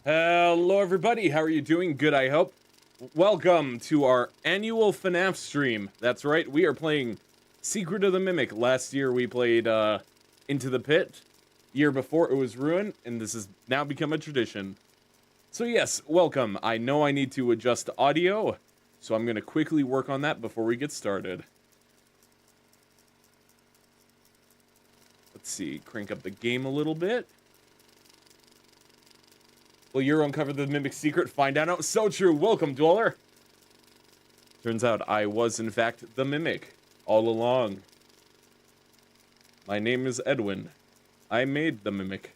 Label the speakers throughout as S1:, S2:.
S1: Hello everybody, how are you doing? Good, I hope. Welcome to our annual FNAF stream. That's right, we are playing Secret of the Mimic. Last year we played Into the Pit. Year before it was Ruin, and this has now become a tradition. So yes, welcome. I know I need to adjust audio, so I'm going to quickly work on that before we get started. Let's see, crank up the game a little bit. Will Euro uncover the Mimic's secret? Find out. So true. Welcome, Dweller. Turns out I was, in fact, the Mimic all along. My name is Edwin. I made the Mimic.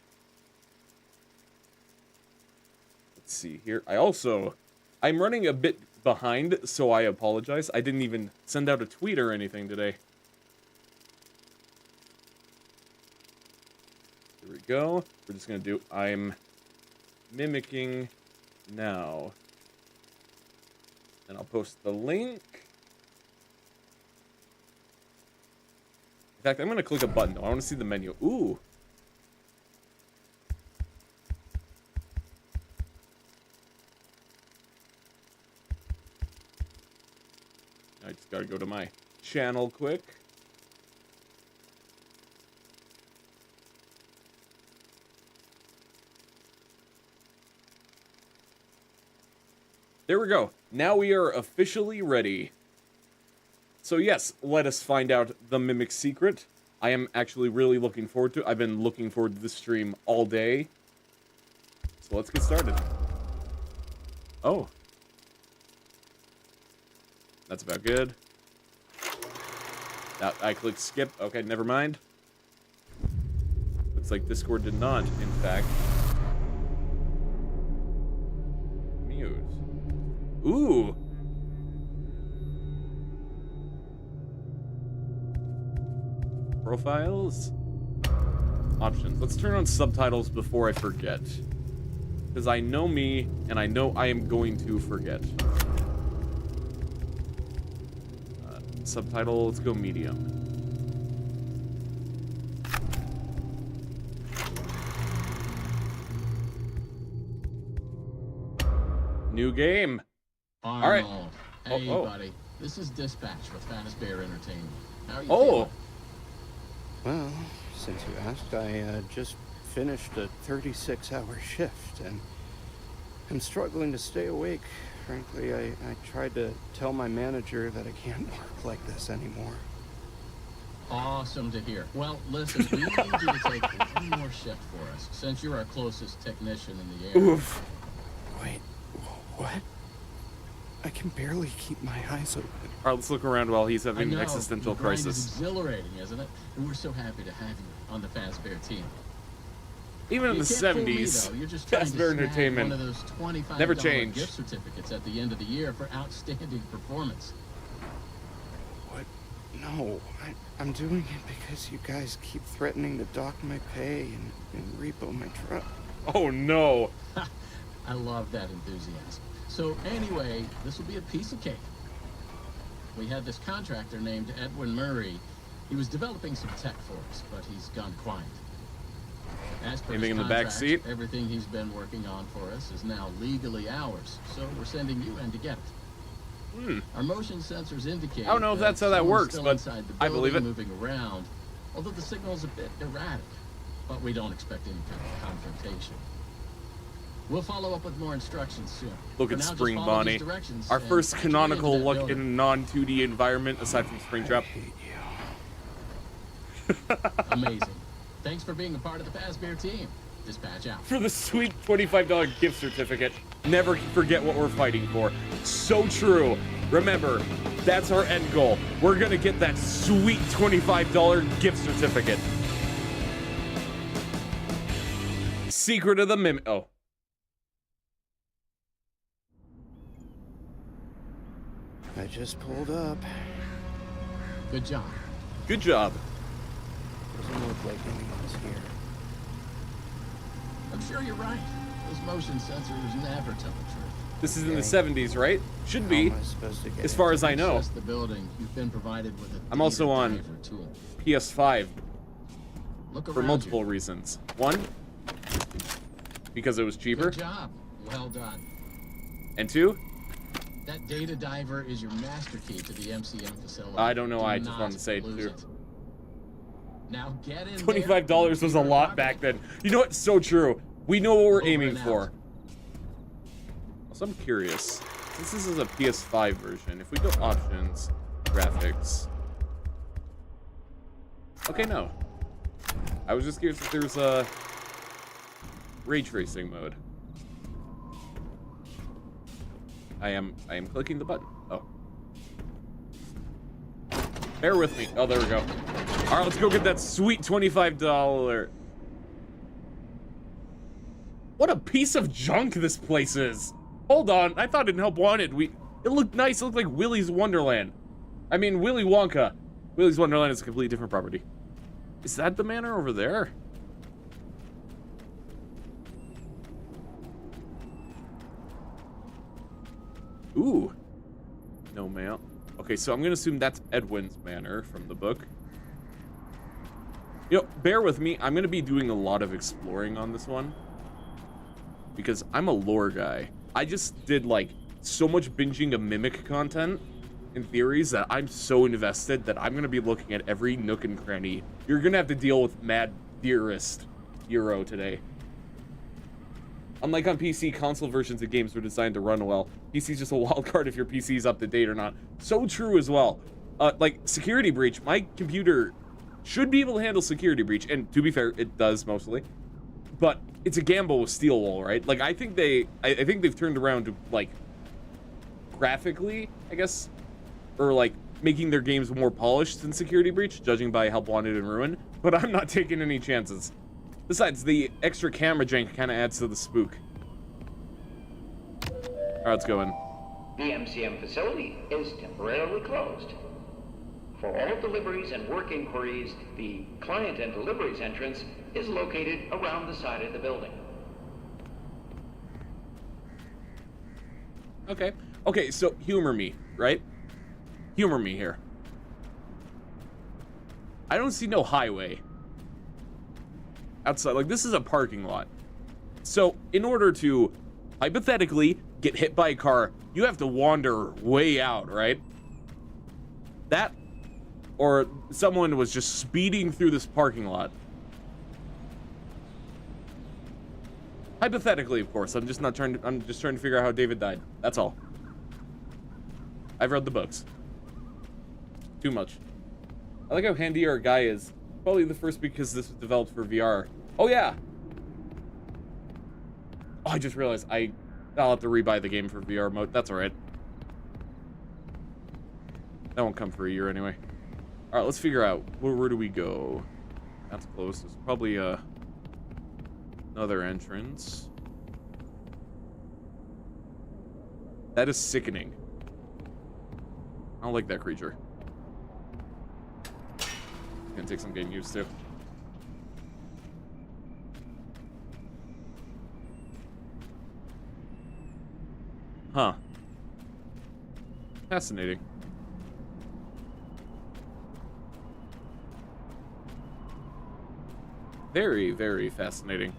S1: Let's see here. I'm running a bit behind, so I apologize. I didn't even send out a tweet or anything today. Here we go. We're just going to do, I'm mimicking now. And I'll post the link. In fact, I'm going to click a button. I want to see the menu. Ooh. I just got to go to my channel quick. There we go. Now we are officially ready. So yes, let us find out the Mimic's secret. I am actually really looking forward to it. I've been looking forward to this stream all day. So let's get started. Oh. That's about good. I clicked skip. Okay, never mind. Looks like Discord did not, in fact. Ooh. Profiles. Options. Let's turn on subtitles before I forget. Because I know me, and I know I am going to forget. Subtitle, let's go medium. New game.
S2: All right. Hey, buddy. This is Dispatch with Fazbear Entertainment. How are you feeling?
S3: Well, since you asked, I just finished a 36-hour shift, and I'm struggling to stay awake. Frankly, I tried to tell my manager that I can't work like this anymore.
S2: Awesome to hear. Well, listen, we need you to take one more shift for us, since you're our closest technician in the area.
S3: Oof. Wait, what? I can barely keep my eyes open.
S1: All right, let's look around while he's having an existential
S2: the grind
S1: crisis.
S2: is exhilarating, isn't it? And we're so happy to have you on the Fazbear team.
S1: Even in the 70s, Fazbear Entertainment
S2: one of those $25
S1: never changed.
S2: Gift certificates at the end of the year for outstanding performance.
S3: What? No, I'm doing it because you guys keep threatening to dock my pay and repo my truck.
S1: Oh no.
S2: I love that enthusiasm. So anyway, this will be a piece of cake. We had this contractor named Edwin Murray. He was developing some tech for us, but he's gone quiet. As per his
S1: in the back
S2: contract,
S1: seat.
S2: everything he's been working on for us is now legally ours, so we're sending you in to get it. Our motion sensors indicate
S1: I don't know if that's how that works,
S2: still
S1: but
S2: inside the
S1: I believe it.
S2: moving around, although the signal's a bit erratic. But we don't expect any kind of confrontation. We'll follow up with more instructions soon.
S1: Look at Spring Bonnie. Our first canonical look in a non-2D environment aside from Springtrap.
S2: Amazing. Thanks for being a part of the Fazbear team. Dispatch out.
S1: For the sweet $25 gift certificate. Never forget what we're fighting for. So true. Remember, that's our end goal. We're gonna get that sweet $25 gift certificate. Secret of the Mimic. Oh.
S3: I just pulled up.
S2: Good job.
S1: Good job.
S3: Doesn't look like anyone's here.
S2: I'm sure you're right. Those motion sensors never tell the truth.
S1: This is in the 70s, right? Should be, as far as I know.
S2: Access the building, you've been provided with a
S1: I'm also on
S2: diver tool.
S1: PS5
S2: Look
S1: for
S2: around
S1: multiple
S2: you.
S1: reasons. One, because it was cheaper.
S2: Good job. Well done.
S1: And 2,
S2: That data diver is your master key to the MCM facility.
S1: I don't know.
S2: Do
S1: I just
S2: not
S1: wanted to say
S2: lose
S1: 2.
S2: it. Now get in
S1: $25 was a lot back then. You know what? So true. We know what we're aiming for. Also, I'm curious. Since this is a PS5 version, if we go options, graphics. Okay, no. I was just curious if there's a ray tracing mode. I am clicking the button. Oh. Bear with me. Oh, there we go. All right, let's go get that sweet $25. What a piece of junk this place is. Hold on, I thought in Help Wanted it looked nice. It looked like Willy's Wonderland. I mean, Willy Wonka. Willy's Wonderland is a completely different property. Is that the manor over there? Ooh. No mail. Okay, so I'm gonna assume that's Edwin's manor from the book. You know, bear with me. I'm gonna be doing a lot of exploring on this one because I'm a lore guy. I just did like so much binging of Mimic content and theories that I'm so invested that I'm gonna be looking at every nook and cranny. You're gonna have to deal with mad theorist Euro today. Unlike on PC, console versions of games were designed to run well. PC's just a wild card if your PC's up to date or not. So true as well. Like security breach, my computer should be able to handle security breach, and to be fair, it does mostly. But it's a gamble with steel wool, right? Like I think they've turned around to like graphically, I guess, or like making their games more polished than security breach, judging by Help Wanted and Ruin. But I'm not taking any chances. Besides, the extra camera jank kind of adds to the spook. All right, let's go in.
S4: The MCM facility is temporarily closed. For all deliveries and work inquiries, the client and deliveries entrance is located around the side of the building.
S1: Okay. Okay, so humor me, right? Humor me here. I don't see no highway outside. Like, this is a parking lot. So, in order to hypothetically get hit by a car, you have to wander way out, right? That, or someone was just speeding through this parking lot. Hypothetically, of course. I'm just trying to figure out how David died. That's all. I've read the books. Too much. I like how handy our guy is. Probably the first because this was developed for VR. Oh yeah. Oh, I just realized I'll have to rebuy the game for VR mode. That's all right. That won't come for a year anyway. All right, let's figure out where do we go. That's close. There's probably another entrance. That is sickening. I don't like that creature. Gonna take some getting used to. Huh. Fascinating. Very, very fascinating.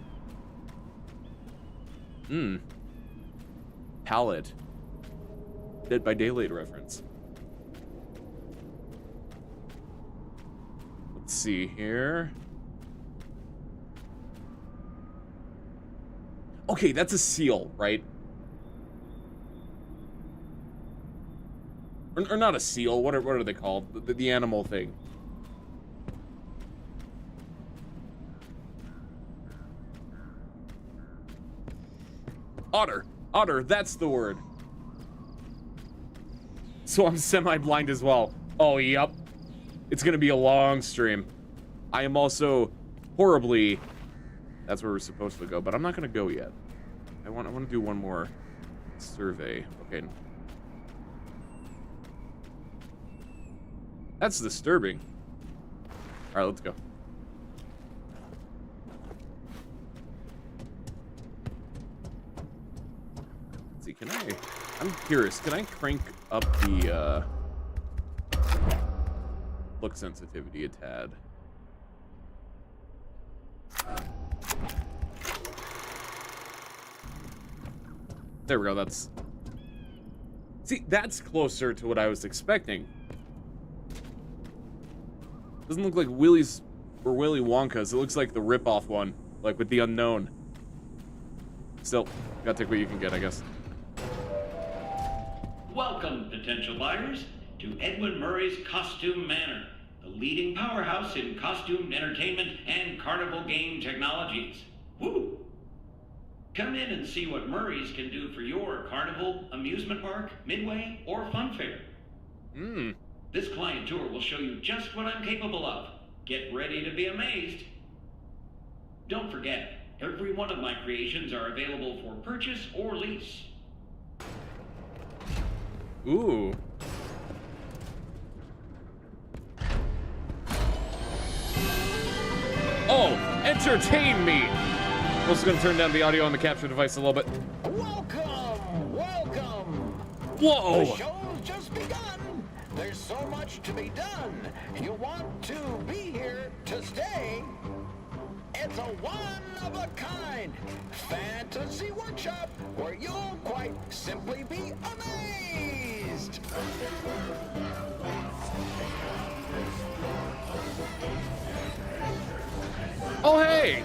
S1: Palette. Dead by Daylight reference. Let's see here. Okay, that's a seal, right? Or not a seal. What are they called? The animal thing. Otter. Otter, that's the word. So I'm semi-blind as well. Oh, yep. It's gonna be a long stream. I am also horribly... That's where we're supposed to go, but I'm not gonna go yet. I want to do one more survey. Okay. That's disturbing. All right, let's go. Let's see, I'm curious, can I crank up the look sensitivity a tad? There we go, that's... See, that's closer to what I was expecting. Doesn't look like Willy's or Willy Wonka's. It looks like the rip-off one, like with the unknown. Still, gotta take what you can get, I guess.
S4: Welcome, potential buyers, to Edwin Murray's Costume Manor, the leading powerhouse in costume entertainment and carnival game technologies. Woo! Come in and see what Murray's can do for your carnival, amusement park, midway, or fun fair. This client tour will show you just what I'm capable of. Get ready to be amazed. Don't forget, every one of my creations are available for purchase or lease.
S1: Ooh. Oh, entertain me! I'm also gonna turn down the audio on the capture device a little bit.
S5: Welcome, welcome.
S1: Whoa!
S5: The show's just begun. There's so much to be done. You want to be here to stay. It's a one-of-a-kind fantasy workshop where you'll quite simply be amazed.
S1: Oh, hey!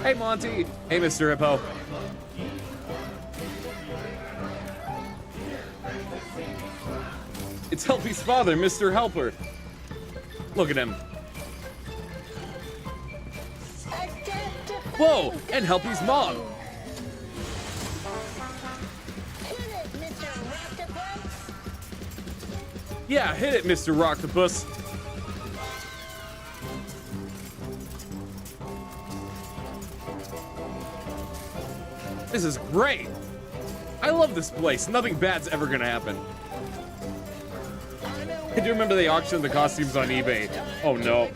S1: Hey, Monty. Hey, Mr. Hippo. It's Helpy's father, Mr. Helper. Look at him. Whoa, and Helpy's mom. Yeah, hit it, Mr. Rocktopus. This is great. I love this place. Nothing bad's ever gonna happen. I do remember they auctioned the costumes on eBay. Oh no.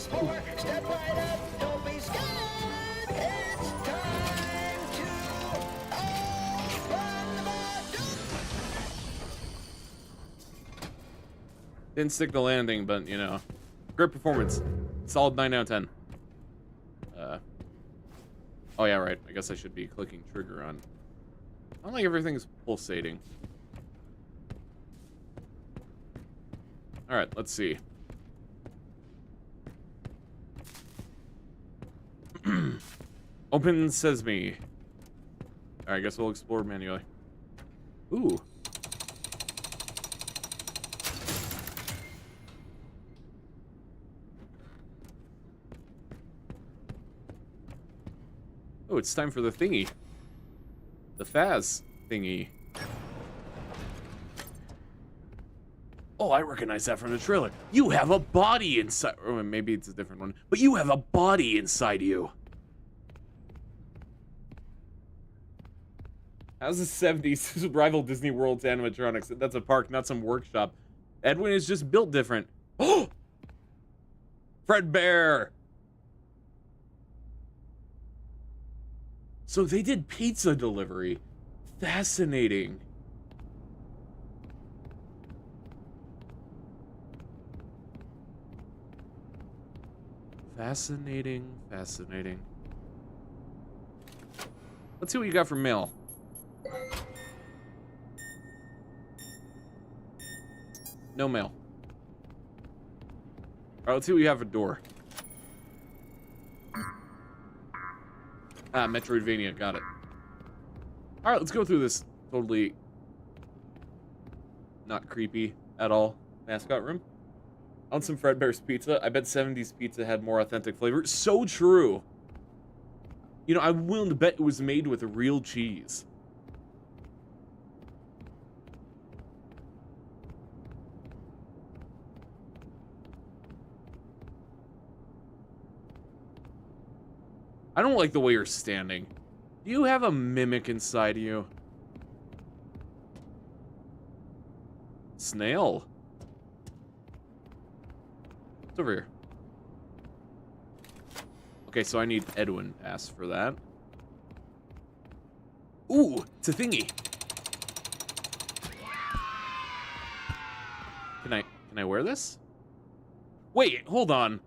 S1: Didn't stick the landing, but you know, great performance. Solid 9 out of 10. Oh yeah, right. I guess I should be clicking trigger on. I don't think everything's pulsating. All right, let's see. Open Sesame. All right, I guess we'll explore manually. Ooh. Oh, it's time for the thingy. The Faz thingy. Oh, I recognize that from the trailer. You have a body inside. Or maybe it's a different one. But you have a body inside you. How's the 70s rival Disney World's animatronics? That's a park, not some workshop. Edwin is just built different. Oh! Fredbear! So they did pizza delivery. Fascinating. Fascinating, fascinating. Let's see what you got for mail. No mail. All right, let's see what you have for door. Ah, Metroidvania, got it. All right, let's go through this totally not creepy at all mascot room. On some Fredbear's pizza. I bet 70s pizza had more authentic flavor. So true. You know, I'm willing to bet it was made with real cheese. I don't like the way you're standing. Do you have a mimic inside you? Snail. It's over here. Okay, so I need Edwin ass for that. Ooh, it's a thingy. Can I wear this? Wait, hold on.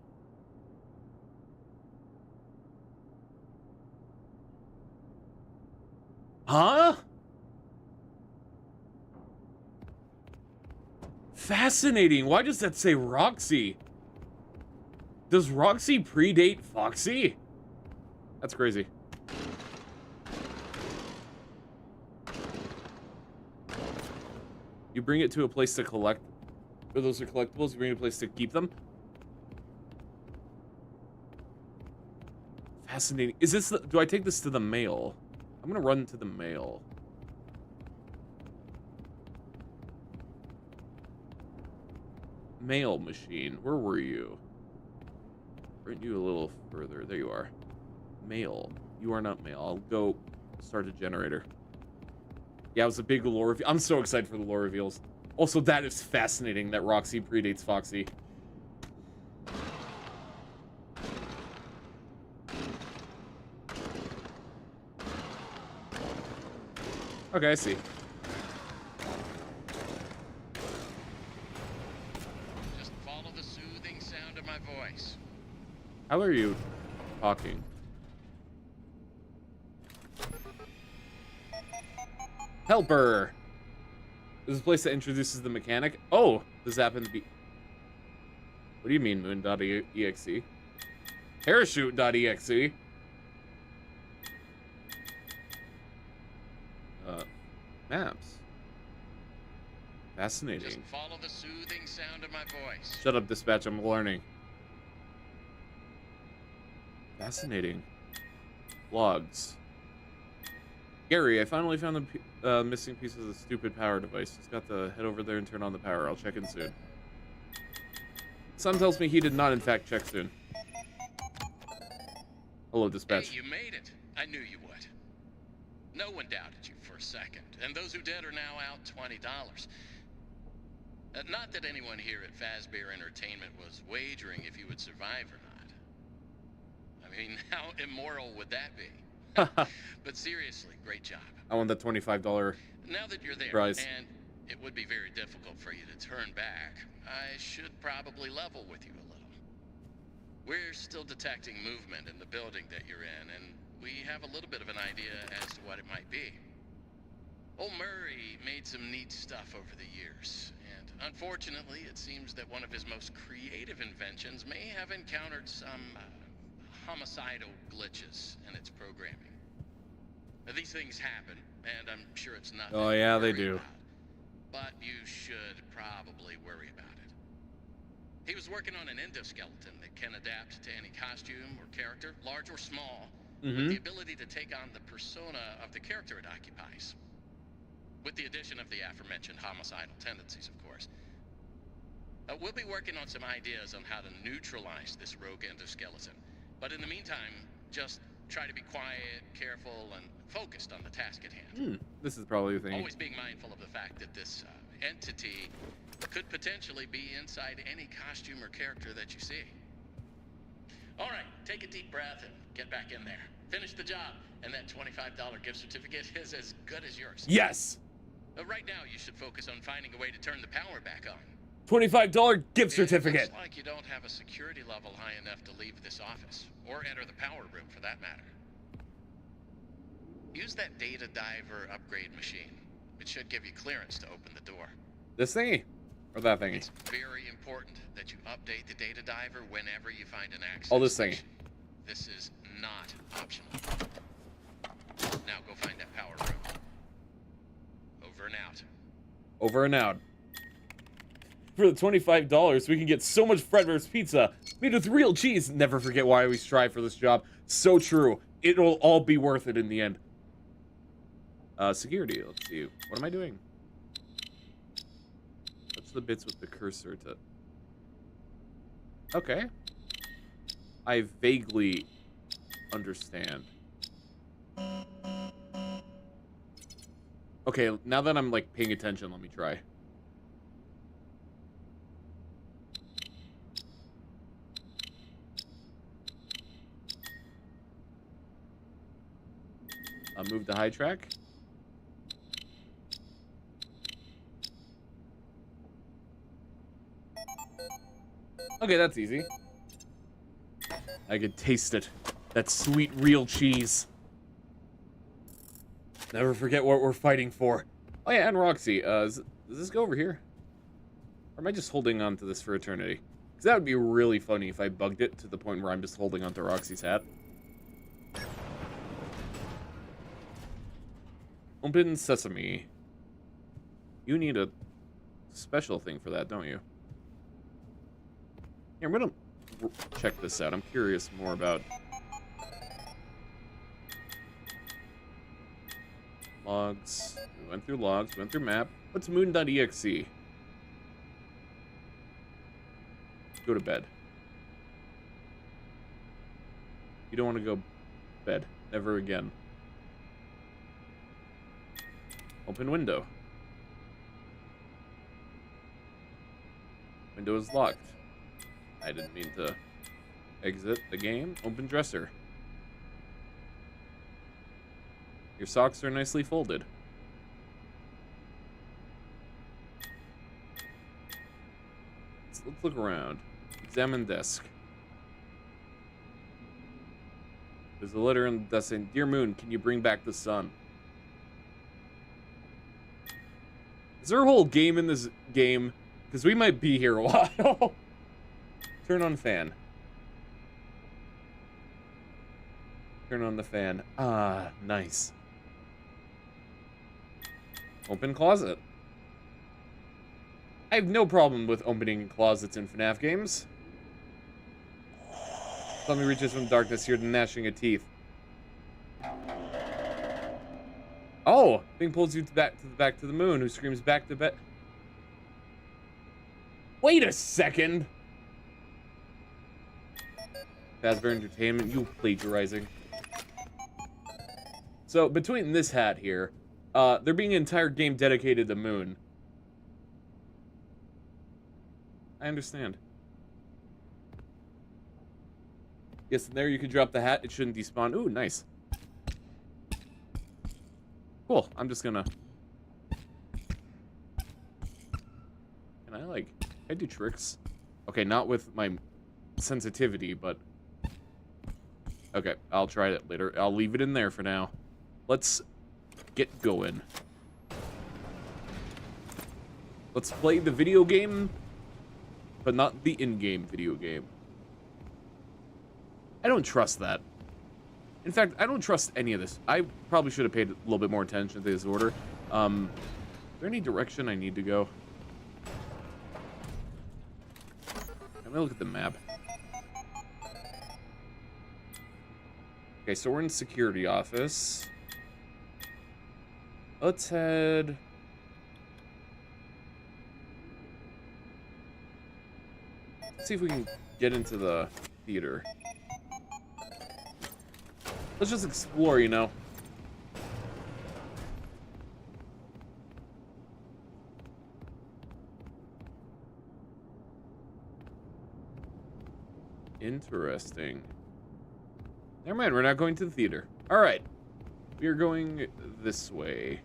S1: Huh? Fascinating. Why does that say Roxy? Does Roxy predate Foxy? That's crazy. You bring it to a place to collect. Or those are collectibles. You bring it to a place to keep them. Fascinating. Is this the, do I take this to the mail? I'm gonna run to the mail. Mail machine. Where were you? Bring you a little further. There you are. Mail. You are not mail. I'll go start a generator. Yeah, it was a big lore reveal. I'm so excited for the lore reveals. Also, that is fascinating that Roxy predates Foxy. Okay, I see.
S2: Just follow the soothing sound of my voice.
S1: How are you talking? Helper! This is a place that introduces the mechanic. Oh, this happens to be... What do you mean, moon.exe? Parachute.exe? Maps. Fascinating.
S2: Just follow the soothing sound of my voice.
S1: Shut up, dispatch, I'm learning. Fascinating. Logs. Gary, I finally found the missing piece of the stupid power device. Just got to head over there and turn on the power. I'll check in soon. Son tells me he did not, in fact, check soon. Hello, dispatch.
S2: Hey, you made it. I knew you would. No one doubted you for a second, and those who did are now out $20. Not that anyone here at Fazbear Entertainment was wagering if you would survive or not. I mean, how immoral would that be? But seriously, great job.
S1: I want that $25
S2: Now that you're there,
S1: prize.
S2: and it would be very difficult for you to turn back, I should probably level with you a little. We're still detecting movement in the building that you're in, and we have a little bit of an idea as to what it might be. Old Murray made some neat stuff over the years, and unfortunately, it seems that one of his most creative inventions may have encountered some homicidal glitches in its programming. Now, these things happen, and I'm sure it's nothing.
S1: Oh, yeah,
S2: to
S1: they
S2: worry
S1: do.
S2: about, but you should probably worry about it. He was working on an endoskeleton that can adapt to any costume or character, large or small, with the ability to take on the persona of the character it occupies. With the addition of the aforementioned homicidal tendencies, of course. We'll be working on some ideas on how to neutralize this rogue endoskeleton. But in the meantime, just try to be quiet, careful, and focused on the task at hand.
S1: This is probably the thing.
S2: Always being mindful of the fact that this entity could potentially be inside any costume or character that you see. All right, take a deep breath and get back in there. Finish the job, and that $25 gift certificate is as good as yours.
S1: Yes!
S2: Right now, you should focus on finding a way to turn the power back on.
S1: $25 gift certificate.
S2: It looks like you don't have a security level high enough to leave this office, or enter the power room for that matter. Use that data diver upgrade machine. It should give you clearance to open the door.
S1: This thingy? Or that thingy?
S2: It's very important that you update the data diver whenever you find an access
S1: Oh, this thingy.
S2: station. This is not optional. Now go find that power room. Over and out.
S1: Over and out. For the $25, we can get so much Fredbear's pizza made with real cheese. Never forget why we strive for this job. So true. It'll all be worth it in the end. Security. Let's see. What am I doing? Touch the bits with the cursor to... Okay. I vaguely understand. Okay, now that I'm, like, paying attention, let me try. Move the high track. Okay, that's easy. I could taste it. That sweet, real cheese. Never forget what we're fighting for. Oh yeah, and Roxy. Does this go over here? Or am I just holding on to this for eternity? Because that would be really funny if I bugged it to the point where I'm just holding onto Roxy's hat. Open sesame. You need a special thing for that, don't you? Here, I'm gonna check this out. I'm curious more about logs. We went through logs, went through map. What's moon.exe? Go to bed. You don't want to go bed. Never again. Open window. Window is locked. I didn't mean to exit the game. Open dresser. Your socks are nicely folded. Let's look around. Examine desk. There's a letter in the desk saying, "Dear Moon, can you bring back the sun?" Is there a whole game in this game? Because we might be here a while. Turn on fan. Turn on the fan. Ah, nice. Open closet. I have no problem with opening closets in FNAF games. Something reaches from darkness here, the gnashing of teeth. Oh, thing pulls you back to the moon, who screams back to bed. Wait a second. Fazbear Entertainment, you plagiarizing. So between this hat here, there being an entire game dedicated to Moon. I understand. Yes, and there you can drop the hat. It shouldn't despawn. Ooh, nice. Cool. I'm just gonna... Can I, like... Can I do tricks? Okay, not with my sensitivity, but... Okay, I'll try it later. I'll leave it in there for now. Let's get going. Let's play the video game, but not the in-game video game. I don't trust that. In fact, I don't trust any of this. I probably should have paid a little bit more attention to this order. Is there any direction I need to go? Let me look at the map. Okay, so we're in security office. Let's head... Let's see if we can get into the theater. Let's just explore, you know. Interesting. Never mind, we're not going to the theater. All right. We are going this way.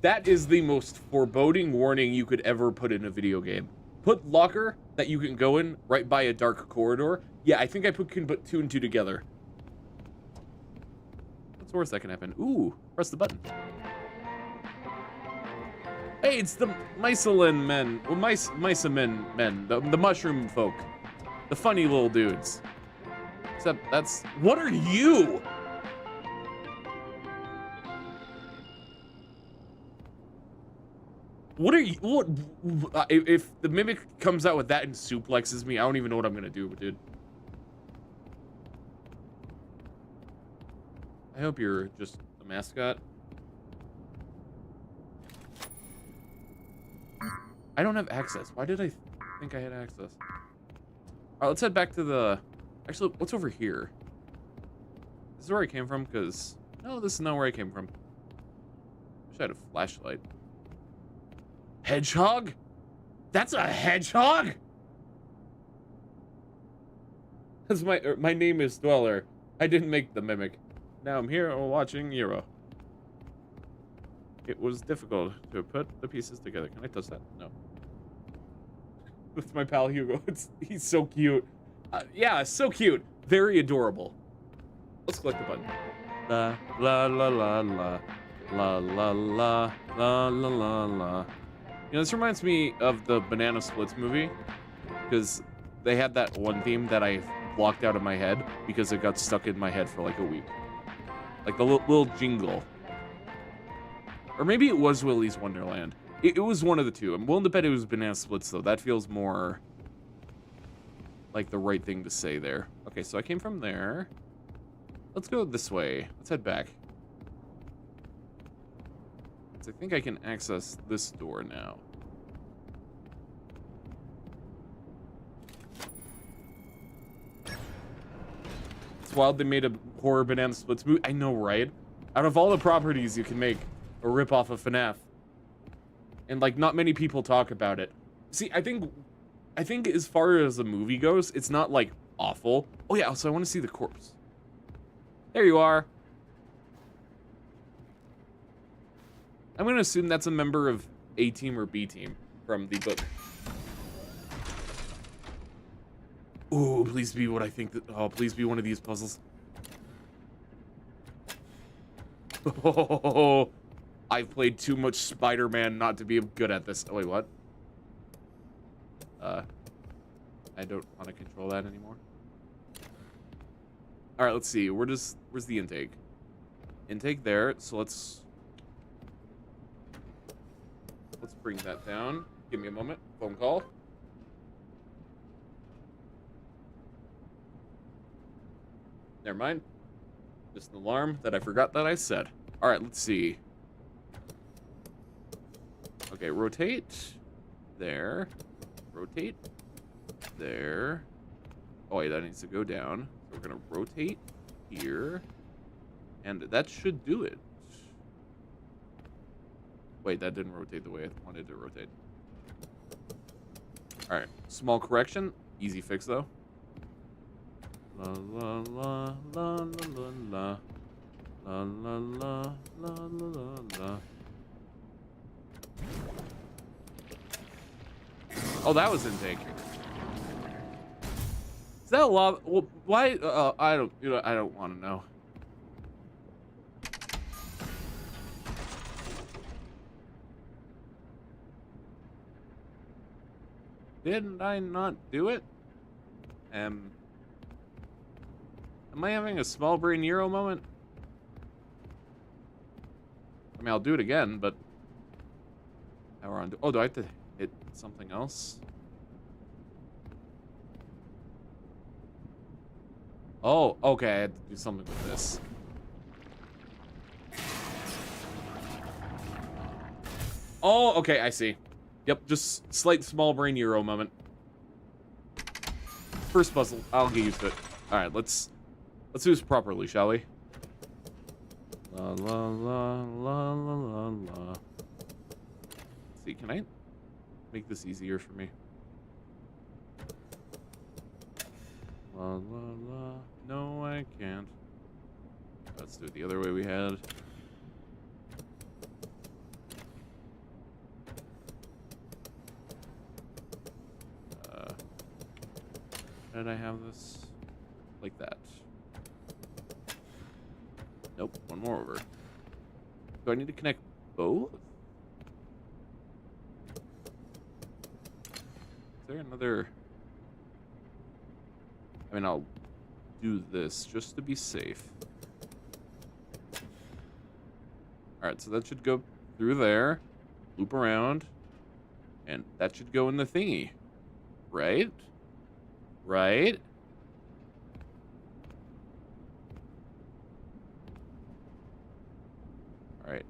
S1: That is the most foreboding warning you could ever put in a video game. Put locker that you can go in right by a dark corridor. Yeah, I think I can put 2 and 2 together. What's the worst that can happen? Ooh, press the button. Hey, it's the Mycelin men. Well, Mycemen men. The mushroom folk. The funny little dudes. Except that's... What are you? What are you? What? If the mimic comes out with that and suplexes me, I don't even know what I'm gonna do, dude. I hope you're just a mascot. I don't have access. Why did I think I had access? Alright, let's head back to the... Actually, what's over here? This is where I came from, because... No, this is not where I came from. Wish I had a flashlight. Hedgehog? That's a hedgehog? That's my name is Dweller. I didn't make the mimic. Now I'm here watching Euro. It was difficult to put the pieces together. Can I touch that? No. That's my pal Hugo. He's so cute. Yeah, so cute. Very adorable. Let's click the button. La la la la la. La la la la la la la. You know, this reminds me of the Banana Splits movie, because they had that one theme that I blocked out of my head because it got stuck in my head for like a week. Like the little jingle. Or maybe it was Willy's Wonderland. It was one of the two. I'm willing to bet it was Banana Splits, though. That feels more like the right thing to say there. Okay, so I came from there. Let's go this way. Let's head back. So I think I can access this door now. It's wild they made a horror Banana Splits movie. I know, right? Out of all the properties you can make a ripoff of FNAF, and like not many people talk about it. See, I think as far as the movie goes, it's not like awful. Oh yeah, also I want to see the corpse. There you are. I'm gonna assume that's a member of A team or B team from the book. Ooh, please be what I think that. Oh, please be one of these puzzles. Oh, I've played too much Spider-Man not to be good at this. Oh, wait, what? I don't want to control that anymore. All right, let's see. Where's the intake? Intake there. So let's bring that down. Give me a moment. Phone call. Never mind. Just an alarm that I forgot that I said. All right, let's see. Okay, rotate there. Rotate there. Oh, wait, that needs to go down. So we're going to rotate here. And that should do it. Wait, that didn't rotate the way I wanted to rotate. All right, small correction. Easy fix, though. La la la la la la la la la la la la la. Oh, that was intake. Is that a lava? Well, why? I don't. You know, I don't want to know. Didn't I not do it? Am I having a small brain Euro moment? I mean, I'll do it again, but now we're on. Oh, do I have to hit something else? Oh, okay. I had to do something with this. Oh, okay. I see. Yep, just slight small brain Euro moment. First puzzle. I'll get used to it. All right, let's do this properly, shall we? La la la la la la la. Let's see, can I make this easier for me? La la la. No, I can't. Let's do it the other way we had. Did I have this like that? Nope, one more over. Do I need to connect both? Is there another? I mean, I'll do this just to be safe. Alright, so that should go through there, loop around, and that should go in the thingy, right? Right? Alright.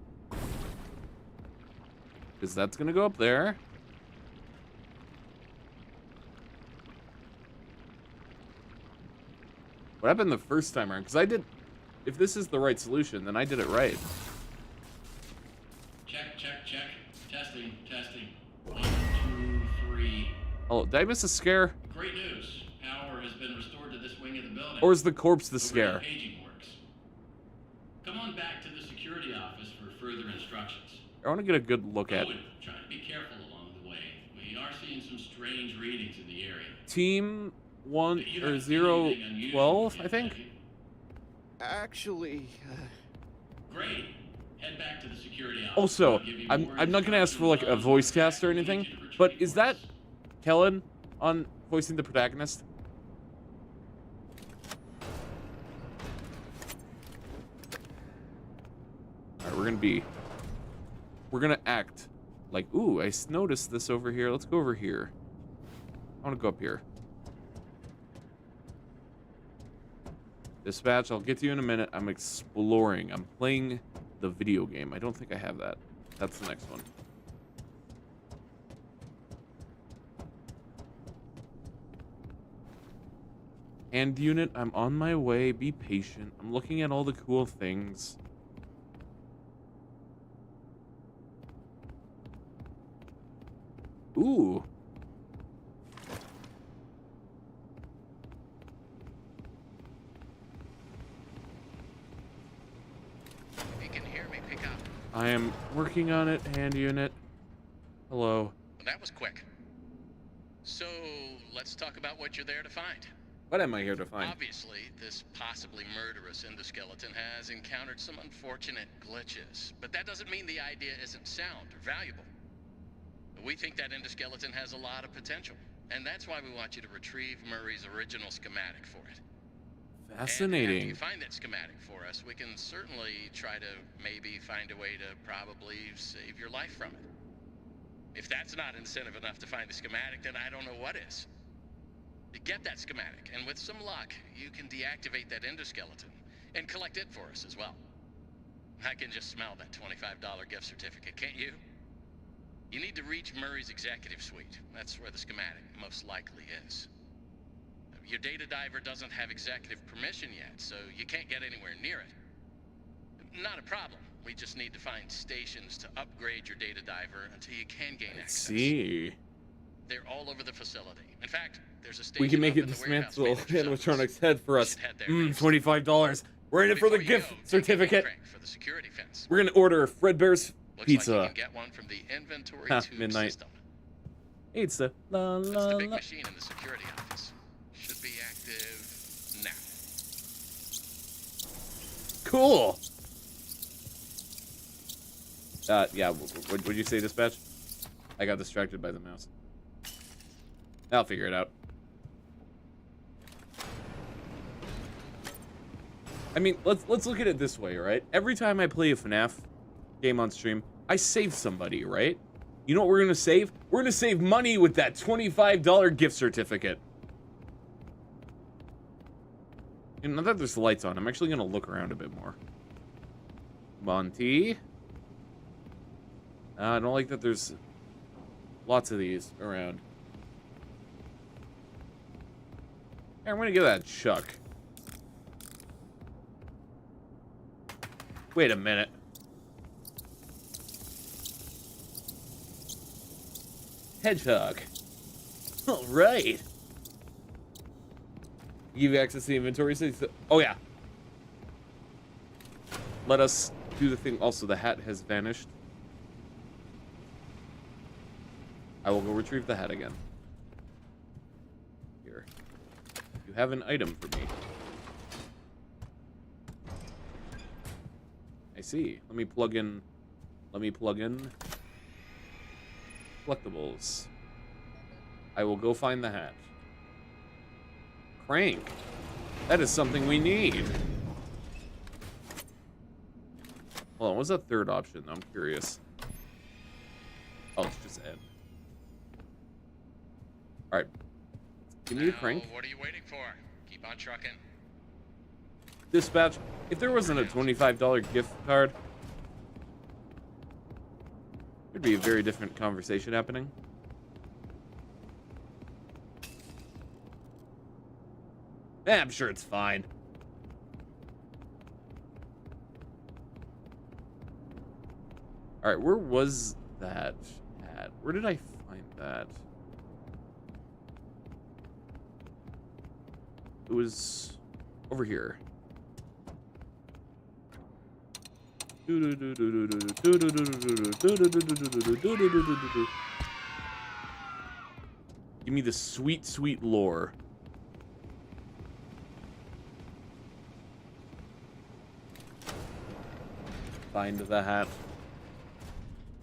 S1: Because that's going to go up there. What happened the first time around? Because I did... If this is the right solution, then I did it right.
S4: Check, check, check. Testing, testing. 1, 2, 3.
S1: Oh, did I miss a scare?
S4: Great news. Power has been restored to this wing of the building.
S1: Or is the corpse the scare?
S4: Paging works. Come on back to the security office for further instructions.
S1: I want to get a good look at.
S4: Try to be careful along the way. We are seeing some strange readings in the area.
S1: Team 1 or 012, I think.
S3: Actually,
S4: Great. Head back to the security office.
S1: Also,
S4: I'll give you
S1: I'm
S4: more
S1: not gonna ask for like a
S4: instructions
S1: voice
S4: on
S1: cast or anything,
S4: activation of
S1: but
S4: retrieving
S1: is that
S4: orders.
S1: Kellen on voicing the protagonist? Alright, we're gonna act like, ooh, I noticed this over here. Let's go over here. I wanna go up here. Dispatch, I'll get to you in a minute. I'm exploring. I'm playing the video game. I don't think I have that. That's the next one. Hand unit, I'm on my way. Be patient. I'm looking at all the cool things. Ooh.
S2: If you can hear me, pick up.
S1: I am working on it, hand unit. Hello.
S2: That was quick. So, let's talk about what you're there to find.
S1: What am I here to find?
S2: Obviously, this possibly murderous endoskeleton has encountered some unfortunate glitches, but that doesn't mean the idea isn't sound or valuable. We think that endoskeleton has a lot of potential, and that's why we want you to retrieve Murray's original schematic for it. And after
S1: Fascinating.
S2: you find that schematic for us, we can certainly try to maybe find a way to probably save your life from it. If that's not incentive enough to find the schematic, then I don't know what is. Get that schematic, and with some luck, you can deactivate that endoskeleton and collect it for us as well. I can just smell that $25 gift certificate, can't you? You need to reach Murray's executive suite. That's where the schematic most likely is. Your data diver doesn't have executive permission yet, so you can't get anywhere near it. Not a problem. We just need to find stations to upgrade your data diver until you can gain access.
S1: See.
S2: They're all over the facility. In fact, there's a station
S1: We can make
S2: up
S1: it
S2: in the warehouse
S1: dismantle
S2: manager's office.
S1: animatronics head for
S2: You
S1: us.
S2: should head there next.
S1: $25. We're in it for the
S2: Before you
S1: gift
S2: go, take a
S1: certificate.
S2: crank for the security fence.
S1: We're gonna order Fredbear's
S2: Looks
S1: pizza.
S2: like you can get one from the inventory tube
S1: Midnight.
S2: system.
S1: Pizza. La
S2: That's
S1: la
S2: the big
S1: la.
S2: machine in the security office. Should be active now.
S1: Cool. Yeah. What would you say, dispatch? I got distracted by the mouse. I'll figure it out. I mean, let's look at it this way, right? Every time I play a FNAF game on stream, I save somebody, right? You know what we're gonna save? We're gonna save money with that $25 gift certificate. And now that there's lights on, I'm actually gonna look around a bit more. Monty. I don't like that there's lots of these around. Hey, I'm gonna give that a chuck. Wait a minute. Hedgehog. All right. Give you access to the inventory. Oh yeah. Let us do the thing. Also, the hat has vanished. I will go retrieve the hat again. Here. You have an item for me. I see. Let me plug in collectibles. I will go find the hat. Crank. That is something we need. Hold on, what's that third option? I'm curious. Oh, it's just Ed. Alright. Give me the crank.
S2: What are you waiting for? Keep on trucking.
S1: Dispatch, if there wasn't a $25 gift card, there'd be a very different conversation happening. I'm sure it's fine. Alright, where was that at? Where did I find that? It was over here. Give me the sweet, sweet lore. Find the hat.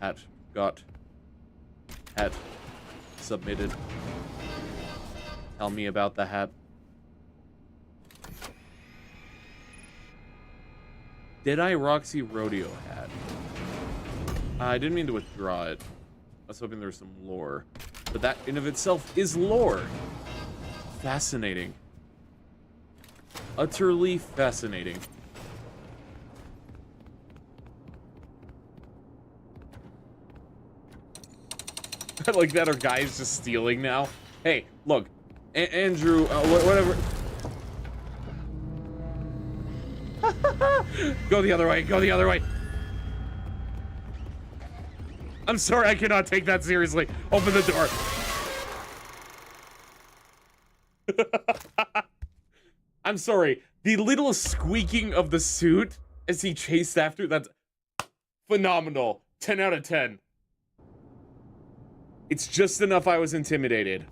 S1: Hat got. Hat submitted. Tell me about the hat. Did I Roxy Rodeo hat? I didn't mean to withdraw it. I was hoping there was some lore. But that in of itself is lore. Fascinating. Utterly fascinating. I like that our guy's just stealing now. Hey, look. Andrew, whatever. Go the other way, go the other way. I'm sorry, I cannot take that seriously. Open the door. I'm sorry. The little squeaking of the suit as he chased after, that's phenomenal. 10 out of 10. It's just enough I was intimidated.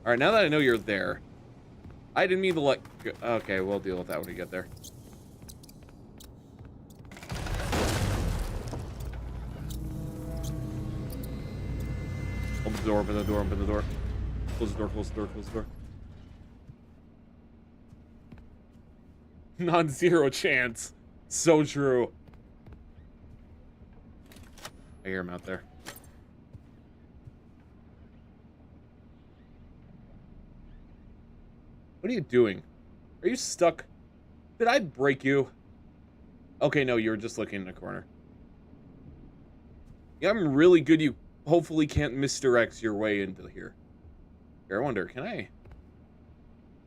S1: Alright, now that I know you're there. I didn't mean to let go. Okay, we'll deal with that when we get there. Open the door, open the door, open the door. Close the door, close the door, close the door. Non-zero chance. So true. I hear him out there. What are you doing? Are you stuck? Did I break you? Okay, no, you were just looking in the corner. Yeah, I'm really good. You hopefully can't misdirect your way into here. Here, I wonder, can I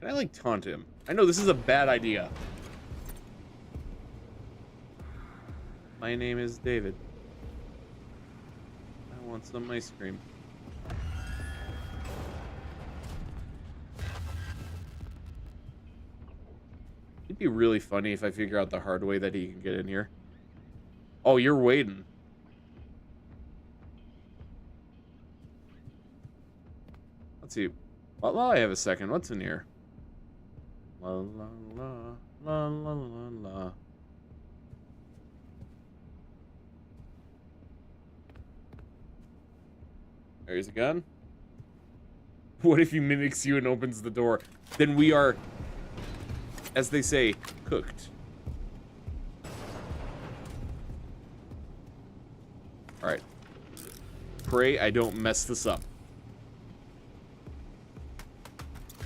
S1: like taunt him? I know this is a bad idea. My name is David. I want some ice cream. It'd be really funny if I figure out the hard way that he can get in here. Oh, you're waiting. Let's see. While I have a second, what's in here? La la la la la la la. There's a gun. What if he mimics you and opens the door? Then we are, as they say, cooked. Alright. Pray I don't mess this up.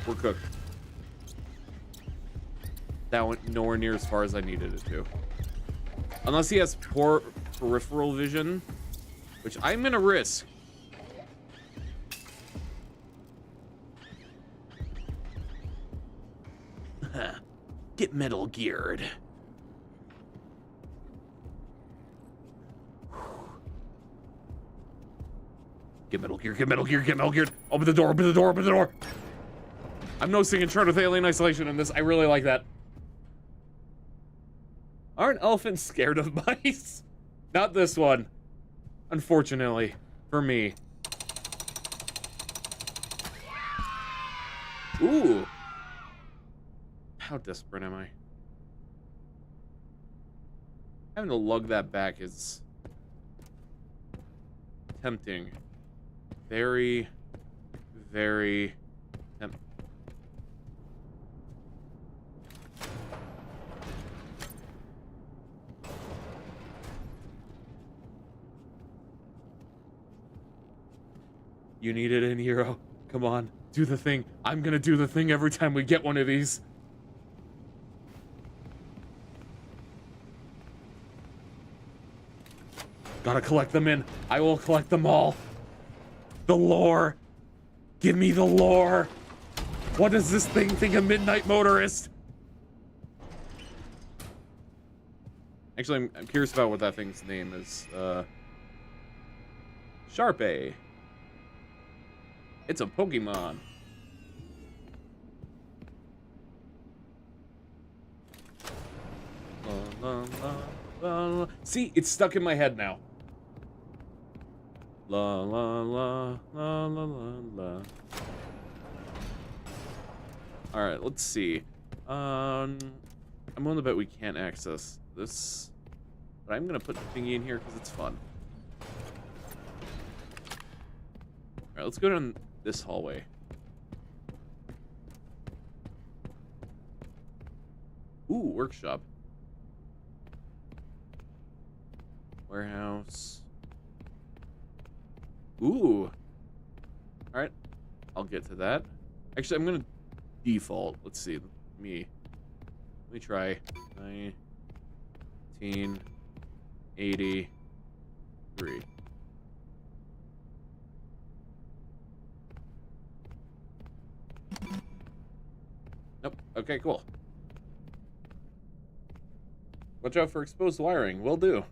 S1: We're cooked. That went nowhere near as far as I needed it to. Unless he has poor peripheral vision, which I'm gonna risk. Get Metal Geared. Get Metal Gear, get Metal Gear, get Metal Geared. Open the door, open the door, open the door. I'm no singing chart with Alien Isolation in this. I really like that. Aren't elephants scared of mice? Not this one. Unfortunately, for me. Ooh. How desperate am I? Having to lug that back is tempting. Very, very tempting. You need it in, hero. Come on, do the thing. I'm gonna do the thing every time we get one of these. Gotta collect them in. I will collect them all. The lore. Give me the lore. What does this thing think a midnight motorist? Actually, I'm curious about what that thing's name is. Sharpay. It's a Pokemon. La, la, la, la. See, it's stuck in my head now. La la la la la la la. All right, let's see. I'm willing to bet we can't access this, but I'm gonna put the thingy in here because it's fun. All right, let's go down this hallway. Ooh, workshop. Warehouse. Ooh. All right, I'll get to that. Actually, I'm gonna default. Let's see. Let me try 1983. Nope. Okay, cool. Watch out for exposed wiring. Will do.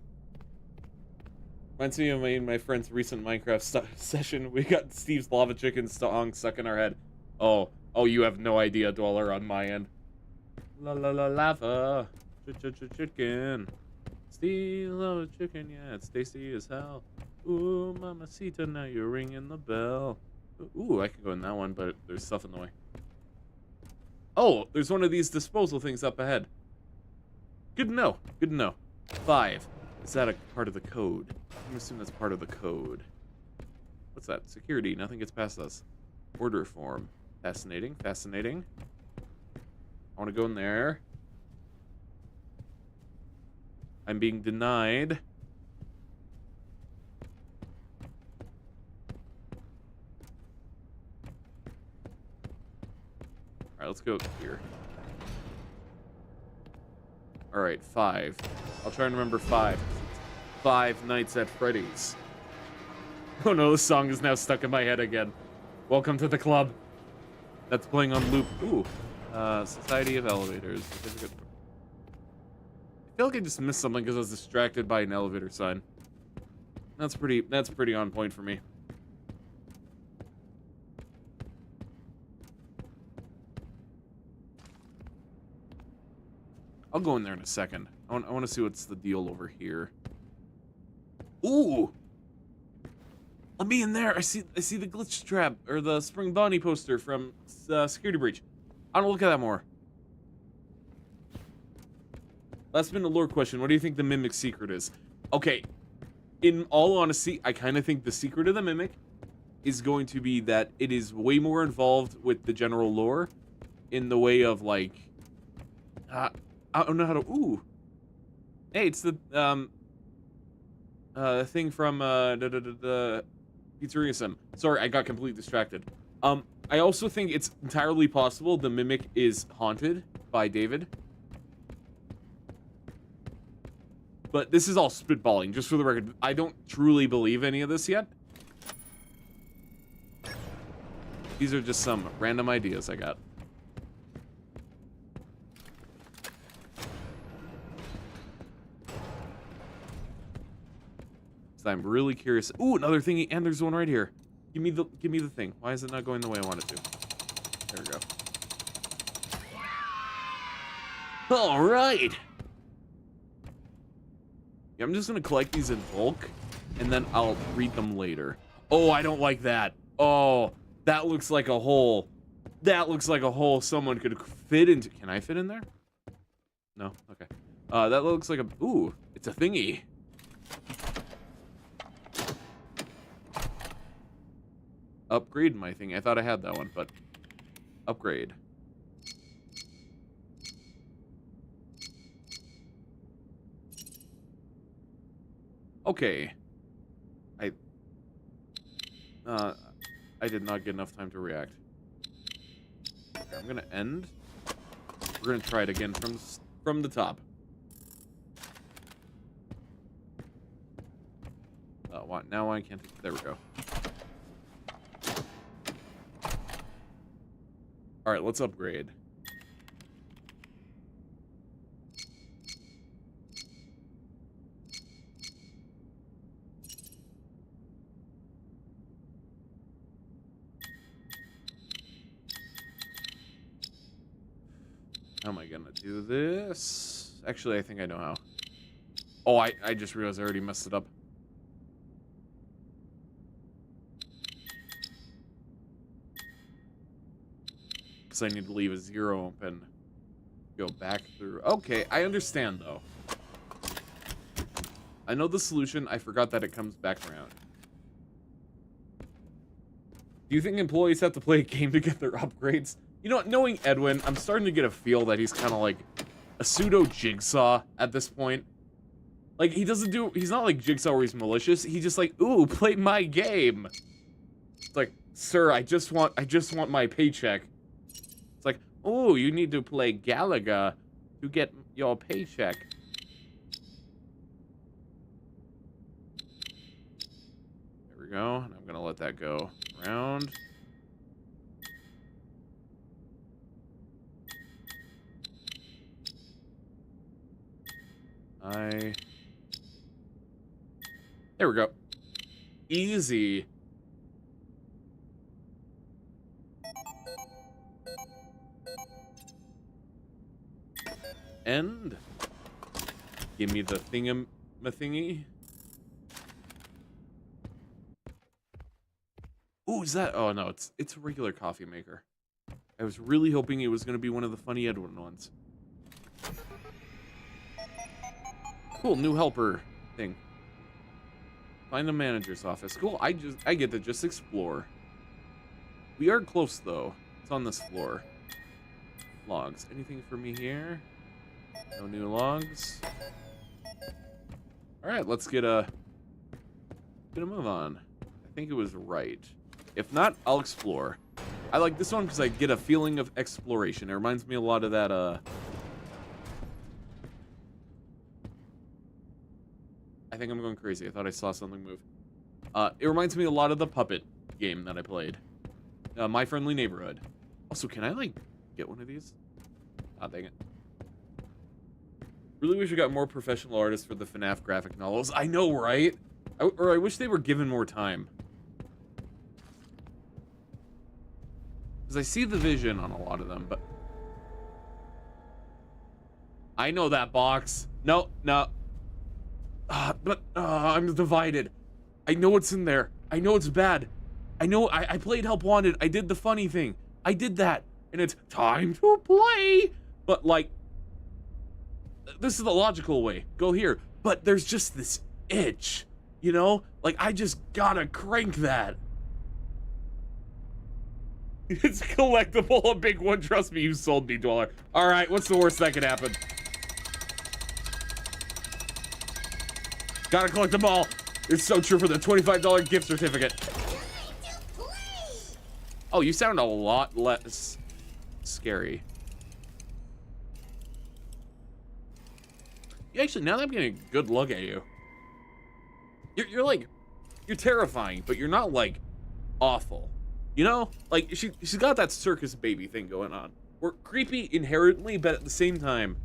S1: Reminds me of my friend's recent Minecraft session. We got Steve's lava chicken song stuck in our head. Oh, you have no idea, Dweller, on my end. La la la lava chicken. Steve's lava chicken, yeah, it's tasty as hell. Ooh, mamacita, now you're ringing the bell. Ooh, I could go in that one, but there's stuff in the way. Oh, there's one of these disposal things up ahead. Good to know. Good to know. 5. Is that a part of the code? I'm gonna assume that's part of the code. What's that? Security. Nothing gets past us. Order form. Fascinating. Fascinating. I want to go in there. I'm being denied. Alright, let's go here. Alright, 5. I'll try and remember 5. 5 Nights at Freddy's. Oh no, this song is now stuck in my head again. Welcome to the club. That's playing on loop. Ooh. Society of Elevators. I feel like I just missed something because I was distracted by an elevator sign. That's pretty on point for me. I'll go in there in a second. I want to see what's the deal over here. Ooh! Let me in there. I see the glitch trap or the Spring Bonnie poster from Security Breach. I want to look at that more. Last minute lore question. What do you think the Mimic's secret is? Okay, in all honesty, I kind of think the secret of the Mimic is going to be that it is way more involved with the general lore in the way of, like, I don't know how to, ooh. Hey, it's the thing from, the Pizzeria Sim. Sorry, I got completely distracted. I also think it's entirely possible the Mimic is haunted by David. But this is all spitballing, just for the record. I don't truly believe any of this yet. These are just some random ideas I got. So I'm really curious. Ooh, another thingy, and there's one right here. Give me the thing. Why is it not going the way I want it to? There we go. All right. Yeah, I'm just gonna collect these in bulk, and then I'll read them later. Oh, I don't like that. Oh, that looks like a hole. That looks like a hole someone could fit into. Can I fit in there? No? Okay. That looks like a... Ooh, it's a thingy. Upgrade my thing. I thought I had that one, but... Upgrade. Okay. I did not get enough time to react. Okay, I'm gonna end. We're gonna try it again from the top. What? Now I can't. There we go. All right, let's upgrade. How am I gonna do this? Actually, I think I know how. Oh, I just realized I already messed it up. Because I need to leave a 0 open. Go back through. Okay, I understand, though. I know the solution. I forgot that it comes back around. Do you think employees have to play a game to get their upgrades? You know what, knowing Edwin, I'm starting to get a feel that he's kind of like a pseudo Jigsaw at this point. Like, he's not like Jigsaw where he's malicious. He's just like, ooh, play my game. It's like, sir, I just want my paycheck. It's like, oh, you need to play Galaga to get your paycheck. There we go, and I'm gonna let that go around. There we go. Easy. And give me the thingy. Ooh, is that? Oh no, it's a regular coffee maker. I was really hoping it was gonna be one of the funny Edwin ones. Cool, new helper thing. Find the manager's office. Cool, I get to just explore. We are close though. It's on this floor. Logs. Anything for me here? No new logs. Alright, let's get a move on. I think it was right. If not, I'll explore. I like this one because I get a feeling of exploration. It reminds me a lot of that, I think I'm going crazy. I thought I saw something move. It reminds me a lot of the puppet game that I played. My Friendly Neighborhood. Also, can I, like, get one of these? Ah, dang it. Really wish we got more professional artists for the FNAF graphic novels. I know, right? I wish they were given more time. Because I see the vision on a lot of them, but... I know that box. No. I'm divided. I know what's in there. I know it's bad. I know I played Help Wanted. I did the funny thing. I did that. And it's time to play. But, like, this is the logical way. Go here. But there's just this itch. You know? Like, I just gotta crank that. It's collectible. A big one. Trust me, you sold me, Dweller. Alright, what's the worst that could happen? Gotta collect them all. It's so true for the $25 gift certificate. Oh, you sound a lot less scary. Actually, now that I'm getting a good look at you, you're like, you're terrifying, but you're not like awful. You know, like she's got that circus baby thing going on. We're creepy inherently, but at the same time,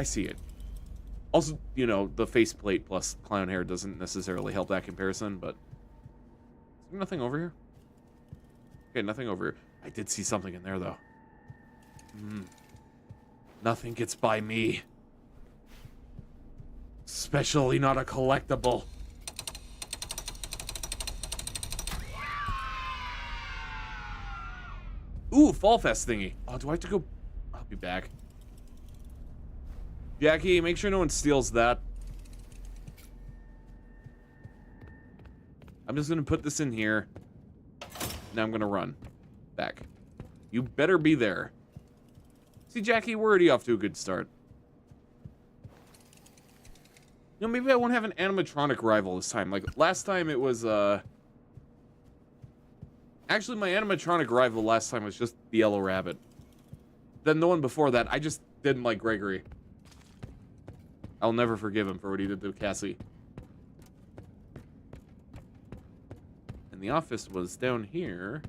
S1: I see it. Also, you know, the faceplate plus clown hair doesn't necessarily help that comparison, but... Is there nothing over here? Okay, nothing over here. I did see something in there, though. Nothing gets by me. Especially not a collectible. Ooh, Fall Fest thingy. Oh, do I have to go? I'll be back. Jackie, make sure no one steals that. I'm just gonna put this in here. Now I'm gonna run back. You better be there. See, Jackie, we're already off to a good start. You know, maybe I won't have an animatronic rival this time. Like, last time it was, Actually, my animatronic rival last time was just the Yellow Rabbit. Then the one before that, I just didn't like Gregory. I'll never forgive him for what he did to Cassie. And the office was down here.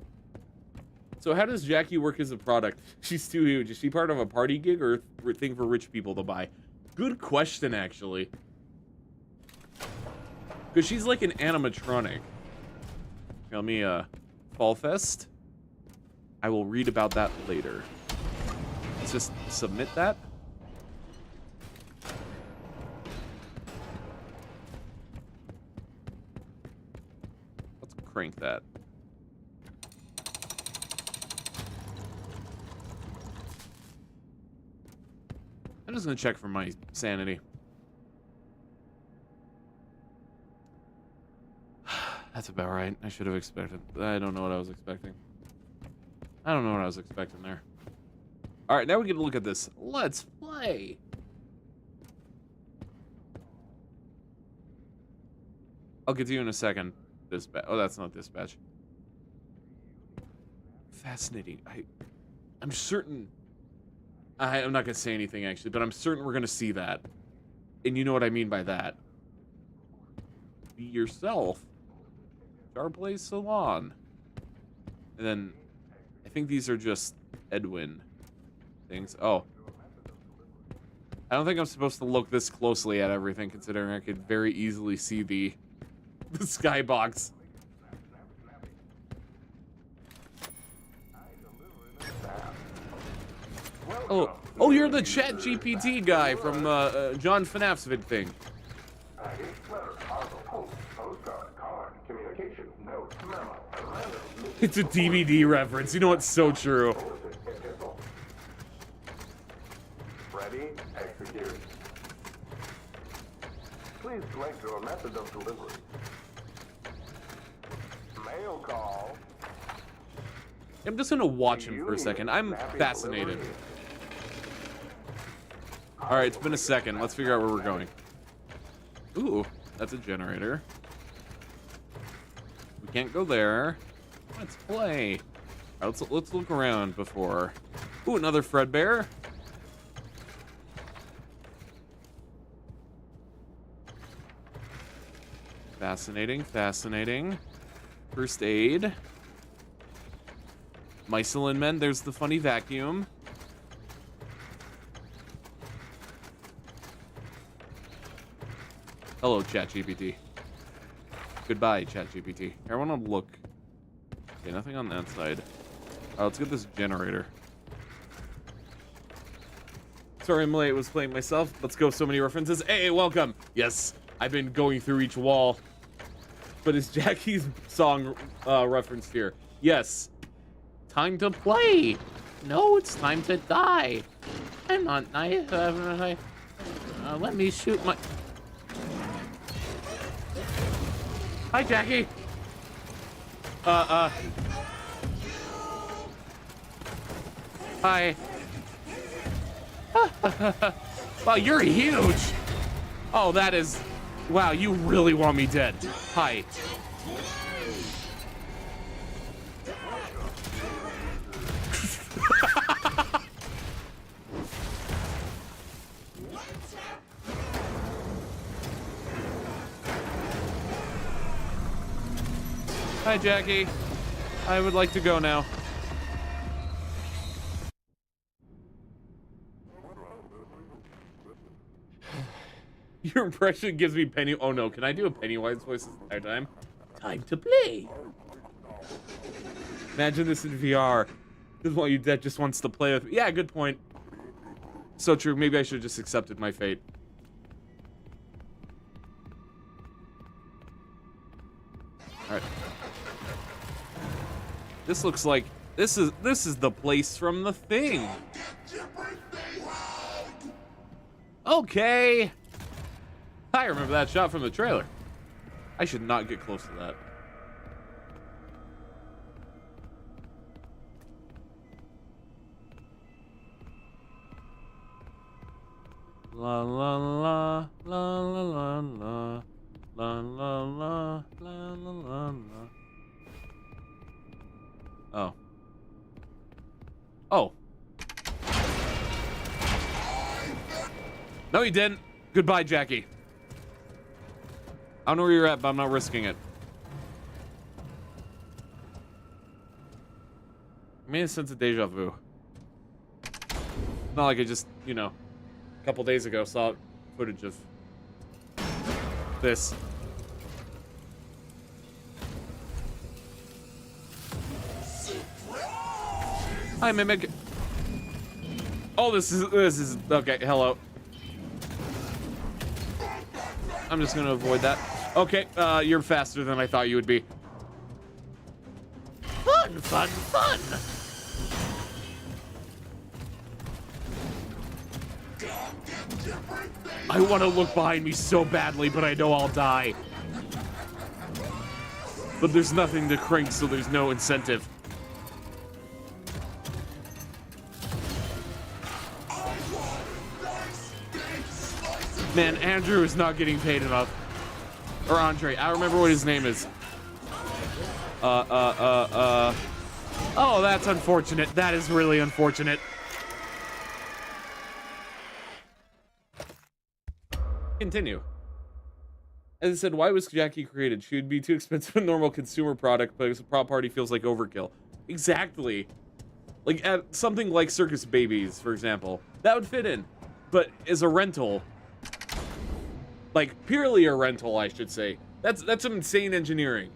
S1: So how does Jackie work as a product? She's too huge. Is she part of a party gig or a thing for rich people to buy? Good question, actually. Because she's like an animatronic. Tell me, Fall Fest. I will read about that later. Let's just submit that. Let's crank that. I'm just gonna check for my sanity. That's about right. I should have expected. I don't know what I was expecting. I don't know what I was expecting there. All right, now we get to look at this. Let's play. I'll get to you in a second. Dispatch. Oh, that's not dispatch. Fascinating. I'm certain. I'm not gonna say anything actually, but I'm certain we're gonna see that. And you know what I mean by that. Be yourself. Charplay Salon. And then I think these are just Edwin things. Oh. I don't think I'm supposed to look this closely at everything, considering I could very easily see the skybox. Oh, you're the Chat GPT guy from John FNAF's vid thing. It's a DVD reference. You know what's so true.
S6: Ready? Execute. Please select your method of delivery. Mail call.
S1: I'm just gonna watch him for a second. I'm fascinated. All right, it's been a second. Let's figure out where we're going. Ooh, that's a generator. We can't go there. Let's play. All right, let's look around before. Ooh, another Fredbear. Fascinating, fascinating. First aid. Mycelin Men, there's the funny vacuum. Hello, ChatGPT. Goodbye, ChatGPT. I want to look. Okay, nothing on that side. Let's get this generator. Sorry I'm late, was playing myself. Let's go, so many references. Hey, welcome. Yes, I've been going through each wall. But is Jackie's song referenced here? Yes. Time to play. No, it's time to die. I'm not nice. Let me shoot my... Hi, Jackie. Hi. Wow, you're huge. Oh, that is... Wow, you really want me dead. Hi. Hi, Jackie. I would like to go now. Your impression gives me Penny. Oh no, can I do a Pennywise voice this entire time? Time to play. Imagine this in VR. This is what you dead just wants to play with me. Yeah, good point. So true. Maybe I should have just accepted my fate. Alright. This looks like this is the place from The Thing. Okay. I remember that shot from the trailer. I should not get close to that. La la la la la la la la la la la la la. Oh. Oh. No, you didn't. Goodbye, Jackie. I don't know where you're at, but I'm not risking it. I made a sense of deja vu. Not like I just, you know, a couple days ago saw footage of this. Hi, Mimic. Oh, this is okay. Hello. I'm just gonna avoid that. Okay, you're faster than I thought you would be. Fun, fun, fun! I want to look behind me so badly, but I know I'll die. But there's nothing to crank, so there's no incentive. Man, Andrew is not getting paid enough. Or Andre, I don't remember what his name is. Oh, that's unfortunate. That is really unfortunate. Continue. As I said, why was Jackie created? She would be too expensive a normal consumer product, but a prop party feels like overkill. Exactly. Like, at something like Circus Babies, for example. That would fit in. But as a rental... Like, purely a rental, I should say. That's some insane engineering.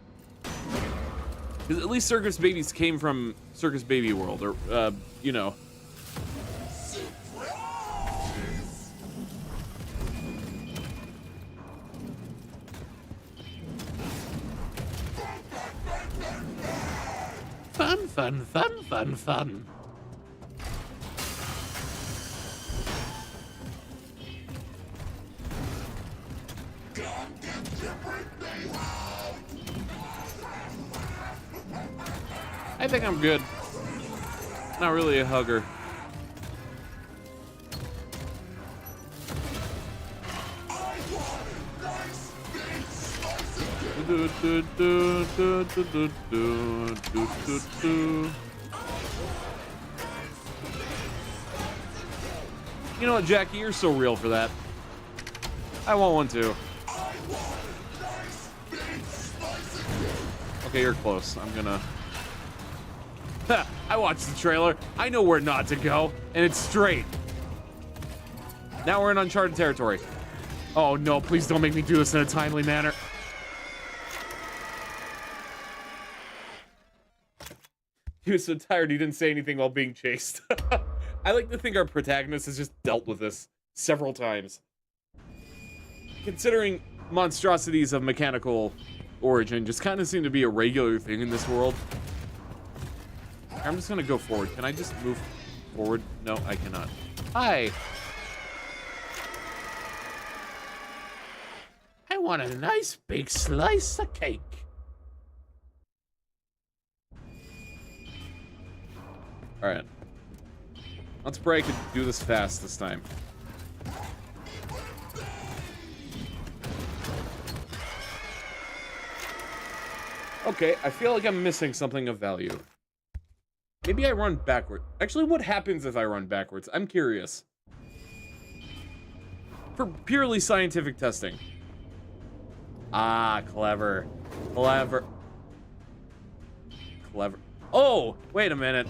S1: Because at least Circus Babies came from Circus Baby World, or, you know. Fun, fun, fun, fun, fun. I think I'm good. Not really a hugger. You know what, Jackie? You're so real for that. I want one too. Okay, you're close. I'm gonna... Ha! I watched the trailer. I know where not to go, and it's straight. Now we're in uncharted territory. Oh no, please don't make me do this in a timely manner. He was so tired he didn't say anything while being chased. I like to think our protagonist has just dealt with this several times. Considering monstrosities of mechanical origin just kind of seem to be a regular thing in this world. I'm just gonna go forward. Can I just move forward? No, I cannot. Hi. I want a nice big slice of cake. All right. Let's pray I could do this fast this time. Okay, I feel like I'm missing something of value. Maybe I run backward. Actually, what happens if I run backwards? I'm curious. For purely scientific testing. Ah, clever. Clever. Clever. Oh, wait a minute.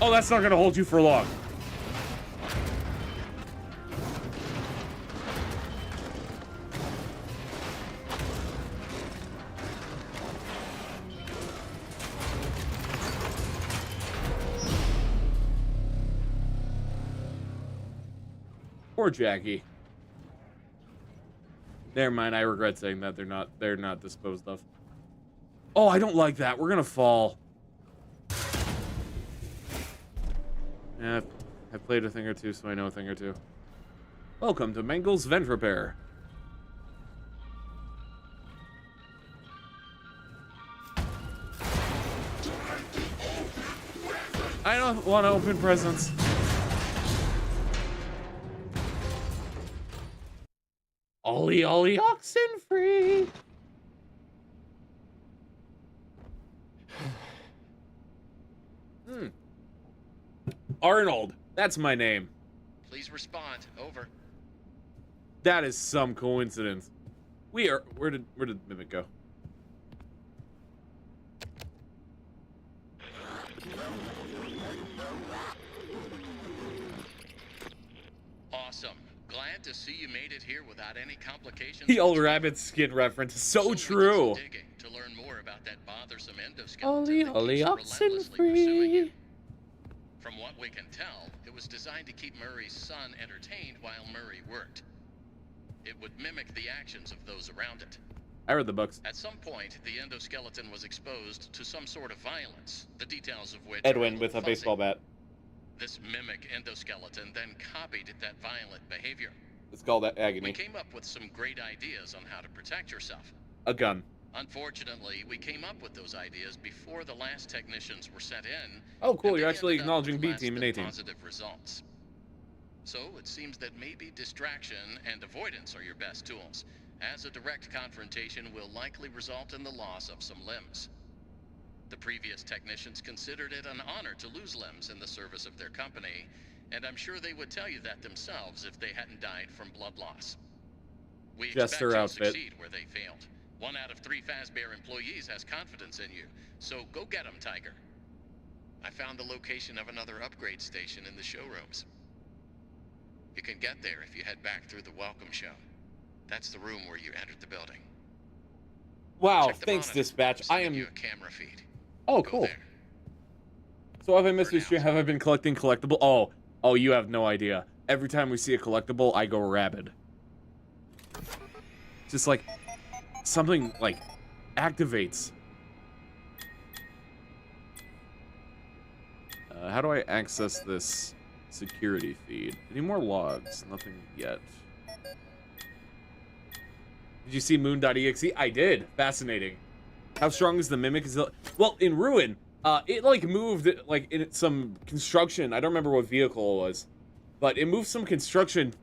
S1: Oh, that's not gonna hold you for long. Poor Jackie. Never mind, I regret saying that. They're not disposed of. Oh, I don't like that. We're gonna fall. Yeah, I've played a thing or two, so I know a thing or two. Welcome to Mengel's Vent Repair. I don't want to open presents. Ollie, ollie, oxen free. Arnold, that's my name.
S2: Please respond. Over.
S1: That is some coincidence. Where did Mimic go?
S2: Awesome. Glad to see you made it here without any complications.
S1: The old rabbit skin reference is so true.
S2: Digging to learn more about that bothersome endoskeleton.
S1: Ollie, ollie, oxen free.
S2: From what we can tell, it was designed to keep Murray's son entertained while Murray worked. It would mimic the actions of those around it.
S1: I read the books.
S2: At some point, the endoskeleton was exposed to some sort of violence, the details of which
S1: Edwin
S2: are
S1: with a
S2: fuzzy.
S1: baseball bat.
S2: This mimic endoskeleton then copied that violent behavior.
S1: It's called
S2: We
S1: agony.
S2: came up with some great ideas on how to protect yourself.
S1: A gun.
S2: Unfortunately, we came up with those ideas before the last technicians were sent in.
S1: Oh, cool.
S2: and
S1: You're
S2: they
S1: actually
S2: ended up
S1: acknowledging
S2: with
S1: B
S2: less
S1: team and
S2: than
S1: A team.
S2: positive results. So it seems that maybe distraction and avoidance are your best tools, as a direct confrontation will likely result in the loss of some limbs. The previous technicians considered it an honor to lose limbs in the service of their company, and I'm sure they would tell you that themselves if they hadn't died from blood loss. We expect
S1: Jester
S2: you'll
S1: outfit.
S2: succeed where they failed. 1 out of 3 Fazbear employees has confidence in you, so go get 'em, Tiger. I found the location of another upgrade station in the showrooms. You can get there if you head back through the welcome show. That's the room where you entered the building.
S1: Wow,
S2: Check the
S1: thanks,
S2: monitor.
S1: dispatch.
S2: I'm
S1: I
S2: sending you
S1: am.
S2: a camera feed.
S1: Oh,
S2: Go
S1: cool.
S2: there.
S1: So have I missed
S2: For
S1: this stream?
S2: now.
S1: Have I been collecting collectible? Oh, you have no idea. Every time we see a collectible, I go rabid. Just like something like activates. How do I access this security feed? Any more logs? Nothing yet. Did you see Moon.exe? I did. Fascinating. How strong is the mimic? Well, in Ruin, it like moved like in some construction. I don't remember what vehicle it was, but it moved some construction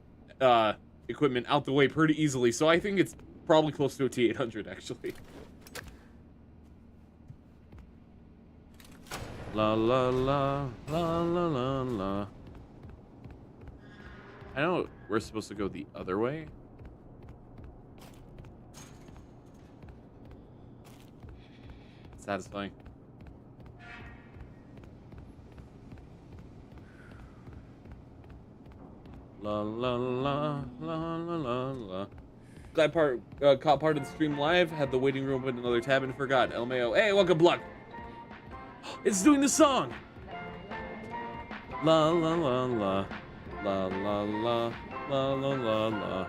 S1: equipment out the way pretty easily. So I think it's probably close to a T800 actually. La la la la la la la. I know we're supposed to go the other way. Satisfying. La la la la la la la. Glad caught part of the stream live. Had the waiting room open another tab and forgot. LMAO. Hey, welcome, Block. It's doing the song. La la la la la la la la la la la.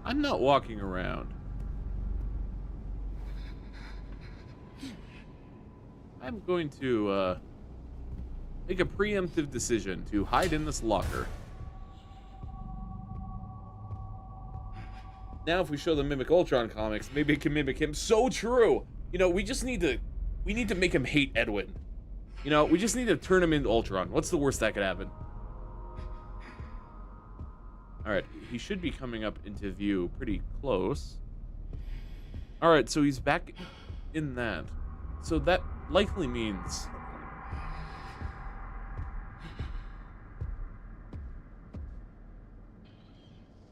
S1: I'm not walking around. I'm going to make a preemptive decision to hide in this locker. Now if we show the Mimic Ultron comics, maybe it can mimic him. So true. You know, we need to make him hate Edwin. You know, we just need to turn him into Ultron. What's the worst that could happen? Alright, he should be coming up into view pretty close. Alright, so he's back in that. So that likely means...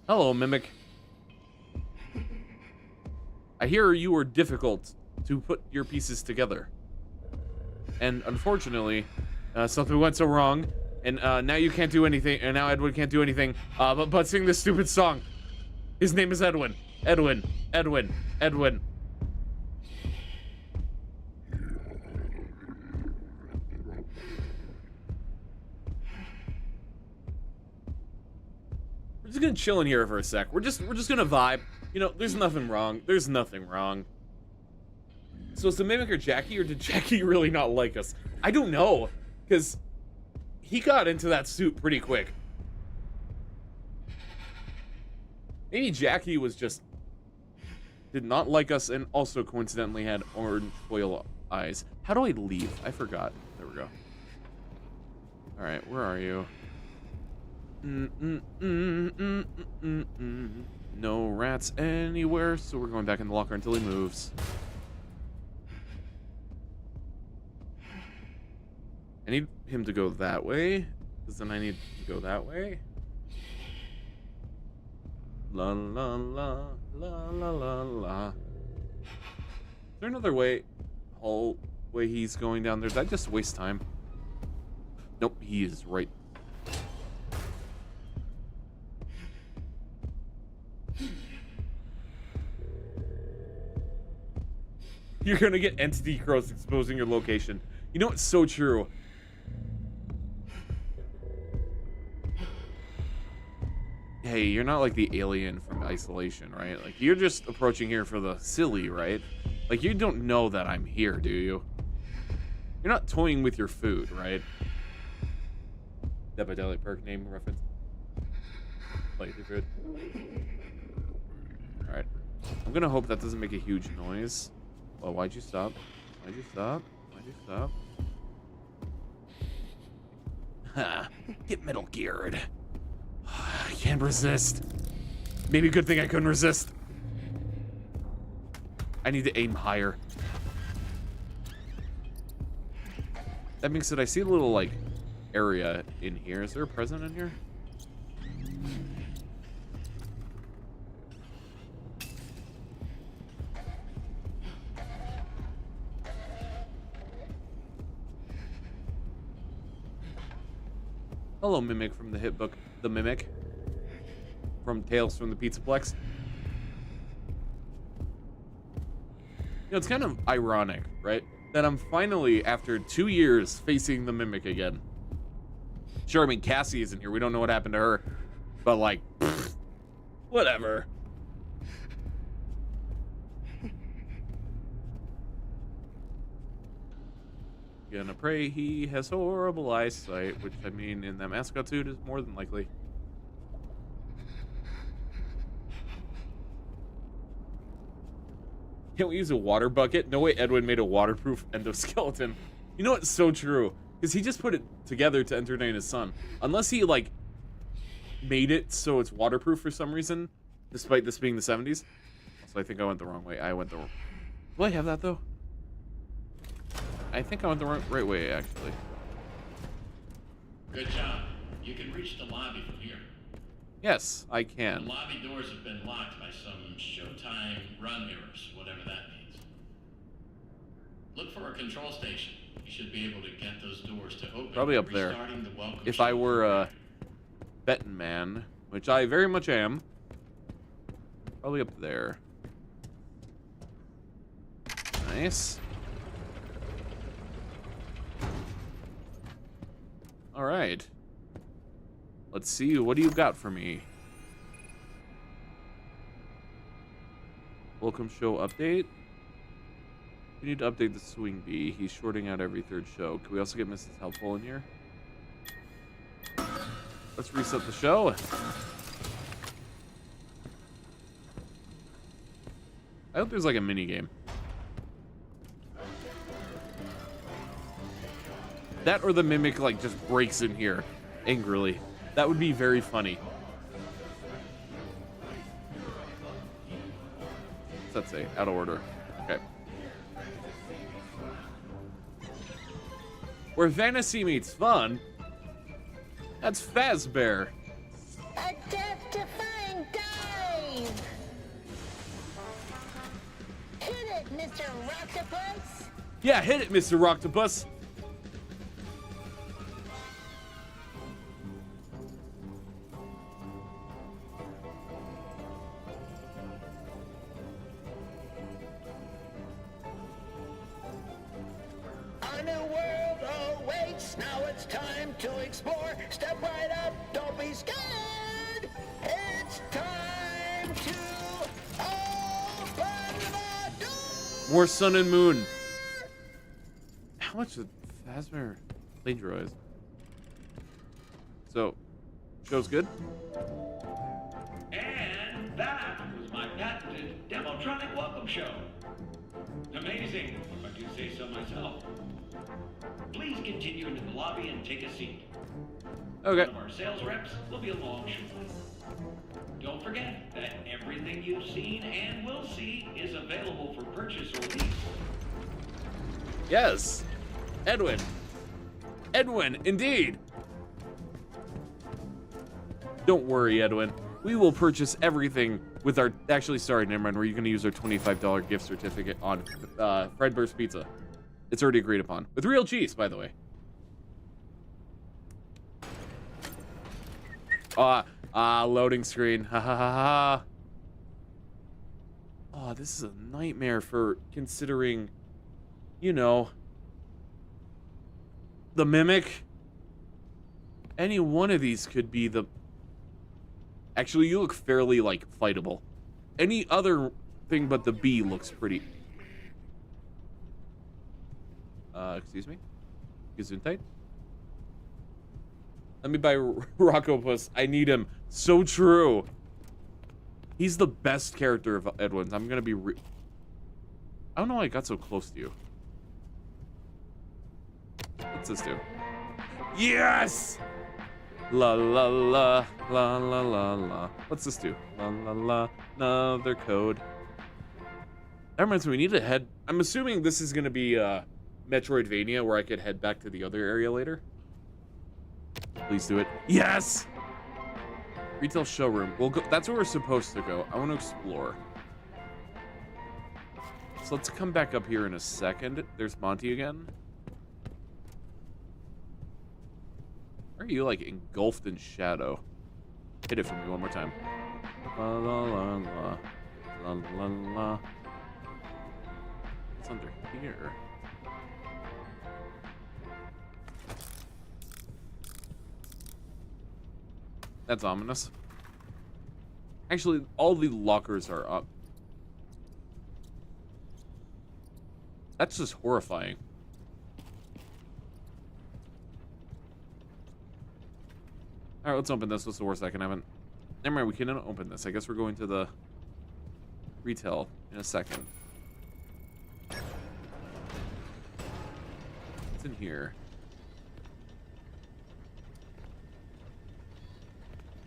S1: Hello, Mimic. I hear you were difficult to put your pieces together. And unfortunately, something went so wrong, and now you can't do anything, and now Edwin can't do anything, but sing this stupid song. His name is Edwin. Edwin. Edwin. Edwin. We're just gonna chill in here for a sec. We're just gonna vibe. You know, there's nothing wrong. There's nothing wrong. So is the Mimic or Jackie, or did Jackie really not like us? I don't know, because he got into that suit pretty quick. Maybe Jackie was just... did not like us and also coincidentally had orange foil eyes. How do I leave? I forgot. There we go. Alright, where are you? No rats anywhere, so we're going back in the locker until he moves. I need him to go that way, because then I need to go that way. La la la la la la la. Is there another way? Whole way he's going down there? Did I just waste time? Nope, he is right. You're gonna get entity crows exposing your location. You know what's so true? hey, you're not like the alien from Isolation, right? Like, you're just approaching here for the silly, right? Like, you don't know that I'm here, do you? You're not toying with your food, right? Dead by Daylight perk name reference. Play your food. Alright. I'm gonna hope that doesn't make a huge noise. Oh, why'd you stop? Why'd you stop? Why'd you stop? Ha! Get Metal Geared. I can't resist. Maybe a good thing I couldn't resist. I need to aim higher. That makes it, I see a little, like, area in here. Is there a present in here? Hello, Mimic from the hit book, The Mimic. From Tales from the Pizzaplex. You know, it's kind of ironic, right? That I'm finally, after 2 years, facing the Mimic again. Sure, I mean, Cassie isn't here. We don't know what happened to her. But, like, pfft, whatever. Gonna pray he has horrible eyesight, which, I mean, in that mascot suit is more than likely. Can't we use a water bucket? No way Edwin made a waterproof endoskeleton. You know, it's so true. Because he just put it together to entertain his son. Unless he, like, made it so it's waterproof for some reason, despite this being the 70s. So I think I went the wrong way. I went the wrong... Do I have that, though? I think I went the right way, actually.
S2: Good job. You can reach the lobby from here.
S1: Yes, I can.
S2: The lobby doors have been locked by some Showtime run errors, whatever that means. Look for a control station. You should be able to get those doors to open.
S1: Probably up there. If I were a betting man, which I very much am. Probably up there. Nice. All right. Let's see. What do you got for me? Welcome show update. We need to update the swing bee. He's shorting out every third show. Can we also get Mrs. Helpful in here? Let's reset the show. I hope there's like a mini game. That or the Mimic like just breaks in here angrily. That would be very funny. What's that say? Out of order. Okay. Where fantasy meets fun. That's Fazbear.
S7: A death-defying dive! Hit it, Mr. Rocktopus!
S1: Yeah, hit it, Mr. Rocktopus.
S5: A new world awaits. Now it's time to explore. Step right up. Don't be scared. It's time to open the door.
S1: More sun and moon. How much did Fazbear plagiarize? So, show's good?
S4: And that was my patented Demotronic welcome show. Amazing, if I do say so myself. Please continue into the lobby and take a seat.
S1: Okay.
S4: One of our sales reps will be along shortly. Don't forget that everything you've seen and will see is available for purchase or lease.
S1: Yes. Edwin. Edwin, indeed. Don't worry, Edwin. We will purchase everything with our... Actually, sorry, never mind. We're going to use our $25 gift certificate on Fredbear's Pizza. It's already agreed upon. With real cheese, by the way. Loading screen. Ha ha ha ha. Oh, this is a nightmare for considering, you know, the Mimic. Any one of these could be the... Actually, you look fairly, like, fightable. Any other thing but the bee looks pretty... excuse me? Gesundheit? Let me buy Rockopus. I need him. So true. He's the best character of Edwin's. I'm gonna be I don't know why I got so close to you. What's this do? Yes! La la la, la la la la. What's this do? La la la, another code. That reminds me, we need to head... I'm assuming this is gonna be, Metroidvania, where I could head back to the other area later. Please do it. Yes! Retail showroom. We'll go. That's where we're supposed to go. I want to explore. So let's come back up here in a second. There's Monty again. Why are you, like, engulfed in shadow? Hit it for me one more time. La la la la. La la la. What's under here? That's ominous. Actually, all the lockers are up. That's just horrifying. Alright, let's open this. What's the worst that can happen? Never mind, we can open this. I guess we're going to the retail in a second. What's in here?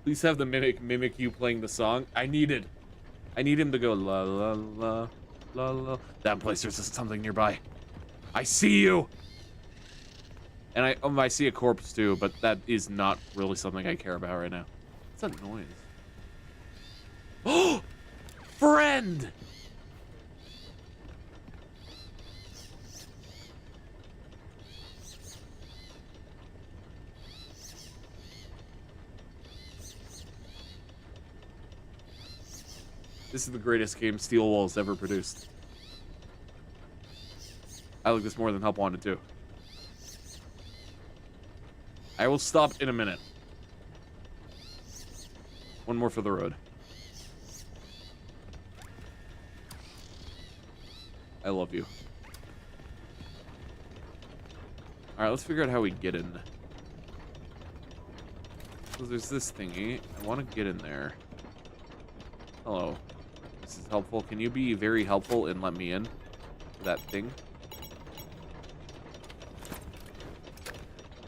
S1: Please have the mimic you playing the song. I need him to go la la la la la. That place, there's just something nearby. I see you. And I see a corpse too, but that is not really something I care about right now. What's that noise? Oh, friend. This is the greatest game Steel Walls ever produced. I like this more than Help Wanted 2. I will stop in a minute. One more for the road. I love you. Alright, let's figure out how we get in. So there's this thingy. I want to get in there. Hello. This is helpful. Can you be very helpful and let me in? That thing.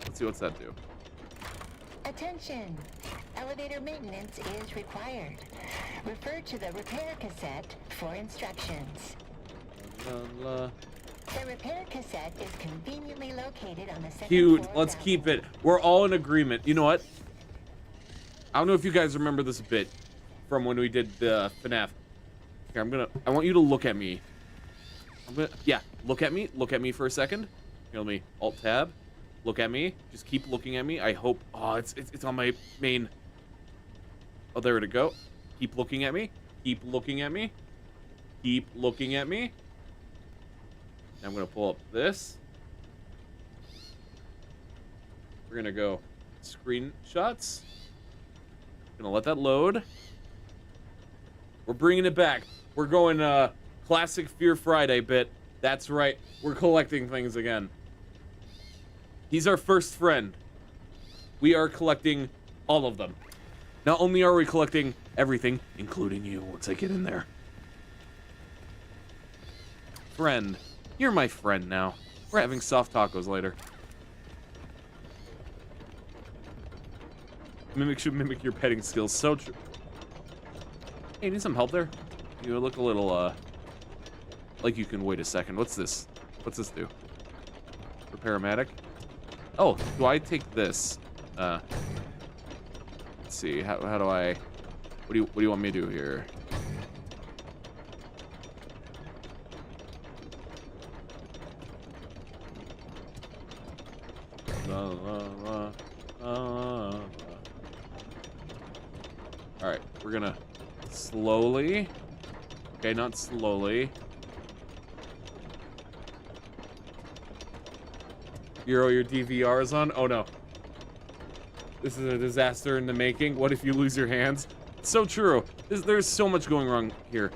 S1: Let's see what's that do.
S7: Attention! Elevator maintenance is required. Refer to the repair cassette for instructions. The repair cassette is conveniently located on the second
S1: Cute.
S7: floor.
S1: Let's keep it. We're all in agreement. You know what? I don't know if you guys remember this bit from when we did the FNAF. Here, I want you to look at me. Yeah, look at me. Look at me for a second. Here, let me Alt-Tab. Look at me. Just keep looking at me. I hope... Oh, it's on my main... Oh, there to go. Keep looking at me. Keep looking at me. Keep looking at me. I'm going to pull up this. We're going to go screenshots. Gonna let that load. We're bringing it back. We're going classic Fear Friday bit. That's right. We're collecting things again. He's our first friend. We are collecting all of them. Not only are we collecting everything, including you once I get in there. Friend. You're my friend now. We're having soft tacos later. Mimic should mimic your petting skills. So true. Hey, need some help there? You look a little, like you can wait a second. What's this? What's this do? For paramedic? Oh, do I take this? Let's see. How do I... What do you want me to do here? La, la, la, la, la. Alright, we're gonna slowly. Okay, not slowly. Euro, your DVR is on? Oh no. This is a disaster in the making. What if you lose your hands? It's so true. There's so much going wrong here.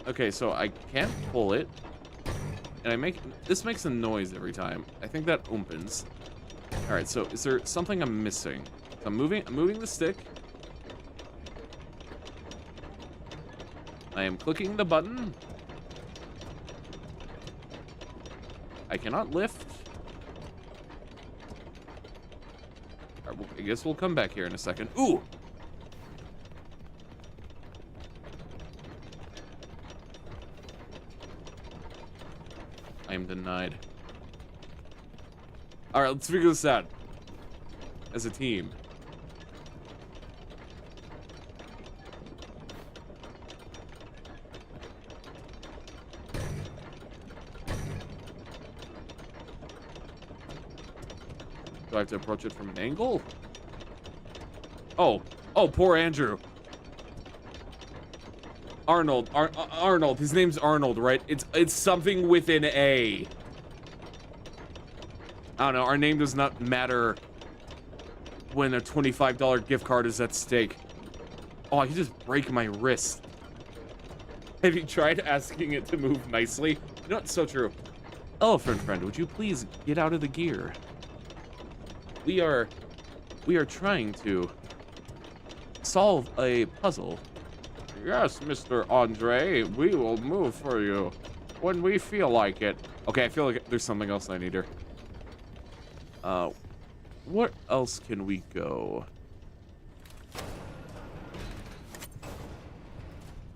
S1: Okay, so I can't pull it. And this makes a noise every time. I think that opens. All right, so is there something I'm missing? So I'm moving the stick. I am clicking the button. I cannot lift. All right, well, I guess we'll come back here in a second. Ooh! I am denied. All right, let's figure this out as a team. Do I have to approach it from an angle? Oh, poor Andrew. Arnold. Arnold. His name's Arnold, right? It's something with an A. I don't know. Our name does not matter when a $25 gift card is at stake. Oh, I can just break my wrist. Have you tried asking it to move nicely? You know, it's so true. Elephant friend, would you please get out of the gear? We are trying to solve a puzzle. Yes, Mr. Andre, we will move for you when we feel like it. Okay, I feel like there's something else I need here. What else can we go?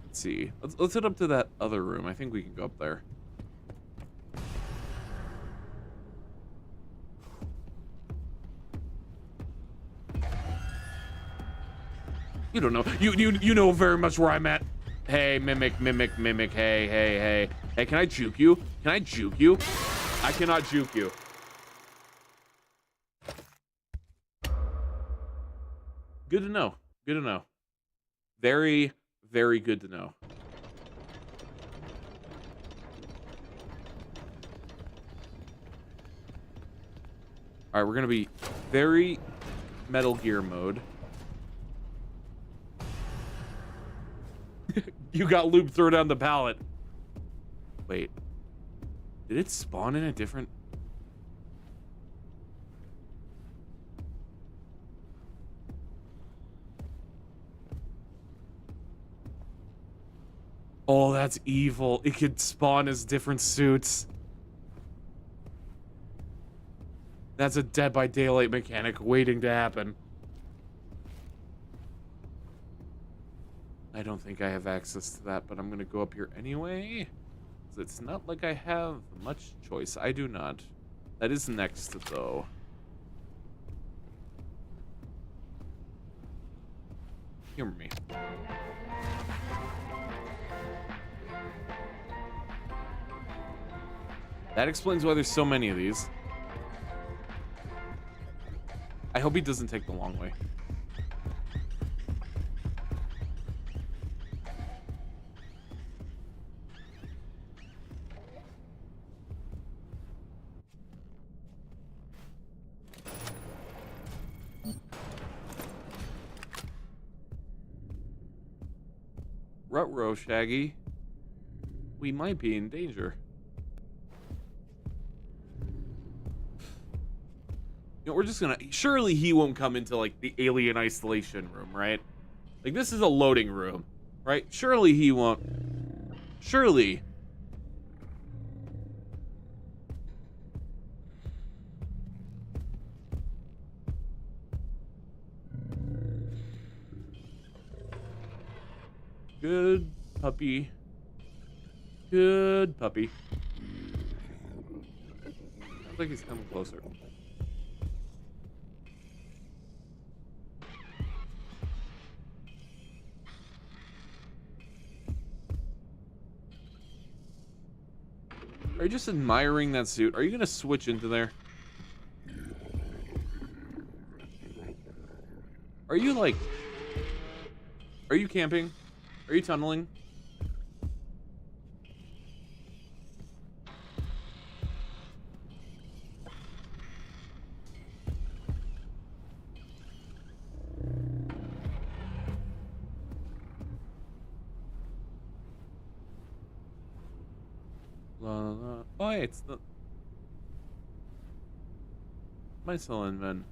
S1: Let's see. Let's head up to that other room. I think we can go up there. You don't know. You know very much where I'm at. Hey, mimic. Hey. Hey, can I juke you? Can I juke you? I cannot juke you. Good to know. Good to know. Very, very good to know. All right, we're gonna be very Metal Gear mode. You got loop, throw down the pallet. Wait. Did it spawn in a different... Oh, that's evil. It could spawn as different suits. That's a Dead by Daylight mechanic waiting to happen. I don't think I have access to that, but I'm gonna go up here anyway. It's not like I have much choice. I do not. That is next, though. Humor me. That explains why there's so many of these. I hope he doesn't take the long way. Ruh-roh, Shaggy. We might be in danger. You know, we're just gonna... Surely he won't come into, like, the alien isolation room, right? Like, this is a loading room, right? Surely he won't... Surely. Good puppy. Good puppy. Looks like he's coming closer. Are you just admiring that suit? Are you gonna switch into there? Are you like... Are you camping? Are you tunneling? Oh, hey, it's the... Am I still in, man?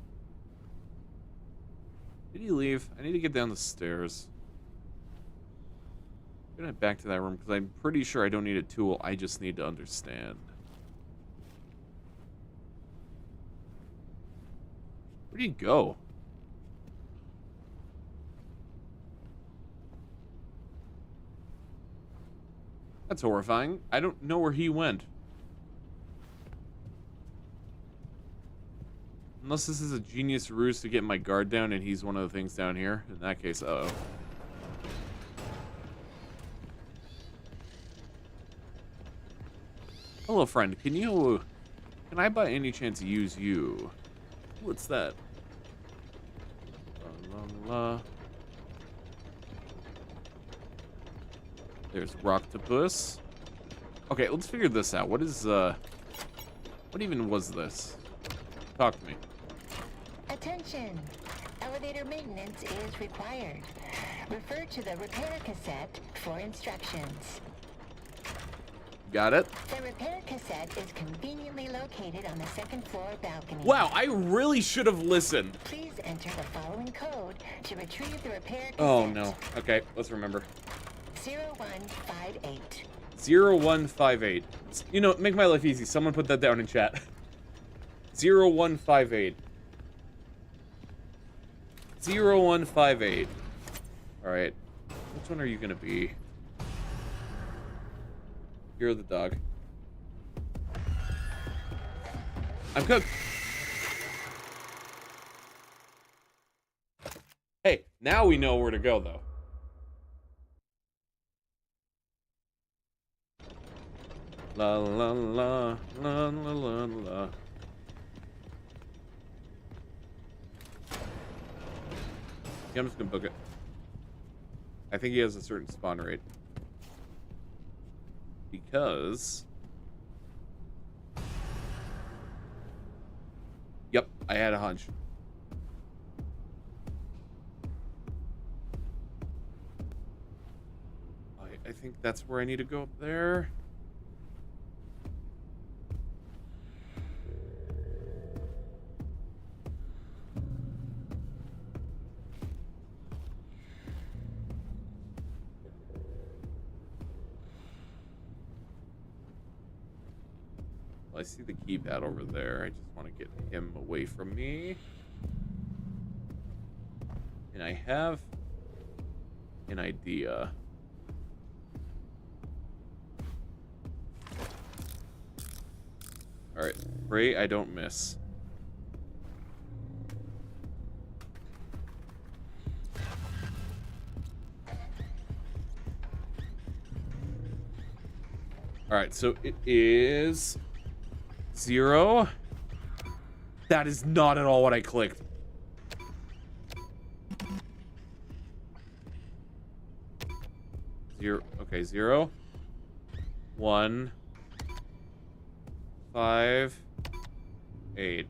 S1: Did he leave? I need to get down the stairs. I'm gonna head back to that room because I'm pretty sure I don't need a tool. I just need to understand. Where'd he go? That's horrifying. I don't know where he went. Unless this is a genius ruse to get my guard down and he's one of the things down here. In that case, uh-oh. Hello, friend. Can I by any chance use you? What's that? La, la, la. There's Rocktopus. Okay, let's figure this out. What even was this? Talk to me.
S7: Attention! Elevator maintenance is required. Refer to the repair cassette for instructions.
S1: Got it.
S7: The repair cassette is conveniently located on the second floor balcony.
S1: Wow, I really should have listened.
S7: Please enter the following code to retrieve the repair cassette.
S1: Oh, no. Okay, let's remember.
S7: 0158.
S1: 0158. You know, make my life easy. Someone put that down in chat. 0158. 0158. Alright. Which one are you gonna be? You're the dog. I'm cooked. Hey, now we know where to go, though. La la la la la la la. Yeah, I'm just gonna book it. I think he has a certain spawn rate. Because... Yep, I had a hunch. I think that's where I need to go up there. I see the keypad over there. I just want to get him away from me. And I have an idea. Alright, pray I don't miss. Alright, so it is 0. That is not at all what I clicked. Zero. Okay, 0, 1, 5, 8.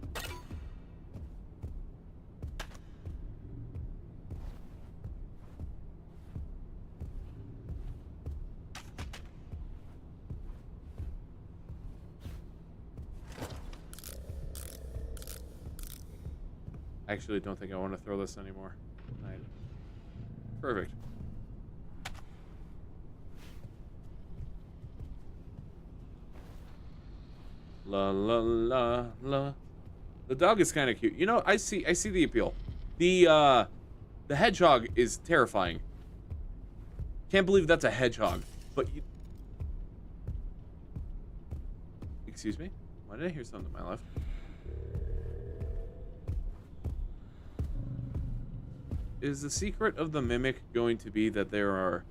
S1: I actually don't think I want to throw this anymore. Perfect. La la la la. The dog is kind of cute. You know, I see the appeal. The hedgehog is terrifying. Can't believe that's a hedgehog. But you... Excuse me? Why did I hear something to my left? Is the secret of the mimic going to be that there are...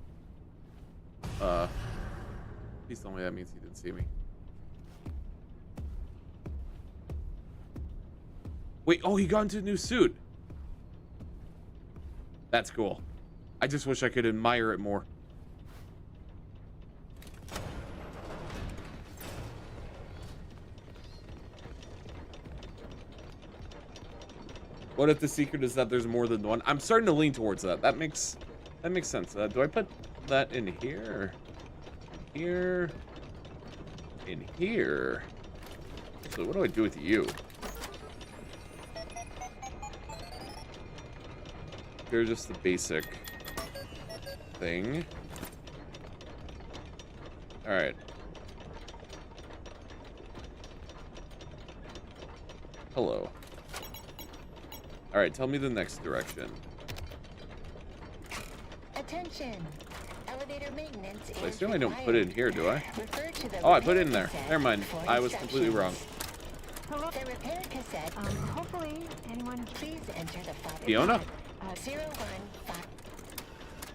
S1: Please tell me that means he didn't see me. Wait, oh, he got into a new suit. That's cool. I just wish I could admire it more. What if the secret is that there's more than one? I'm starting to lean towards that. That makes sense. Do I put that in here? Here? in here. So what do I do with you? Here's just the basic thing. All right. Hello. All right, tell me the next direction.
S7: Attention. Elevator maintenance
S1: I
S7: is
S1: assume I don't
S7: required.
S1: put it in here, do I?
S7: Refer to the
S1: Oh, I put it in
S7: repair
S1: there.
S7: cassette
S1: Never mind.
S7: for
S1: I was completely wrong.
S7: instructions.
S8: Hello.
S7: The repair cassette.
S8: Hopefully, anyone.
S7: Please enter the following.
S1: Fiona?
S7: 015.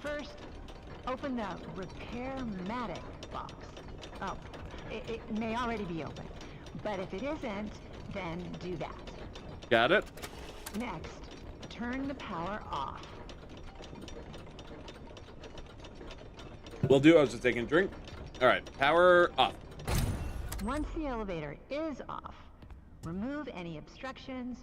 S8: First, open the Repair-matic box. Oh, it may already be open. But if it isn't, then do that.
S1: Got it?
S8: Next, turn the power off.
S1: Will do. I was just taking a drink. All right, power off.
S8: Once the elevator is off, remove any obstructions.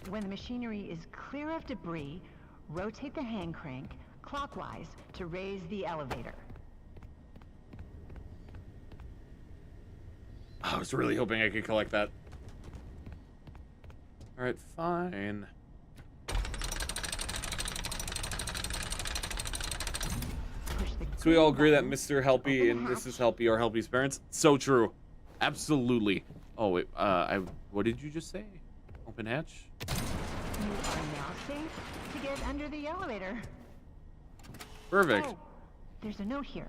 S8: When the machinery is clear of debris, rotate the hand crank clockwise to raise the elevator.
S1: I was really hoping I could collect that. All right, fine. So we all agree that Mr. Helpy and Mrs. Helpy are Helpy's parents? So true. Absolutely. Oh, wait. What did you just say? Open hatch?
S8: You are now safe to get under the elevator.
S1: Perfect.
S8: Oh, there's a note here.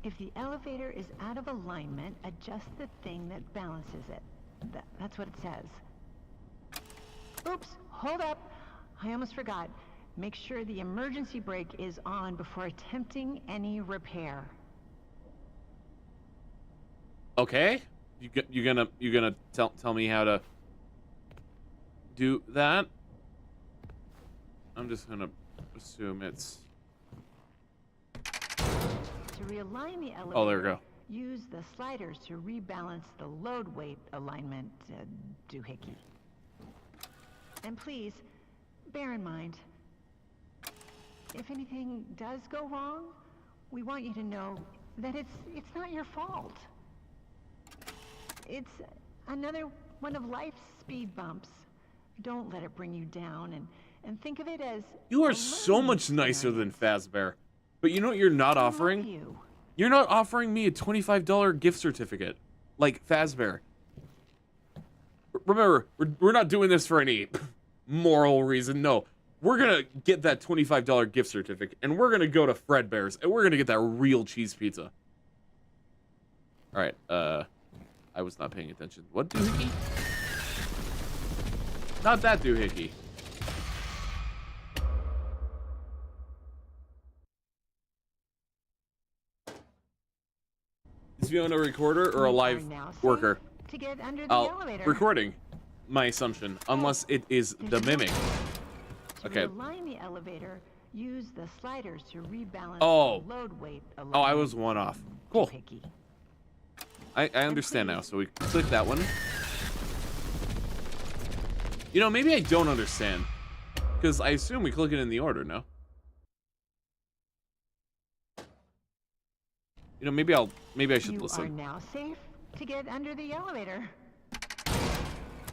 S8: If the elevator is out of alignment, adjust the thing that balances it. That's what it says. Oops, hold up. I almost forgot. Make sure the emergency brake is on before attempting any repair.
S1: Okay. You gonna tell me how to do that? I'm just gonna assume it's.
S8: To realign the elevator,
S1: Oh, there we go.
S8: use the sliders to rebalance the load weight alignment doohickey. And please, bear in mind, if anything does go wrong, we want you to know that it's not your fault. It's another one of life's speed bumps. Don't let it bring you down, and think of it as
S1: You are
S8: a
S1: so
S8: learning
S1: much nicer than
S8: experience.
S1: Fazbear. But you know what you're not
S8: I love
S1: offering?
S8: you.
S1: You're not offering me a $25 gift certificate, like Fazbear. Remember, we're not doing this for any moral reason. No, we're gonna get that $25 gift certificate, and we're gonna go to Fredbear's, and we're gonna get that real cheese pizza. All right. I was not paying attention. What doohickey? Not that doohickey. Is Fiona a recorder or a
S8: You
S1: live
S8: are now safe
S1: worker?
S8: to get under the
S1: Oh,
S8: elevator.
S1: recording. My assumption, unless it is the mimic.
S8: To
S1: Okay.
S8: realign the elevator, use the sliders to rebalance
S1: Oh.
S8: the load weight alignment.
S1: Oh, I was one off. Cool.
S8: doohickey.
S1: I understand now. So we click that one. You know, maybe I don't understand, because I assume we click it in the order. No. You know, maybe I should
S8: You are
S1: listen.
S8: now safe to get under the elevator.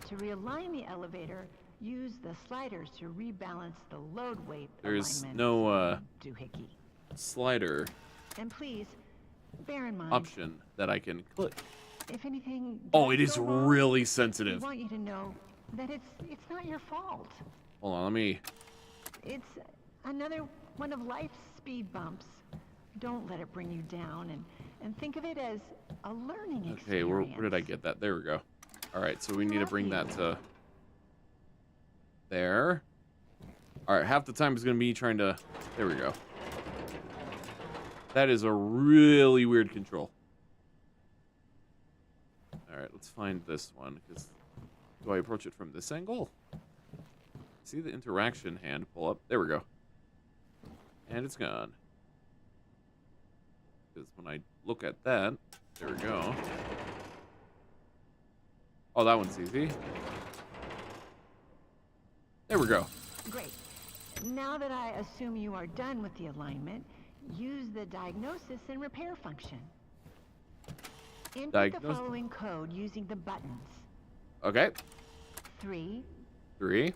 S8: To realign the elevator, use the sliders to rebalance the load weight
S1: There's
S8: alignment.
S1: no
S8: doohickey.
S1: slider
S8: And please, bear in mind,
S1: option that I can click.
S8: if anything
S1: Oh,
S8: does
S1: it is
S8: go wrong,
S1: really
S8: we
S1: sensitive.
S8: want you to know that it's not your fault.
S1: Hold on, let me.
S8: It's another one of life's speed bumps. Don't let it bring you down, and think of it as a learning experience.
S1: Okay, where did I get that? There we go. All right, so we need to bring that to there. All right, half the time is going to be trying to. There we go. That is a really weird control. All right, let's find this one. Because do I approach it from this angle? See the interaction hand pull up? There we go. And it's gone. Because when I look at that, there we go. Oh, that one's easy. There we go.
S8: Great. Now that I assume you are done with the alignment, use the diagnosis and repair function. Input the
S1: Diagnose.
S8: following code using the buttons.
S1: Okay.
S8: 3,
S1: 3,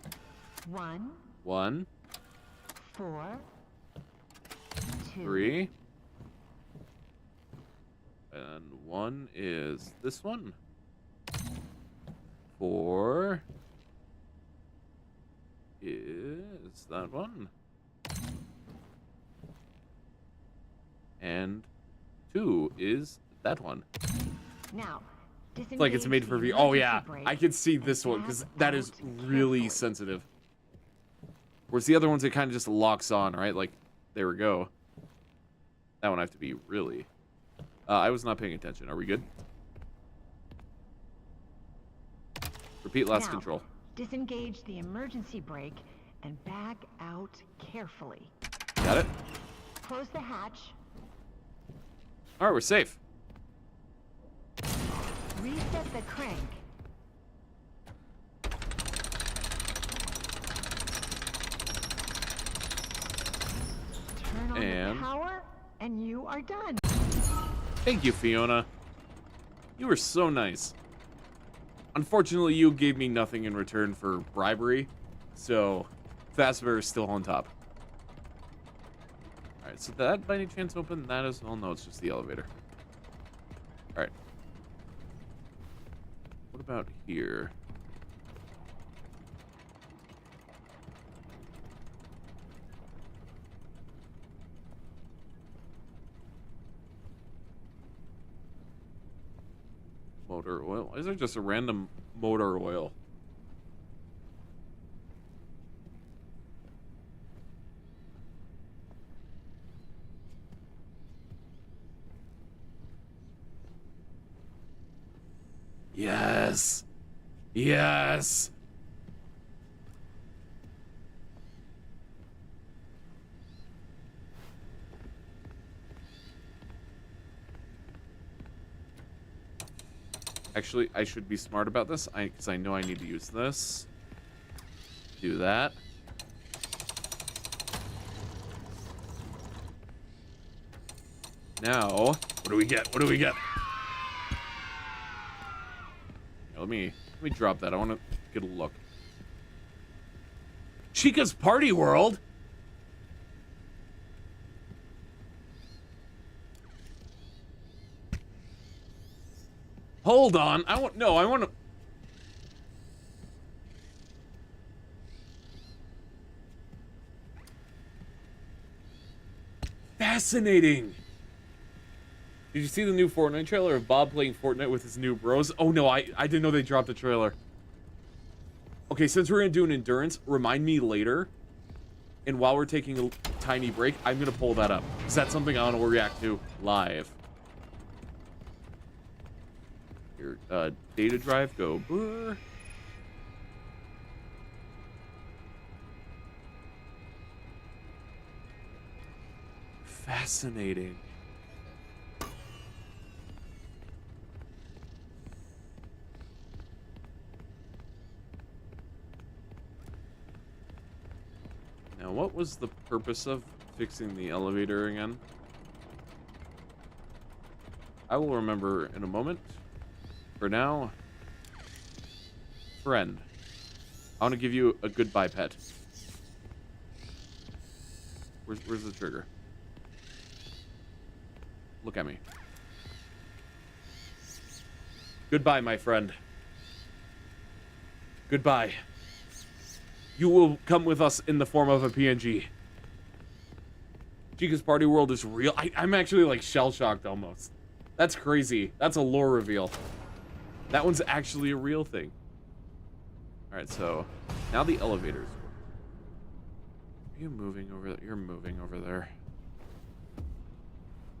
S8: 1,
S1: 1,
S8: 4, 2.
S1: 3. And 1 is this one. 4 is that one. And 2 is that one.
S8: Now,
S1: It's like it's made for V. Oh yeah, I can see this one because that is really sensitive. Whereas the other ones, it kind of just locks on, right? Like, there we go. That one I have to be really. I was not paying attention. Are we good? Repeat last
S8: Now,
S1: control.
S8: Disengage the emergency brake and back out carefully.
S1: Got it?
S8: Close the hatch.
S1: All right, we're safe.
S8: Reset the crank. Turn on
S1: And-
S8: the power, and you are done.
S1: Thank you, Fiona. You were so nice. Unfortunately, you gave me nothing in return for bribery, so Fastbear is still on top. Alright, so that by any chance open that as well? No, it's just the elevator. Alright. What about here? Motor oil? Why is there just a random motor oil? Yes! Yes! Actually, I should be smart about this, because I know I need to use this. Do that. Now, what do we get? What do we get? Here, let me drop that. I want to get a look. Chica's Party World? Hold on. I want to. Fascinating. Did you see the new Fortnite trailer of Bob playing Fortnite with his new bros? Oh no, I didn't know they dropped the trailer. Okay, since we're gonna do an endurance, remind me later. And while we're taking a tiny break, I'm gonna pull that up. Is that something I want to react to live? Your data drive, go brr. Fascinating. Now, what was the purpose of fixing the elevator again? I will remember in a moment. For now, friend, I want to give you a goodbye pet. Where's the trigger? Look at me. Goodbye, my friend. Goodbye. You will come with us in the form of a PNG. Chica's Party World is real. I'm actually like shell-shocked almost. That's crazy. That's a lore reveal. That one's actually a real thing. Alright, so now the elevators. Are you moving over there? You're moving over there.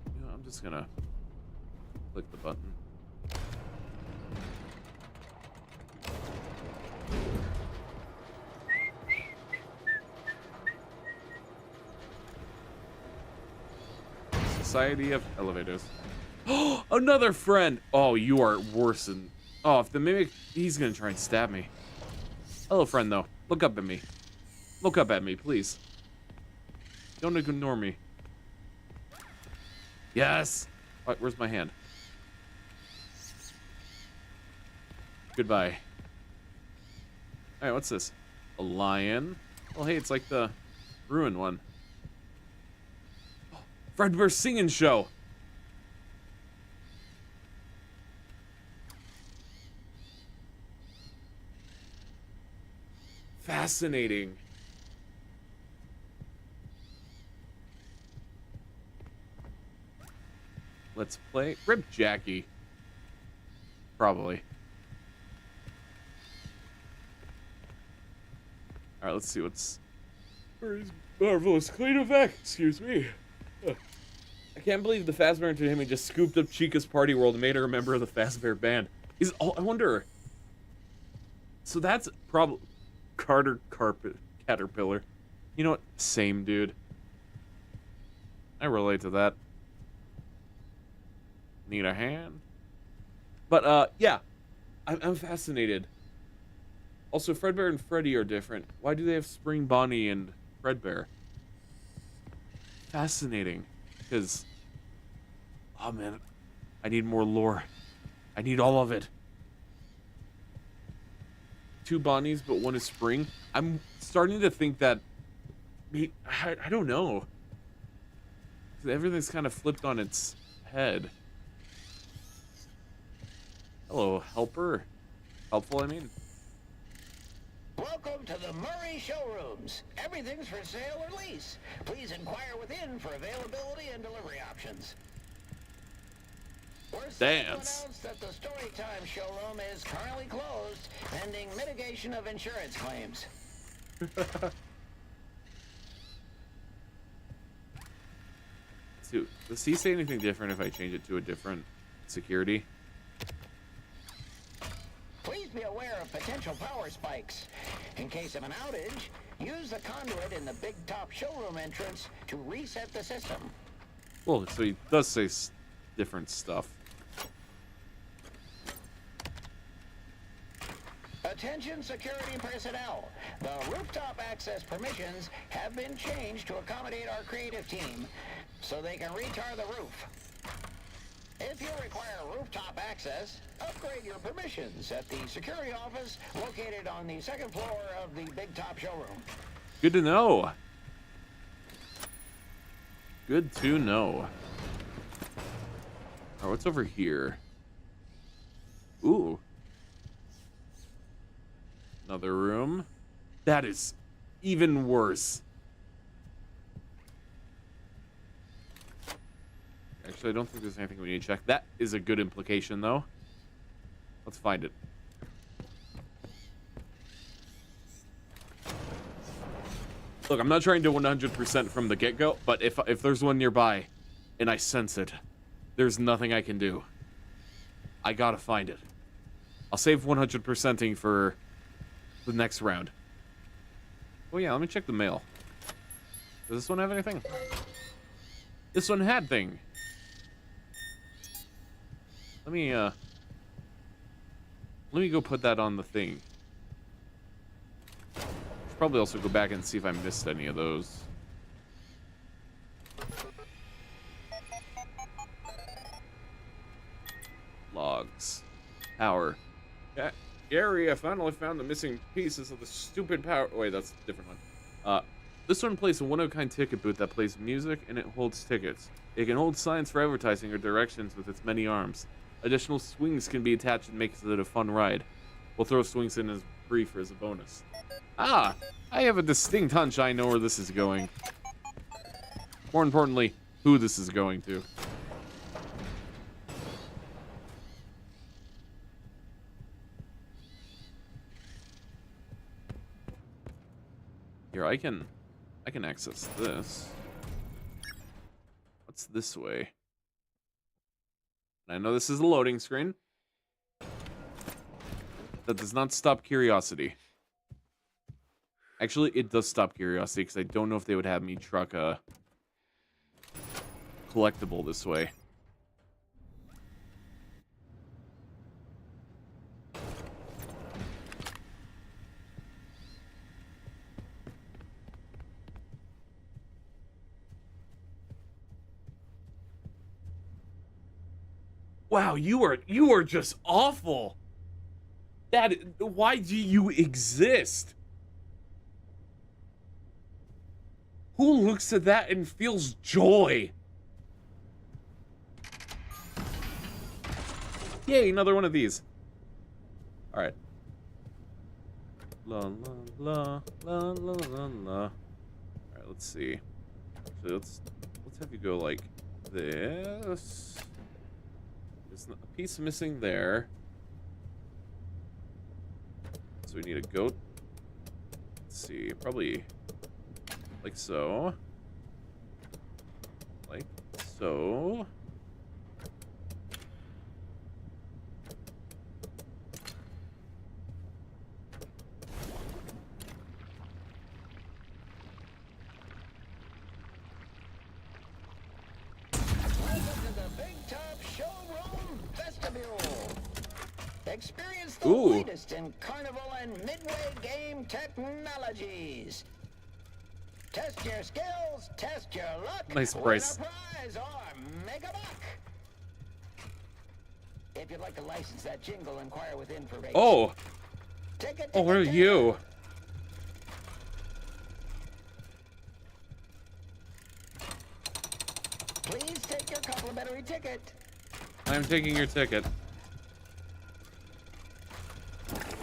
S1: You know, I'm just gonna click the button. Society of Elevators. Oh, another friend! Oh, you are worse than... Oh, if the mimic... He's gonna try and stab me. Hello, friend, though. Look up at me. Look up at me, please. Don't ignore me. Yes! Where's my hand? Goodbye. Alright, what's this? A lion. Oh, hey, it's like the ruin one. Fredbear's singing show. Fascinating. Let's play Rip Jackie. Probably. Alright, let's see what's... Where's Marvelous Clean Effect? Excuse me. I can't believe the Fazbear Entertainment just scooped up Chica's Party World and made her a member of the Fazbear Band. I wonder... So that's probably... Carter Caterpillar. You know what? Same dude. I relate to that. Need a hand? But, yeah. I'm fascinated. Also, Fredbear and Freddy are different. Why do they have Spring Bonnie and Fredbear? Fascinating. Because... Oh, man. I need more lore. I need all of it. 2 Bonnies, but 1 is Spring. I'm starting to think that... I don't know. Everything's kind of flipped on its head. Hello, helper. Helpful, I mean.
S5: Welcome to the Murray Showrooms. Everything's for sale or lease. Please inquire within for availability and delivery options. We're sad to announce that the Storytime showroom is currently closed, pending mitigation of insurance claims.
S1: Dude, does he say anything different if I change it to a different security?
S5: Please be aware of potential power spikes. In case of an outage, use the conduit in the Big Top showroom entrance to reset the system.
S1: Well, so he does say different stuff.
S5: Attention security personnel. The rooftop access permissions have been changed to accommodate our creative team, so they can retar the roof. If you require rooftop access, upgrade your permissions at the security office located on the 2nd floor of the Big Top showroom.
S1: Good to know. Good to know. Alright, what's over here? Ooh. Another room. That is even worse. Actually, I don't think there's anything we need to check. That is a good implication, though. Let's find it. Look, I'm not trying to 100% from the get-go, but if there's one nearby and I sense it, there's nothing I can do. I gotta find it. I'll save 100%ing for the next round. Oh yeah, let me check the mail. Does this one have anything? This one had thing. Let me go put that on the thing. Should probably also go back and see if I missed any of those. Logs. Power. Yeah, Gary, I finally found the missing pieces of the stupid power. Wait, that's a different one. This one plays a one-of-a-kind ticket booth that plays music and it holds tickets. It can hold signs for advertising or directions with its many arms. Additional swings can be attached and makes it a fun ride. We'll throw swings in as brief as a bonus. Ah, I have a distinct hunch I know where this is going. More importantly, who this is going to. Here, I can access this. What's this way? And I know this is a loading screen. That does not stop curiosity. Actually, it does stop curiosity because I don't know if they would have me truck a collectible this way. Wow, you are just awful. That, why do you exist? Who looks at that and feels joy? Yay, another one of these. All right. La la la la la la la. All right, let's see. So let's have you go like this. There's a piece missing there. So we need a goat. Let's see, probably like so. Like so.
S5: Experience the
S1: Ooh.
S5: latest in carnival and midway game technologies. Test your skills, test your luck.
S1: Nice price.
S5: Win a prize or make a buck. If you'd like to license that jingle, inquire with information.
S1: Oh.
S5: Ticket,
S1: Oh, what are you?
S5: Please take your complimentary ticket.
S1: I'm taking your ticket.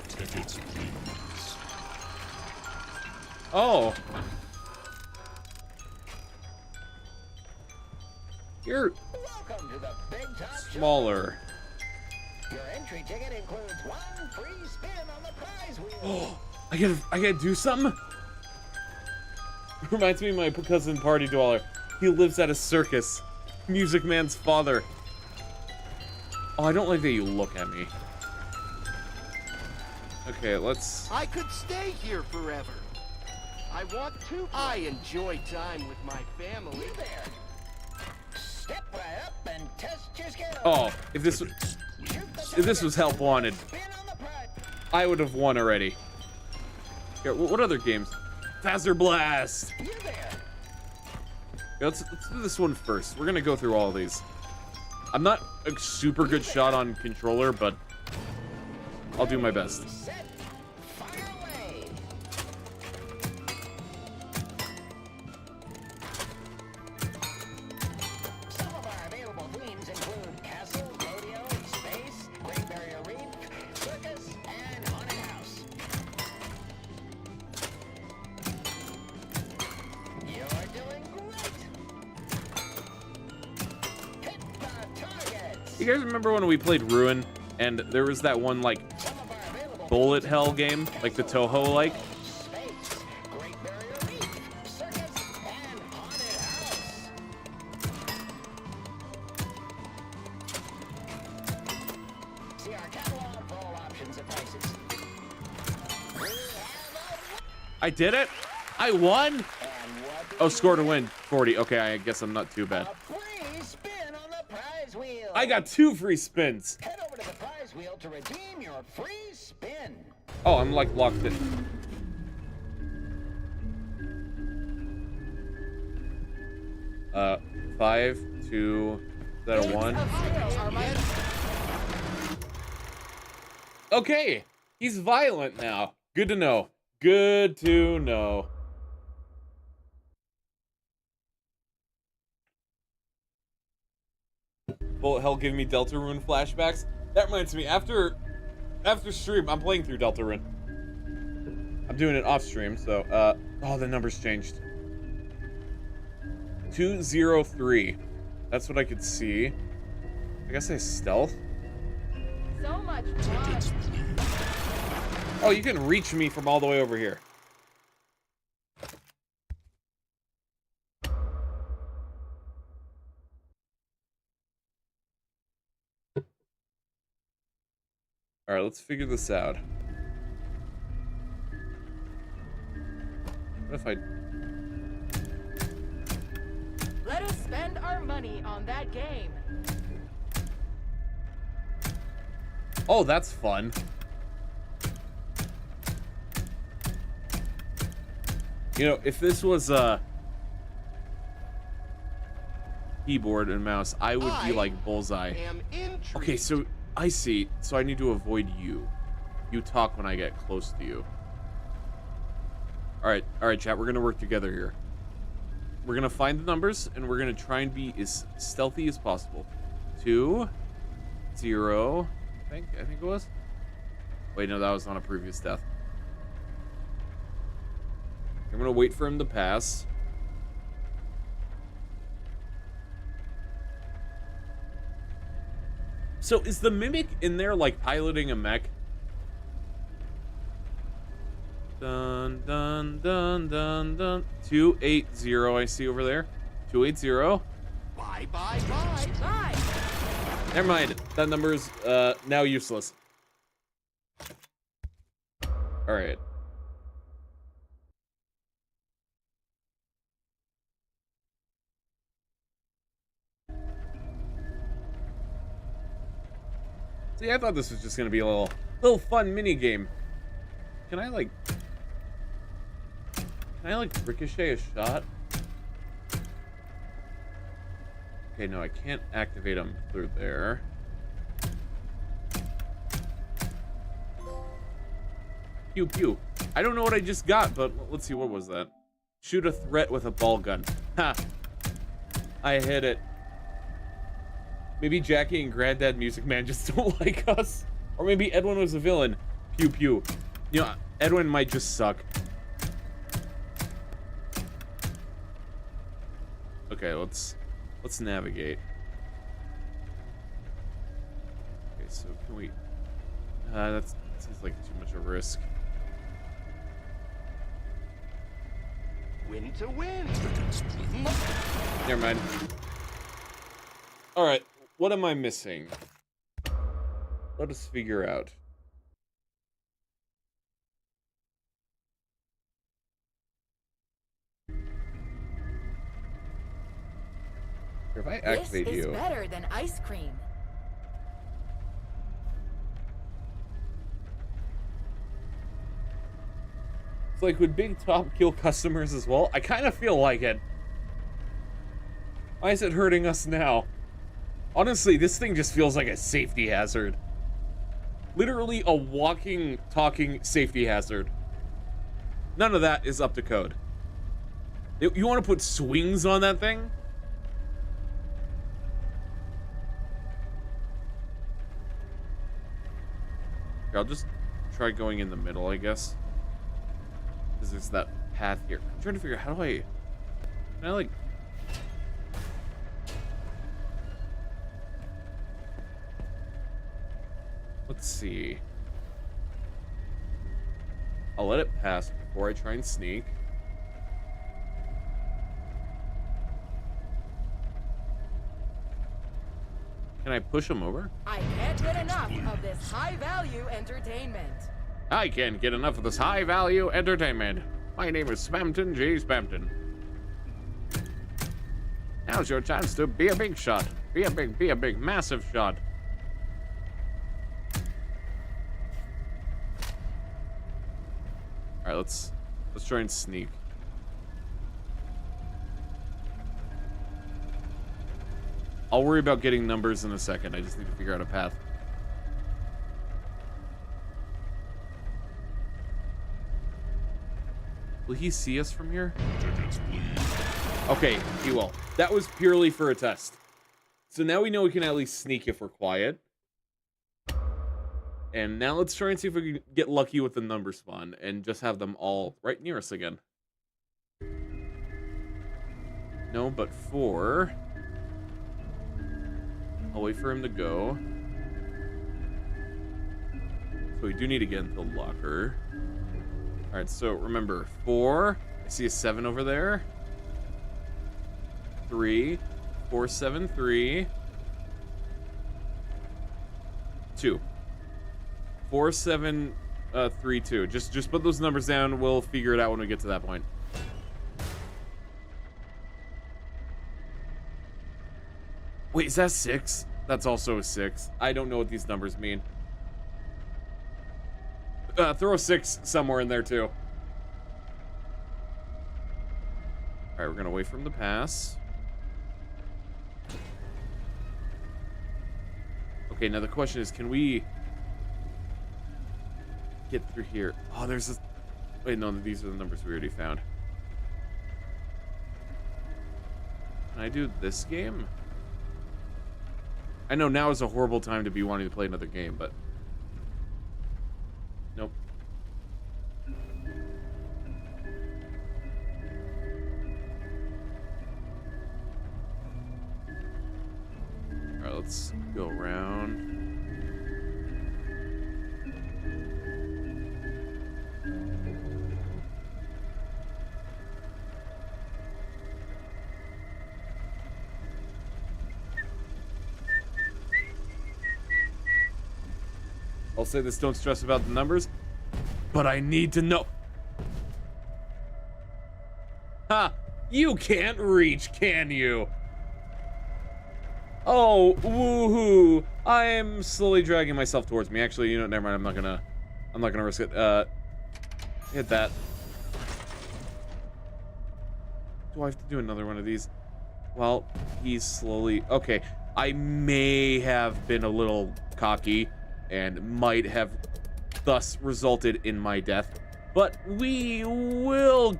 S9: Tickets, please.
S1: Oh. You're
S5: Welcome to the Big Top Show.
S1: smaller.
S5: Your entry ticket includes one free spin on the prize wheel.
S1: I gotta do something? Reminds me of my cousin Party Dweller. He lives at a circus. Music Man's father. Oh, I don't like that you look at me. Okay, let's...
S10: I could stay here forever. I want to. I enjoy time with my family.
S5: You there. Step right up and test your skills.
S1: Oh, if this was Help Wanted,
S5: Spin on the prize.
S1: I would have won already. Here, what other games? Faster Blast!
S5: You there.
S1: Yeah, let's do this one first. We're gonna go through all of these. I'm not a super good shot on controller, but I'll do my best.
S5: Set. Fire away. Some of our available themes include castle, rodeo, space, Great Barrier Reef, circus, and haunted house. You're doing great. Hit the targets.
S1: You guys remember when we played Ruin, and there was that one, like,
S5: Some of our available
S1: bullet hell game? Like the Toho-like?
S5: space, Great Barrier Reef, circus, and haunted house. See our catalog for all options and prices. We have
S1: I did it? I won?
S5: and what do
S1: Oh,
S5: you
S1: score to
S5: get?
S1: win. 40. Okay, I guess I'm not too bad.
S5: A free spin on the prize wheel.
S1: I got 2 free spins.
S5: Head over to the prize wheel to redeem your free spin.
S1: Oh, I'm like locked in. Uh, 5, 2, is that a 1? Okay, he's violent now. Good to know. Good to know. Bullet hell giving me Deltarune flashbacks. That reminds me, after stream, I'm playing through Deltarune. I'm doing it off stream, so oh, the number's changed. 203. That's what I could see. I guess I stealth.
S11: So much fun.
S9: Tickets, please.
S1: Oh, you can reach me from all the way over here. All right, let's figure this out. What if I...
S11: Let us spend our money on that game.
S1: Oh, that's fun. You know, if this was keyboard and mouse, I would be like Bullseye.
S10: Am intrigued.
S1: Okay, so I see. So I need to avoid you. You talk when I get close to you. All right, chat. We're gonna work together here. We're gonna find the numbers, and we're gonna try and be as stealthy as possible. 2, 0. I think it was. Wait, no, that was on a previous death. I'm gonna wait for him to pass. So is the mimic in there like piloting a mech? Dun dun dun dun dun. 280 I see over there. 280.
S10: Bye, bye, bye, bye.
S1: Never mind. That number's now useless. All right. See, I thought this was just gonna be a little fun mini game. Can I like ricochet a shot? Okay, no, I can't activate him through there. Pew pew. I don't know what I just got, but let's see, what was that? Shoot a threat with a ball gun. Ha! I hit it. Maybe Jackie and Granddad Music Man just don't like us. Or maybe Edwin was a villain. Pew pew. You know, Edwin might just suck. Okay, let's navigate. Okay, so can we... that seems like too much of a risk.
S10: Win to win.
S1: Never mind. Alright, what am I missing? Let us figure out. If I activate
S11: this is
S1: you...
S11: better than ice cream.
S1: It's like, would Big Top kill customers as well? I kind of feel like it. Why is it hurting us now? Honestly, this thing just feels like a safety hazard. Literally a walking, talking safety hazard. None of that is up to code. You want to put swings on that thing? Here, I'll just try going in the middle, I guess. Because there's that path here. I'm trying to figure out how do I... Can I, like... Let's see. I'll let it pass before I try and sneak. Can I push him over?
S11: I can't get enough of this high-value entertainment.
S1: I can't get enough of this high-value entertainment. My name is Spamton J. Spamton. Now's your chance to be a big shot. Be a big, massive shot. All right, let's try and sneak. I'll worry about getting numbers in a second. I just need to figure out a path. Will he see us from here? Okay, he will. That was purely for a test. So now we know we can at least sneak if we're quiet. And now let's try and see if we can get lucky with the number spawn and just have them all right near us again. No, but 4. I'll wait for him to go. So we do need to get into the locker. Alright, so remember, 4. I see a 7 over there. 3. 4, 7, 3. 2. 4, 7, 3, 2. Just put those numbers down. We'll figure it out when we get to that point. Wait, is that 6? That's also a 6. I don't know what these numbers mean. Throw a 6 somewhere in there, too. Alright, we're gonna wait for him to pass. Okay, now the question is, can we... get through here. Oh, there's this. Wait, no, these are the numbers we already found. Can I do this game? I know now is a horrible time to be wanting to play another game, but nope. All right, let's go around. I'll say this, don't stress about the numbers, but I need to know. Ha! You can't reach, can you? Oh, woohoo! I am slowly dragging myself towards me. Actually, you know, never mind. I'm not gonna risk it. Hit that. Do I have to do another one of these? Well, he's slowly. Okay, I may have been a little cocky and might have thus resulted in my death, but we'll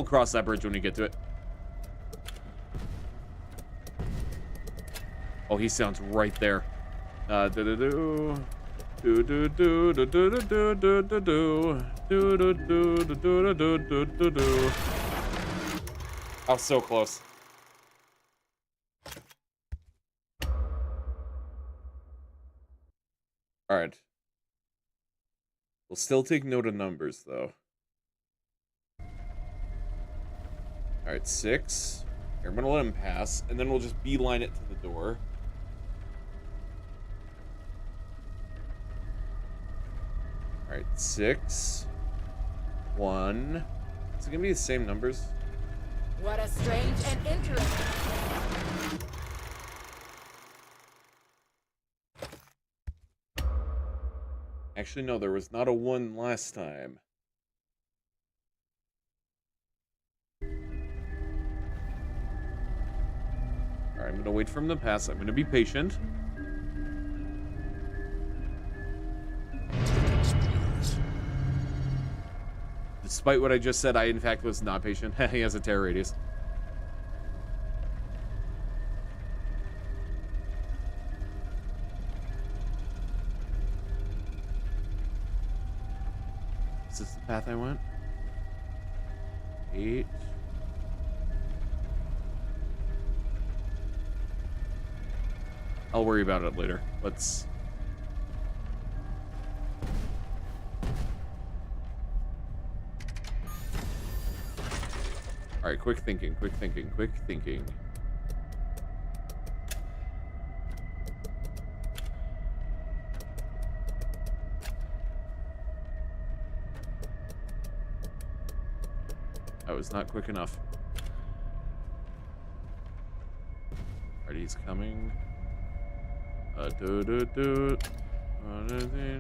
S1: cross that bridge when we get to it. Oh, he sounds right there. I was so close. All right. We'll still take note of numbers, though. All right, 6. Here, I'm gonna let him pass, and then we'll just beeline it to the door. All right, 6, 1. Is it gonna be the same numbers?
S11: What a strange and interesting.
S1: Actually, no, there was not a 1 last time. Alright, I'm gonna wait for him to pass. I'm gonna be patient. Despite what I just said, I in fact was not patient. He has a terror radius. Is this the path I went? 8. I'll worry about it later. Let's... Alright, quick thinking, quick thinking, quick thinking. That was not quick enough. Alright, he's coming.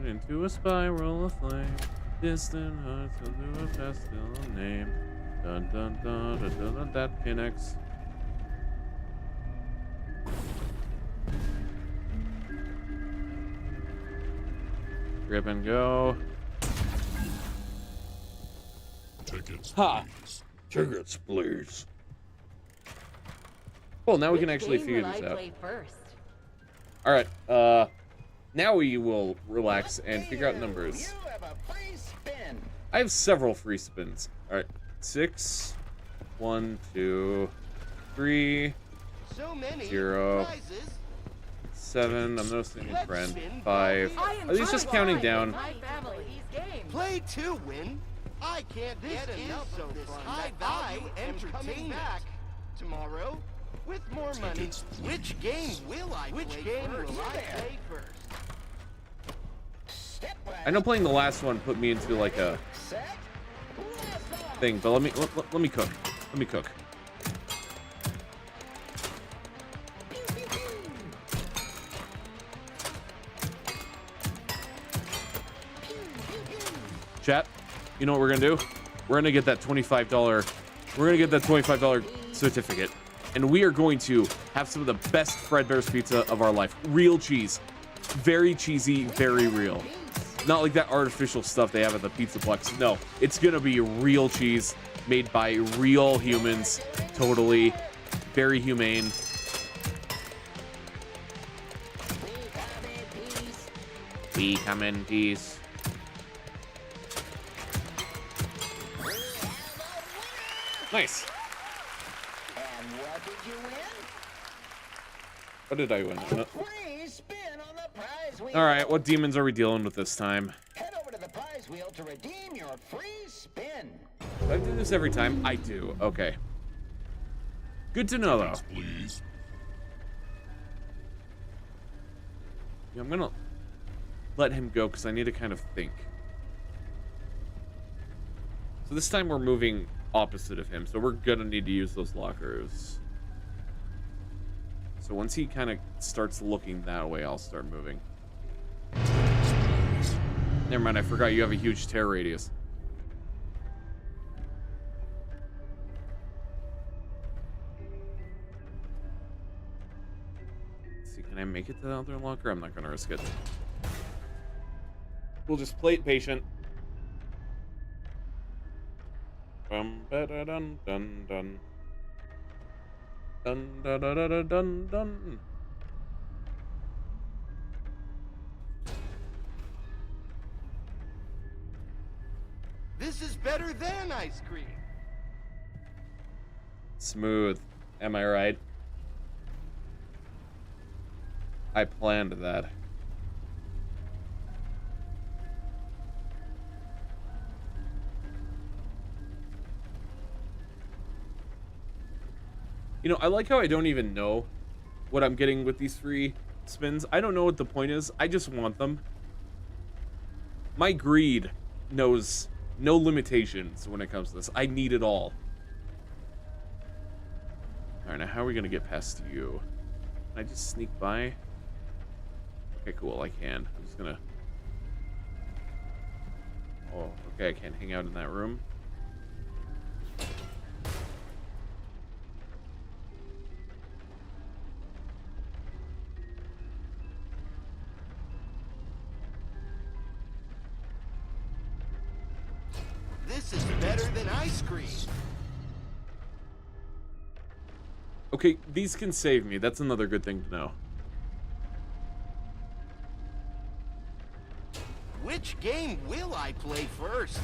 S1: Into a spiral of flame. Distant hearts will do a festival name. Dun dun dun dun dun dun, that connects. Grip and go.
S9: Tickets,
S1: Ha!
S9: please.
S1: Tickets, please. Well, now we can actually figure this out. Alright, now we will relax and figure out numbers.
S5: You have a free spin.
S1: I have several free spins. Alright, 6, 1, 2, 3,
S10: So many
S1: 0,
S10: prizes.
S1: 7. I'm noticing a friend. 5. Are these just counting down?
S10: Play to win. I can't get enough of this high value entertainment. Back tomorrow with more money.
S9: Tickets,
S10: Which game will I play first?
S1: I know playing the last one put me into like a thing, but let me cook. Let me cook. Chat, you know what we're gonna do? We're gonna get that $25. We're gonna get that $25 certificate, and we are going to have some of the best Fredbear's pizza of our life. Real cheese, very cheesy, very real. Not like that artificial stuff they have at the Pizzaplex. No, it's gonna be real cheese made by real humans. Totally. Very humane. We come in peace. Nice.
S5: And what did you win?
S1: What did I win?
S5: Free spin on the prize wheel.
S1: All right, what demons are we dealing with this time?
S5: Head over to the prize wheel to redeem your free spin.
S1: Do I do this every time? I do. Okay. Good to know, though.
S9: Please.
S1: Yeah, I'm gonna let him go because I need to kind of think. So this time we're moving opposite of him, so we're gonna need to use those lockers. So once he kind of starts looking that way, I'll start moving. Never mind, I forgot you have a huge tear radius. Let's see, can I make it to the other locker? I'm not gonna risk it. We'll just play it patient. Dun dun dun dun. Dun dun dun dun dun dun.
S10: This is better than ice cream.
S1: Smooth. Am I right? I planned that. You know, I like how I don't even know what I'm getting with these free spins. I don't know what the point is. I just want them. My greed knows no limitations when it comes to this. I need it all. Alright, now how are we going to get past you? Can I just sneak by? Okay, cool, I can. I'm just going to... Oh, okay, I can't hang out in that room.
S10: This is better than ice cream.
S1: Okay, these can save me. That's another good thing to know.
S10: Which game will I play first?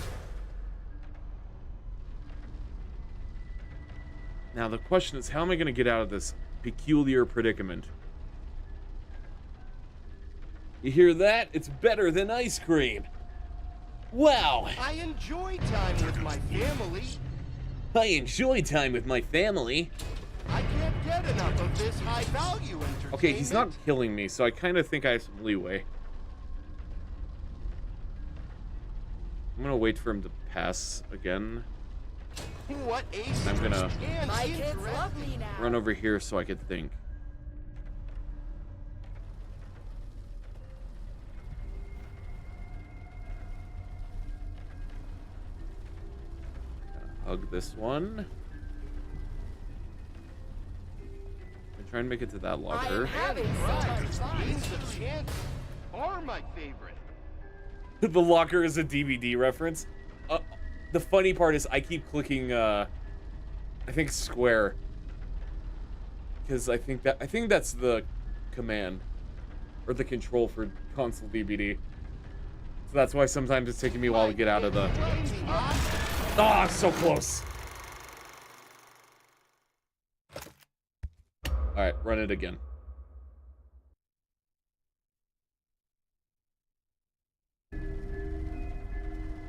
S1: Now the question is, how am I going to get out of this peculiar predicament? You hear that? It's better than ice cream. Wow.
S10: I enjoy time with my family.
S1: I enjoy time with my family.
S10: I can't get enough of this high-value entertainment.
S1: Okay, he's not killing me, so I kind of think I have some leeway. I'm gonna wait for him to pass again.
S10: What ace?
S1: I'm gonna
S11: My kids love me now.
S1: run over here so I could think. Hug this one. And try and make it to that locker.
S11: I'm having so much fun.
S10: Games of chance are my favorite.
S1: The locker is a DVD reference. The funny part is I keep clicking I think square, because I think that's the command or the control for console DVD. So that's why sometimes it's taking me a while to get out of the... Ah, so close. All right, run it again.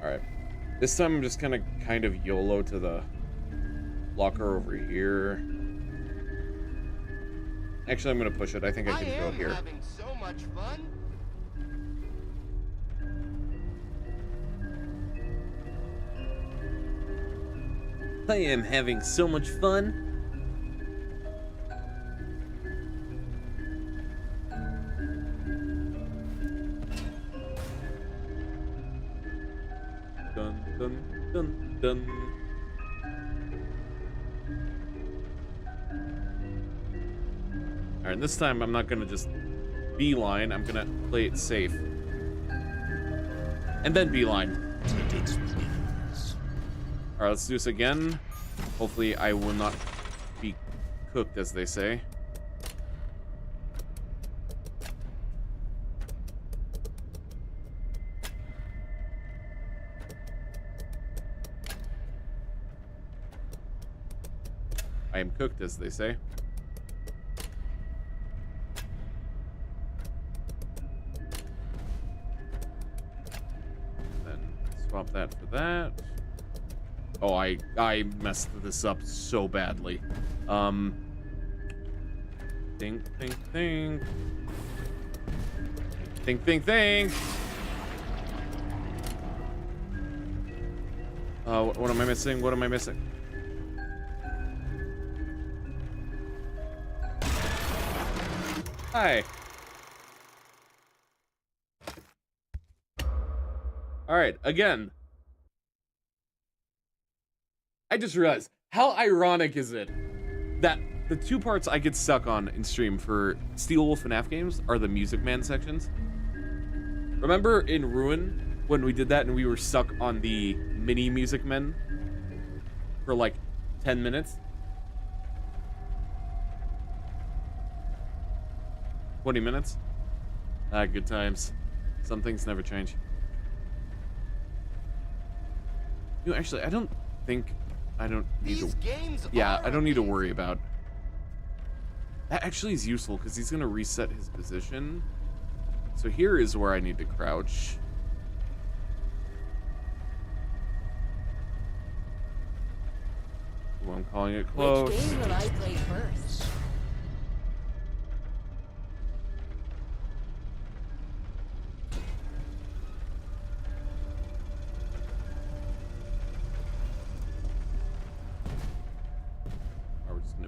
S1: All right. This time I'm just gonna kind of YOLO to the locker over here. Actually, I'm gonna push it. I think I can go here.
S10: Having so much fun.
S1: I am having so much fun. Dun dun dun dun. Alright, this time I'm not gonna just beeline, I'm gonna play it safe. and then beeline.
S9: Tickets, please.
S1: All right, let's do this again. Hopefully, I will not be cooked, as they say. I am cooked, as they say. Then swap that for that. Oh, I messed this up so badly. Think. What am I missing? What am I missing? Hi. All right, again. I just realized, how ironic is it that the two parts I get stuck on in stream for Steel Wolf FNAF games are the Music Man sections? Remember in Ruin when we did that and we were stuck on the mini Music Men for like 10 minutes? 20 minutes? Ah, good times. Some things never change. You know, actually, I don't need to... Yeah, I don't need to worry about... That actually is useful, because he's going to reset his position. So here is where I need to crouch. Ooh, I'm calling it close.
S11: Which game will I play first?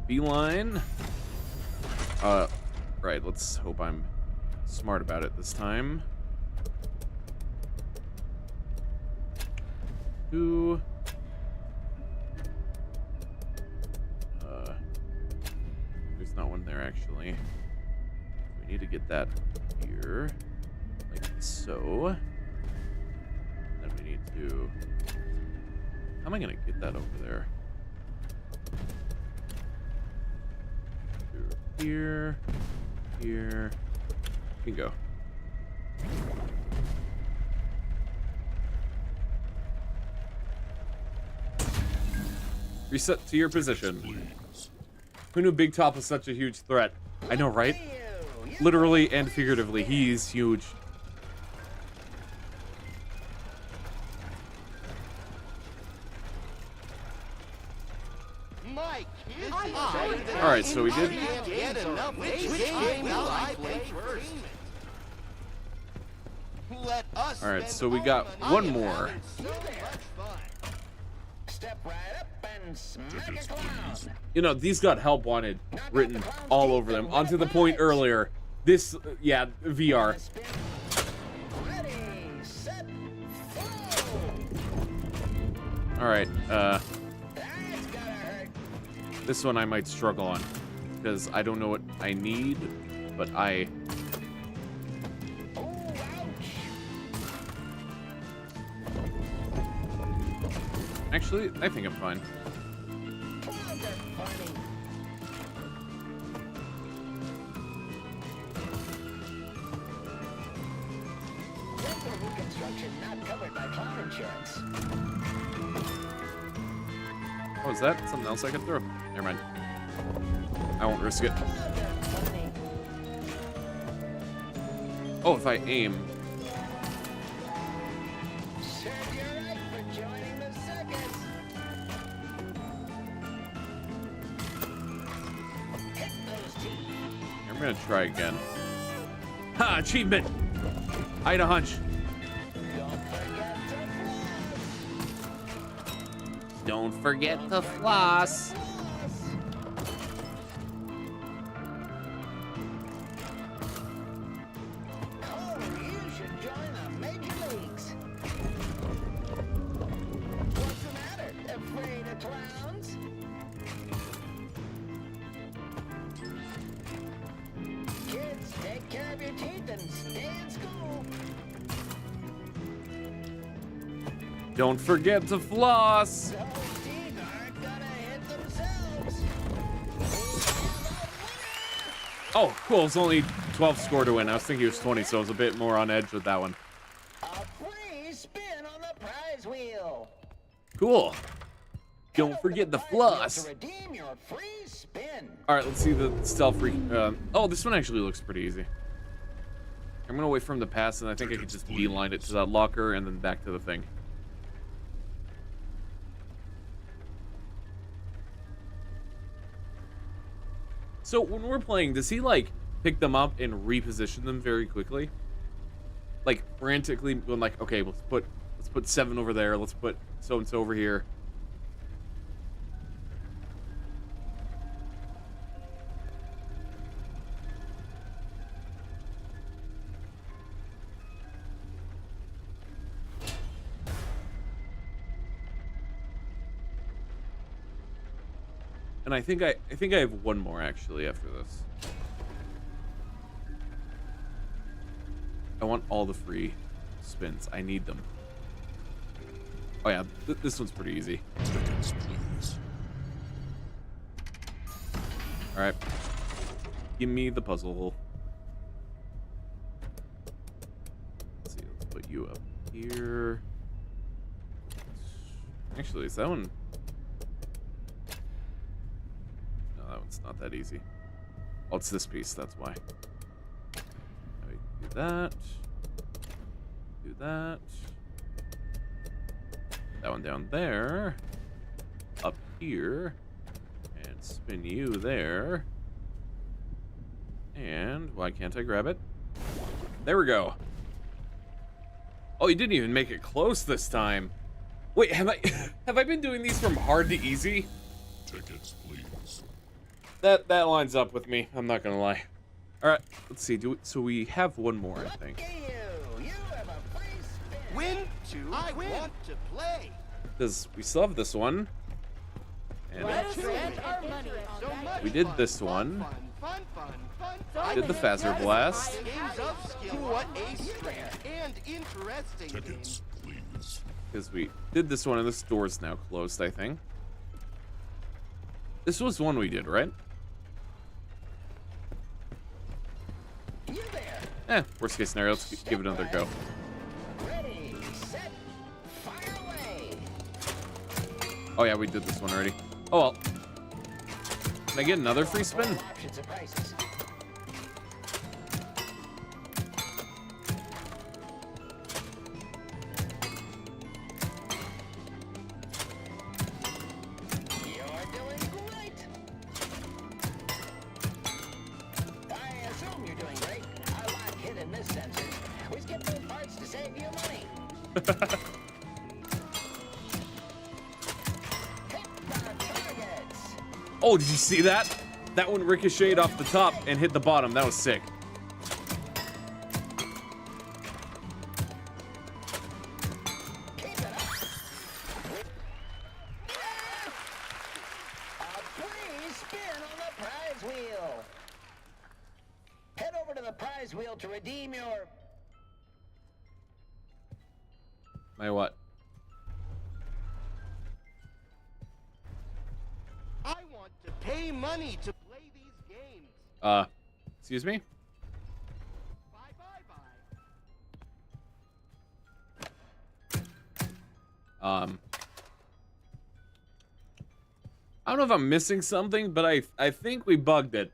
S1: Beeline. Right, let's hope I'm smart about it this time. There's not one there actually. We need to get that here, like so. Then we need to... How am I gonna get that over there? Here, here, you can go. Reset to your position. Who knew Big Top was such a huge threat? I know, right? Literally and figuratively, he's huge. Alright, so we did... Alright, so we got one more. You know, these got help wanted written all over them. On to the point earlier. This, yeah, VR. Alright, this one I might struggle on, because I don't know what I need, but I... Actually, I think I'm fine. Oh, is that something else I could throw? Never mind. I won't risk it. Oh, if I aim. I'm gonna try again. Ha! Achievement! I had a hunch. Don't forget the floss.
S5: Oh, you should join the Major Leagues. What's the matter? Afraid of clowns? Kids, take care of your teeth and stay in school.
S1: Don't forget to floss.
S5: Those teeth aren't gonna hit themselves.
S1: Oh, cool. It's only 12 score to win. I was thinking it was 20, so I was a bit more on edge with that one.
S5: A free spin on the prize wheel.
S1: Cool. Don't forget the floss.
S5: To redeem your free spin.
S1: All right, let's see the stealth free. Oh, this one actually looks pretty easy. I'm gonna wait for him to pass, and I think I could just beeline it to that locker and then back to the thing. So when we're playing, does he like pick them up and reposition them very quickly? Like frantically, going like, okay, let's put 7 over there. Let's put so and so over here. And I think I have one more actually after this. I want all the free spins. I need them. Oh yeah, this one's pretty easy.
S9: Tickets, please.
S1: All right, give me the puzzle. Let's see. Let's put you up here. Actually, is that one? It's not that easy. Oh, it's this piece, that's why. Now we do that. Do that. That one down there. Up here. And spin you there. And why can't I grab it? There we go. Oh, you didn't even make it close this time. Wait, have I been doing these from hard to easy?
S9: Tickets, please.
S1: That lines up with me. I'm not gonna lie. All right, let's see. So we have one more, I think.
S5: You have a free spin.
S10: Win to I want to play.
S1: Because we still have this one. And
S11: Let us spend our money on
S10: So
S11: that
S10: much
S1: we did
S10: fun,
S1: this one.
S10: Fun.
S1: Did the Fazer Blast.
S10: Games of skill. What a strange and interesting game.
S9: Tickets, please.
S1: Because we did this one, and this door's now closed, I think. This was one we did, right?
S5: You there.
S1: Worst case scenario, let's give it another go.
S5: Ready, set, fire away.
S1: Oh yeah, we did this one already. Oh well. Can I get another free spin?
S5: Options and prices. You're doing great. I assume you're doing great. I like hidden miss sensors. We skip those parts to save you money. Hit the targets.
S1: Oh, did you see that? That one ricocheted off the top and hit the bottom. That was sick.
S5: Keep it up. A free spin on the prize wheel. Head over to the prize wheel to redeem your...
S1: My what?
S10: I want to pay money to play these games.
S1: Excuse me?
S10: Bye.
S1: I don't know if I'm missing something, but I think we bugged it.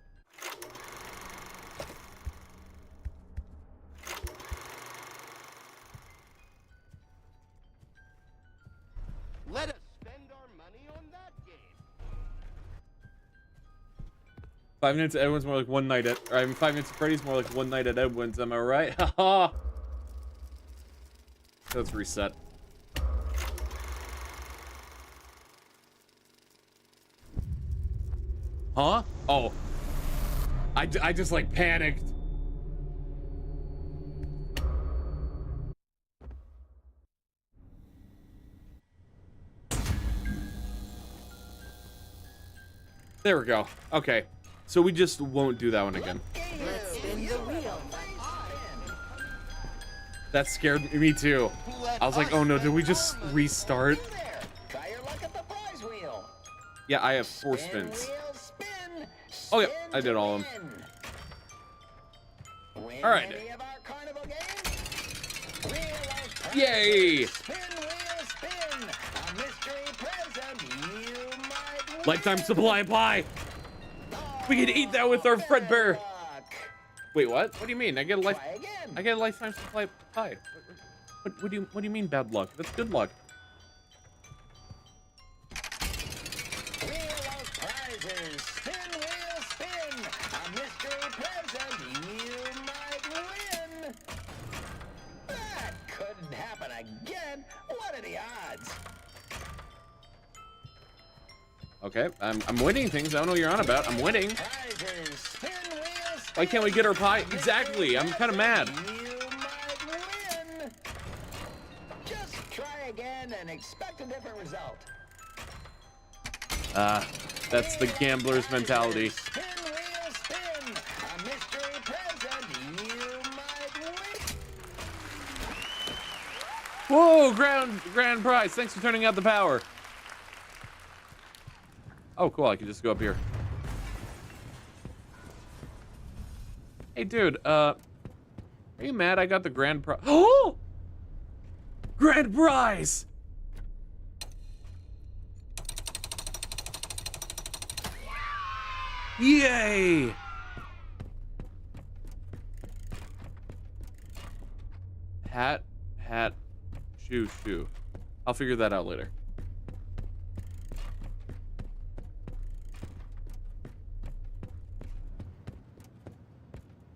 S10: Let us spend our money on that game.
S1: 5 minutes at Edwin's more like one night at... Or I mean, 5 minutes at Freddy's more like one night at Edwin's. Am I right? Haha. Let's reset. Huh? Oh. I just like panicked. There we go. Okay. So we just won't do that one again.
S11: Let's spin the wheel.
S1: That scared me too.
S10: Let
S1: I was like, oh no, did we just restart?
S5: Try your luck at the prize wheel.
S1: Yeah, I have 4 spins.
S5: Spin, wheel, spin.
S1: Oh yeah,
S5: Spin
S1: I did all of
S5: to
S1: them.
S5: win.
S1: All right.
S5: Any of our carnival games? Wheel of prizes.
S1: Yay!
S5: Spin, wheel, spin. A mystery present you might win.
S1: Lifetime supply of pie. We can eat that with our Fredbear.
S5: Luck.
S1: Wait, what? What do you mean? I get a
S5: Try again.
S1: I get a lifetime supply of pie. What do you mean bad luck? That's good luck.
S5: Wheel of prizes. Spin, wheel, spin. A mystery present you might win. That couldn't happen again. What are the odds?
S1: Okay, I'm winning things. I don't know what you're on about. I'm winning.
S5: Prizes. Spin, wheel, spin.
S1: Why can't we get our pie? Exactly. I'm kind of mad.
S5: You might win. Just try again and expect a different result.
S1: That's the gambler's mentality.
S5: Spin, wheel, spin. A mystery present you might win.
S1: Whoa, grand prize. Thanks for turning out the power. Oh, cool. I can just go up here. Hey, dude. Are you mad I got the grand prize? Oh! Grand prize! Yay! Hat, shoe. I'll figure that out later.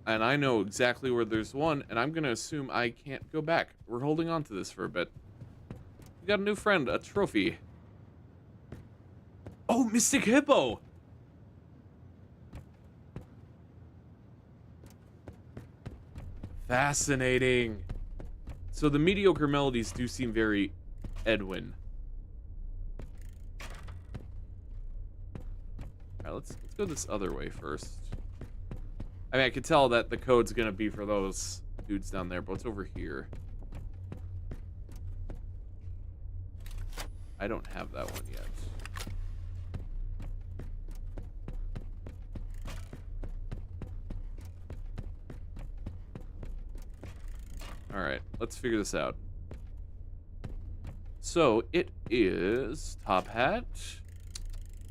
S1: And I know exactly where there's one, and I'm gonna assume I can't go back. We're holding on to this for a bit. We got a new friend, a trophy. Oh, Mystic Hippo! Fascinating. So the mediocre melodies do seem very Edwin. All right, let's go this other way first. I mean, I could tell that the code's gonna be for those dudes down there, but what's over here? I don't have that one yet. All right, let's figure this out. So it is top hat,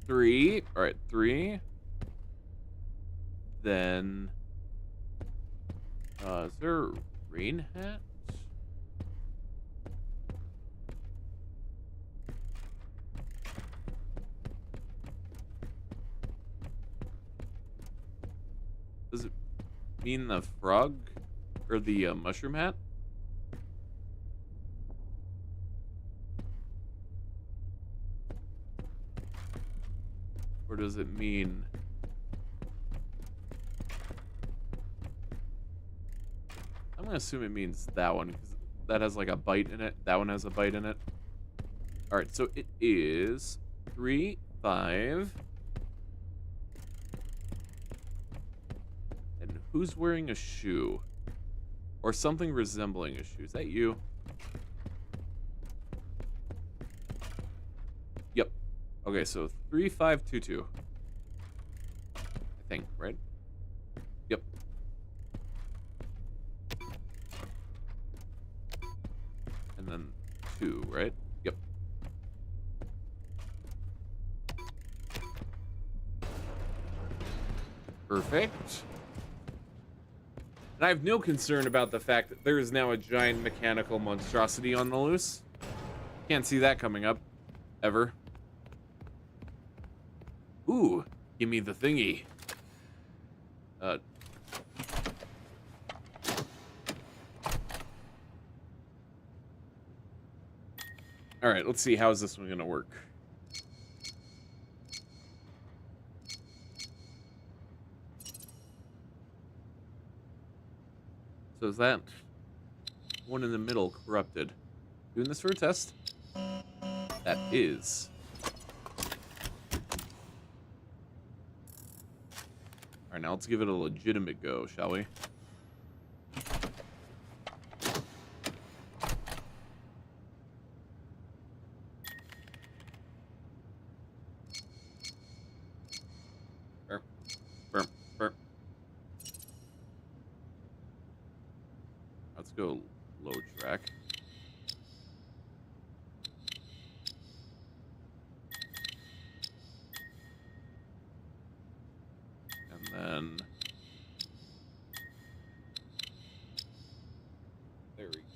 S1: 3. All right, 3. Then, is there a rain hat? Does it mean the frog or the mushroom hat? Or does it mean... I'm gonna assume it means that one, because that has like a bite in it. That one has a bite in it. Alright, so it is 3, 5. And who's wearing a shoe? Or something resembling a shoe. Is that you? Yep. Okay, so 3, 5, 2, 2. I think, right? Yep. And then 2, right? Yep. Perfect. And I have no concern about the fact that there is now a giant mechanical monstrosity on the loose. Can't see that coming up. Ever. Ooh, give me the thingy. Alright, let's see. How is this one gonna work? So is that one in the middle corrupted? Doing this for a test? That is. Alright, now let's give it a legitimate go, shall we?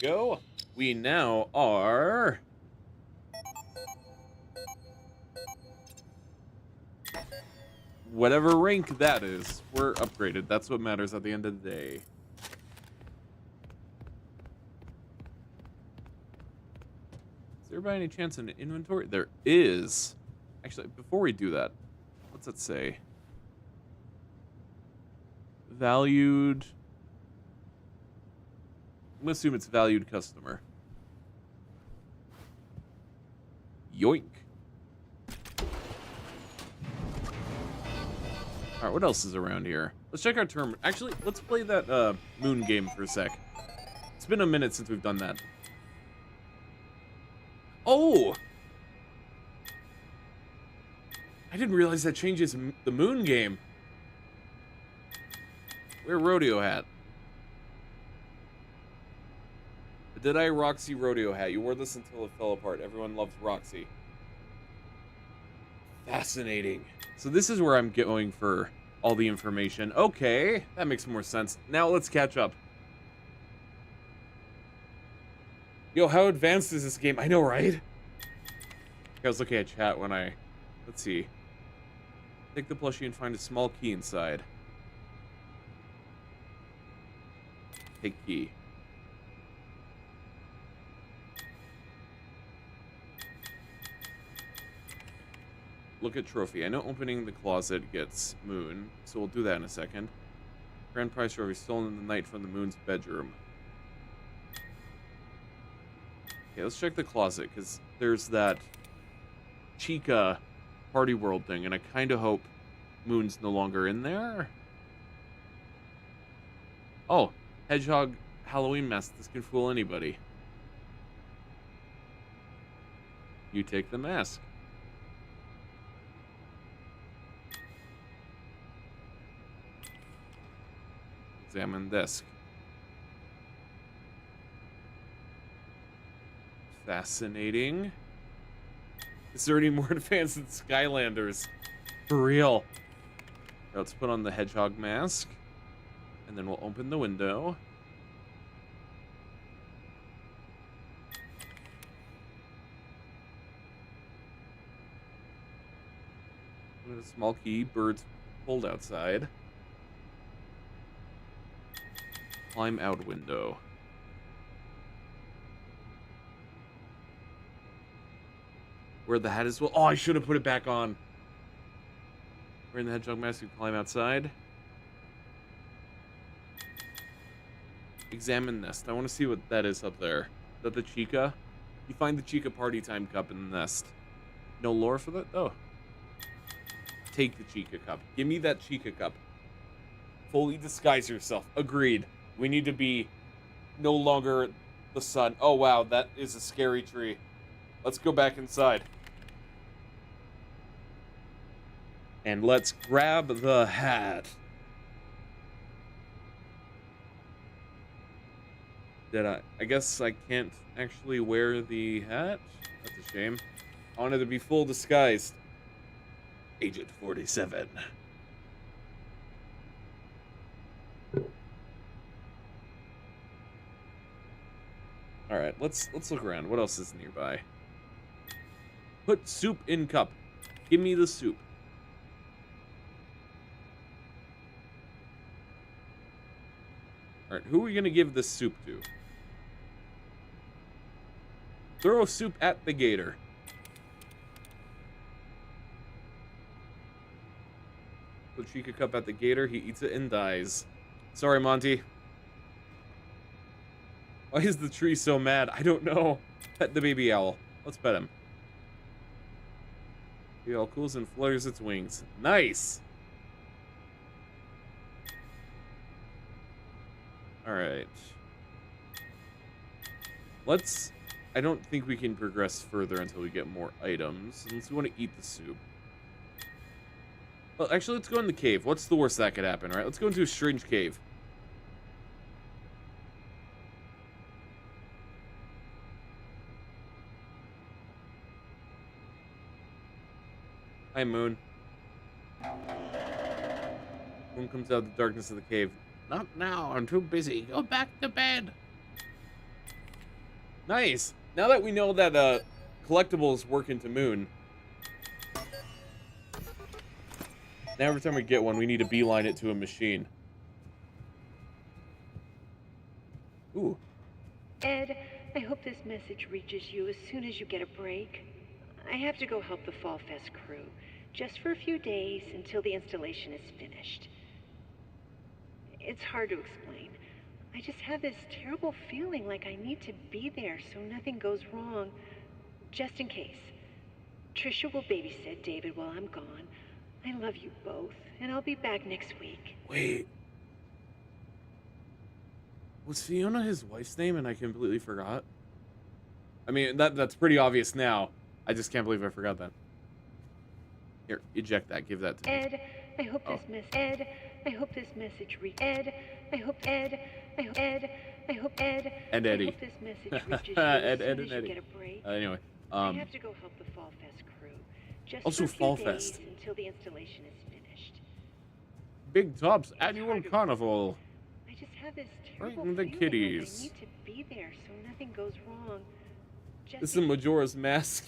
S1: go. We now are... whatever rank that is, we're upgraded. That's what matters at the end of the day. Is there by any chance an inventory? There is. Actually, before we do that, what's it say? Valued. I'm gonna assume it's valued customer. Yoink. Alright, what else is around here? Let's check our term. Actually, let's play that moon game for a sec. It's been a minute since we've done that. Oh! I didn't realize that changes the moon game. Wear rodeo hat. The Deadeye Roxy rodeo hat. You wore this until it fell apart. Everyone loves Roxy. Fascinating. So this is where I'm going for all the information. Okay, that makes more sense. Now let's catch up. Yo, how advanced is this game? I know, right? I was looking at chat when I... Let's see. Take the plushie and find a small key inside. Take key. Look at trophy. I know opening the closet gets moon, so we'll do that in a second. Grand prize trophy stolen in the night from the moon's bedroom. Okay, let's check the closet, because there's that Chica Party World thing, and I kind of hope moon's no longer in there. Oh, hedgehog Halloween mask. This can fool anybody. You take the mask. Examine desk. Fascinating. Is there any more advanced than Skylanders? For real. Now let's put on the hedgehog mask. And then we'll open the window. With a small key, birds pulled outside. Climb out window. Where the hat is... Well, oh, I should have put it back on. Wearing the hedgehog mask, you climb outside. Examine nest. I want to see what that is up there. Is that the Chica? You find the Chica party time cup in the nest. No lore for that, though. Take the Chica cup. Give me that Chica cup. Fully disguise yourself. Agreed. We need to be no longer the sun. Oh, wow, that is a scary tree. Let's go back inside. And let's grab the hat. I guess I can't actually wear the hat? That's a shame. I wanted to be full disguised. Agent 47. Alright, let's look around. What else is nearby? Put soup in cup. Give me the soup. Alright, who are we gonna give this soup to? Throw soup at the gator. Put Chica cup at the gator, he eats it and dies. Sorry, Monty. Why is the tree so mad? I don't know. Pet the baby owl. Let's pet him. The owl cools and flutters its wings. Nice! Alright. Let's... I don't think we can progress further until we get more items. Unless we want to eat the soup. Well, actually, let's go in the cave. What's the worst that could happen, right? Let's go into a strange cave. Hi, Moon. Moon comes out of the darkness of the cave. Not now. I'm too busy. Go back to bed. Nice. Now that we know that collectibles work into Moon, now every time we get one, we need to beeline it to a machine. Ooh.
S8: Ed, I hope this message reaches you as soon as you get a break. I have to go help the Fall Fest crew, just for a few days until the installation is finished. It's hard to explain. I just have this terrible feeling like I need to be there so nothing goes wrong, just in case. Trisha will babysit David while I'm gone. I love you both, and I'll be back next week.
S1: Wait. Was Fiona his wife's name and I completely forgot? I mean, that's pretty obvious now. I just can't believe I forgot that. Here, eject that. Give that to me.
S8: Ed, I hope this message reaches Ed. I hope Ed. I hope Ed. I hope Ed.
S1: And Eddie.
S8: I hope this message reaches you
S1: Ed,
S8: as
S1: Ed,
S8: soon
S1: and
S8: as you
S1: Eddie.
S8: get a break.
S1: Anyway,
S8: I have to go help the Fall Fest crew, just
S1: also
S8: for a few
S1: Fall
S8: days
S1: Fest.
S8: until the installation is finished.
S1: Big Top's annual carnival.
S8: I just have this terrible
S1: Bring the
S8: feeling
S1: kiddies.
S8: like I need to be there so nothing goes wrong. Just
S1: This is Majora's Mask.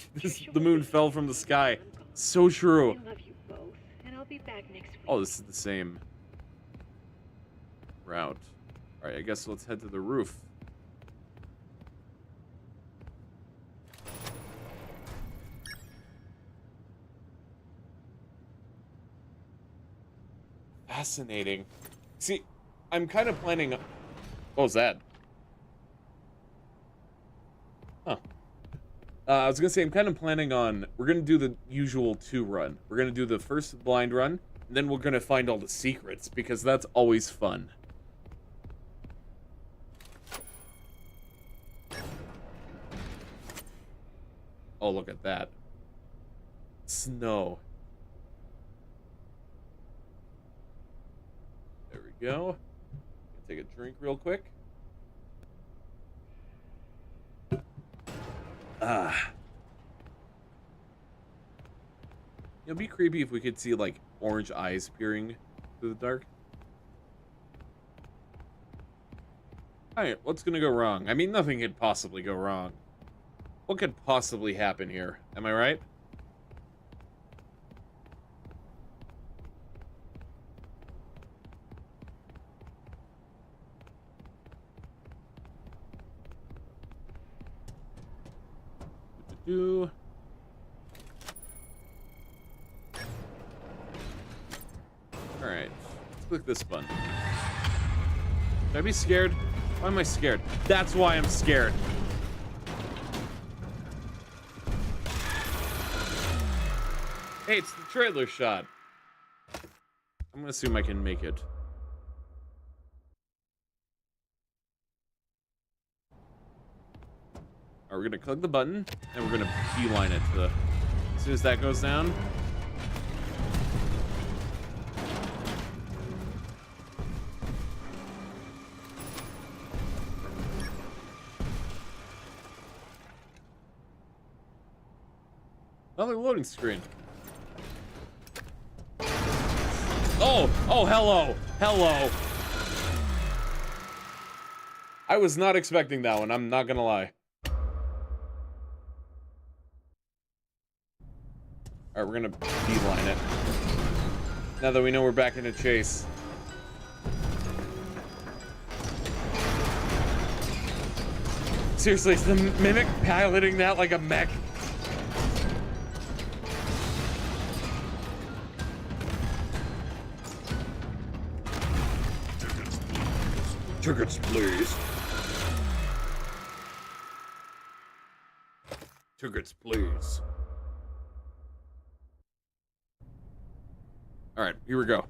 S1: The moon fell from the sky. So true.
S8: I love you both, and I'll be back next week.
S1: Oh, this is the same route. Alright, I guess let's head to the roof. Fascinating. See, I'm kind of planning... What was that? Huh. I was gonna say, I'm kind of planning on... We're gonna do the usual 2 run. We're gonna do the first blind run, and then we're gonna find all the secrets, because that's always fun. Oh, look at that. Snow. There we go. Take a drink real quick. It'd be creepy if we could see, like, orange eyes peering through the dark. Alright, what's gonna go wrong? I mean, nothing could possibly go wrong. What could possibly happen here? Am I right? Alright, let's click this button. Should I be scared? Why am I scared? That's why I'm scared. Hey, it's the trailer shot. I'm gonna assume I can make it. Alright, we're gonna click the button, and we're gonna beeline it to the... As soon as that goes down... Another loading screen. Oh, hello. Hello. I was not expecting that one, I'm not gonna lie. Alright, we're gonna beeline it. Now that we know we're back in a chase. Seriously, is the Mimic piloting that like a mech? Tickets, please. Tickets, please. All right, here we go.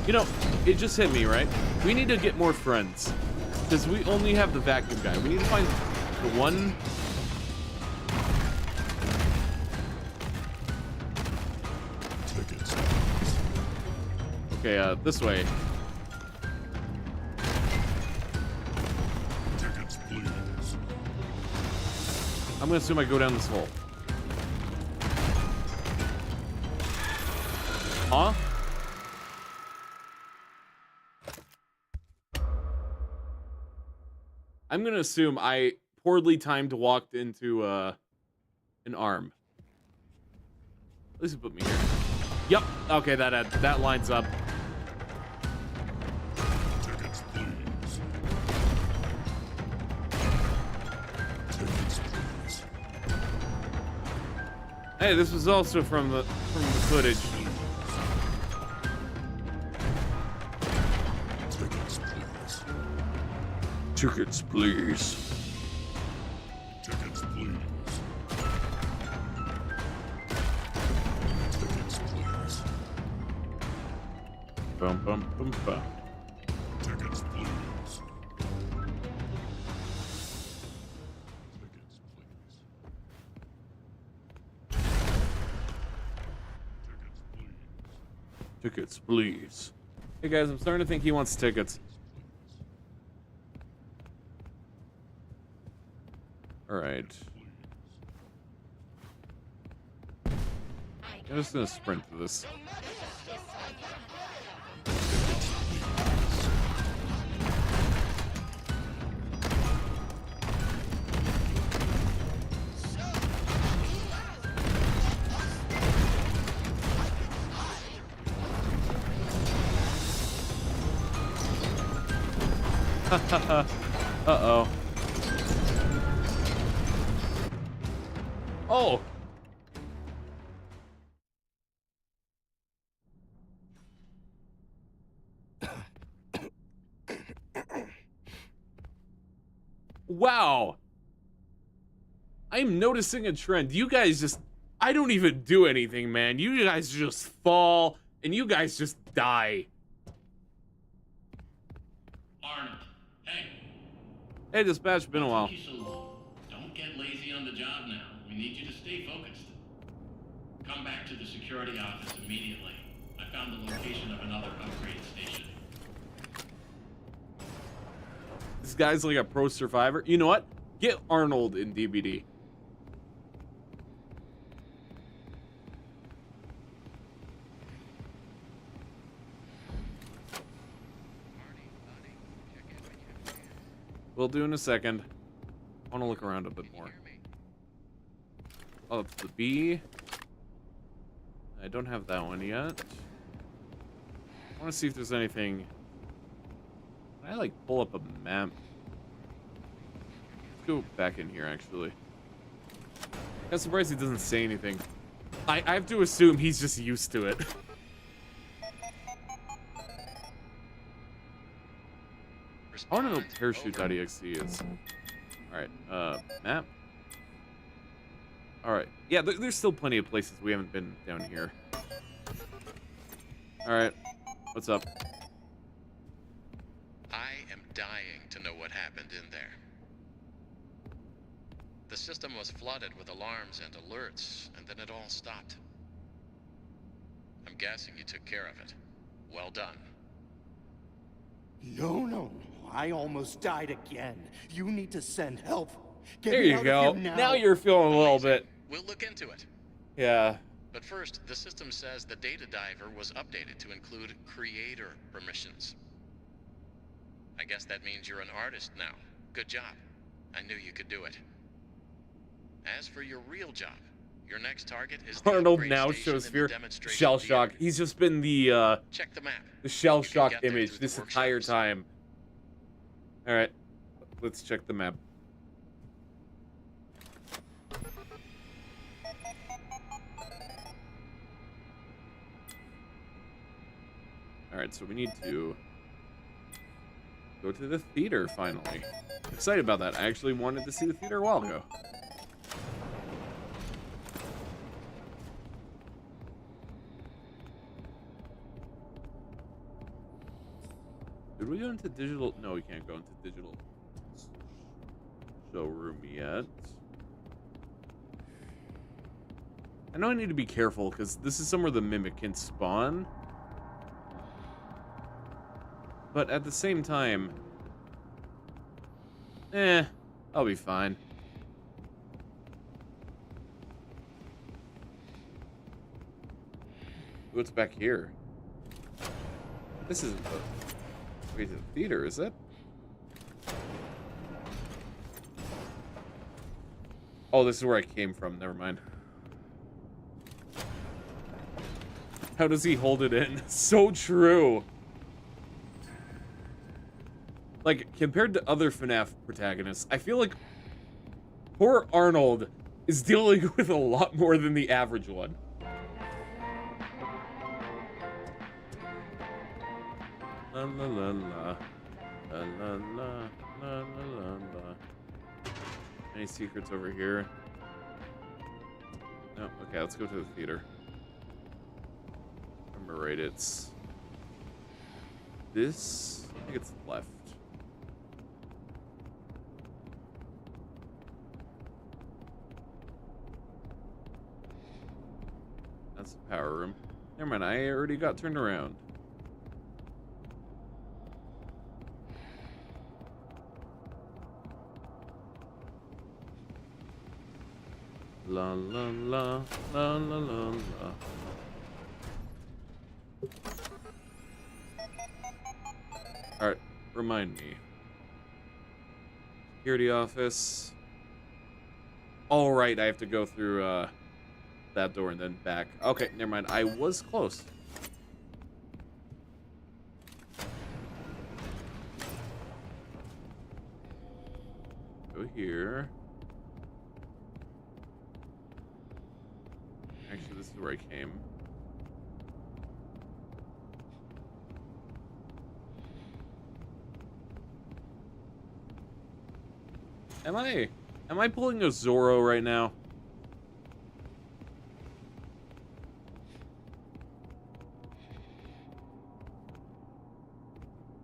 S1: You know, it just hit me, right? We need to get more friends. Because we only have the vacuum guy. We need to find the one... Okay, this way.
S9: Tickets, please.
S1: I'm gonna assume I go down this hole. Huh? I'm gonna assume I poorly timed walked into an arm. At least it put me here. Yep. Okay, that lines up.
S9: Tickets, please. Tickets, please.
S1: Hey, this was also from the footage.
S9: Tickets, please.
S1: Tickets, please.
S9: Tickets, please. Tickets, please.
S1: Bum bum bum bum.
S9: Tickets, please.
S1: Tickets, please. Hey guys, I'm starting to think he wants tickets. All right. I'm just gonna sprint through this. Uh-oh. Oh! Wow! I'm noticing a trend. You guys just... I don't even do anything, man. You guys just fall, and you guys just die.
S4: Arnold, hey.
S1: Hey, dispatch, been a while.
S4: What took you so long? Don't get lazy on the job now. We need you to stay focused. Come back to the security office immediately. I found the location of another upgrade station.
S1: This guy's like a pro survivor. You know what? Get Arnold in DBD. We'll do in a second. I want to look around a bit more. Oh, it's the B. I don't have that one yet. I want to see if there's anything. Can I like pull up a map? Let's go back in here actually. I'm surprised he doesn't say anything. I have to assume he's just used to it. I want to know what parachute.exe is. Alright, map. Alright. Yeah, there's still plenty of places we haven't been down here. Alright. What's up?
S2: I am dying to know what happened in there. The system was flooded with alarms and alerts, and then it all stopped. I'm guessing you took care of it. Well done.
S10: No. I almost died again. You need to send help. Get
S1: There
S10: me
S1: you
S10: out
S1: go.
S10: of here now.
S1: Now you're feeling a little bit.
S2: We'll look into it.
S1: Yeah.
S2: But first, the system says the data diver was updated to include creator permissions. I guess that means you're an artist now. Good job. I knew you could do it. As for your real job, your next target is the
S1: Arnold
S2: upgrade
S1: now
S2: station
S1: shows
S2: in
S1: fear.
S2: the demonstration
S1: Shell
S2: theater.
S1: shock. He's just been the
S2: Check the map.
S1: shell
S2: You can
S1: shock
S2: get there
S1: image
S2: through
S1: this
S2: the
S1: entire
S2: workshops.
S1: time. Alright. Let's check the map. Alright, so we need to go to the theater finally. Excited about that. I actually wanted to see the theater a while ago. Did we go into digital? No, we can't go into digital showroom yet. I know I need to be careful because this is somewhere the mimic can spawn. But at the same time, I'll be fine. What's back here? This isn't the way to the theater, is it? Oh, this is where I came from. Never mind. How does he hold it in? So true. Like, compared to other FNAF protagonists, I feel like poor Arnold is dealing with a lot more than the average one. La la la la. La la la la la la. Any secrets over here? No. Okay, let's go to the theater. Remember right, it's this. I think it's left. That's the power room. Never mind, I already got turned around. La la la la la la la. Alright, remind me. Security office. Alright, I have to go through that door and then back. Okay, never mind. I was close. Go here. Actually, this is where I came. Am I pulling a Zorro right now?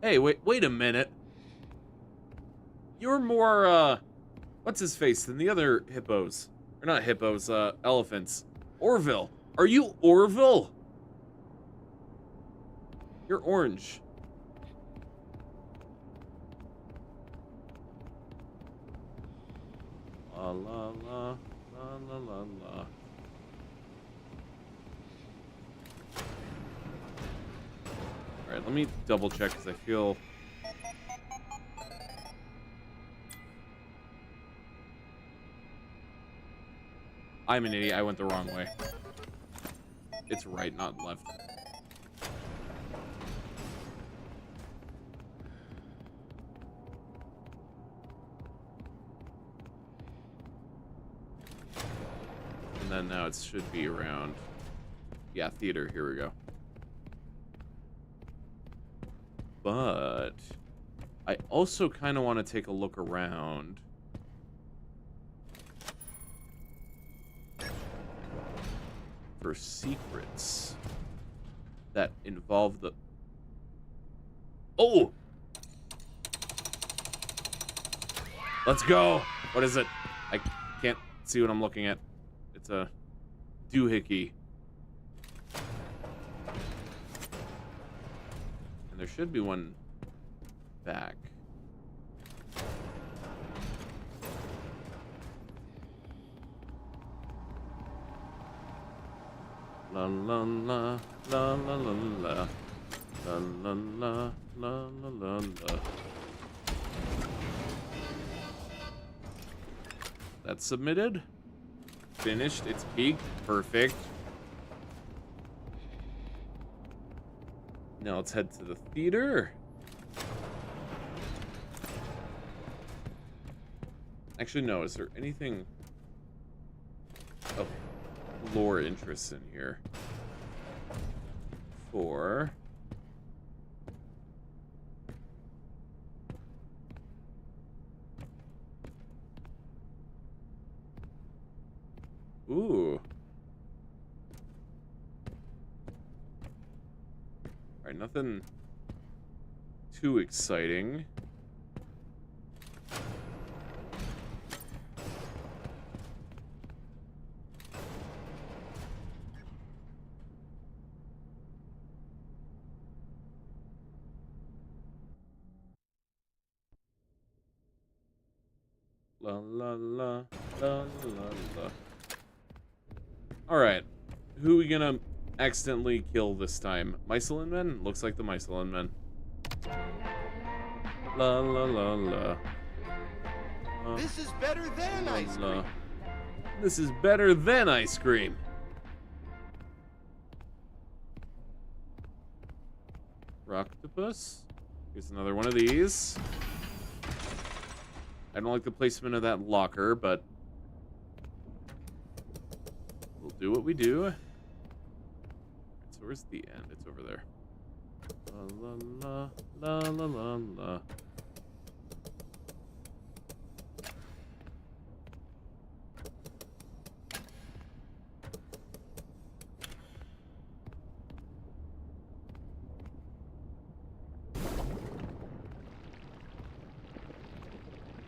S1: Hey, wait a minute. You're more, what's his face than the other hippos. Or not hippos, elephants. Orville. Are you Orville? You're orange. La la la la la la la. Alright, let me double check because I feel I'm an idiot. I went the wrong way. It's right, not left. And then now it should be around. Yeah, theater. Here we go. But I also kind of want to take a look around. For secrets that involve the... Oh! Let's go! What is it? I can't see what I'm looking at. It's a doohickey. And there should be one back. La la la la la la la la la la la la la. That's submitted. Finished. It's peaked. Perfect. Now let's head to the theater. Actually, no. Is there anything of lore interests in here? For ooh. Alright, nothing too exciting. La la la la la la. All right, who are we gonna accidentally kill this time. Mycelin Men? Looks like the Mycelin Men. La la la la.
S10: This is better than ice cream.
S1: This is better than ice cream. Rocktopus. Here's another one of these. I don't like the placement of that locker, but we'll do what we do. So where's the end? It's over there. La la la la la la.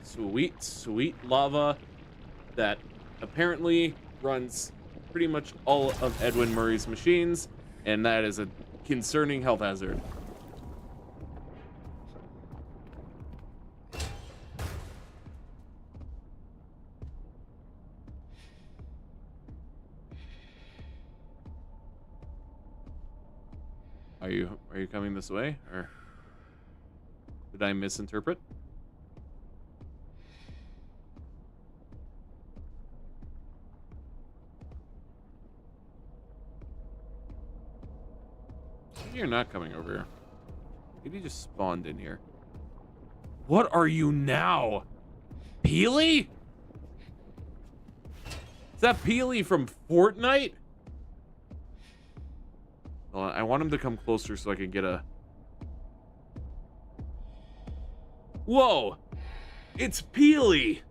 S1: Sweet, sweet lava that apparently runs pretty much all of Edwin Murray's machines, and that is a concerning health hazard. Are you coming this way, or did I misinterpret? You're not coming over here. Maybe you just spawned in here. What are you now? Peely? Is that Peely from Fortnite? Well, I want him to come closer so I can get a... Whoa! It's Peely!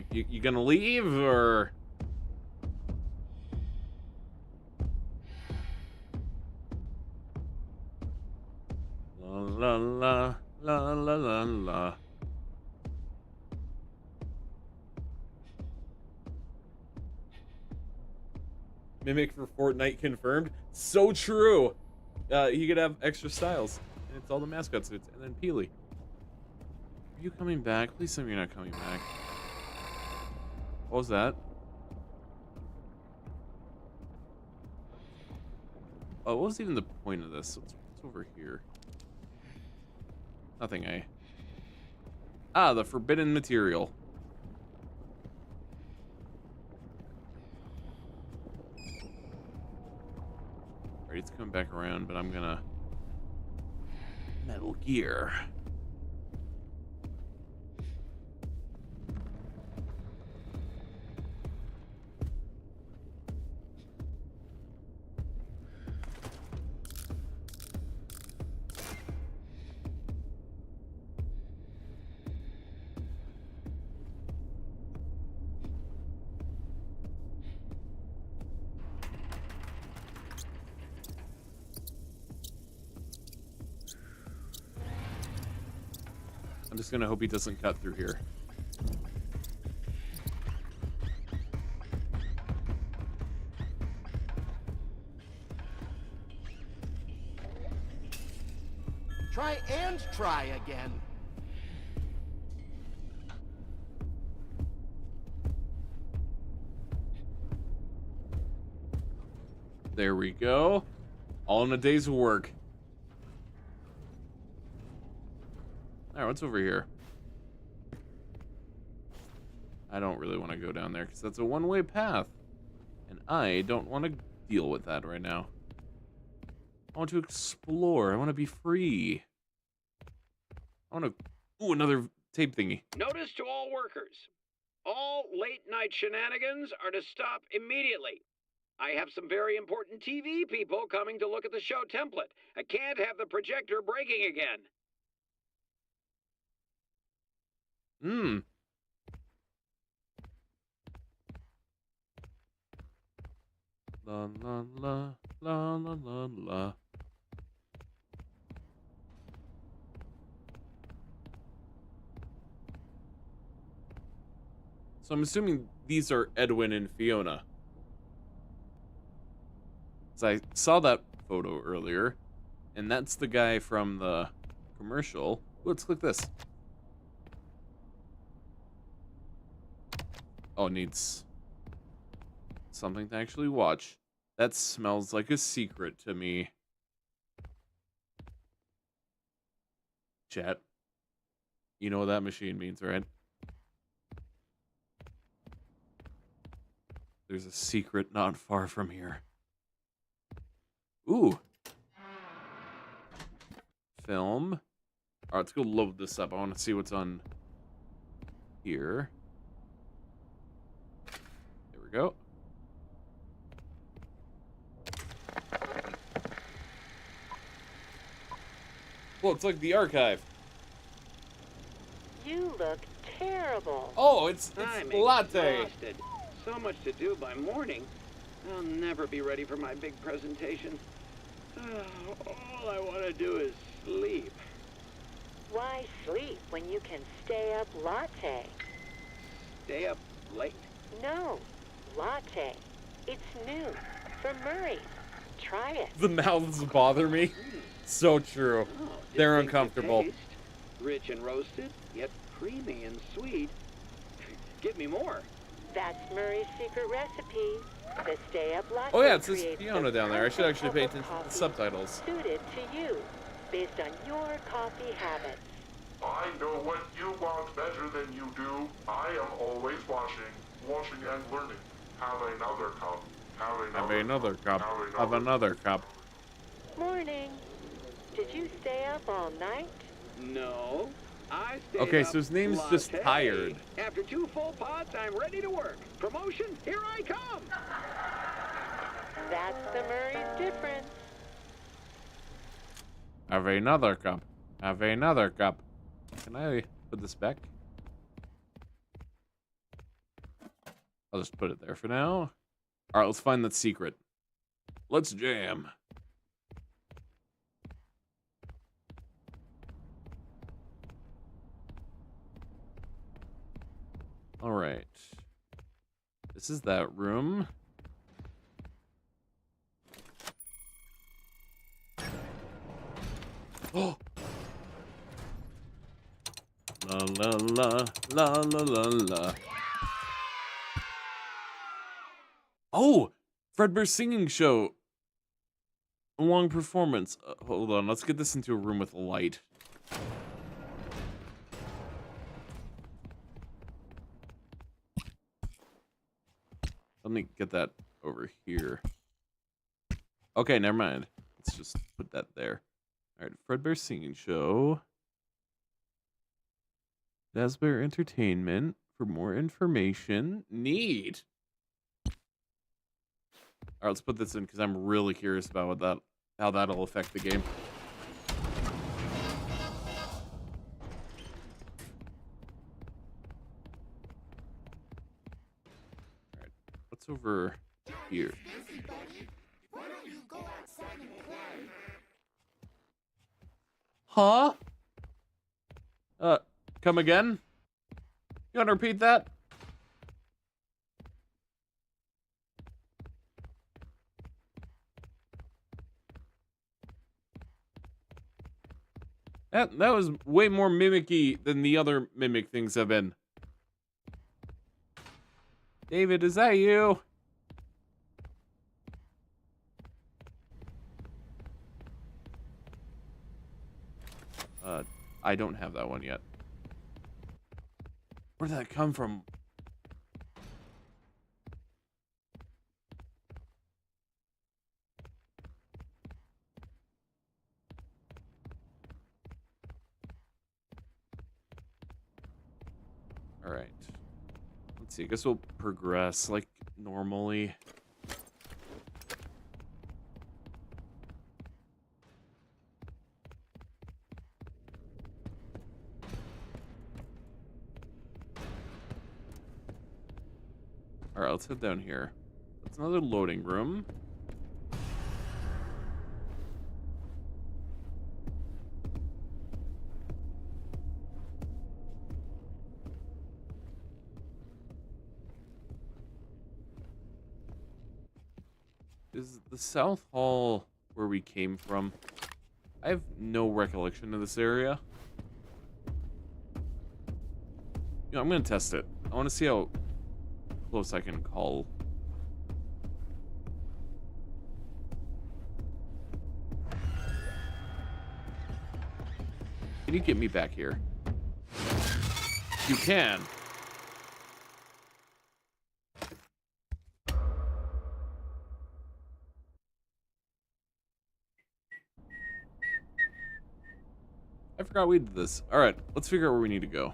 S1: You gonna leave, or? La la la la la la la. Mimic for Fortnite confirmed. So true. He could have extra styles, and it's all the mascot suits, and then Peely. Are you coming back? Please tell me you're not coming back. What was that? Oh, what was even the point of this? What's over here? Nothing, eh? Ah, the forbidden material. Alright, it's coming back around, but I'm gonna... Metal Gear. I'm just gonna hope he doesn't cut through here.
S10: Try and try again.
S1: There we go. All in a day's work. Alright, what's over here? I don't really want to go down there because that's a one-way path. And I don't want to deal with that right now. I want to explore. I want to be free. I want to... Ooh, another tape thingy.
S5: Notice to all workers. All late-night shenanigans are to stop immediately. I have some very important TV people coming to look at the show template. I can't have the projector breaking again.
S1: La la la la la la la. So I'm assuming these are Edwin and Fiona. So I saw that photo earlier, and that's the guy from the commercial. Let's click this. Oh, it needs something to actually watch. That smells like a secret to me. Chat. You know what that machine means, right? There's a secret not far from here. Ooh. Film. All right, let's go load this up. I want to see what's on here. There we go. Well, it's like the archive.
S12: You look terrible.
S1: Oh, it's
S13: I'm
S1: latte.
S13: exhausted. So much to do by morning. I'll never be ready for my big presentation. All I want to do is sleep.
S12: Why sleep when you can stay up latte?
S13: Stay up late?
S12: No, latte. It's new. From Murray. Try it.
S1: The mouths bother me. So true.
S13: Oh,
S1: They're
S13: distinct
S1: uncomfortable.
S13: taste. Rich and roasted, yet creamy and sweet. Give me more.
S12: That's Murray's secret recipe. The stay up latte.
S1: Oh yeah, it says
S12: creates
S1: Fiona
S12: the
S1: down there. I should actually pay
S12: perfect
S1: attention to the
S12: coffee
S1: subtitles.
S12: Suited to you, based on your coffee habits.
S6: I know what you want better than you do. I am always watching and learning. Have another cup.
S1: Have another cup. Have another cup.
S12: Morning. Did you stay up all night?
S13: No. I stayed
S1: Okay,
S13: up
S1: so his name's just
S13: latte.
S1: Tired.
S13: After 2 full pots, I'm ready to work. Promotion, here I come.
S12: That's the Murray's difference.
S1: Have another cup. Have another cup. Can I put this back? I'll just put it there for now. Alright, let's find that secret. Let's jam. Alright. This is that room. Oh! La la la la la la la. Oh! Fredbear's singing show. A long performance. Hold on, let's get this into a room with light. Let me get that over here. Okay, never mind. Let's just put that there. Alright, Fredbear's singing show. Fazbear Entertainment. For more information. Neat. Alright, let's put this in because I'm really curious about what how that'll affect the game. Alright, what's over here? Huh? Come again? You want to repeat that? That was way more mimicky than the other mimic things have been. David, is that you? I don't have that one yet. Where did that come from? All right. Let's see. I guess we'll progress like normally. All right, let's head down here. That's another loading room. Is the South Hall where we came from? I have no recollection of this area. You know, I'm gonna test it. I want to see how close I can call. Can you get me back here? You can. I forgot we did this. All right, let's figure out where we need to go.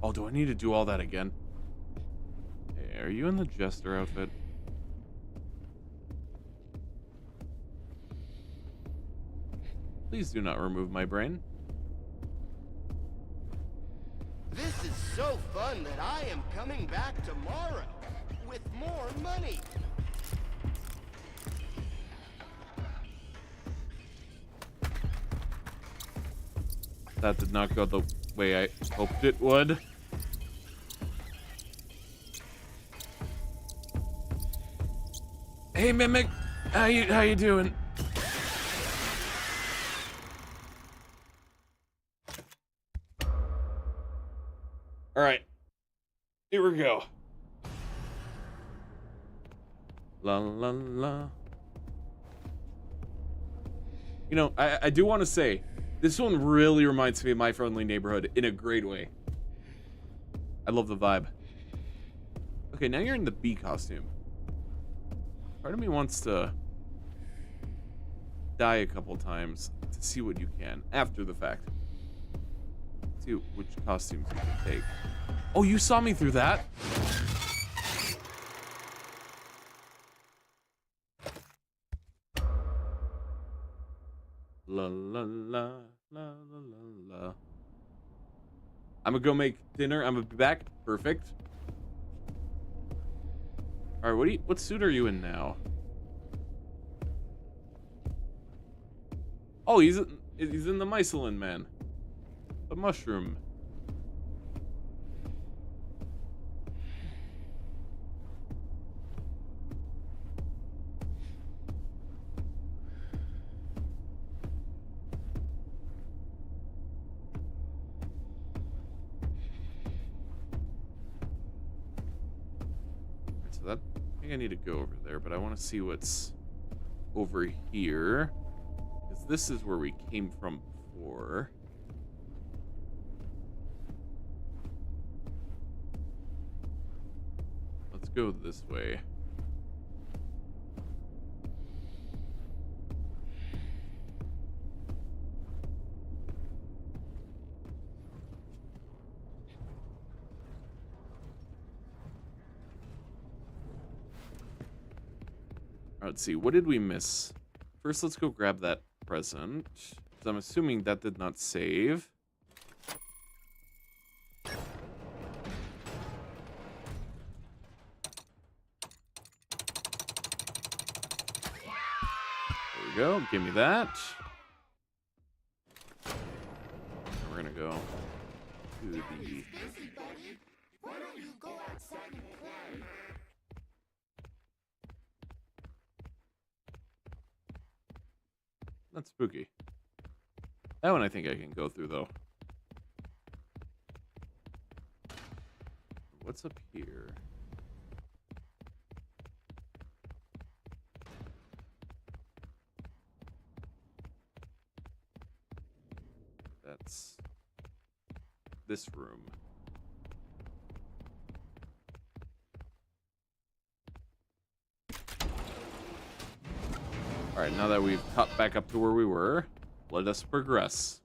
S1: Oh, do I need to do all that again? Hey, are you in the jester outfit? Please do not remove my brain.
S10: This is so fun that I am coming back tomorrow with more money.
S1: That did not go the way I hoped it would. Hey, Mimic, how you doing? All right, here we go. La la la. You know, I do want to say, this one really reminds me of My Friendly Neighborhood in a great way. I love the vibe. Okay, now you're in the bee costume. Part of me wants to die a couple times to see what you can after the fact. See which costumes you can take. Oh, you saw me through that? La la la la la la. I'm gonna go make dinner. I'm gonna be back. Perfect. All right, what suit are you in now? Oh, he's in the Mycelin man. The mushroom. So that, I think I need to go over there, but I want to see what's over here, because this is where we came from before. Let's go this way. Let's see, what did we miss? First, let's go grab that present. So I'm assuming that did not save. There we go, give me that. We're gonna go to the...
S14: Why don't you go outside and play?
S1: That's spooky. That one I think I can go through, though. What's up here? That's this room. All right, now that we've caught back up to where we were, let us progress.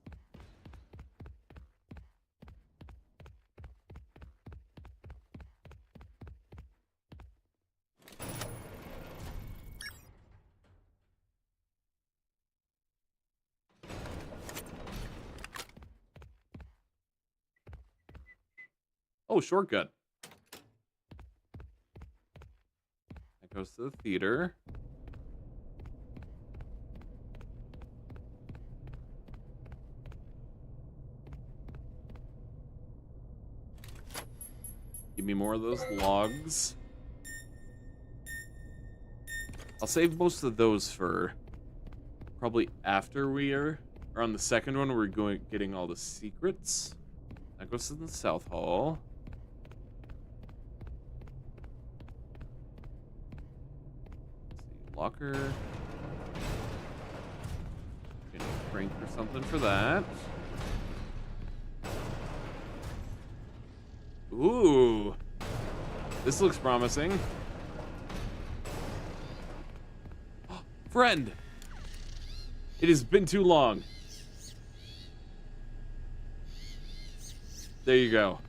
S1: Oh, shortcut. That goes to the theater. Give me more of those logs. I'll save most of those for probably after we are on the second one. We're getting all the secrets. That goes to the South Hall. Let's see, locker. Getting a crank or something for that. Ooh, this looks promising. Friend, it has been too long. There you go.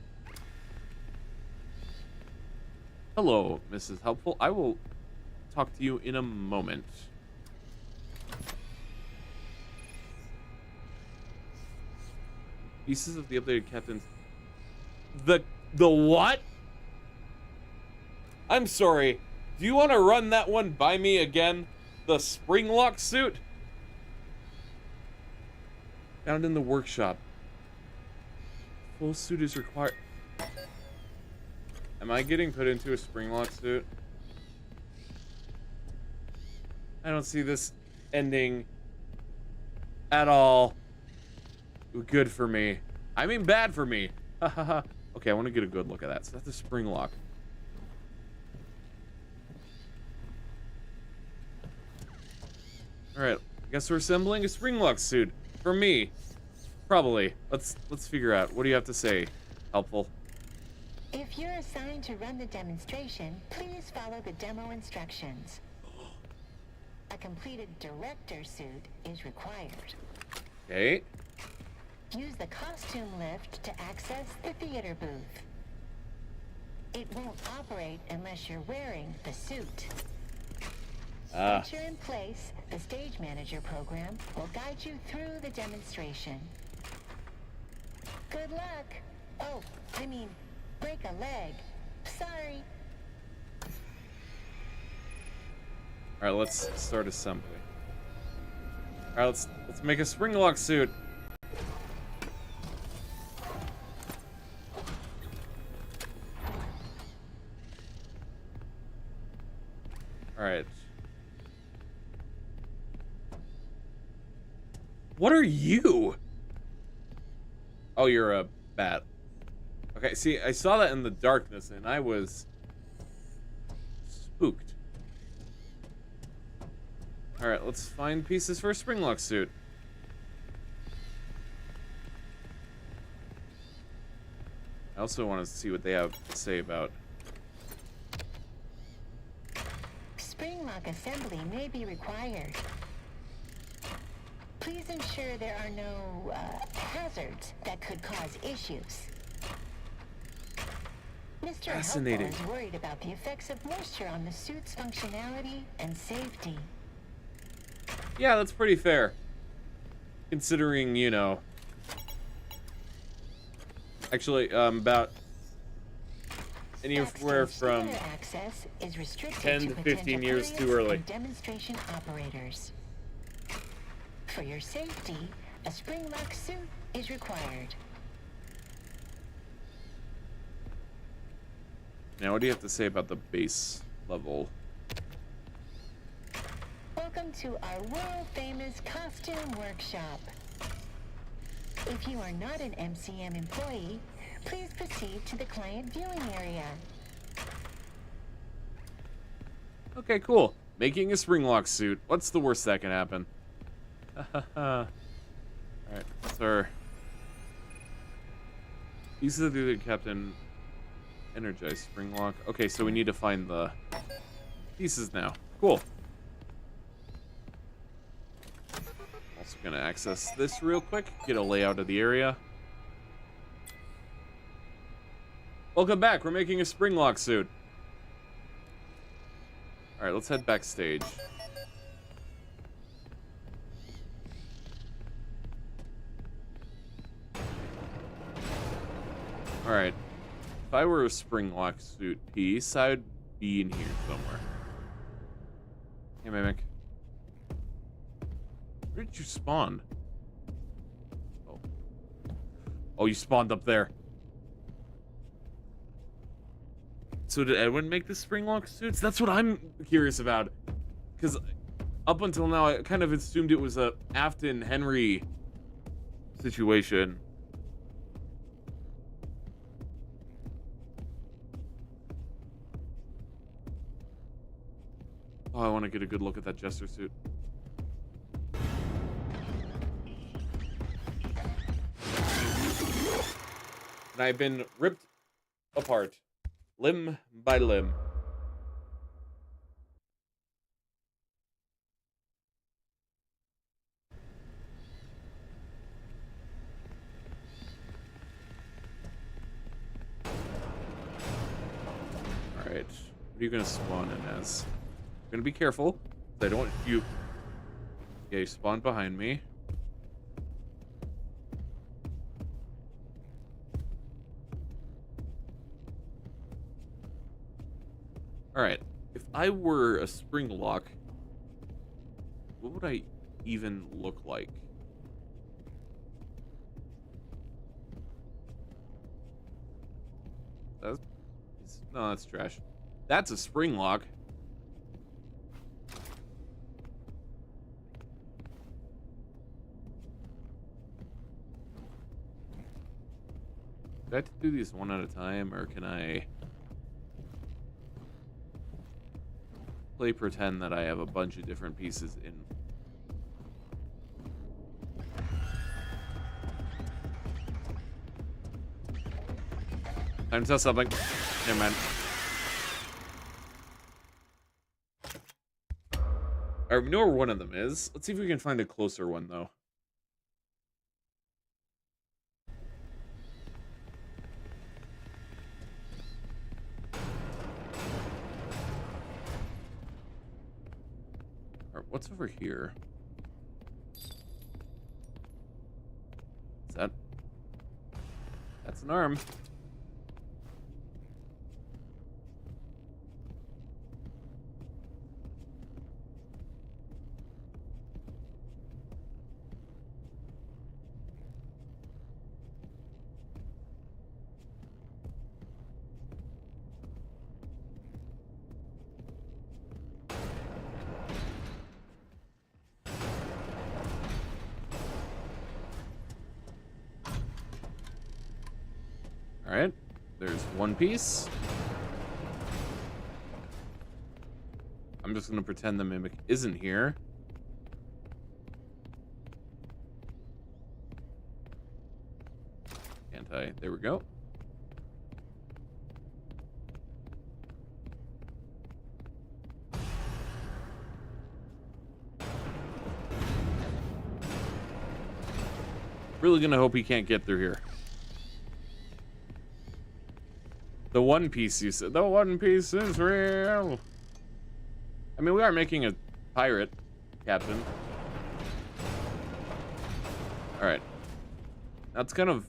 S1: Hello, Mrs. Helpful. I will talk to you in a moment. Pieces of the updated captain's... The what? I'm sorry. Do you want to run that one by me again? The spring lock suit? Found in the workshop. Full suit is required. Am I getting put into a spring lock suit? I don't see this ending at all good for me. I mean bad for me. Okay, I want to get a good look at that. So that's a spring lock. All right, I guess we're assembling a spring lock suit for me. Probably. Let's figure out. What do you have to say, Helpful?
S7: If you're assigned to run the demonstration, please follow the demo instructions. A completed director suit is required.
S1: Okay.
S7: Use the costume lift to access the theater booth. It won't operate unless you're wearing the suit. Once you're in place, the stage manager program will guide you through the demonstration. Good luck. Oh, I mean, break a leg. Sorry.
S1: All right, let's start assembly. All right, let's make a spring lock suit. All right. What are you? Oh, you're a bat. Okay, see, I saw that in the darkness and I was spooked. All right, let's find pieces for a spring lock suit. I also want to see what they have to say about
S7: Spring lock assembly may be required. Please ensure there are no hazards that could cause issues. Mr.
S1: Fascinating.
S7: Helpful is worried about the effects of moisture on the suit's functionality and safety.
S1: Yeah, that's pretty fair. Considering, you know... Actually, about anywhere from
S7: access is restricted
S1: 10 to 15 years too early.
S7: Demonstration operators. For your safety, a spring lock suit is required.
S1: Now, what do you have to say about the base level?
S7: Welcome to our world-famous costume workshop. If you are not an MCM employee, please proceed to the client viewing area.
S1: Okay, cool. Making a spring lock suit. What's the worst that can happen? Alright, sir. Pieces of the captain. Energized spring lock. Okay, so we need to find the pieces now. Cool. Also gonna access this real quick. Get a layout of the area. Welcome back. We're making a spring lock suit. Alright, let's head backstage. Alright. If I were a spring lock suit piece, I would be in here somewhere. Hey, Mimic. Where did you spawn? Oh. Oh, you spawned up there. So did Edwin make the spring lock suits? That's what I'm curious about. Because up until now, I kind of assumed it was a Afton Henry situation. Oh, I want to get a good look at that Jester suit. And I've been ripped apart, limb by limb. Alright, what are you gonna spawn in as? I'm gonna be careful. I don't want you. Yeah, you spawned behind me. Alright, if I were a spring lock, what would I even look like? No, that's trash. That's a spring lock. Do I have to do these one at a time, or can I play pretend that I have a bunch of different pieces in? Time to test something. Never mind. I know where one of them is. Let's see if we can find a closer one, though. Alright, what's over here? Is that? That's an arm. Alright, there's one piece. I'm just gonna pretend the mimic isn't here. Can't I? There we go. Really gonna hope he can't get through here. The One Piece, you said. The One Piece is real. I mean, we are making a pirate captain. Alright. Let's kind of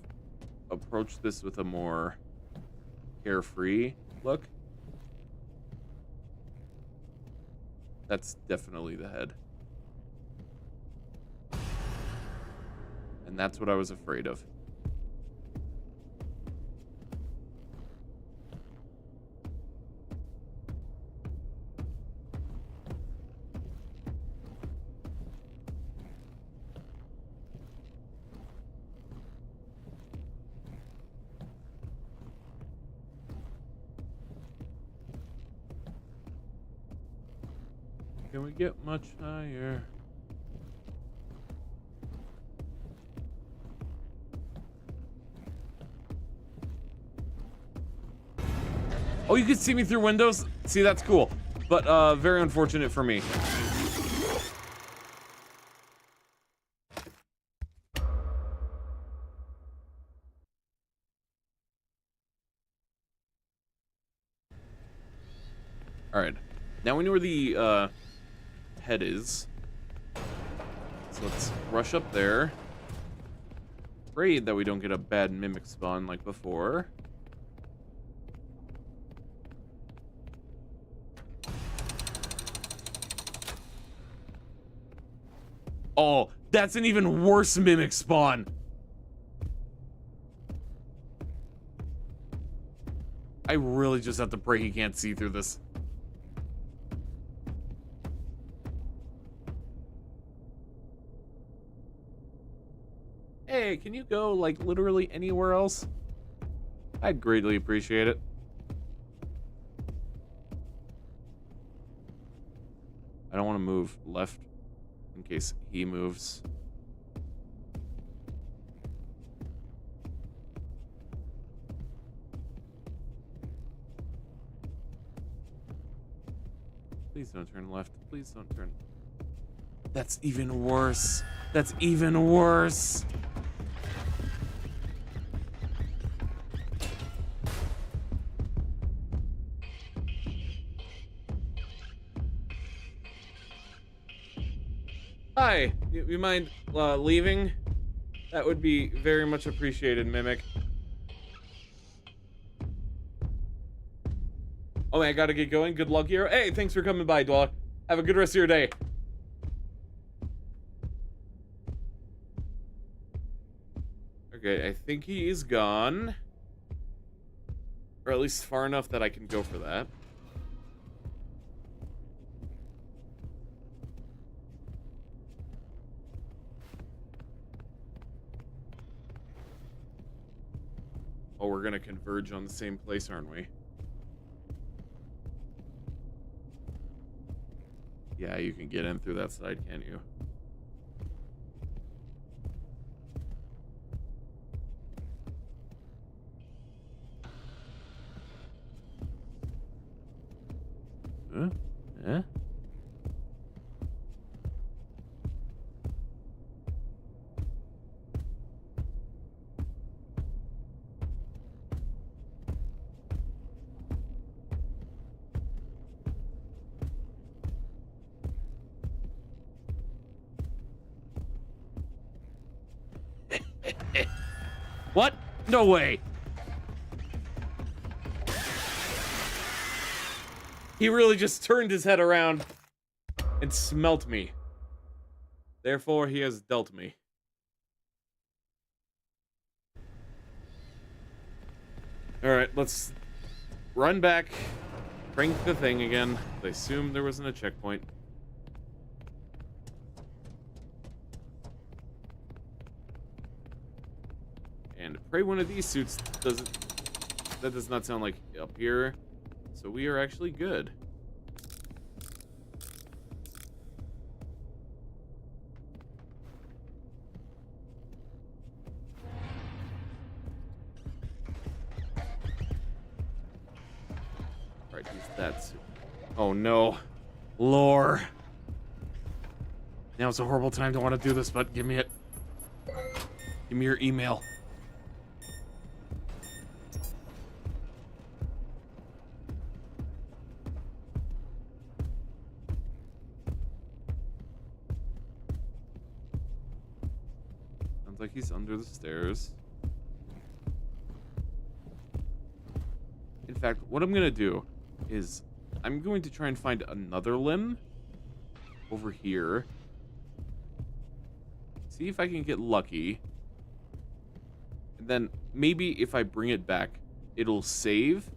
S1: approach this with a more carefree look. That's definitely the head. And that's what I was afraid of. Can we get much higher? Oh, you can see me through windows? See, that's cool. But, very unfortunate for me. Alright. Now we know where the, head is. So let's rush up there. Afraid that we don't get a bad mimic spawn like before. Oh, that's an even worse mimic spawn. I really just have to pray he can't see through this. Hey, can you go, like, literally anywhere else? I'd greatly appreciate it. I don't want to move left in case he moves. Please don't turn left. Please don't turn. That's even worse. That's even worse. Hi, you mind leaving? That would be very much appreciated, Mimic. Oh, man, I gotta get going. Good luck here. Hey, thanks for coming by, Dwalla. Have a good rest of your day. Okay, I think he is gone. Or at least far enough that I can go for that. Oh, we're gonna converge on the same place, aren't we? Yeah, you can get in through that side, can't you? Huh? Huh? What? No way. He really just turned his head around and smelt me. Therefore, he has dealt me. Alright, let's run back, crank the thing again. I assume there wasn't a checkpoint. And pray one of these suits doesn't... That does not sound like up here. So we are actually good. Alright, use that suit. Oh no. Lore. Now it's a horrible time to want to do this, but give me it. Give me your email. Like he's under the stairs. In fact, what I'm gonna do is I'm going to try and find another limb over here. See if I can get lucky. And then maybe if I bring it back, it'll save.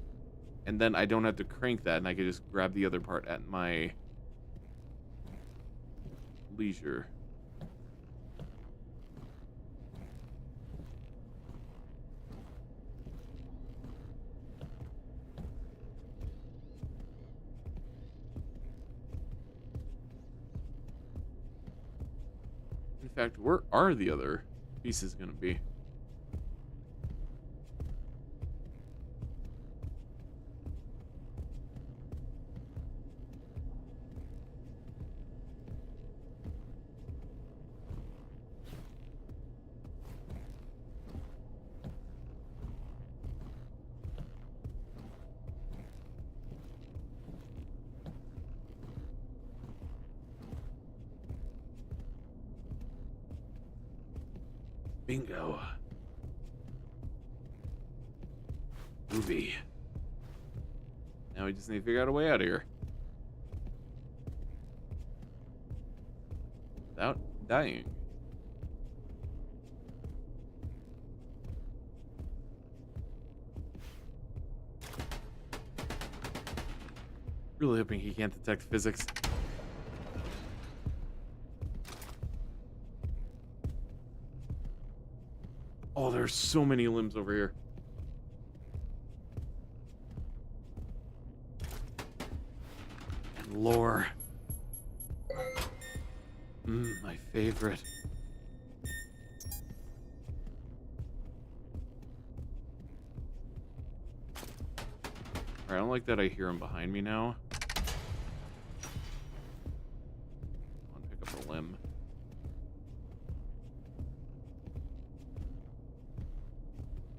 S1: And then I don't have to crank that and I can just grab the other part at my leisure. In fact, where are the other pieces going to be? Bingo. Movie. Now we just need to figure out a way out of here. Without dying. Really hoping he can't detect physics. Oh, there's so many limbs over here. And lore. My favorite. Alright, I don't like that I hear him behind me now. I'll pick up a limb.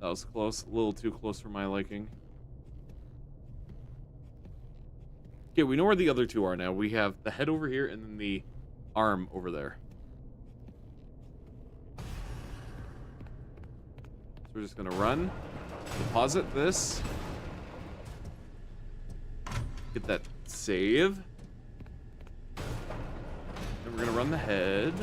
S1: That was close. A little too close for my liking. Okay, we know where the other two are now. We have the head over here and then the arm over there. So we're just gonna run, deposit this, get that save. Then we're gonna run the head.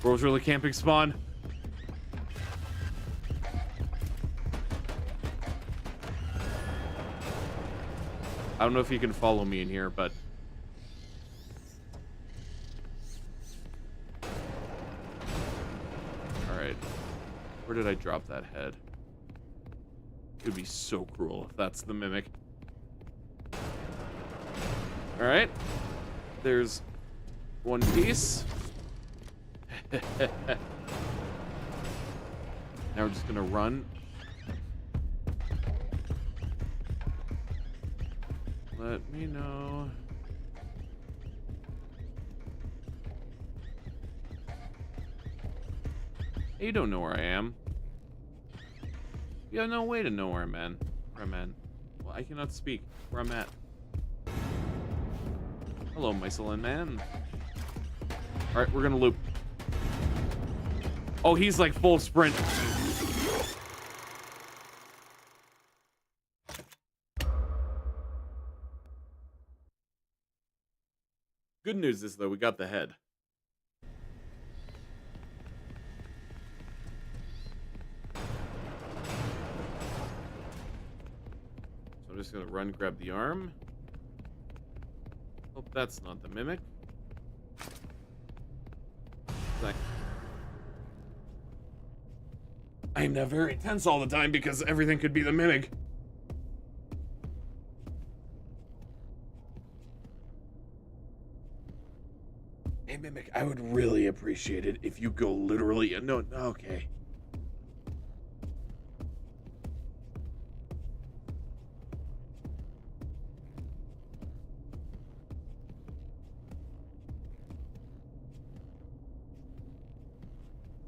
S1: Bro's really camping spawn. I don't know if you can follow me in here, but alright. Where did I drop that head? It would be so cruel if that's the mimic. Alright. There's one piece. Now we're just gonna run. Let me know. Hey, you don't know where I am. You have no way to know where I'm at. Well, I cannot speak. Where I'm at. Hello, Mycelin man. Alright, we're gonna loop. Oh, he's like full sprint. Good news is, though, we got the head. So I'm just gonna run, grab the arm. Hope that's not the mimic. I'm now very tense all the time because everything could be the mimic. Hey, Mimic, I would really appreciate it if you go literally... No, okay.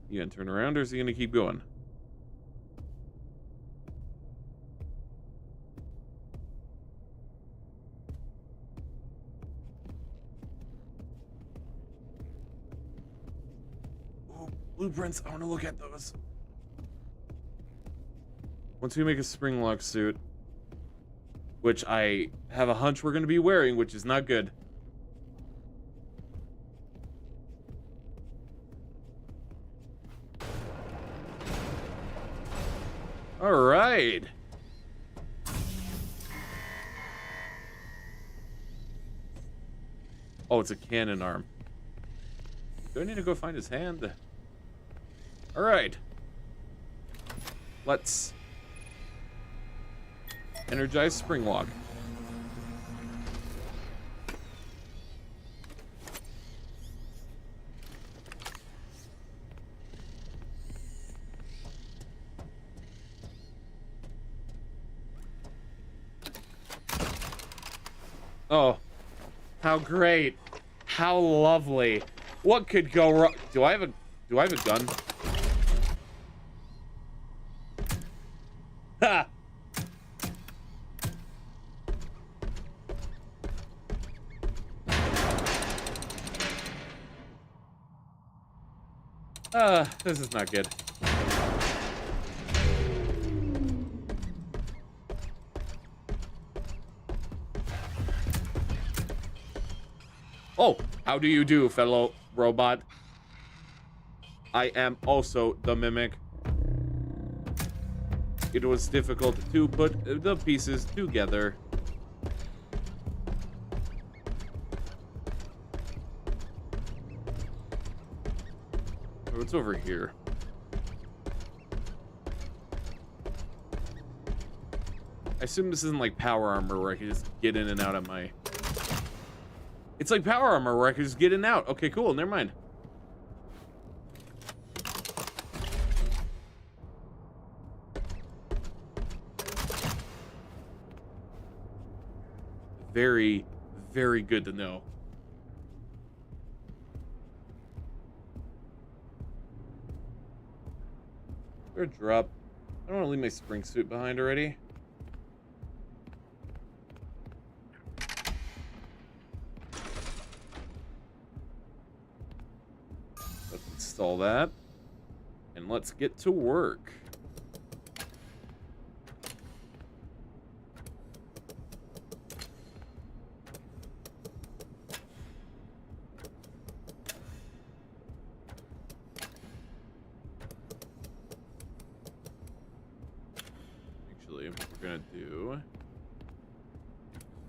S1: You gonna turn around or is he gonna keep going? Blueprints, I want to look at those. Once we make a spring lock suit, which I have a hunch we're going to be wearing, which is not good. All right. Oh, it's a cannon arm. Do I need to go find his hand? All right. Let's energize spring lock. Oh, how great. How lovely. What could go wrong? Do I have a gun? Ha! This is not good. Oh, how do you do, fellow robot? I am also the mimic. It was difficult to put the pieces together. What's over here? I assume this isn't like power armor where I can just get in and out of my... It's like power armor where I can just get in and out. Okay, cool. Never mind. Very, very good to know. Or drop. I don't want to leave my spring suit behind already. Let's install that. And let's get to work.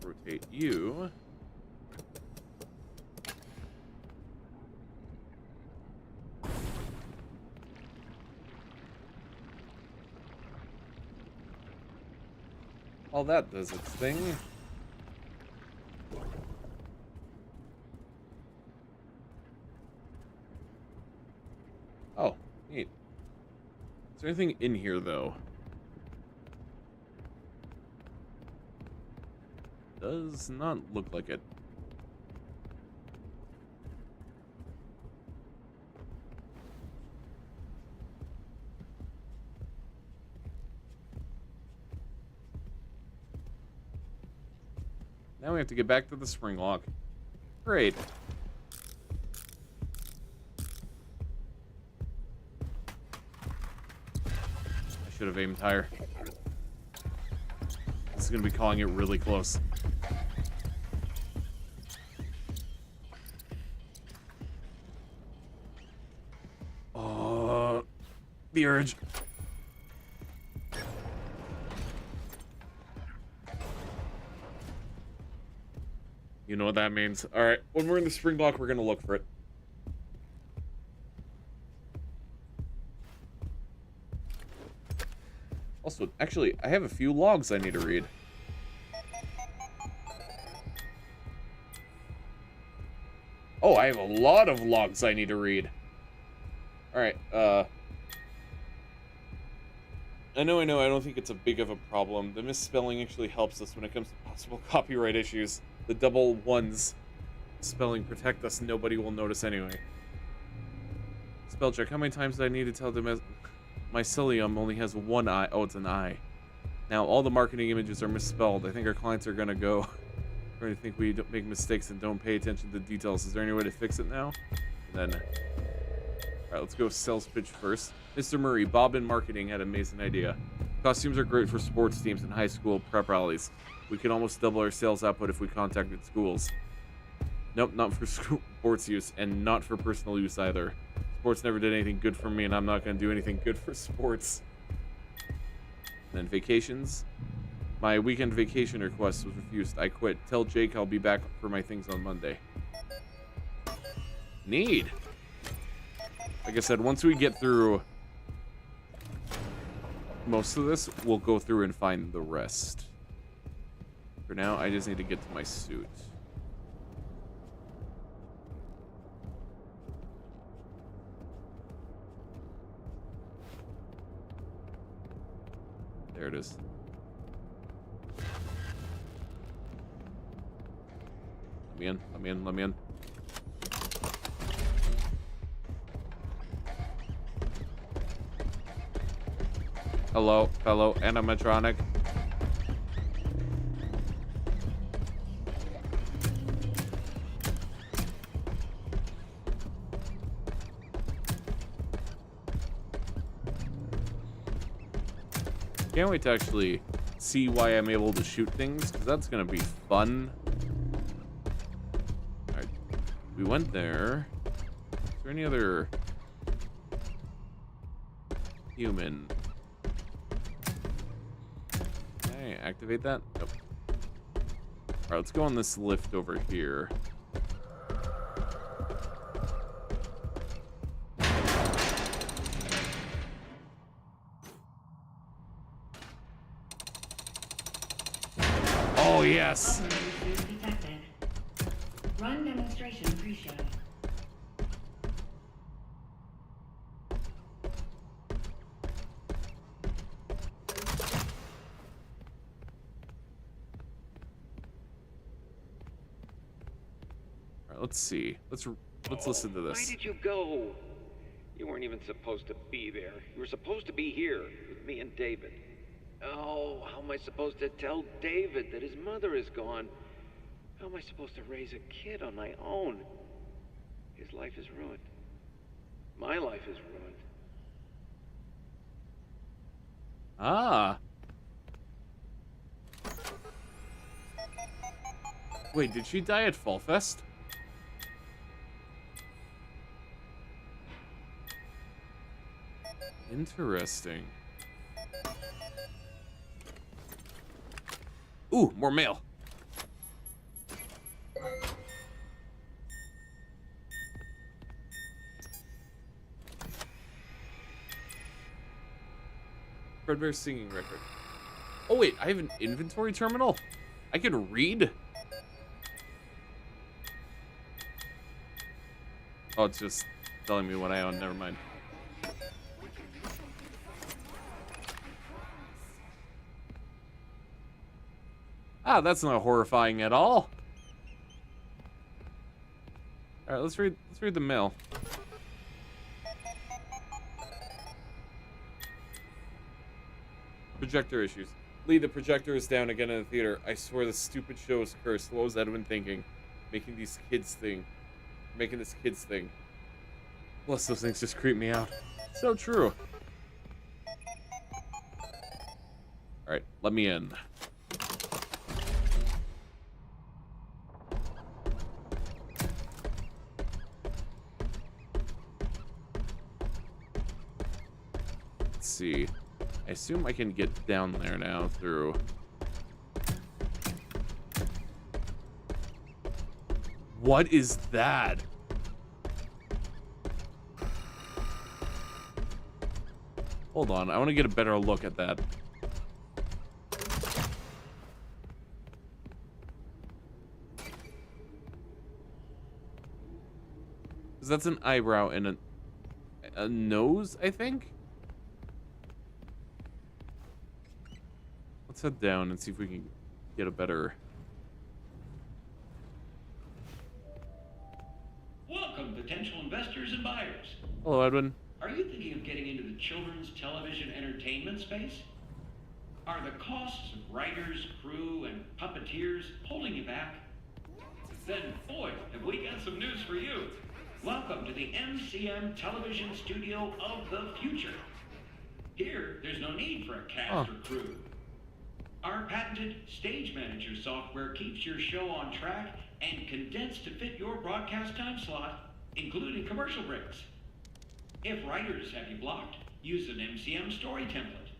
S1: Rotate you. All that does its thing. Oh, neat. Is there anything in here though? Does not look like it. Now we have to get back to the spring lock. Great. I should have aimed higher. This is going to be calling it really close. The urge. You know what that means. All right, when we're in the spring block, we're gonna look for it. Also, actually, I have a few logs I need to read. Oh, I have a lot of logs I need to read. All right, I know, I don't think it's a big of a problem. The misspelling actually helps us when it comes to possible copyright issues. The double ones spelling protect us, nobody will notice anyway. Spell check, how many times did I need to tell them mycelium only has one eye? Oh, it's an eye. Now, all the marketing images are misspelled. I think our clients are gonna go, going to think we don't make mistakes and don't pay attention to the details. Is there any way to fix it now? And then... Alright, let's go sales pitch first. Mr. Murray, Bob in marketing had an amazing idea. Costumes are great for sports teams and high school prep rallies. We can almost double our sales output if we contacted schools. Nope, not for sports use, and not for personal use either. Sports never did anything good for me, and I'm not going to do anything good for sports. And then vacations. My weekend vacation request was refused. I quit. Tell Jake I'll be back for my things on Monday. Need. Like I said, once we get through most of this, we'll go through and find the rest. For now, I just need to get to my suit. There it is. Let me in, let me in, let me in. Hello, fellow animatronic. Can't wait to actually see why I'm able to shoot things, because that's going to be fun. Alright, We went there. Is there any other human? Okay, activate that. Nope. All right, let's go on this lift over here. Oh, yes.
S15: Run demonstration pre-show.
S1: All right, let's see. Let's listen to this.
S13: Why did you go? You weren't even supposed to be there. You were supposed to be here with me and David. Oh, how am I supposed to tell David that his mother is gone? How am I supposed to raise a kid on my own? His life is ruined. My life is ruined.
S1: Ah. Wait, did she die at Fall Fest? Interesting. Ooh, more mail. Fredbear's singing record. Oh wait, I have an inventory terminal? I can read? Oh, it's just telling me what I own, never mind. Ah, that's not horrifying at all. All right, let's read the mail. Projector issues. Lee, the projector is down again in the theater. I swear the stupid show is cursed. What was Edwin thinking? Making this kid's thing. Plus, those things just creep me out. So true. Alright, let me in. Let's see. I assume I can get down there now through... What is that? Hold on, I want to get a better look at that. Because that's an eyebrow and a nose, I think? Let's head down and see if we can get a better...
S4: Welcome, potential investors and buyers.
S1: Hello, Edwin.
S4: Are you thinking of getting into the children's television entertainment space? Are the costs of writers, crew, and puppeteers holding you back? Then, boy, have we got some news for you. Welcome to the MCM television studio of the future. Here, there's no need for a cast or crew. Our patented Stage Manager software keeps your show on track and condensed to fit your broadcast time slot, including commercial breaks. If writers have you blocked, use an MCM story template.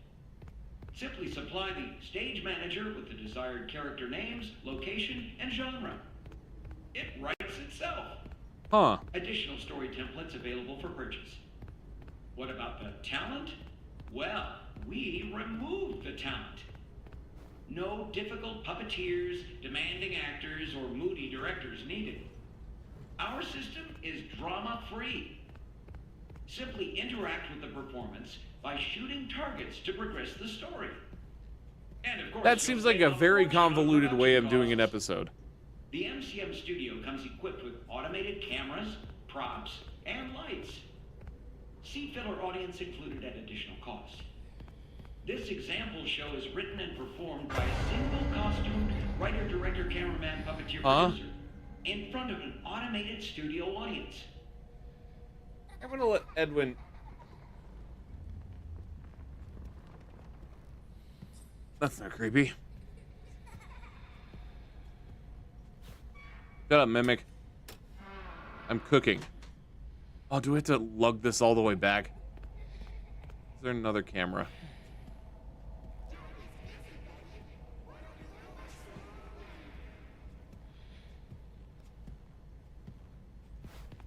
S4: Simply supply the Stage Manager with the desired character names, location, and genre. It writes itself.
S1: Huh.
S4: Additional story templates available for purchase. What about the talent? Well, we remove the talent. No difficult puppeteers, demanding actors, or moody directors needed. Our system is drama-free. Simply interact with the performance by shooting targets to progress the story. And of course,
S1: that seems like a very convoluted way of doing an episode.
S4: The MCM studio comes equipped with automated cameras, props, and lights. Seat filler audience included at additional cost. This example show is written and performed by a single costumed writer, director, cameraman, puppeteer, producer in front of an automated studio audience.
S1: I'm gonna let Edwin... That's not creepy. Shut up, Mimic. I'm cooking. Oh, do we have to lug this all the way back? Is there another camera?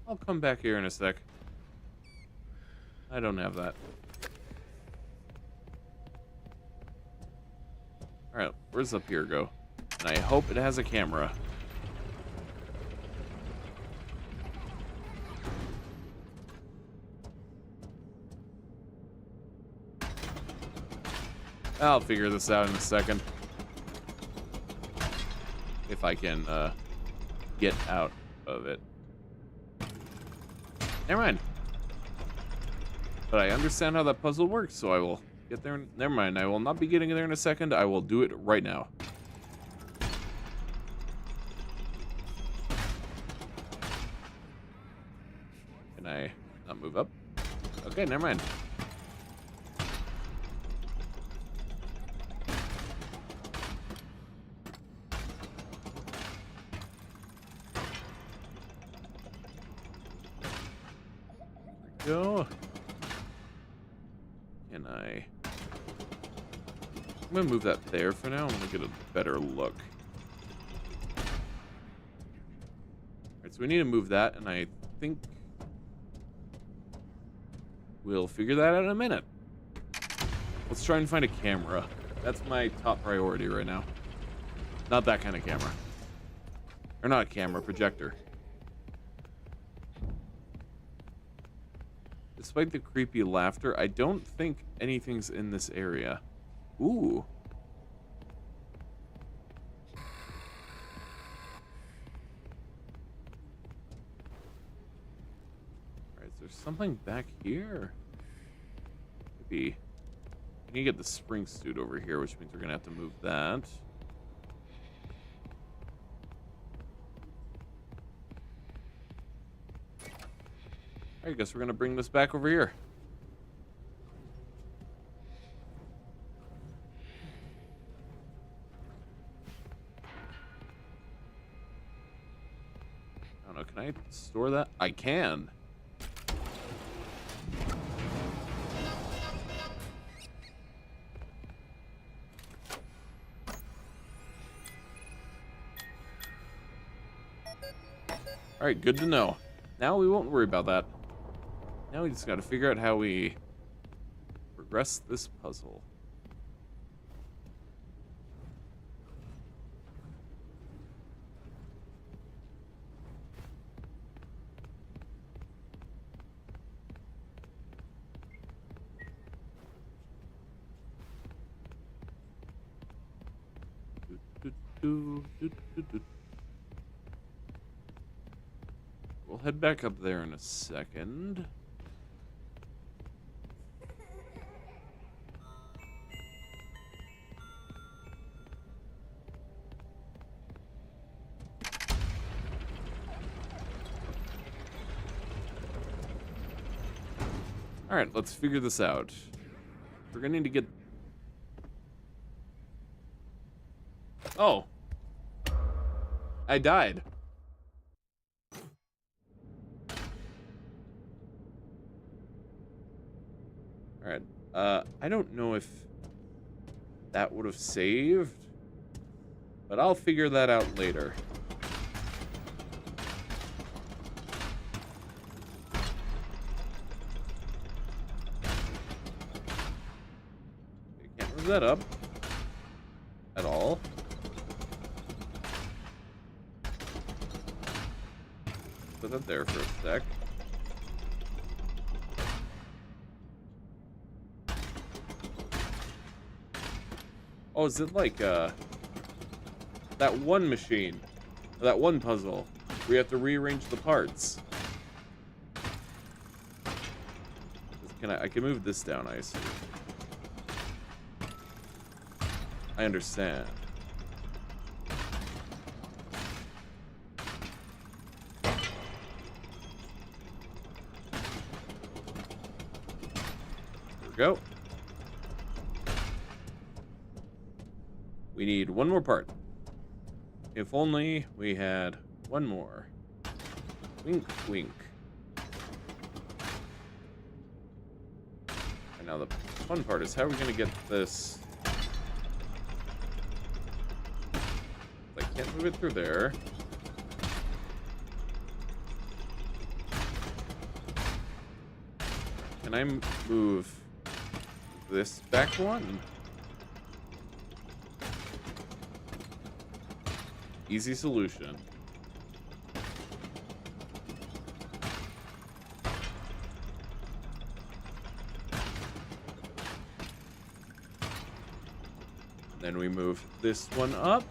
S1: I'll come back here in a sec. I don't have that. Alright, where's up here go? And I hope it has a camera. I'll figure this out in a second. If I can get out of it. Never mind. But I understand how that puzzle works, so I will get there. Never mind, I will not be getting there in a second. I will do it right now. Can I not move up? Okay, never mind. Go. Can I? I'm gonna move that there for now. I'm gonna get a better look. Alright, so we need to move that, and I think we'll figure that out in a minute. Let's try and find a camera. That's my top priority right now. Not that kind of camera. Or not a camera, projector. Despite the creepy laughter, I don't think anything's in this area. Ooh. Alright, is there something back here? Maybe. I need to get the spring suit over here, which means we're gonna have to move that. I guess we're gonna bring this back over here. I don't know, can I store that? I can. Alright, good to know. Now we won't worry about that. Now we just got to figure out how we progress this puzzle. We'll head back up there in a second. Alright, let's figure this out. We're gonna need to get... Oh. I died. Alright, I don't know if that would have saved, but I'll figure that out later. That up at all. Put that there for a sec. Oh, is it like that one machine, that one puzzle? We have to rearrange the parts. I can move this down, I assume. I understand. There we go. We need one more part. If only we had one more. Wink, wink. And now the fun part is how are we going to get this... I can't move it through there. Can I move this back one? Easy solution. Then we move this one up.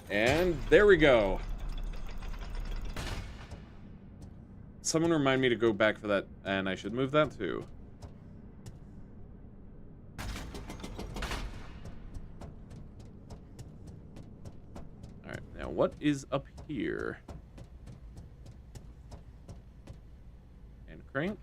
S1: And there we go. Someone remind me to go back for that, and I should move that too. Alright, now what is up here? And crank.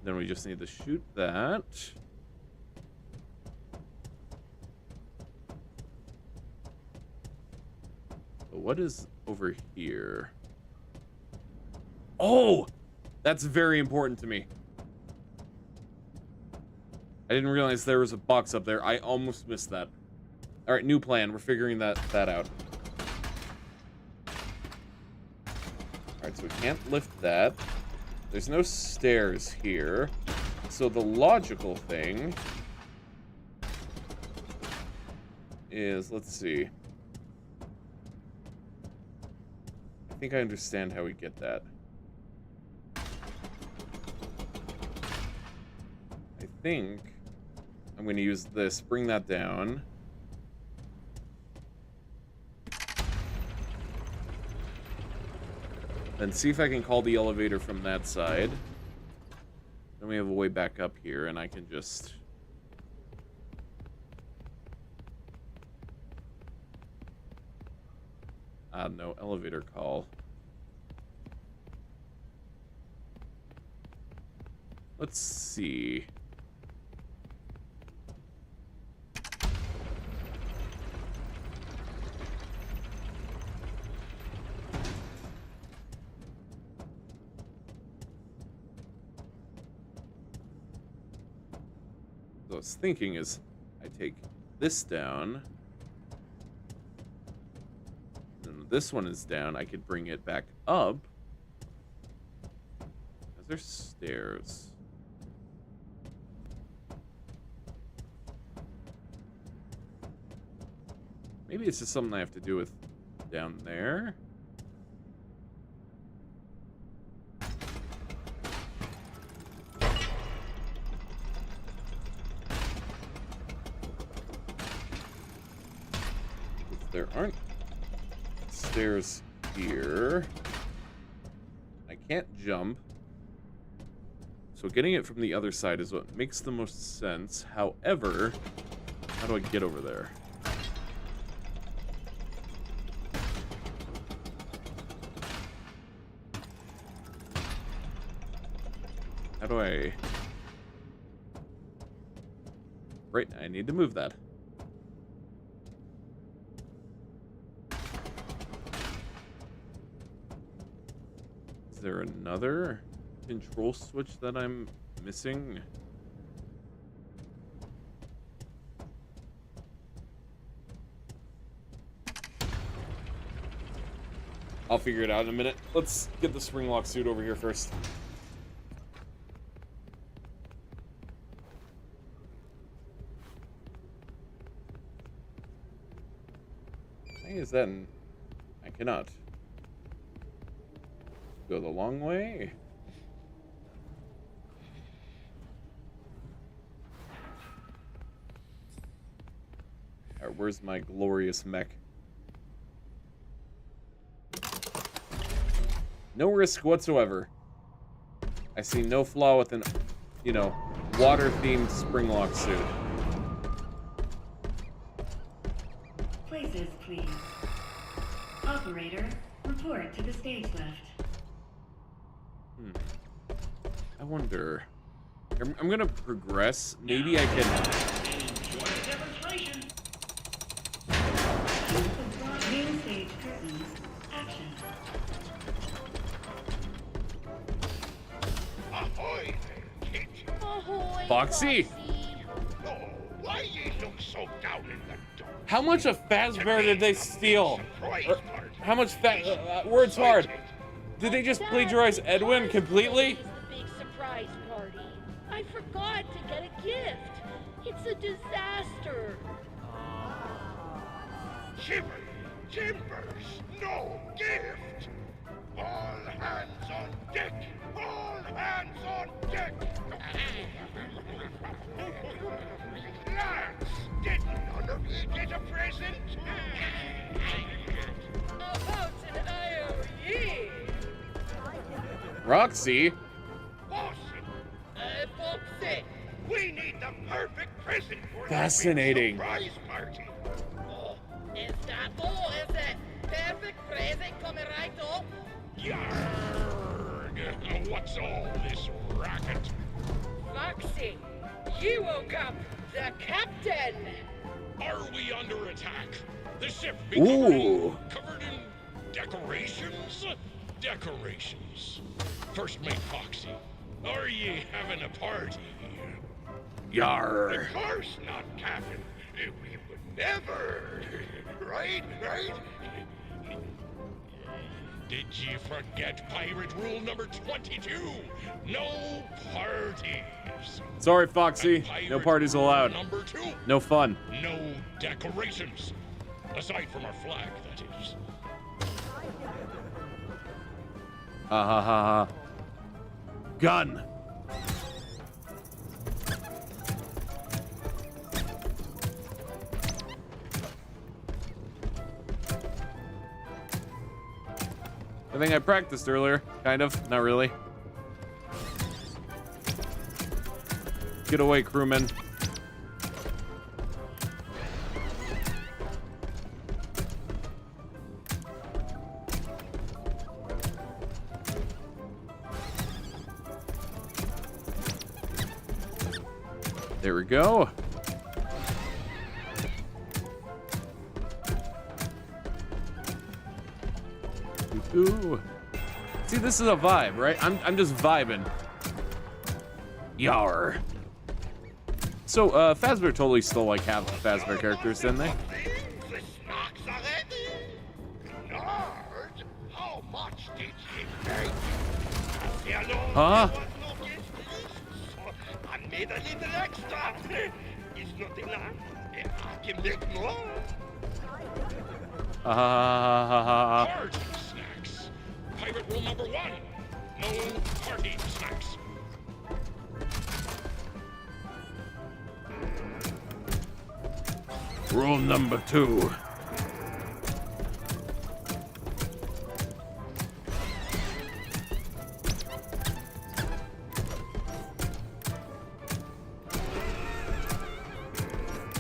S1: Then we just need to shoot that. But what is over here? Oh! That's very important to me. I didn't realize there was a box up there. I almost missed that. Alright, new plan. We're figuring that out. Alright, so we can't lift that. There's no stairs here. So the logical thing is, let's see. I think I understand how we get that. I think I'm going to use this, bring that down. Then see if I can call the elevator from that side. Then we have a way back up here, and I can just... no elevator call. Let's see. What I was thinking is I take this down. And this one is down. I could bring it back up. There's stairs. Maybe it's just something I have to do with down there. There aren't stairs here. I can't jump. So getting it from the other side is what makes the most sense. However, how do I get over there? How do I... Right, I need to move that. Is there another control switch that I'm missing? I'll figure it out in a minute. Let's get the spring lock suit over here first. Why is that? I cannot go the long way. Alright, where's my glorious mech? No risk whatsoever. I see no flaw with an, you know, water-themed springlock suit.
S15: Places, please. Operator, report to the stage left.
S1: I wonder. I'm gonna progress. Maybe I can.
S4: Enjoy the demonstration.
S15: Main stage curtains. Action.
S14: Ahoy there, kid.
S11: Ahoy,
S1: Foxy!
S14: Oh, why ye look so down in the dumps?
S1: How much of Fazbear did they steal?
S14: Surprise
S1: Or
S14: party.
S1: how much words hard? Did they just plagiarize Edwin completely?
S11: It's the big surprise party. I forgot to get a gift. It's a disaster.
S14: Shiver, timbers, no gift. All hands on deck. All hands on deck. Lads, did none of you get a present?
S11: About an IOE.
S1: Roxy?
S14: Awesome.
S11: Foxy.
S14: We need the perfect present for
S1: Fascinating.
S14: the big surprise party.
S11: Oh, is that all? Is it perfect present coming right up?
S14: Yarg! What's all this racket?
S11: Foxy, you woke up the captain.
S14: Are we under attack? The ship be
S1: Ooh.
S14: covered in decorations? Decorations. First mate Foxy, are ye having a party?
S1: Yar.
S14: Of course not, Captain. We would never. Right? Did you forget pirate rule number 22? No parties.
S1: Sorry, Foxy. No parties allowed.
S14: Number 2.
S1: No fun.
S14: No decorations. Aside from our flag, that is.
S1: Ha ha ha ha. Gun. I think I practiced earlier. Kind of. Not really. Get away, crewman. There we go. Ooh. See, this is a vibe, right? I'm just vibing. Yar. So, Fazbear totally stole like half the Fazbear characters, didn't they?
S14: How much did you make?
S1: Huh?
S14: I made a little extra. It's not enough. I can make more. Party snacks. Pirate rule number 1. No party snacks.
S1: Rule number 2.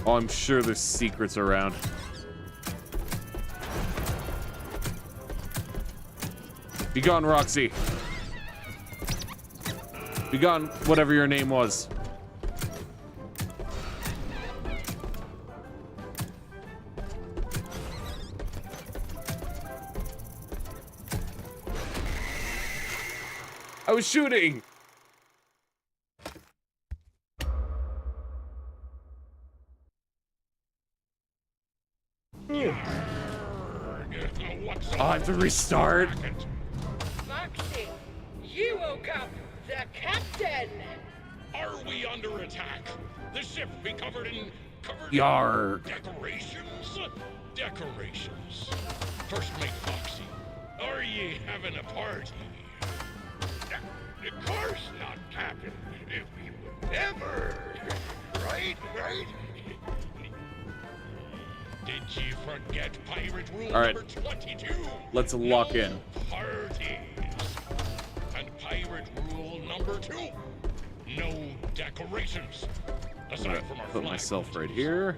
S1: Oh, I'm sure there's secrets around. Be gone, Roxy. Be gone, whatever your name was. I was shooting. Oh, I have to restart.
S11: Foxy, you woke up the captain.
S14: Are we under attack? The ship be covered in
S1: Yarg.
S14: Decorations? Decorations. First mate Foxy, are ye having a party? Of course not, Captain. We would never. Right? Did you forget pirate rule
S1: All right.
S14: number 22?
S1: Let's lock in.
S14: Parties. And pirate rule number 2. No decorations. Aside from our
S1: Put
S14: flag
S1: myself
S14: photos.
S1: right here.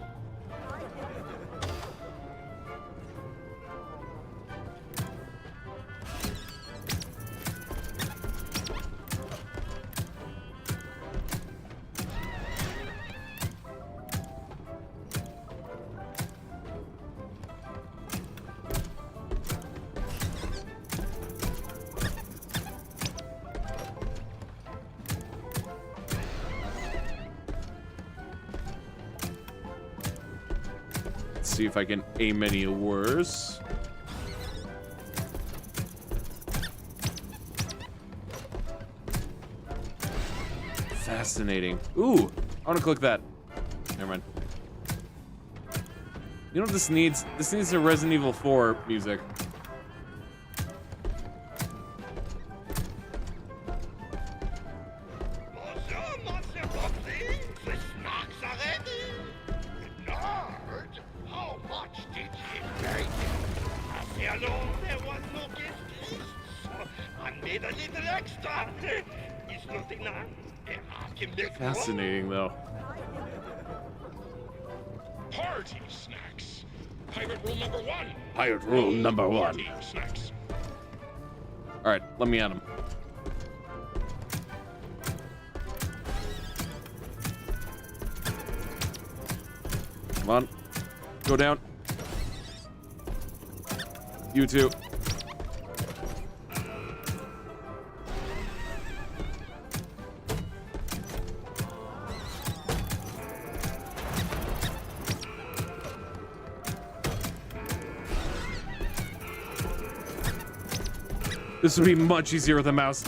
S1: See if I can aim any worse. Fascinating. Ooh, I want to click that. Never mind. You know what this needs? This needs a Resident Evil 4 music. Fascinating, though.
S14: Party snacks. Pirate rule number 1.
S1: Pirate rule number 1.
S14: Party snacks.
S1: All right, let me at him. Come on. Go down. You too. This would be much easier with a mouse.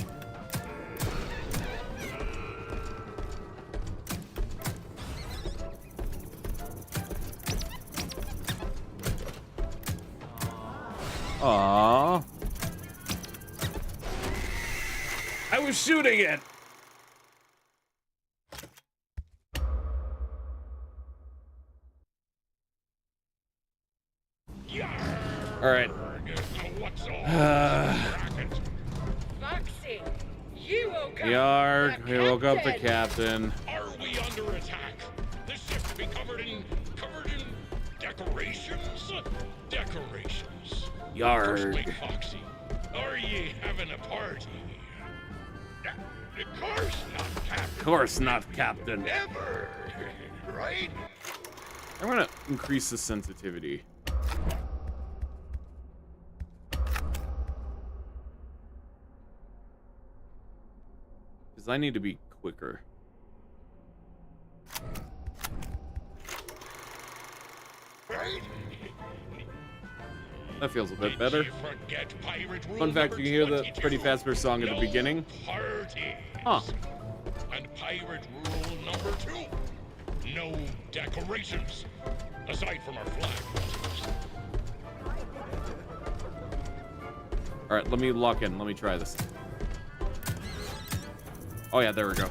S1: Aww. I was shooting it. All right.
S11: Foxy, you woke up.
S1: Yarg, we woke up the captain.
S14: Are we under attack? The ship to be covered in decorations? Decorations.
S1: Yarg.
S14: First Mate Foxy, are ye having a party? Of course not, Captain.
S1: Of course not, Captain.
S14: Never, right?
S1: I'm gonna increase the sensitivity. Because I need to be quicker.
S14: Right?
S1: That feels a bit better.
S14: Forget pirate rule
S1: Fun fact, you can hear the Pretty Fazbear song at the beginning.
S14: Parties.
S1: Huh.
S14: And pirate rule number 2. No decorations. Aside from our flag.
S1: All right, let me lock in. Let me try this. Oh yeah, there we go.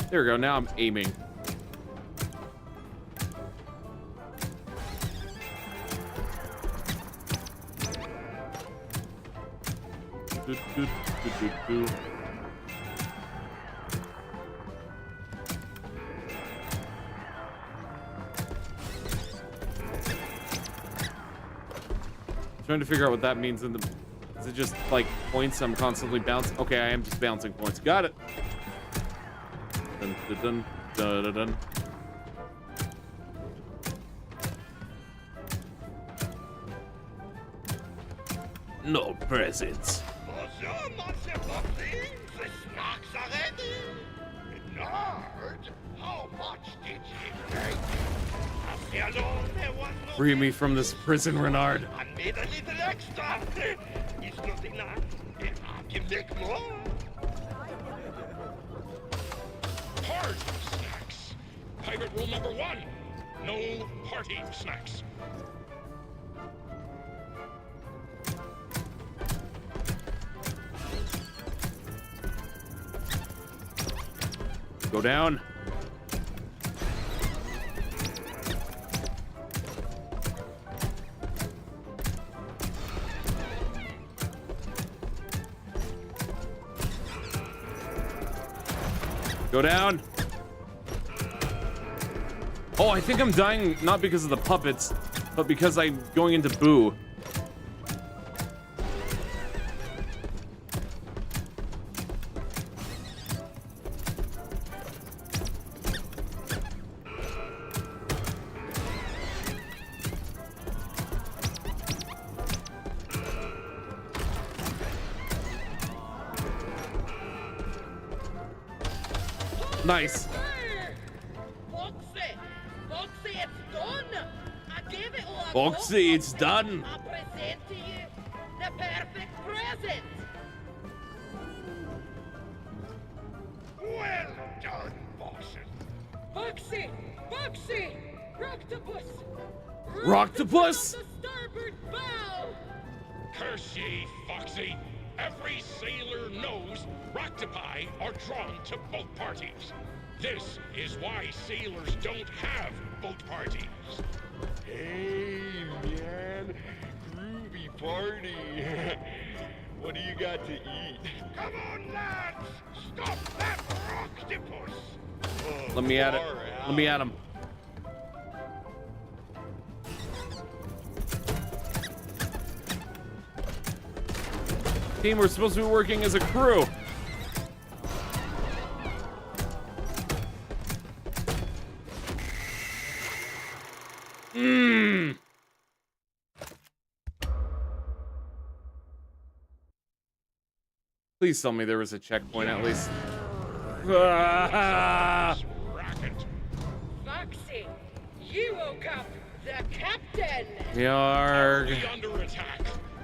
S1: There we go. Now I'm aiming. Trying to figure out what that means in the... Is it just, like, points I'm constantly bouncing? Okay, I am just bouncing points. Got it! Dun, dun, dun, dun, dun. No presents.
S5: Bonjour, Monsieur Foxy. The snacks are ready. Nerd, how much did you make? After all, there was no...
S1: Free me from this prison, Renard.
S5: I made a little extra. It's not enough. I can make more.
S14: Party snacks. Pirate rule number 1. No party snacks.
S1: Go down. Go down. Oh, I think I'm dying not because of the puppets, but because I'm going into Boo. Nice.
S11: Foxy, it's done. I gave it all.
S1: Foxy, it's done.
S11: I present to you the perfect present.
S14: Well done, Boston.
S11: Foxy, Rocktopus.
S1: Rocktopus?
S11: The starboard bow.
S14: Curse ye, Foxy. Every sailor knows Roctopi are drawn to boat parties. This is why sailors don't have boat parties.
S16: Hey, man. Groovy party. What do you got to eat?
S14: Come on, lads! Stop that Rocktopus!
S16: Oh,
S1: Let me at it. Let me at him. Team, we're supposed to be working as a crew. Please tell me there was a checkpoint at least.
S11: Foxy, you woke up the captain.
S1: Yarg.
S14: We under attack.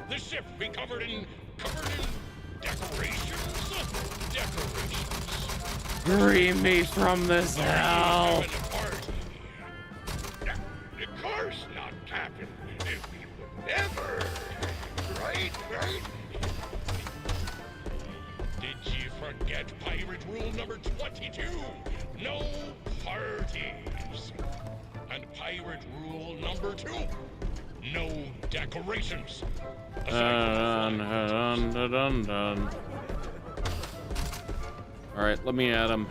S14: The ship be covered in decorations.
S1: Free me from this hell.
S14: Of course not, Captain. If we would never. Right? Did you forget pirate rule number 22? No parties. And pirate rule number 2. No decorations.
S1: All right, let me at him.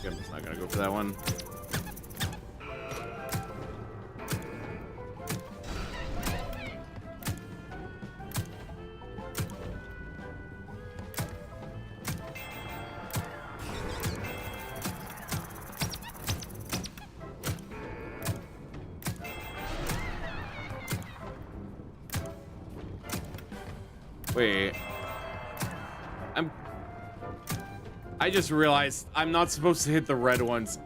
S1: I'm just not gonna go for that one. Wait. I just realized I'm not supposed to hit the red ones.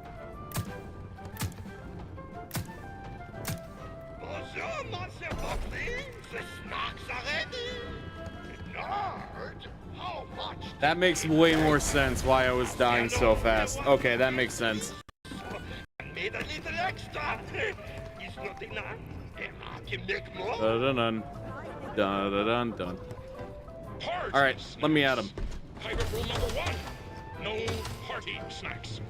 S1: That makes way more sense why I was dying so fast. Okay, that makes sense.
S14: Made a little extra. It's not enough. I can make more.
S1: Dun dun dun dun. All right, let me at him.
S14: Pirate rule number 1. No party snacks.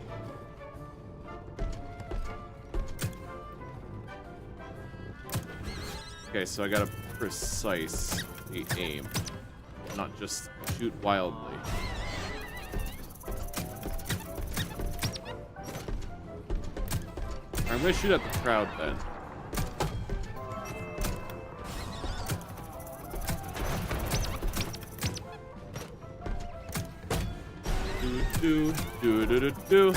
S1: Okay, so I gotta precisely aim, not just shoot wildly. I'm gonna shoot at the crowd then. Do.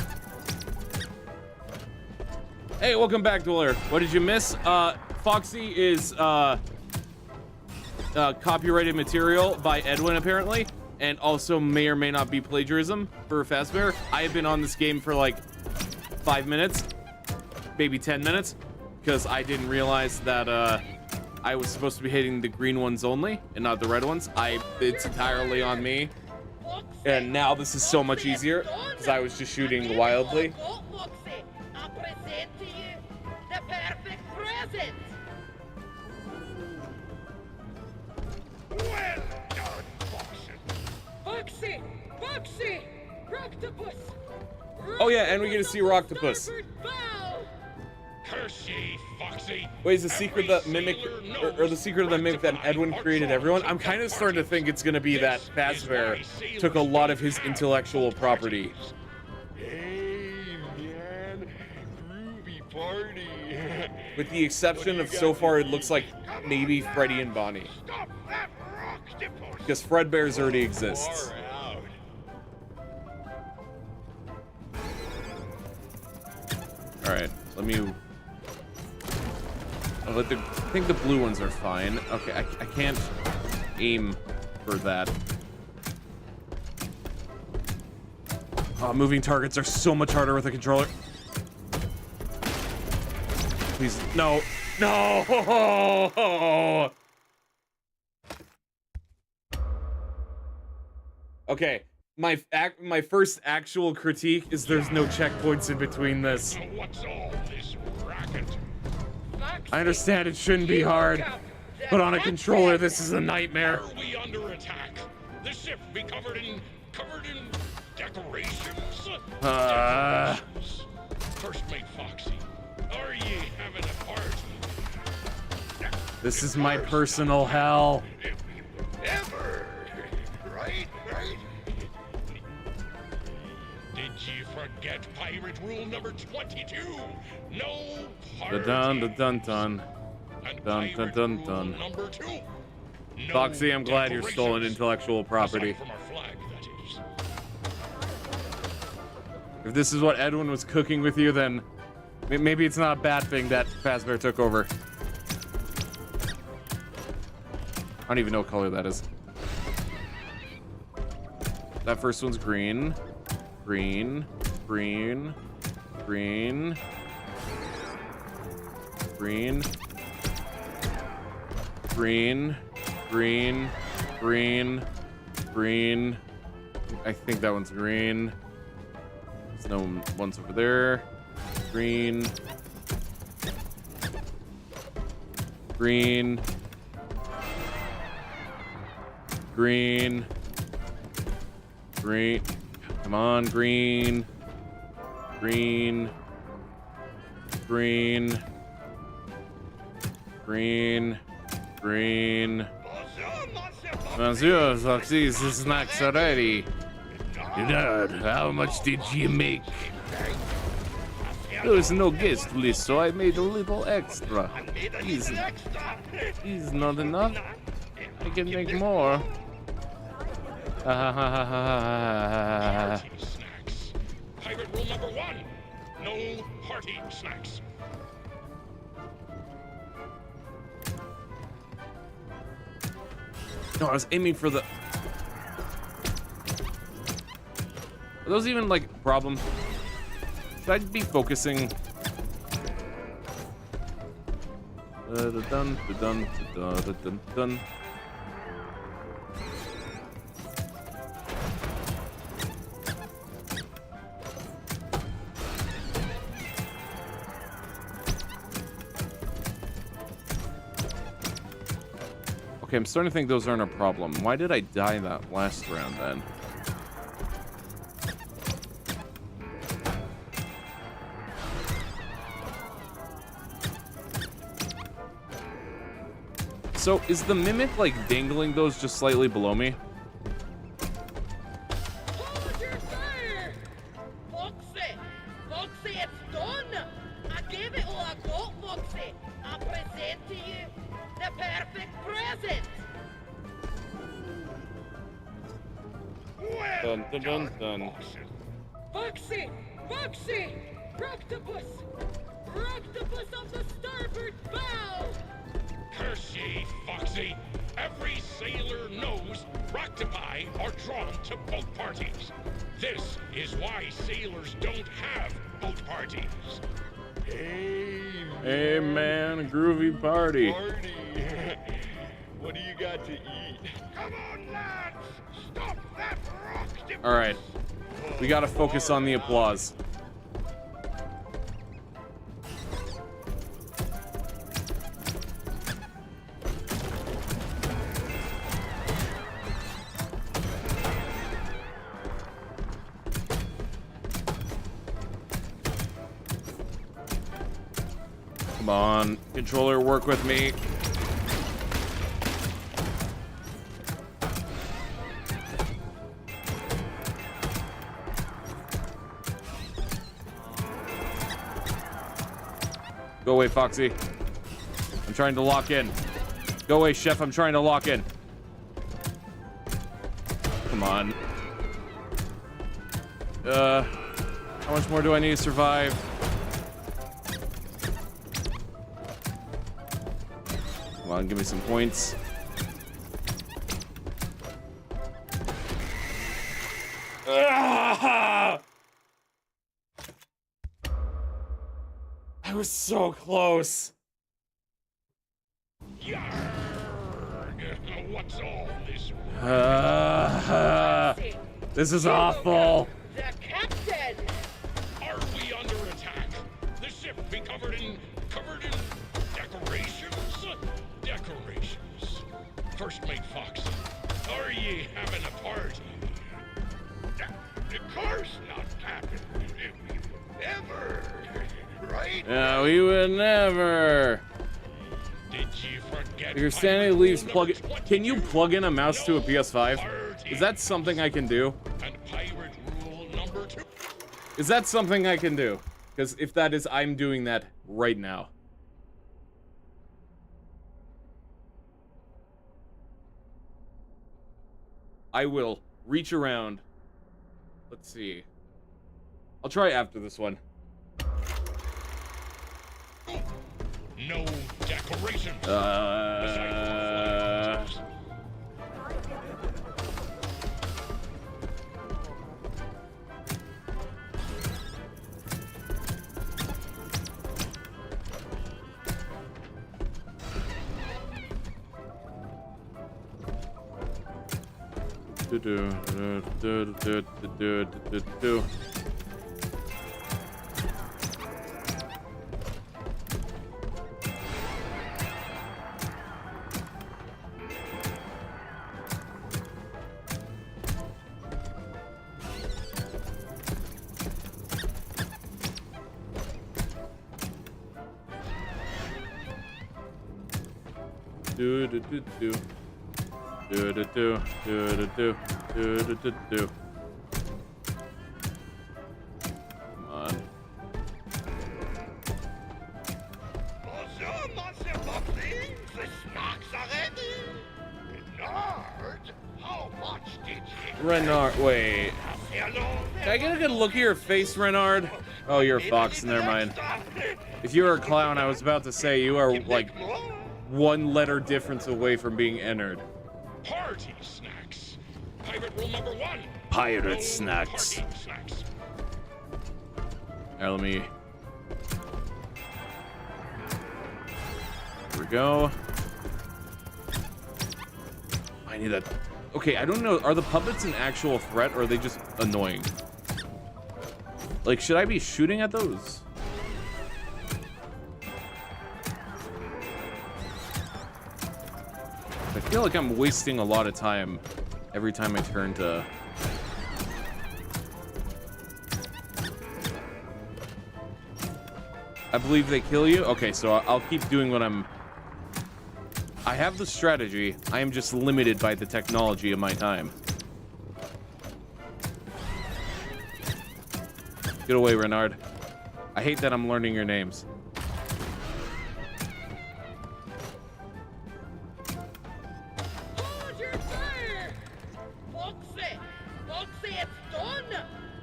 S1: Hey, welcome back, Dweller. What did you miss? Foxy is copyrighted material by Edwin, apparently, and also may or may not be plagiarism for Fazbear. I have been on this game for like 5 minutes, maybe 10 minutes, because I didn't realize that I was supposed to be hitting the green ones only and not the red ones. It's entirely on me. And now this is so much easier because I was just shooting wildly.
S11: I present to you the perfect present.
S14: Well done, Foxy.
S11: Foxy! Rocktopus!
S1: Oh yeah, and we get to see Rocktopus.
S14: Curse ye, Foxy.
S1: Wait, is the secret that mimic, or the secret of the mimic that Edwin created everyone? I'm kind of starting to think it's gonna be that Fazbear took a lot of his intellectual property.
S16: Hey, man. Groovy party.
S1: With the exception of so far, it looks like maybe Freddy and Bonnie. Because Fredbear's already exists. Alright, let me... I think the blue ones are fine. Okay, I can't aim for that. Oh, moving targets are so much harder with a controller. Please, no. No! Okay, my first actual critique is there's no checkpoints in between this.
S14: What's all this racket?
S1: I understand it shouldn't be hard, but on a controller, this is a nightmare.
S14: Are we under attack? The ship be covered in decorations. First mate Foxy, are ye having a party?
S1: This is my personal hell.
S14: Ever, right? Did you forget pirate rule number 22? No party.
S1: Dun.
S14: Number 2. No
S1: Foxy, I'm glad you're stolen intellectual property.
S14: Aside from our flag, that is.
S1: If this is what Edwin was cooking with you, then maybe it's not a bad thing that Fazbear took over. I don't even know what color that is. That first one's green. Green. Green. Green. Green. Green. Green. Green. Green. I think that one's green. There's no ones over there. Green. Green. Green. Green. Come on, green. Green. Green. Green. Green. Monsieur, Foxy, the snacks are ready. Dad, how much did you make? There was no guest list, so I made a little extra. Is not enough? I can make more.
S14: Party snacks. Pirate rule number 1. No party snacks.
S1: No, I was aiming for the... Are those even, like, a problem? Should I be focusing? Dun. Okay, I'm starting to think those aren't a problem. Why did I die that last round then? So, is the mimic, like, dangling those just slightly below me?
S11: Hold your fire! Foxy! Foxy, it's done! I gave it all I got, Foxy! I present to you the perfect present!
S1: Dun.
S11: Foxy! Foxy! Rocktopus! Rocktopus on the starboard bow!
S14: Curse ye, Foxy. Every sailor knows Rocktopi are drawn to boat parties. This is why sailors don't have boat parties.
S1: Hey man, a groovy party.
S16: What do you got to eat?
S14: Come on, lads! Stop that rock!
S1: All right. We gotta focus on the applause. Come on, controller, work with me. Go away, Foxy. I'm trying to lock in. Go away, Chef. I'm trying to lock in. Come on. How much more do I need to survive? Come on, give me some points. Ah! I was so close.
S14: What's all this?
S1: This is awful.
S11: The captain!
S14: Are we under attack? The ship be covered in decorations? Decorations. First mate Fox, are ye having a party? Of course not, Captain. Ever. Right?
S1: No, we would never.
S14: Did you forget?
S1: Your sanity leaves plug. Can you plug in a mouse to a PS5? Is that something I can do?
S14: And pirate rule number 2.
S1: Is that something I can do? Because if that is, I'm doing that right now. I will reach around. Let's see. I'll try after this one.
S14: No decorations. Come on. Bonjour, Monsieur Foxy. The snacks are ready. Renard, how much did you...
S1: Renard, wait. Can I get a good look at your face, Renard? Oh, you're a fox, never mind. If you were a clown, I was about to say you are like one letter difference away from being entered.
S14: Party snacks. Pirate rule number 1.
S1: Pirate
S14: No
S1: snacks.
S14: party snacks.
S1: Alright, let me... Here we go. I need that. Okay, I don't know. Are the puppets an actual threat or are they just annoying? Like, should I be shooting at those? I feel like I'm wasting a lot of time every time I turn to... I believe they kill you? Okay, so I'll keep doing what I'm... I have the strategy. I am just limited by the technology of my time. Get away, Renard. I hate that I'm learning your names.
S11: Hold your fire! Foxy! Foxy, it's done!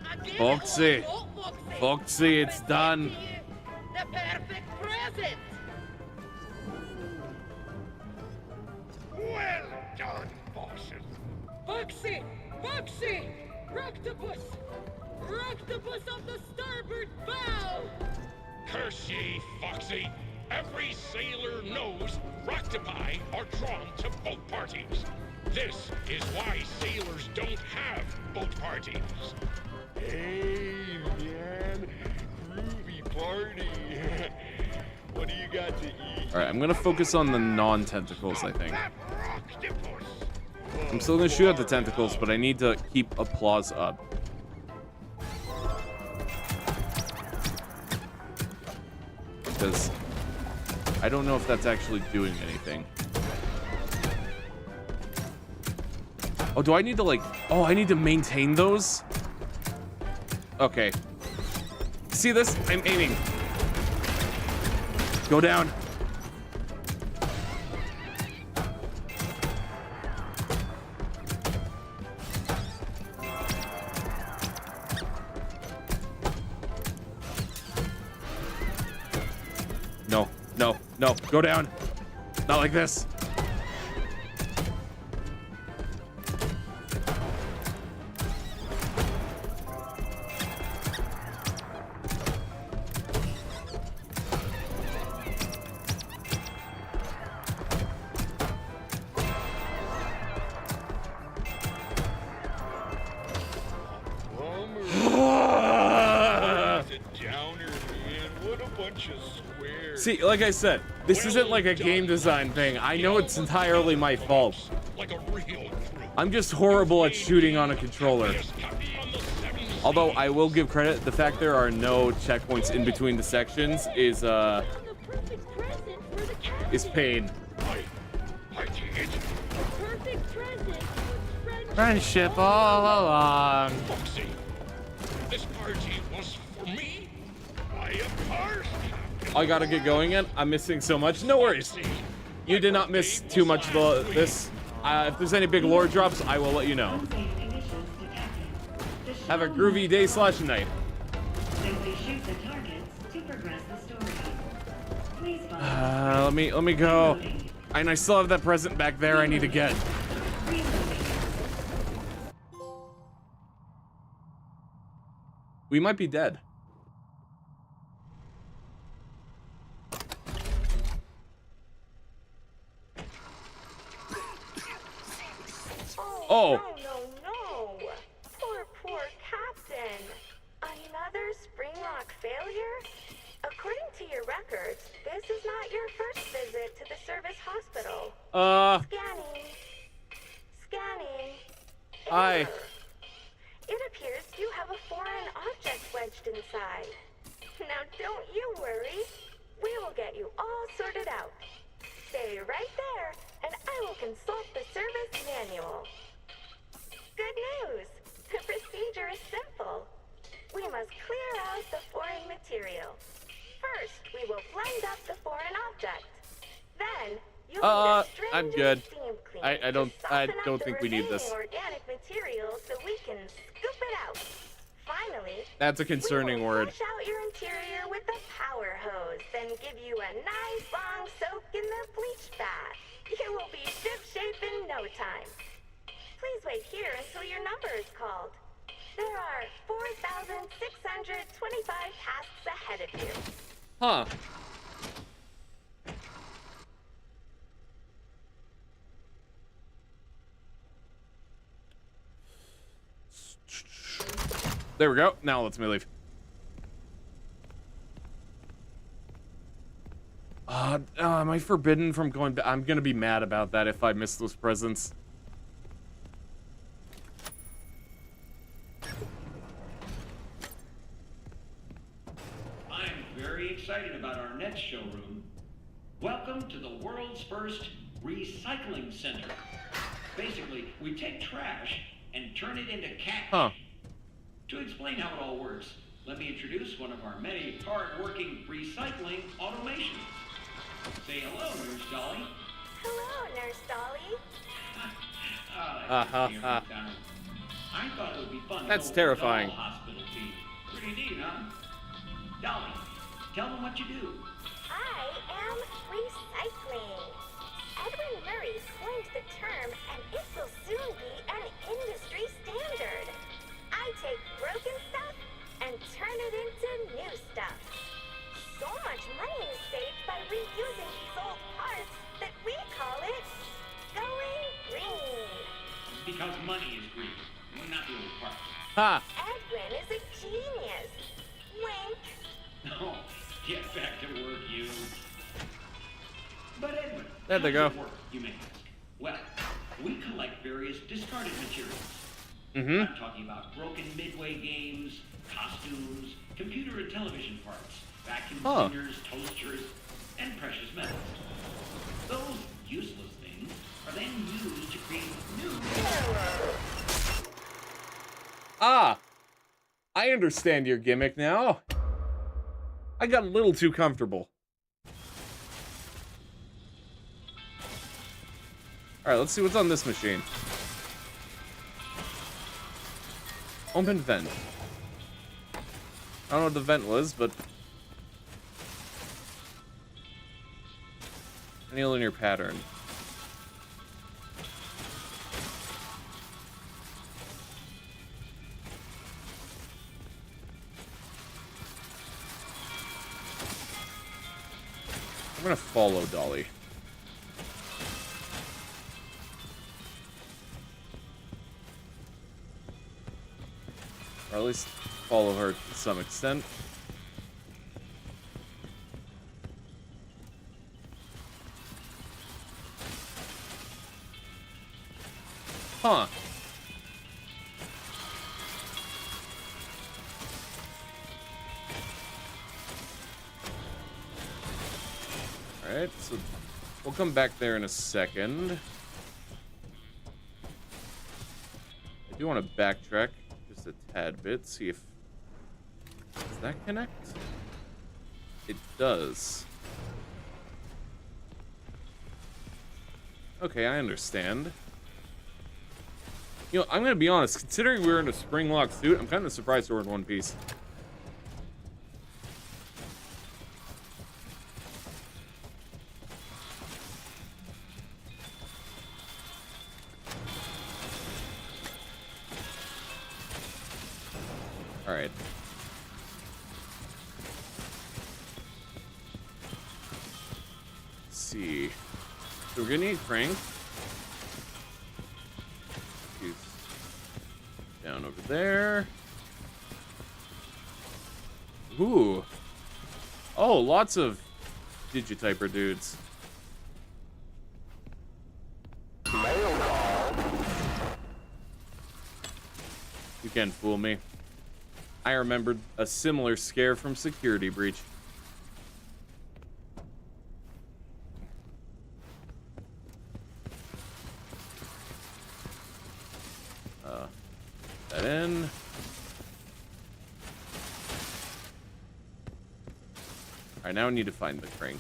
S11: I gave
S1: Foxy!
S11: it all I got, Foxy!
S1: Foxy, it's done!
S11: The perfect present!
S14: Well done, bosses.
S11: Foxy! Foxy! Roctopus! Roctopus of the starboard bow!
S14: Curse ye, Foxy. Every sailor knows Roctopi are drawn to both parties. This is why sailors don't have boat parties.
S16: Hey, man. Groovy party. What do you got to eat?
S1: All right, I'm gonna focus on the non-tentacles, I think. I'm still gonna shoot at the tentacles, but I need to keep applause up. Because I don't know if that's actually doing anything. Oh, do I need to like... Oh, I need to maintain those? Okay. See this? I'm aiming. Go down. No, no, no. Go down. Not like this. See, like I said, this isn't like a game design thing. I know it's entirely my fault. I'm just horrible at shooting on a controller. Although I will give credit, the fact there are no checkpoints in between the sections is pain. Friendship all along.
S14: This party was for me.
S1: I gotta get going again. I'm missing so much. No worries. You did not miss too much of this. If there's any big lore drops, I will let you know. Have a groovy day / night. Let me go. And I still have that present back there I need to get. We might be dead. Oh.
S12: No. Poor Captain. Another Springlock failure? According to your records, this is not your first visit to the service hospital. Scanning.
S1: Aye.
S12: It appears you have a foreign object wedged inside. Now don't you worry. We will get you all sorted out. Stay right there, and I will consult the service manual. Good news! The procedure is simple. We must clear out the foreign material. First, we will blend up the foreign object. Then, you'll need a
S1: I'm good.
S12: steam clean
S1: I don't think we need this.
S12: Organic material so we can scoop it out. Finally,
S1: that's a concerning word.
S12: Wash out your interior with a power hose, then give you a nice long soak in the bleach bath. You will be ship-shape in no time. Please wait here until your number is called. There are 4,625 tasks ahead of you.
S1: Huh. There we go. Now let's me leave. Am I forbidden from going back? I'm gonna be mad about that if I miss those presents.
S4: I'm very excited about our next showroom. Welcome to the world's first recycling center. Basically, we take trash and turn it into cash.
S1: Huh.
S4: To explain how it all works, let me introduce one of our many hard-working recycling automations. Say hello, Nurse Dolly.
S12: Hello, Nurse Dolly.
S4: I thought it would be fun.
S1: That's
S4: to go
S1: terrifying.
S4: To the hospital team. Pretty neat, huh? Dolly, tell them what you do.
S12: I am recycling. Edwin Murray coined the term, and it will soon be an industry standard. I take broken stuff and turn it into new stuff. So much money is saved by reusing these old parts that we call it going green.
S4: Because money is green, not the old parts.
S1: Ha!
S12: Edwin is a genius. Wink.
S4: Oh, get back to work, you. But Edwin,
S1: There they go.
S4: how does it work, you may ask? Well, we collect various discarded materials.
S1: Mm-hmm.
S4: I'm talking about broken Midway games, costumes, computer and television parts, vacuum cleaners, toasters, and precious metals. Those useless things are then used to create new...
S1: Ah! I understand your gimmick now. I got a little too comfortable. Alright, let's see what's on this machine. Open vent. I don't know what the vent was, but... any linear pattern. I'm gonna follow Dolly. Or at least follow her to some extent. Huh. Alright, so we'll come back there in a second. I do want to backtrack just a tad bit, see if... does that connect? It does. Okay, I understand. You know, I'm gonna be honest, considering we're in a spring-lock suit, I'm kind of surprised we're in one piece. Alright. Let's see. So we're gonna need Crank. He's down over there. Ooh. Oh, lots of Digityper dudes. You can't fool me. I remembered a similar scare from Security Breach. That in. Alright, now we need to find the crank.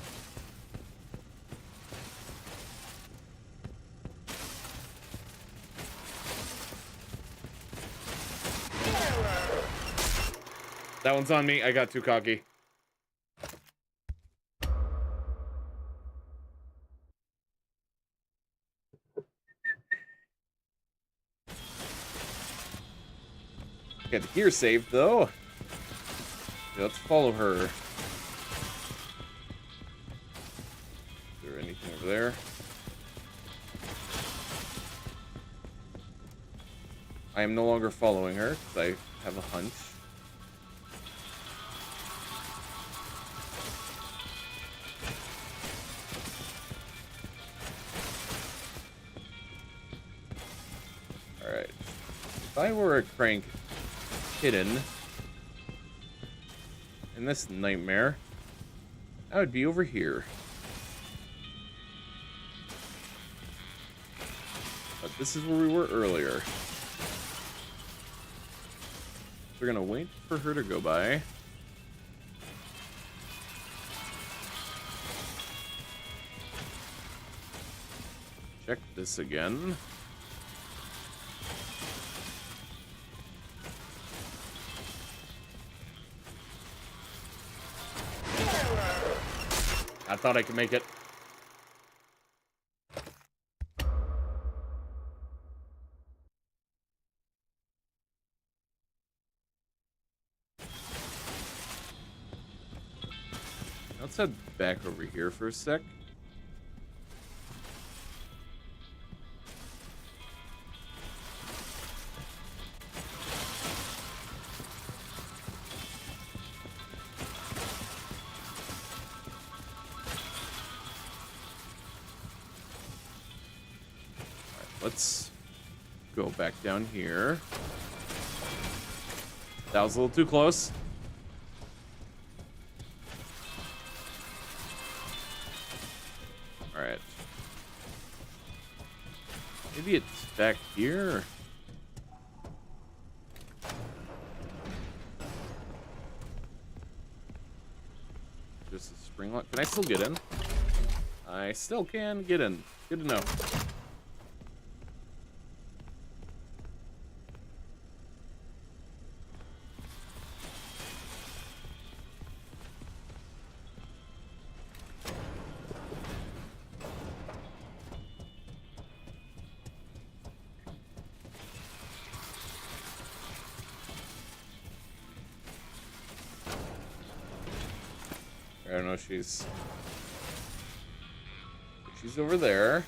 S1: That one's on me. I got too cocky. Got the gear saved, though. Yeah, let's follow her. Is there anything over there? I am no longer following her, because I have a hunch. Alright. If I were a crank hidden in this nightmare, I would be over here. But this is where we were earlier. We're gonna wait for her to go by. Check this again. I thought I could make it. Let's head back over here for a sec. let's go back down here. That was a little too close. All right. Maybe it's back here. Just a spring lock. Can I still get in? I still can get in. Good to know. I don't know, she's over there.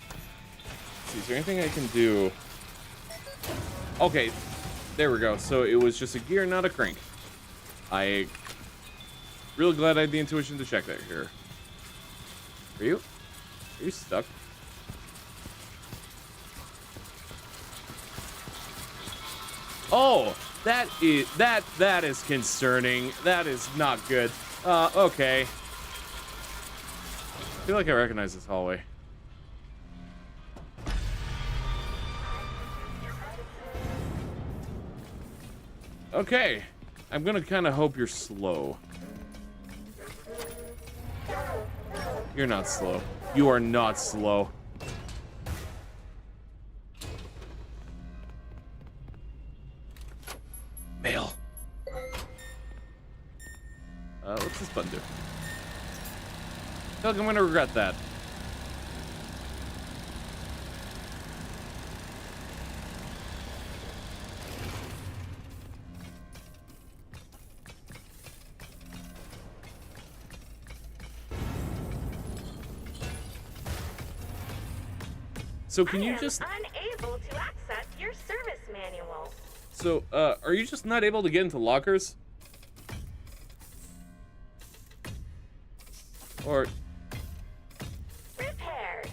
S1: Let's see, is there anything I can do? Okay, there we go. So it was just a gear, not a crank. I really glad I had the intuition to check that here. Are you stuck? Oh, that is concerning. That is not good. Okay. I feel like I recognize this hallway. Okay. I'm gonna kind of hope you're slow. You're not slow. You are not slow. Mail. What's this button do? I feel like I'm gonna regret that. So can you just
S12: unable to access your service manual.
S1: So are you just not able to get into lockers? Or
S12: repaired.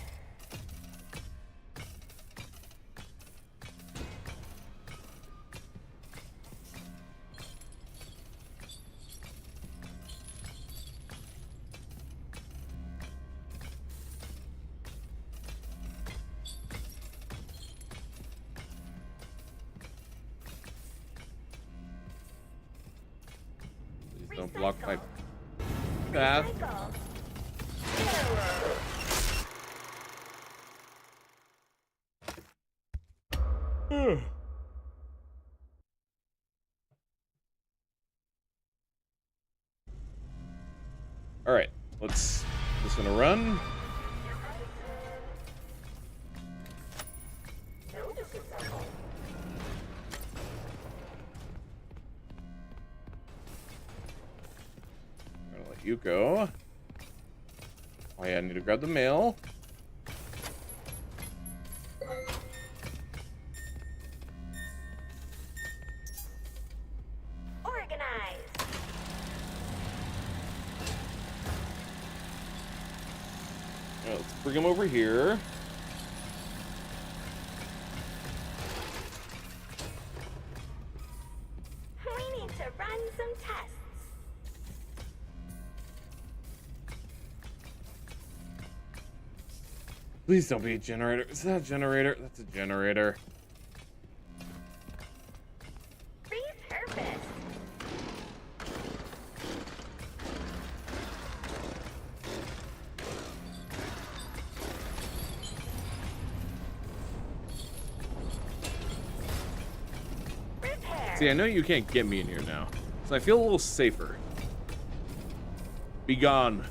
S1: Please don't block my path. All right, let's just gonna run. I'm gonna let you go. Oh yeah, I need to grab the mail. Let's bring him over here.
S12: We need to run some tests.
S1: Please don't be a generator. Is that a generator? That's a generator.
S12: Repurpose.
S1: See, I know you can't get me in here now, so I feel a little safer. Be gone.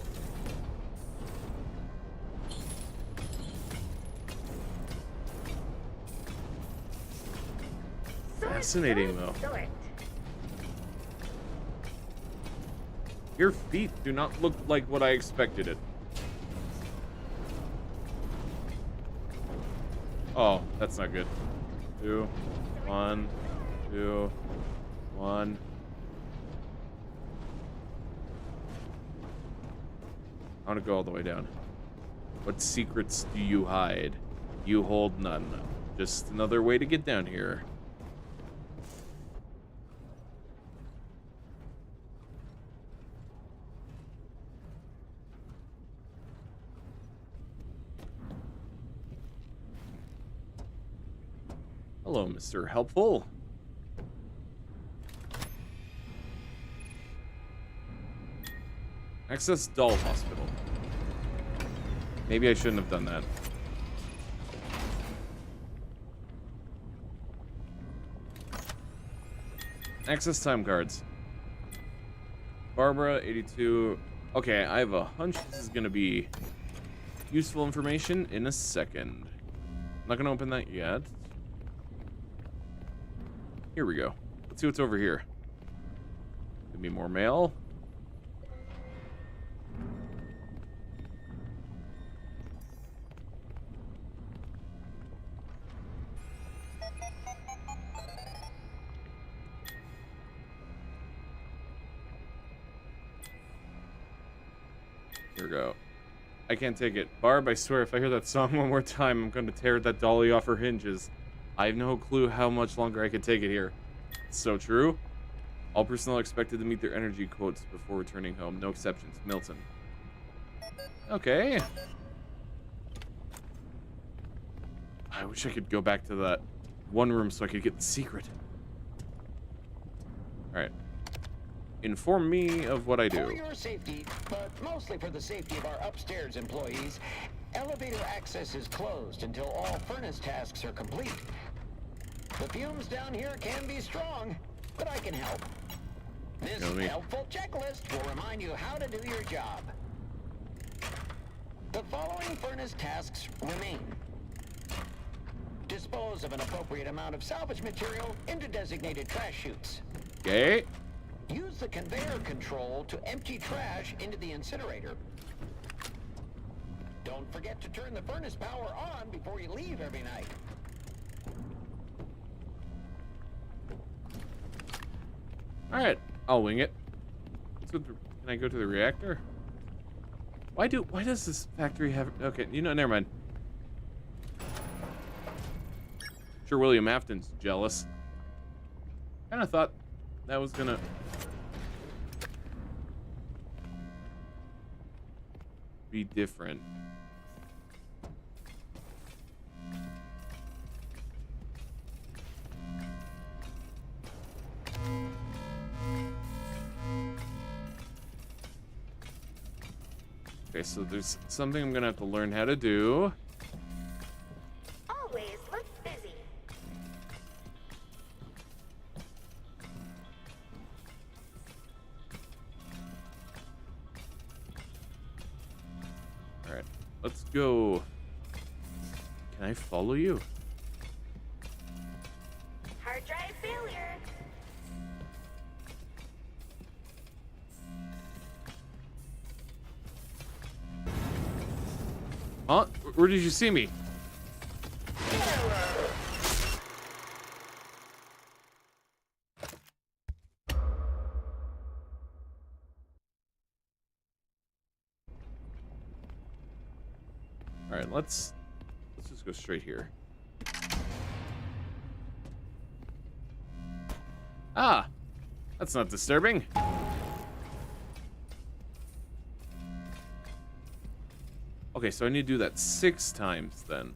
S1: Fascinating, though. Your feet do not look like what I expected it. Oh, that's not good. 2, 1, 2, 1. I want to go all the way down. What secrets do you hide? You hold none. Just another way to get down here. Hello, Mr. Helpful. Access Doll Hospital. Maybe I shouldn't have done that. Access time cards. Barbara, 82. Okay, I have a hunch this is going to be useful information in a second. I'm not going to open that yet. Here we go. Let's see what's over here. Give me more mail. Here we go. I can't take it. Barb, I swear, if I hear that song one more time, I'm going to tear that dolly off her hinges. I have no clue how much longer I can take it here. It's so true. All personnel are expected to meet their energy quotas before returning home. No exceptions. Milton. Okay. I wish I could go back to that one room so I could get the secret. Alright. Inform me of what I do.
S5: For your safety, but mostly for the safety of our upstairs employees, elevator access is closed until all furnace tasks are complete. The fumes down here can be strong, but I can help. This helpful checklist will remind you how to do your job. The following furnace tasks remain. Dispose of an appropriate amount of salvage material into designated trash chutes.
S1: Okay.
S5: Use the conveyor control to empty trash into the incinerator. Don't forget to turn the furnace power on before you leave every night.
S1: Alright, I'll wing it. Can I go to the reactor? Why does this factory have... Okay, you know, never mind. Sure, William Afton's jealous. Kinda thought that was gonna... be different. Okay, so there's something I'm gonna have to learn how to do.
S12: Always look busy.
S1: Alright, let's go. Can I follow you?
S12: Hard drive failure.
S1: Huh? Where did you see me? All right, let's just go straight here. Ah, that's not disturbing. Okay, so I need to do that 6 times then.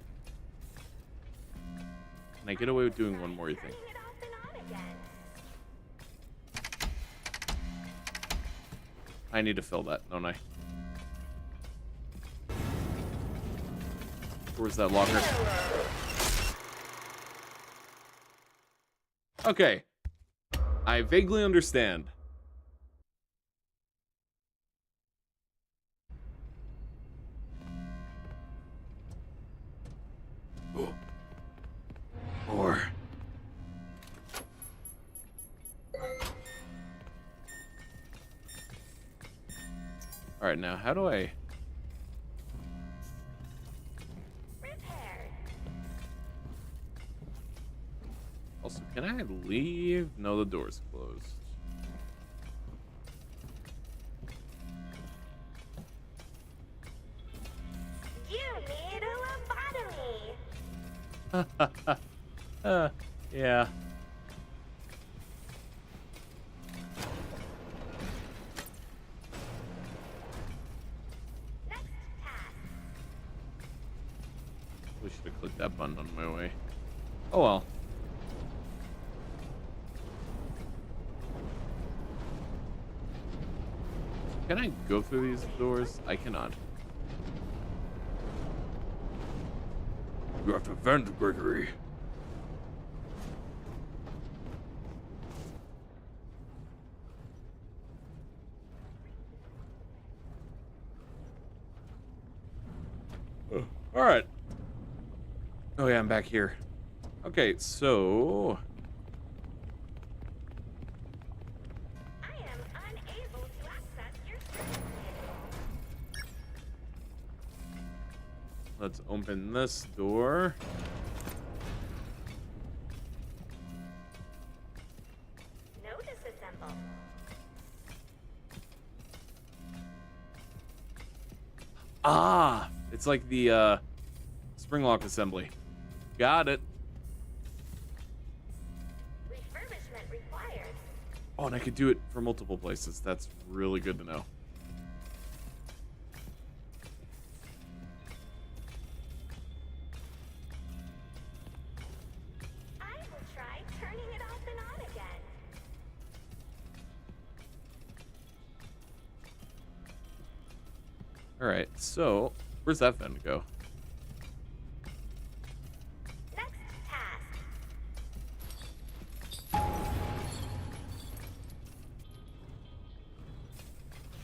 S1: Can I get away with doing one more, you think? I need to fill that, don't I? Where's that locker? Okay. I vaguely understand. Or all right, now how do I also, can I leave? No, the door's closed.
S12: You
S1: Yeah. We should have clicked that button on my way. Oh well. Can I go through these doors? I cannot. You have to vent, Gregory. All right. Oh yeah, I'm back here. Okay, so
S12: I am unable to access your services.
S1: let's open this door.
S12: No disassemble.
S1: Ah, it's like the spring lock assembly. Got it.
S12: Refurbishment required.
S1: Oh, and I could do it for multiple places. That's really good to know.
S12: I will try turning it off and on again.
S1: All right, so where's that vent go?
S12: Next task.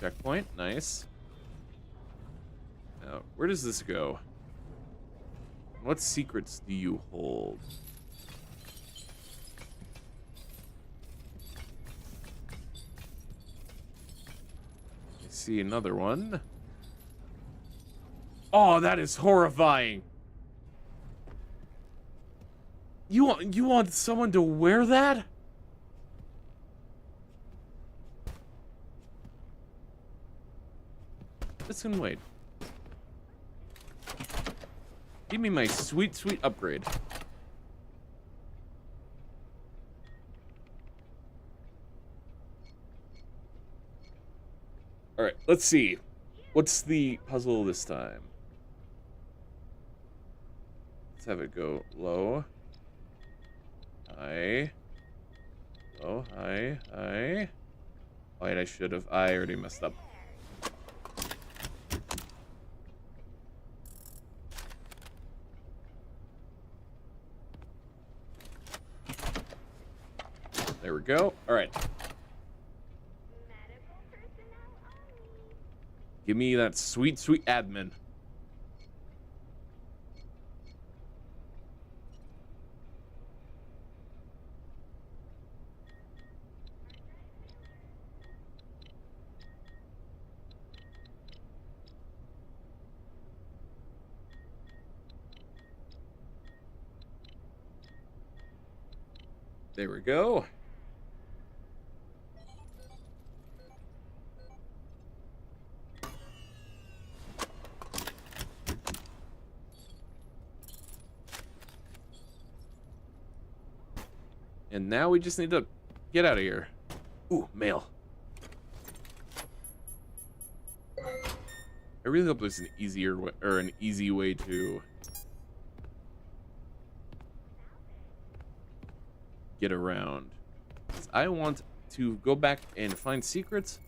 S1: Checkpoint, nice. Now, where does this go? What secrets do you hold? I see another one. Oh, that is horrifying. You want someone to wear that? This can wait. Give me my sweet, sweet upgrade. All right, let's see. What's the puzzle this time? Let's have it go low. High. Low, high, high. Wait, I should have. I already messed up. There we go. All right. Give me that sweet, sweet admin. There we go. And now we just need to get out of here. Ooh, mail. I really hope there's an easier way, or an easy way to get around. 'Cause I want to go back and find secrets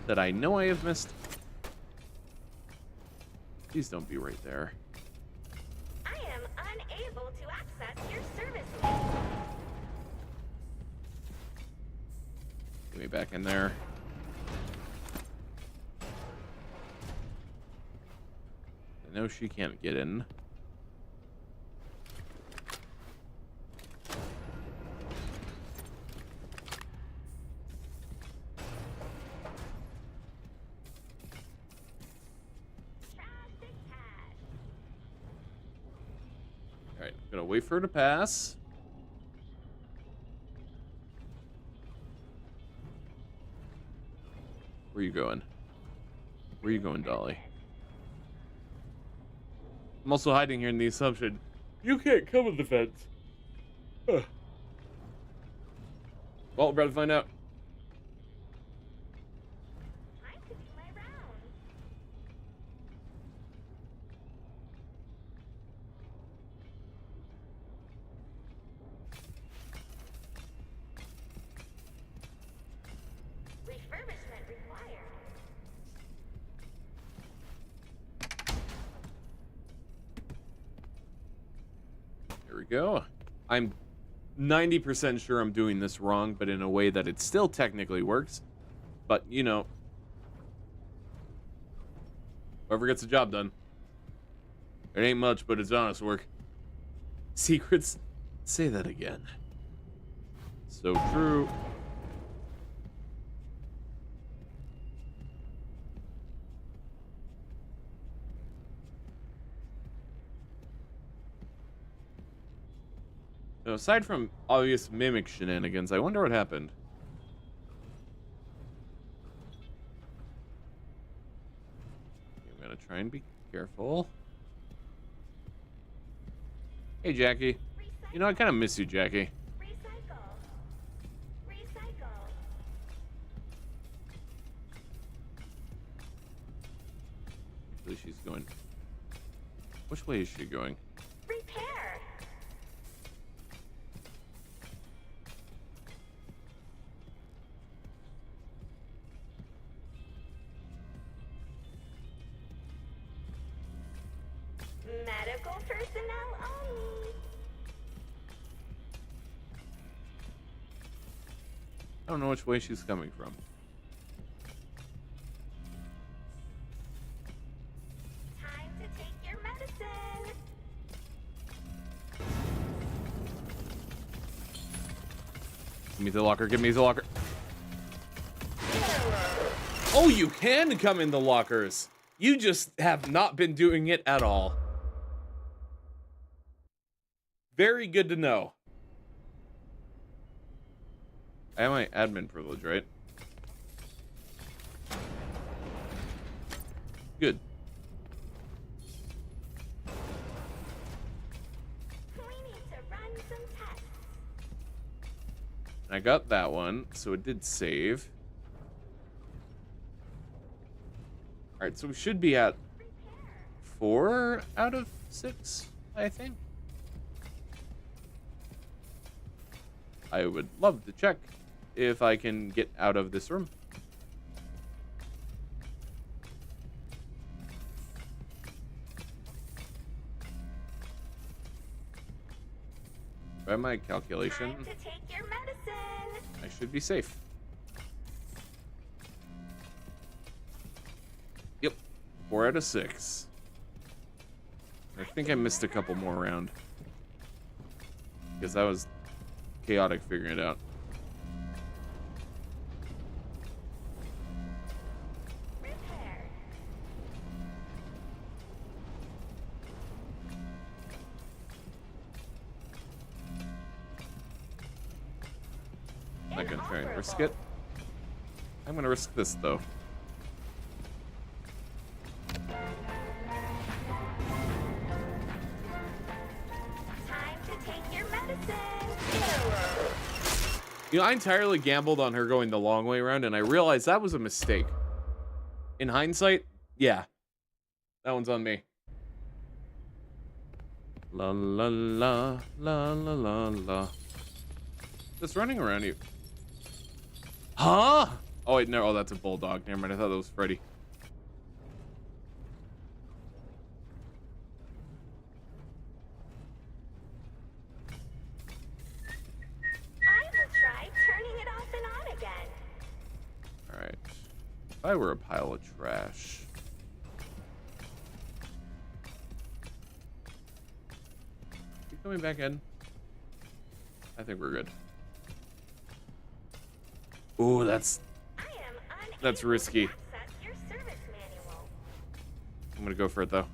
S1: that I know I have missed. Please don't be right there.
S12: I am unable to access your services.
S1: Get me back in there. I know she can't get in. Alright, gonna wait for her to pass. Where you going? Where you going, Dolly? I'm also hiding here in the assumption You can't come with the fence. Huh. Well, we're about to find out.
S12: Refurbishment required.
S1: Here we go. I'm 90% sure I'm doing this wrong, but in a way that it still technically works. But, you know, whoever gets the job done. It ain't much, but it's honest work. Secrets? Say that again. So true. So aside from obvious mimic shenanigans, I wonder what happened. I'm gonna try and be careful. Hey, Jackie. You know, I kind of miss you, Jackie. Actually, she's going. Which way is she going?
S12: Repair. Medical personnel only.
S1: I don't know which way she's coming from.
S12: Time to take your medicine.
S1: Give me the locker. Give me the locker. Oh, you can come in the lockers. You just have not been doing it at all. Very good to know. I have my admin privilege, right? Good.
S12: We need to run some tests.
S1: I got that one, so it did save. Alright, so we should be at 4 out of 6, I think. I would love to check if I can get out of this room. By my calculation,
S12: Time to take your medicine.
S1: I should be safe. Yep, 4 out of 6. I think I missed a couple more around. Because that was chaotic figuring it out.
S12: Repair.
S1: I'm not gonna try and risk it. I'm gonna risk this though.
S12: Time to take your medicine.
S1: You know, I entirely gambled on her going the long way around, and I realized that was a mistake. In hindsight, yeah. That one's on me. La la la, la la la la. Just running around you. Huh? Oh, wait, no. Oh, that's a bulldog. Never mind. I thought that was Freddy.
S12: I will try turning it off and on again.
S1: Alright. If I were a pile of trash. Keep coming back in. I think we're good. Ooh, that's risky.
S12: Access your service manual.
S1: I'm gonna go for it though.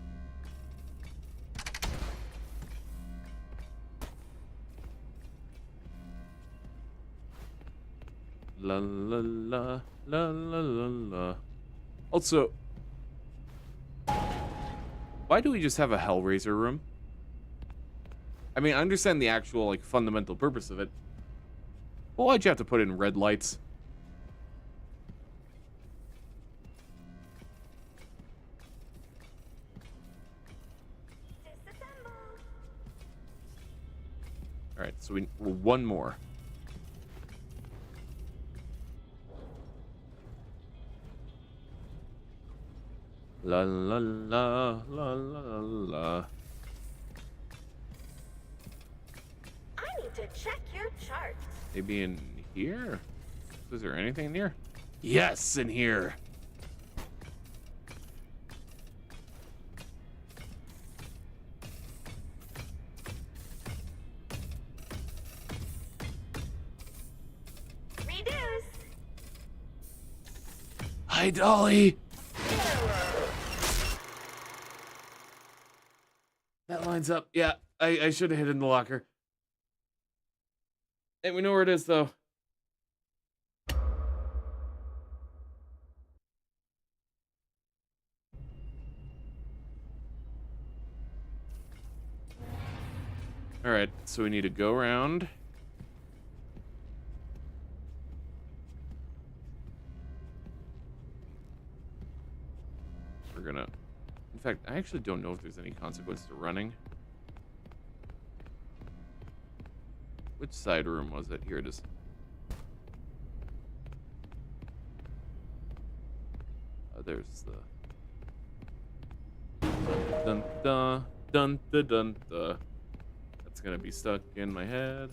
S1: La la la la la la la. Also, why do we just have a Hellraiser room? I mean, I understand the actual, like, fundamental purpose of it. Well, why'd you have to put in red lights? Alright, so we're one more. La la la la la la.
S12: I need to check your charts.
S1: Maybe in here? Is there anything in here? Yes, in here.
S12: Reduce.
S1: Hi, Dolly. That lines up. Yeah, I should have hid in the locker. Hey, we know where it is, though. Alright, so we need to go around. We're gonna... In fact, I actually don't know if there's any consequence to running. Which side room was it? Here it is. Oh, there's the... Dun dun dun dun dun dun. That's gonna be stuck in my head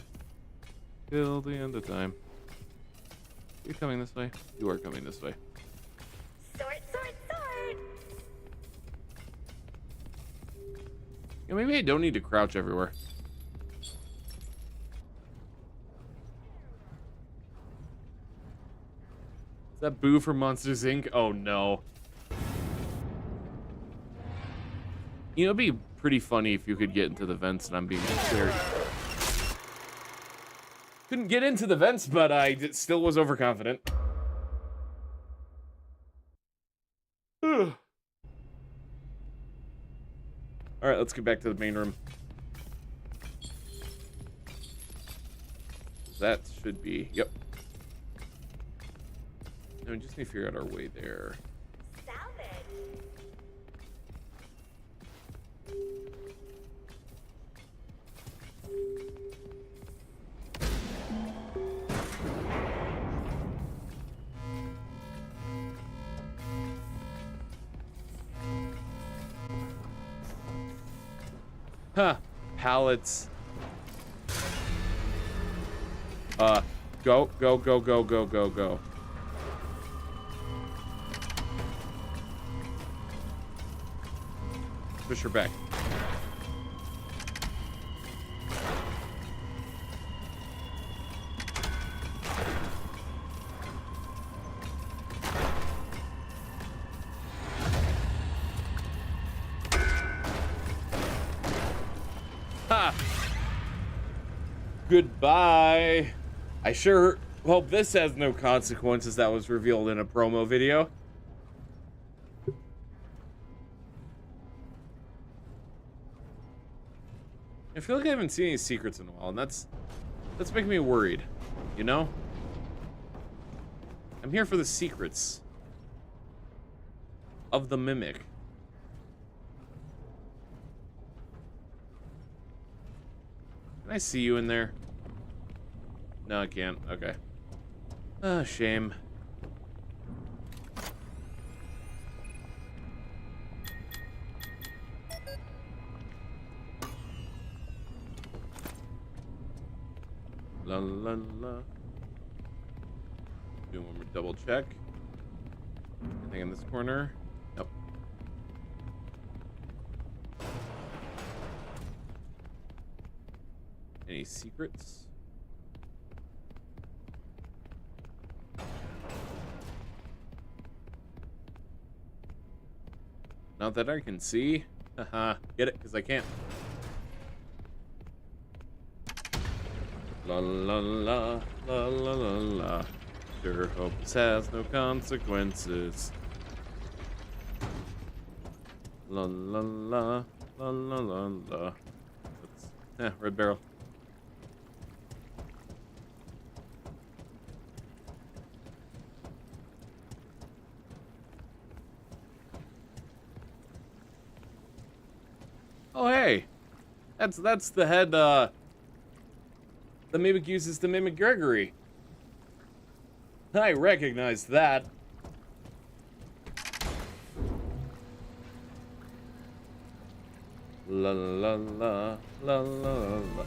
S1: till the end of time. You're coming this way? You are coming this way.
S12: Sort, sort, sort.
S1: Yeah, maybe I don't need to crouch everywhere. Is that Boo from Monsters, Inc? Oh, no. You know, it'd be pretty funny if you could get into the vents and I'm being scared. Couldn't get into the vents, but I still was overconfident. Alright, let's get back to the main room. That should be... Yep. No, we just need to figure out our way there. Huh. Pallets. Go, go, go, go, go, go, go. Push her back. Ha! Goodbye. I sure hope this has no consequences that was revealed in a promo video. I feel like I haven't seen any secrets in a while, and that's making me worried, you know? I'm here for the secrets of the Mimic. Can I see you in there? No, I can't. Okay. Ah, shame. La la la. Do one more double check. Anything in this corner? Nope. Any secrets? Not that I can see. Haha. Get it? Because I can't. La la la la la la la. Sure hope this has no consequences. La la la la la la la. Red barrel. Oh, hey. That's the head, the Mimic uses to mimic Gregory. I recognize that. La la la la la la.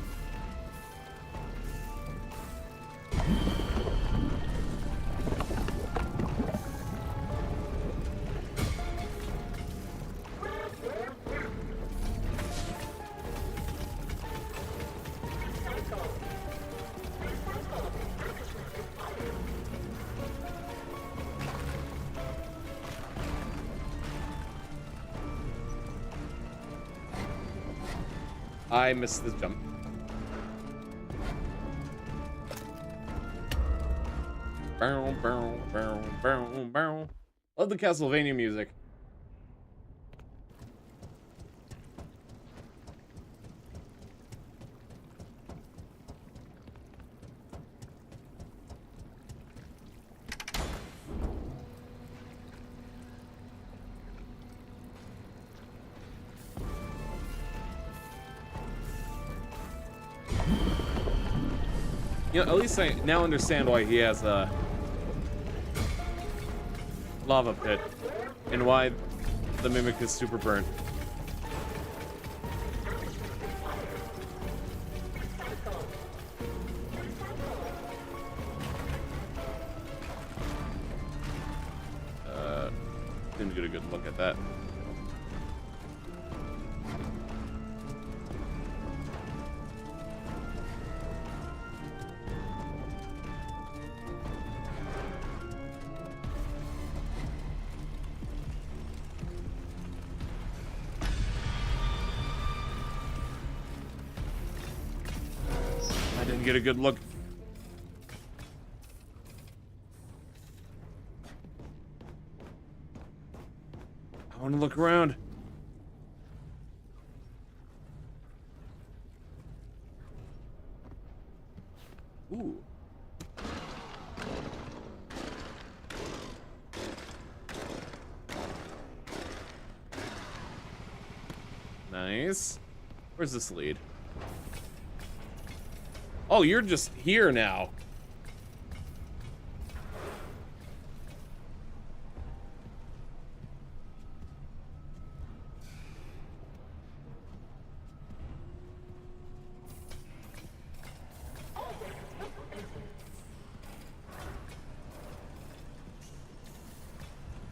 S1: I missed the jump. Bow, bow, bow, bow, bow. Love the Castlevania music. You know, at least I now understand why he has a lava pit and why the Mimic is super burnt. Didn't get a good look at that. Get a good look. I want to look around. Ooh. Nice. Where's this lead? Oh, you're just here now.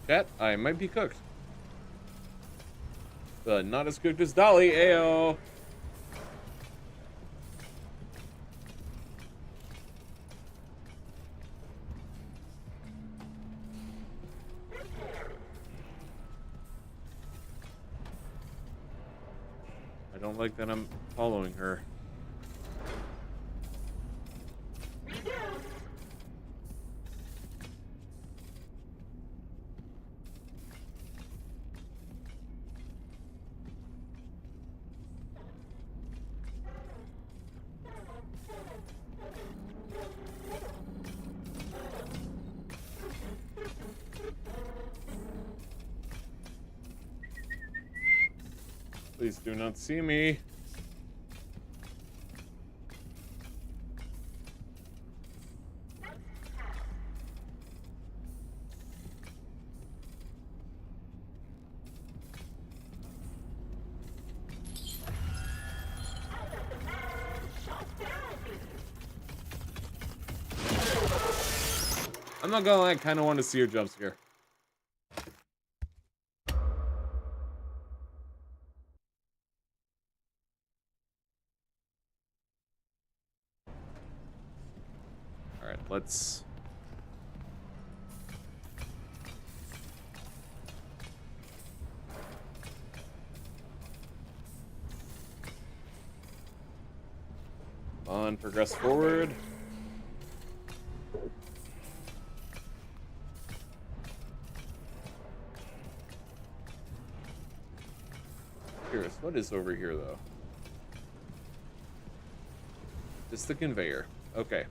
S1: Chat, I might be cooked. But not as cooked as Dolly, ayo. I don't like that I'm following her. Please do not see me. I'm not gonna lie, I kind of want to see your jump scare. Alright, let's... on, progress forward. Curious, what is over here, though? Just the conveyor. Okay.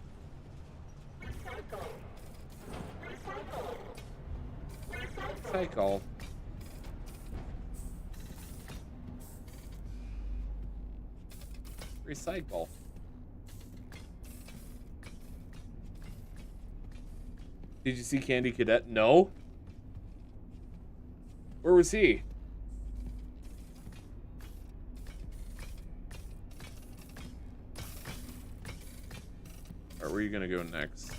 S1: Cycle. Recycle. Did you see Candy Cadet? No. Where was he? Or where are you gonna go next?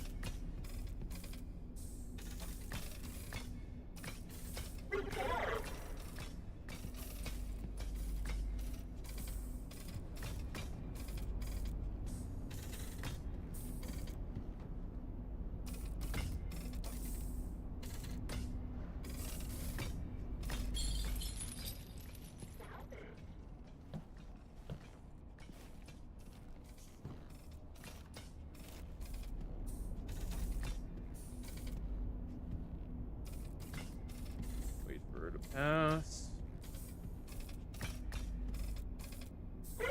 S1: Wait for her to pass. Or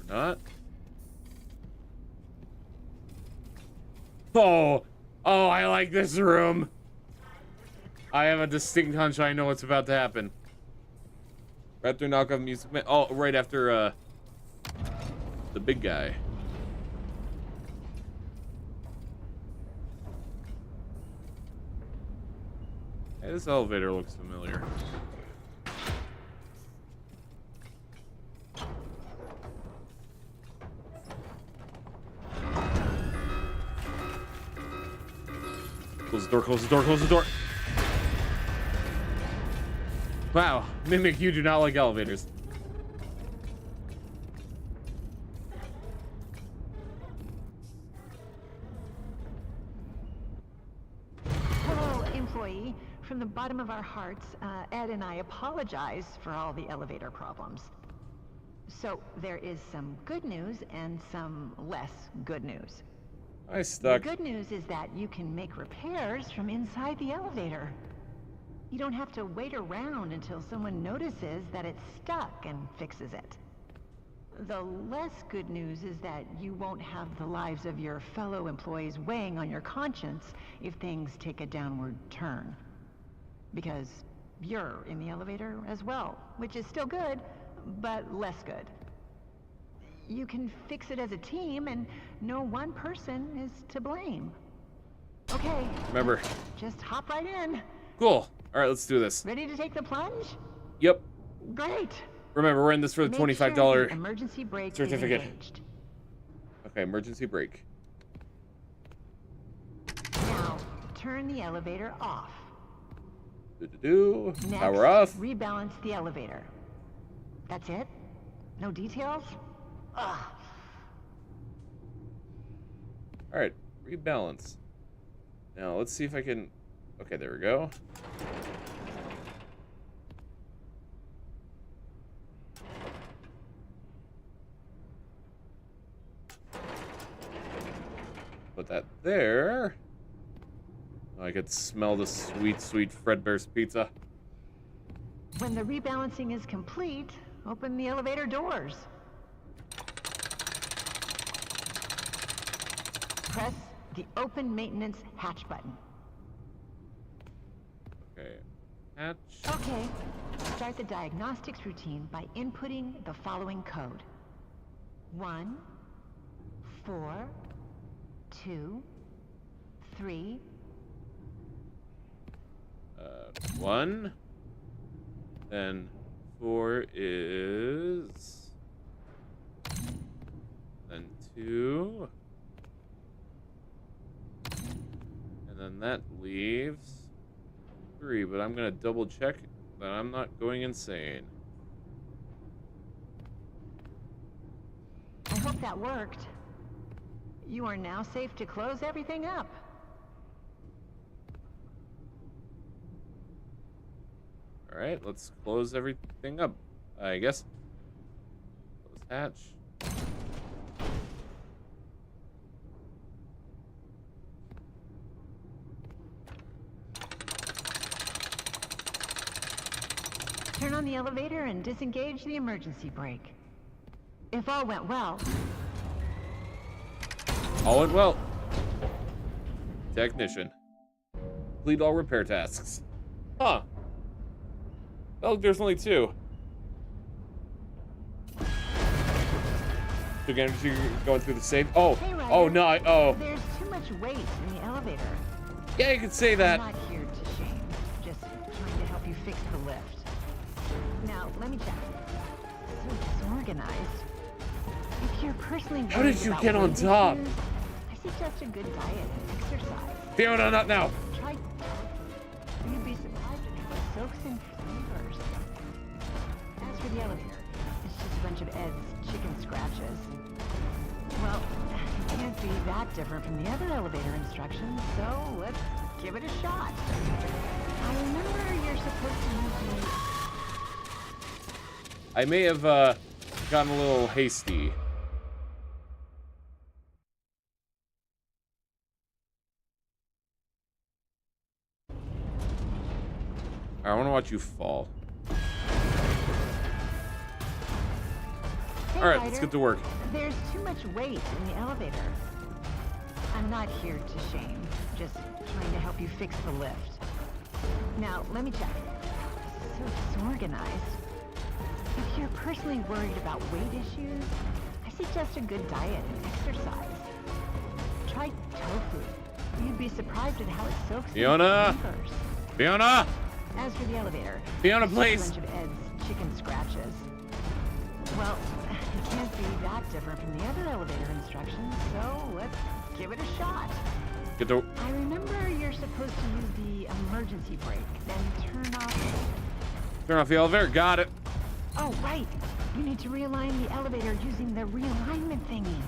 S1: not. Oh, I like this room. I have a distinct hunch I know what's about to happen. Right after knockoff music man. Oh, right after the big guy. Hey, this elevator looks familiar. Close the door, close the door, close the door. Wow, Mimic, you do not like elevators.
S8: Hello, employee. From the bottom of our hearts, Ed and I apologize for all the elevator problems. So there is some good news and some less good news.
S1: I stuck.
S8: The good news is that you can make repairs from inside the elevator. You don't have to wait around until someone notices that it's stuck and fixes it. The less good news is that you won't have the lives of your fellow employees weighing on your conscience if things take a downward turn. Because you're in the elevator as well, which is still good, but less good. You can fix it as a team, and no one person is to blame. Okay.
S1: Remember.
S8: Just hop right in.
S1: Cool. All right, let's do this.
S8: Ready to take the plunge?
S1: Yep.
S8: Great.
S1: Remember, we're in this for the
S8: Make
S1: $25
S8: sure the emergency brake is
S1: certificate.
S8: engaged.
S1: Okay, emergency brake.
S8: Now, turn the elevator off.
S1: Next, power off.
S8: Rebalance the elevator. That's it? No details? Ugh.
S1: All right, rebalance. Now let's see if I can. Okay, there we go. Put that there. Oh, I could smell the sweet, sweet Fredbear's pizza.
S8: When the rebalancing is complete, open the elevator doors. Press the open maintenance hatch button.
S1: Okay, hatch.
S8: Okay, start the diagnostics routine by inputting the following code. 1, 4, 2, 3.
S1: 1. Then 4 is. Then 2. And then that leaves 3, but I'm gonna double check that I'm not going insane.
S8: I hope that worked. You are now safe to close everything up.
S1: All right, let's close everything up, I guess. Close hatch.
S8: Turn on the elevator and disengage the emergency brake. If all went well...
S1: All went well. Technician. Complete all repair tasks. Huh. Oh, there's only 2. Again, you're going through the safe. Oh,
S8: Hey, Ryder.
S1: oh no, oh.
S8: There's too much weight in the elevator.
S1: Yeah, you could say that.
S8: I'm not here to shame, just trying to help you fix the lift. Now, let me check. So disorganized. If you're personally
S1: How did
S8: worried
S1: you
S8: about
S1: get on
S8: weight
S1: top?
S8: issues, I suggest a good diet and exercise.
S1: Fiona, not now.
S8: Try tofu. You'd be surprised at how it soaks in flavors. As for the elevator, it's just a bunch of Ed's chicken scratches. Well, it can't be that different from the other elevator instructions, so let's give it a shot. I remember you're supposed to use the...
S1: I may have gotten a little hasty. I want to watch you fall.
S8: Hey,
S1: All right,
S8: Ryder.
S1: let's get to work.
S8: There's too much weight in the elevator. I'm not here to shame, just trying to help you fix the lift. Now, let me check. So disorganized. If you're personally worried about weight issues, I suggest a good diet and exercise. Try tofu. You'd be surprised at how it soaks
S1: Fiona!
S8: in flavors.
S1: Fiona!
S8: As for the elevator,
S1: Fiona,
S8: it's
S1: please!
S8: just a bunch of Ed's chicken scratches. Well, it can't be that different from the other elevator instructions, so let's give it a shot.
S1: Get to...
S8: I remember you're supposed to use the emergency brake, then turn off...
S1: Turn off the elevator. Got it.
S8: Oh, right. You need to realign the elevator using the realignment thingy.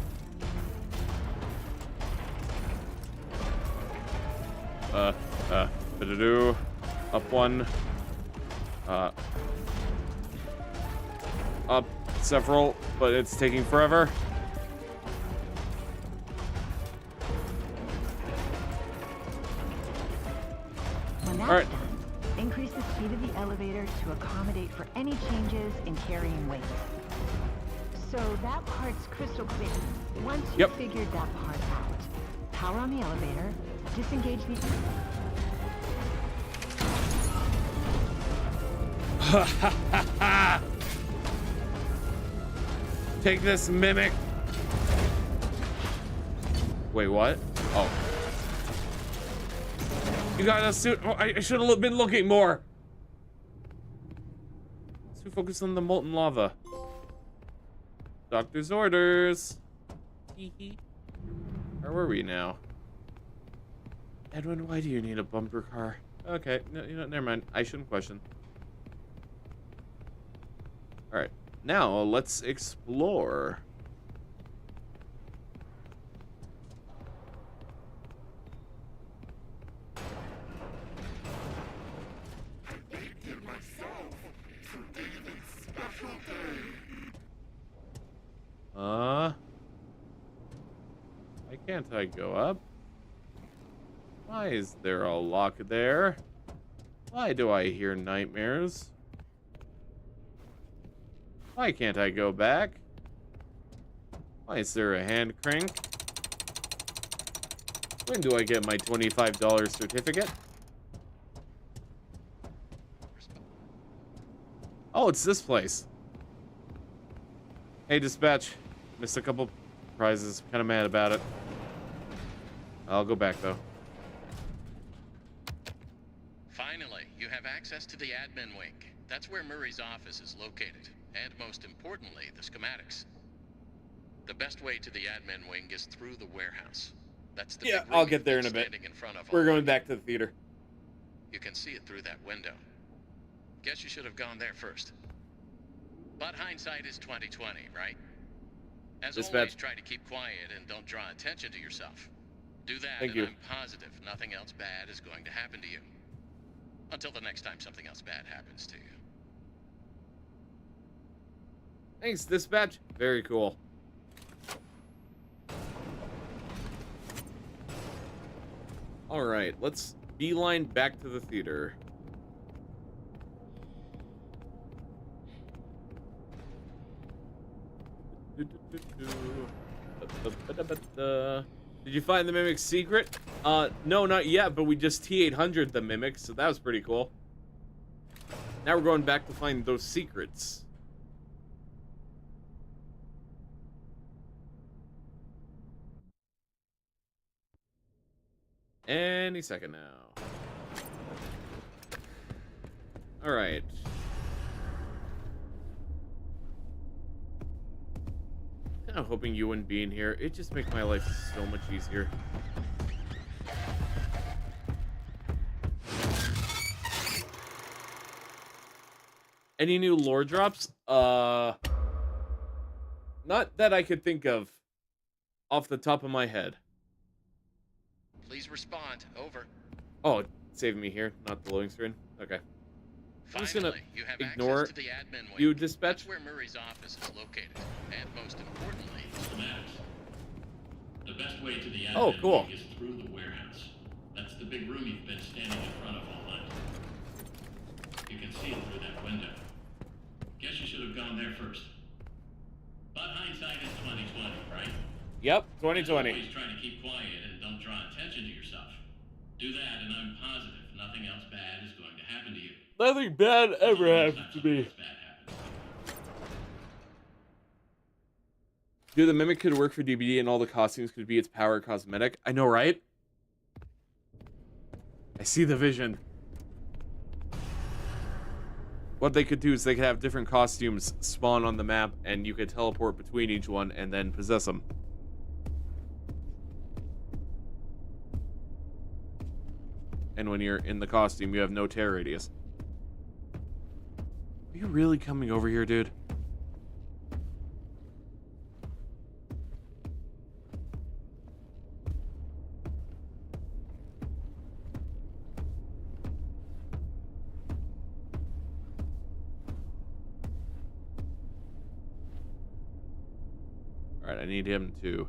S1: Do up 1. Up several, but it's taking forever.
S8: When that's done, increase the speed of the elevator to accommodate for any changes in carrying weight. So that part's crystal clear. Once you've figured that part out, power on the elevator, disengage the...
S1: Take this, mimic. Wait, what? Oh. You got a suit. Oh, I should have been looking more. Let's focus on the molten lava. Doctor's orders. Where were we now? Edwin, why do you need a bumper car? Okay, no, you know, never mind. I shouldn't question. All right, now let's explore. Why can't I go up? Why is there a lock there? Why do I hear nightmares? Why can't I go back? Why is there a hand crank? When do I get my $25 certificate? Oh, it's this place. Hey, dispatch. Missed a couple prizes. Kind of mad about it. I'll go back, though.
S2: Finally, you have access to the admin wing. That's where Murray's office is located. And most importantly, the schematics. The best way to the admin wing is through the warehouse. That's the
S1: Yeah,
S2: big
S1: I'll
S2: room
S1: get there in a
S2: that's
S1: bit.
S2: standing in front of
S1: We're
S2: all
S1: going
S2: of
S1: back to the theater.
S2: You can see it through that window. Guess you should have gone there first. But hindsight is 20/20, right? As always, try to keep quiet and don't draw attention to yourself. Do that,
S1: Thank
S2: and
S1: you.
S2: I'm positive nothing else bad is going to happen to you. Until the next time something else bad happens to you.
S1: Thanks, dispatch. Very cool. All right, let's beeline back to the theater. Did you find the Mimic's secret? No, not yet, but we just T-800 the Mimic, so that was pretty cool. Now we're going back to find those secrets. Any second now. Alright. Kind of hoping you wouldn't be in here. It just makes my life so much easier. Any new lore drops? Not that I could think of off the top of my head.
S17: Please respond. Over.
S1: Oh, it saved me here, not the loading screen. Okay. I'm just gonna
S17: you have
S1: ignore
S17: access to the admin wing.
S1: you, dispatch.
S17: That's where Murray's office is located. And most importantly,
S4: the best way to the admin
S1: Oh, cool.
S4: wing is through the warehouse. That's the big room you've been standing in front of all night. You can see it through that window. Guess you should have gone there first. But hindsight is 20/20, right?
S1: Yep, 20/20.
S4: Always trying to keep quiet and don't draw attention to yourself. Do that, and I'm positive nothing else bad is going to happen to you.
S1: Nothing bad ever happened to me. Dude, the Mimic could work for DBD and all the costumes could be its power cosmetic. I know, right? I see the vision. What they could do is they could have different costumes spawn on the map and you could teleport between each one and then possess them. And when you're in the costume, you have no tear radius. Are you really coming over here, dude? Alright, I need him to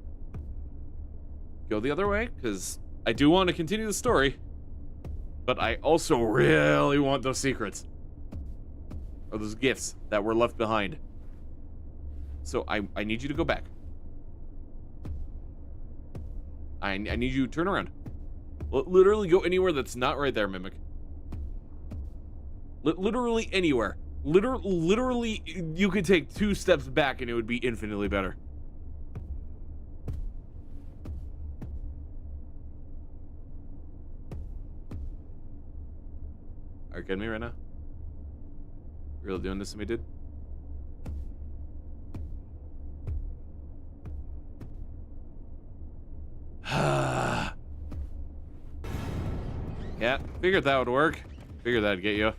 S1: go the other way, because I do want to continue the story. But I also really want those secrets. Or those gifts that were left behind. So I need you to go back. I need you to turn around. Literally go anywhere that's not right there, Mimic. Literally anywhere. Literally, you could take 2 steps back and it would be infinitely better. Are you kidding me right now? Really doing this to me, dude? Yeah, figured that would work. Figured that'd get you.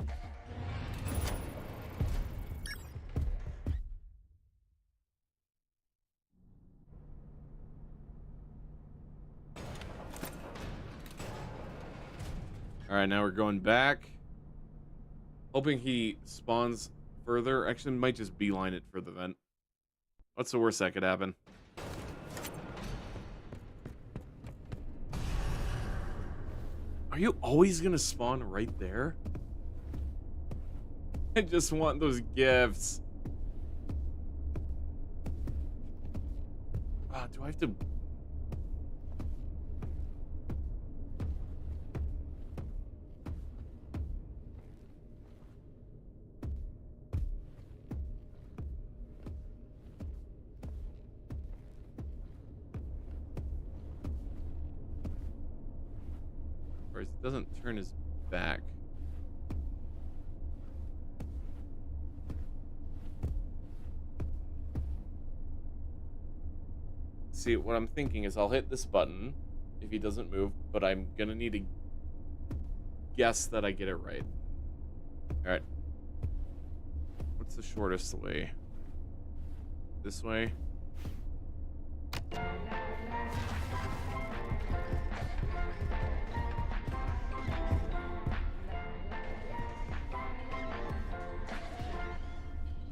S1: Alright, now we're going back. Hoping he spawns further. Actually, might just beeline it for the vent. What's the worst that could happen? Are you always gonna spawn right there? I just want those gifts. Do I have to... It doesn't turn his back. See, what I'm thinking is I'll hit this button if he doesn't move, but I'm gonna need to guess that I get it right. Alright. What's the shortest way? This way?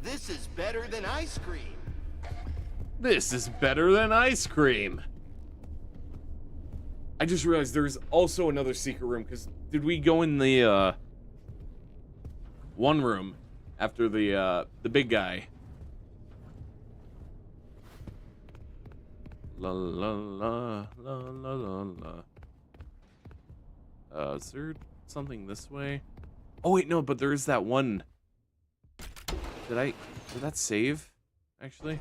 S10: This is better than ice cream.
S1: This is better than ice cream. I just realized there's also another secret room, because did we go in the one room after the big guy? La la la la la la la. Is there something this way? Oh wait, no, but there is that one. Did that save? Actually?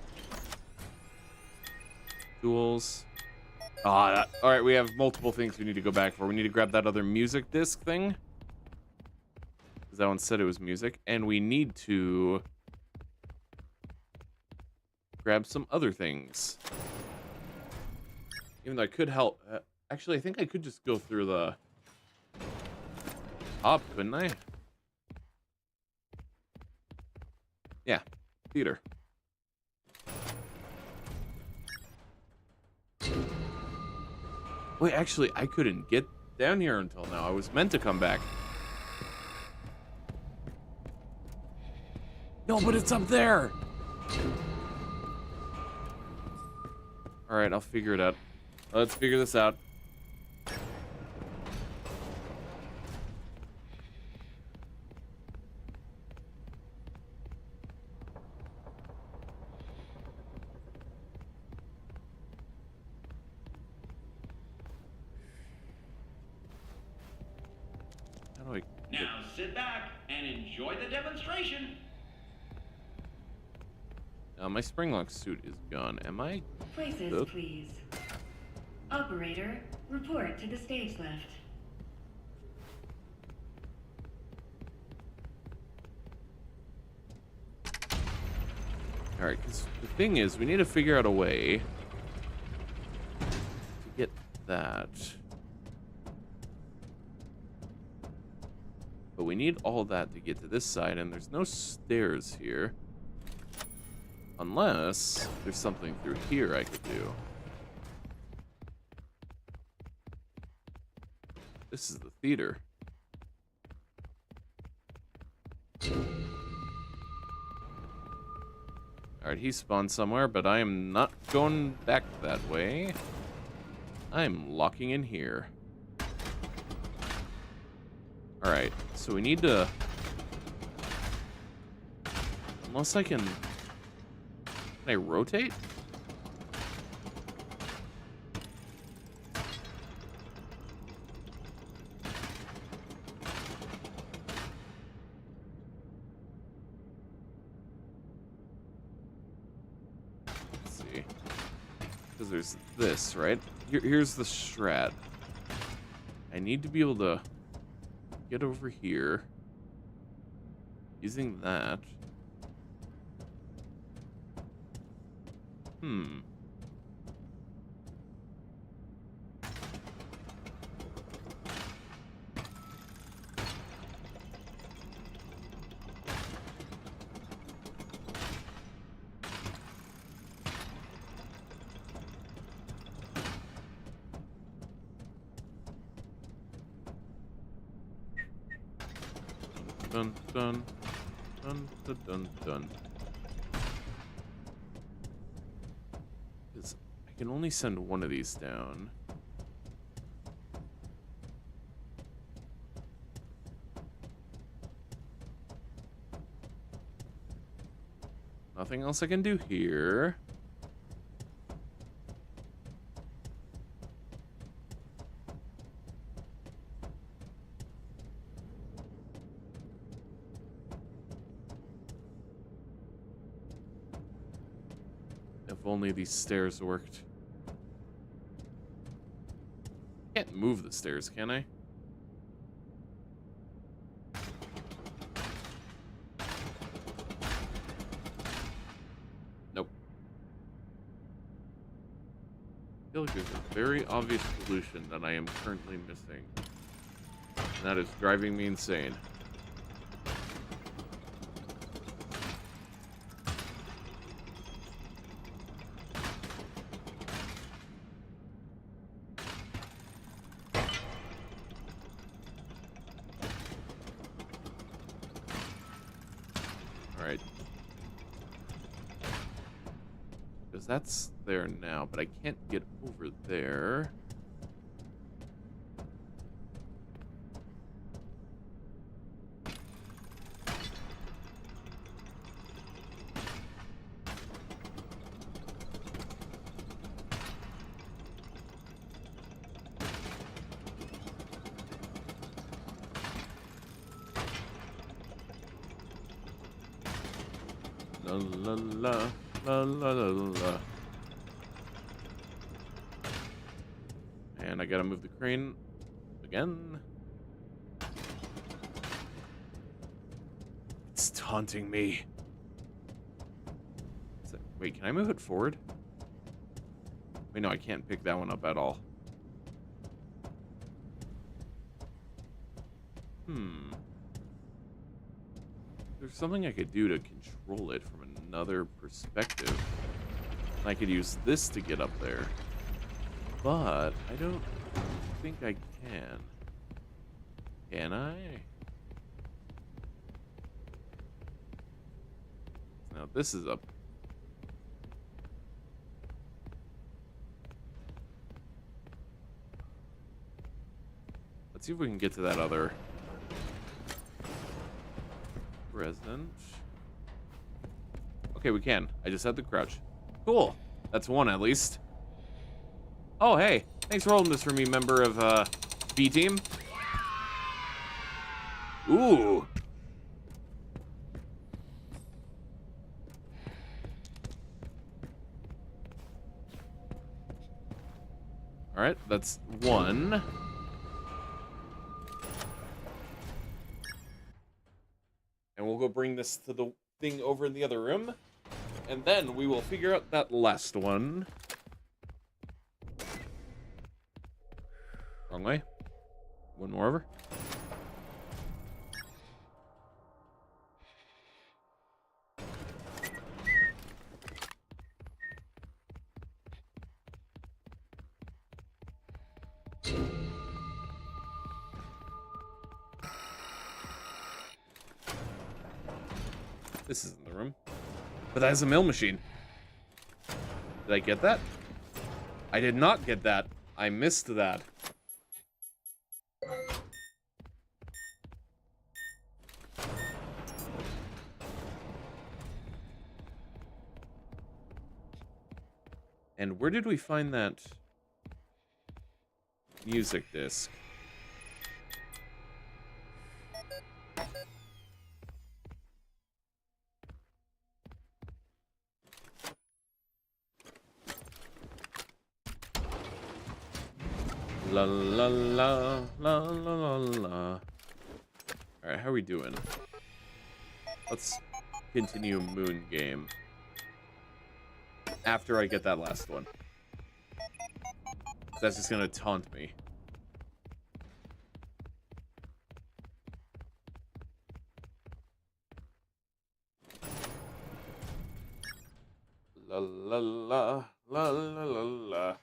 S1: Tools. All right, we have multiple things we need to go back for. We need to grab that other music disc thing. Because that one said it was music. And we need to grab some other things. Even though I could help. Actually, I think I could just go through the top, couldn't I? Yeah, theater. Wait, actually, I couldn't get down here until now. I was meant to come back. No, but it's up there. All right, I'll figure it out. Let's figure this out.
S4: Now sit back and enjoy the demonstration.
S1: My springlock suit is gone. Am I?
S15: Places, please. Operator, report to the stage left.
S1: Alright, because the thing is, we need to figure out a way to get that. But we need all that to get to this side, and there's no stairs here. Unless there's something through here I could do. This is the theater. Alright, he spawned somewhere, but I am not going back that way. I'm locking in here. Alright, so we need to... Unless I can... Can I rotate? Let's see. Because there's this, right? Here's the strat. I need to be able to get over here using that. Dun dun dun dun dun dun. I can only send one of these down. Nothing else I can do here. If only these stairs worked. Can't move the stairs, can I? Nope. I feel like there's a very obvious solution that I am currently missing. And that is driving me insane. That's there now, but I can't get over there. La la la la la la la. And I gotta move the crane again. It's taunting me. Wait, can I move it forward? Wait, no, I can't pick that one up at all. There's something I could do to control it from another perspective. I could use this to get up there. But I don't think I can. Can I? Now this is up. Let's see if we can get to that other resident. Okay, we can. I just had to crouch. Cool. That's one at least. Oh, hey. Thanks for holding this for me, member of B team. Ooh. All right, that's one. And we'll go bring this to the thing over in the other room. And then we will figure out that last one. Wrong way. One more over. This isn't the room. But that is a mill machine. Did I get that? I did not get that. I missed that. And where did we find that music disc? La la la la la la la. Alright, how are we doing? Let's continue Moon Game. After I get that last one. That's just gonna taunt me. La la la la la la la.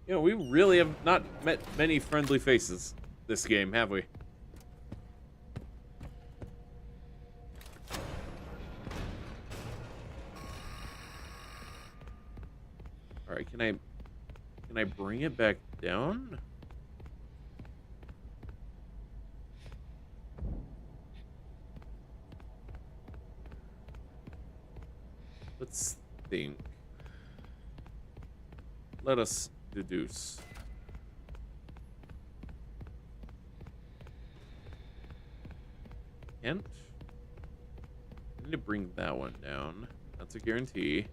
S1: You know, we really have not met many friendly faces this game, have we? Alright, can I bring it back down? Let's think. Let us deduce. Can't. I need to bring that one down. That's a guarantee.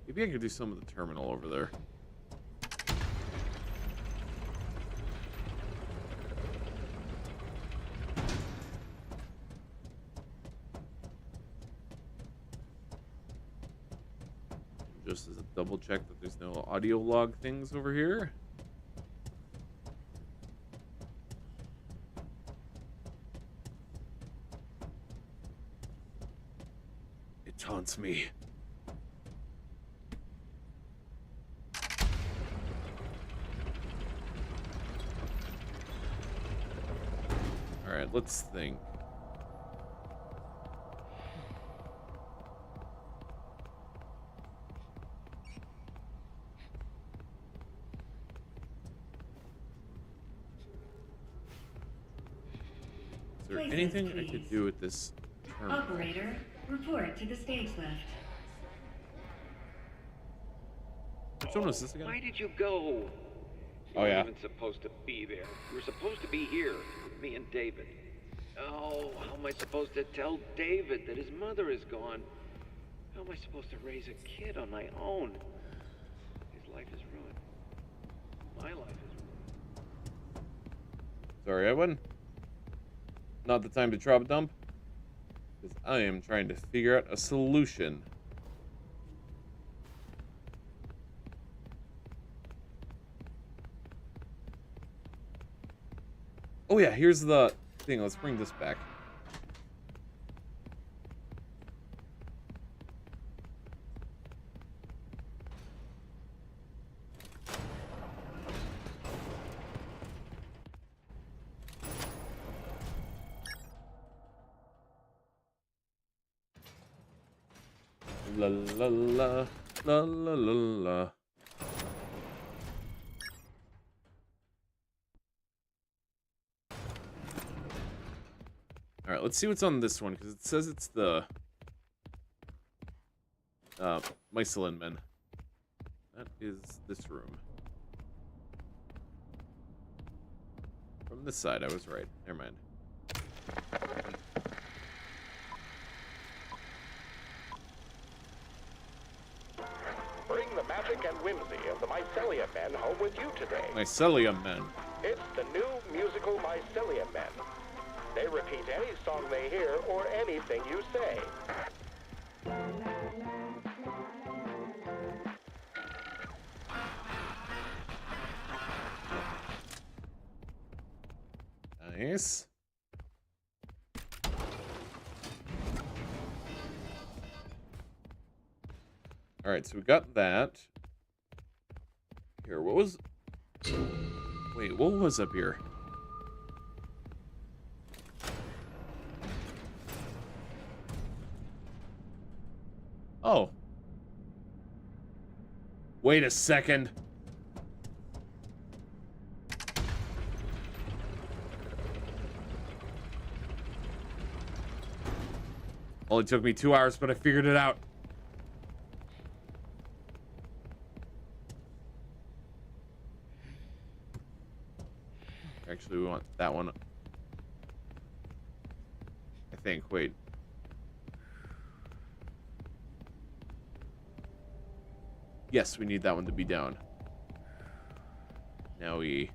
S1: Maybe I could do some of the terminal over there. Just as a double check that there's no audio log things over here. It taunts me. Alright, let's think. Is there anything I could do with this terminal?
S15: Operator, Report to the stage left.
S1: Which one was this again?
S13: Why did you go? You
S1: Oh, yeah.
S13: weren't even supposed to be there. You were supposed to be here with me and David. Oh, how am I supposed to tell David that his mother is gone? How am I supposed to raise a kid on my own? His life is ruined. My life is ruined.
S1: Sorry, Edwin. Not the time to drop a dump. Because I am trying to figure out a solution. Oh yeah, here's the thing. Let's bring this back. La la la la la la la. All right, let's see what's on this one because it says it's the mycelium men. That is this room. From this side, I was right. Never mind.
S5: Bring the magic and whimsy of the Mycelium Men home with you today.
S1: Mycelium men.
S5: It's the new musical Mycelium Men. They repeat any song they hear or anything you say.
S1: Nice. All right, so we got that. Here, what was... Wait, what was up here? Oh. Wait a second. Only took me 2 hours, but I figured it out. Actually, we want that one. I think. Wait. Yes, we need that one to be down. Now we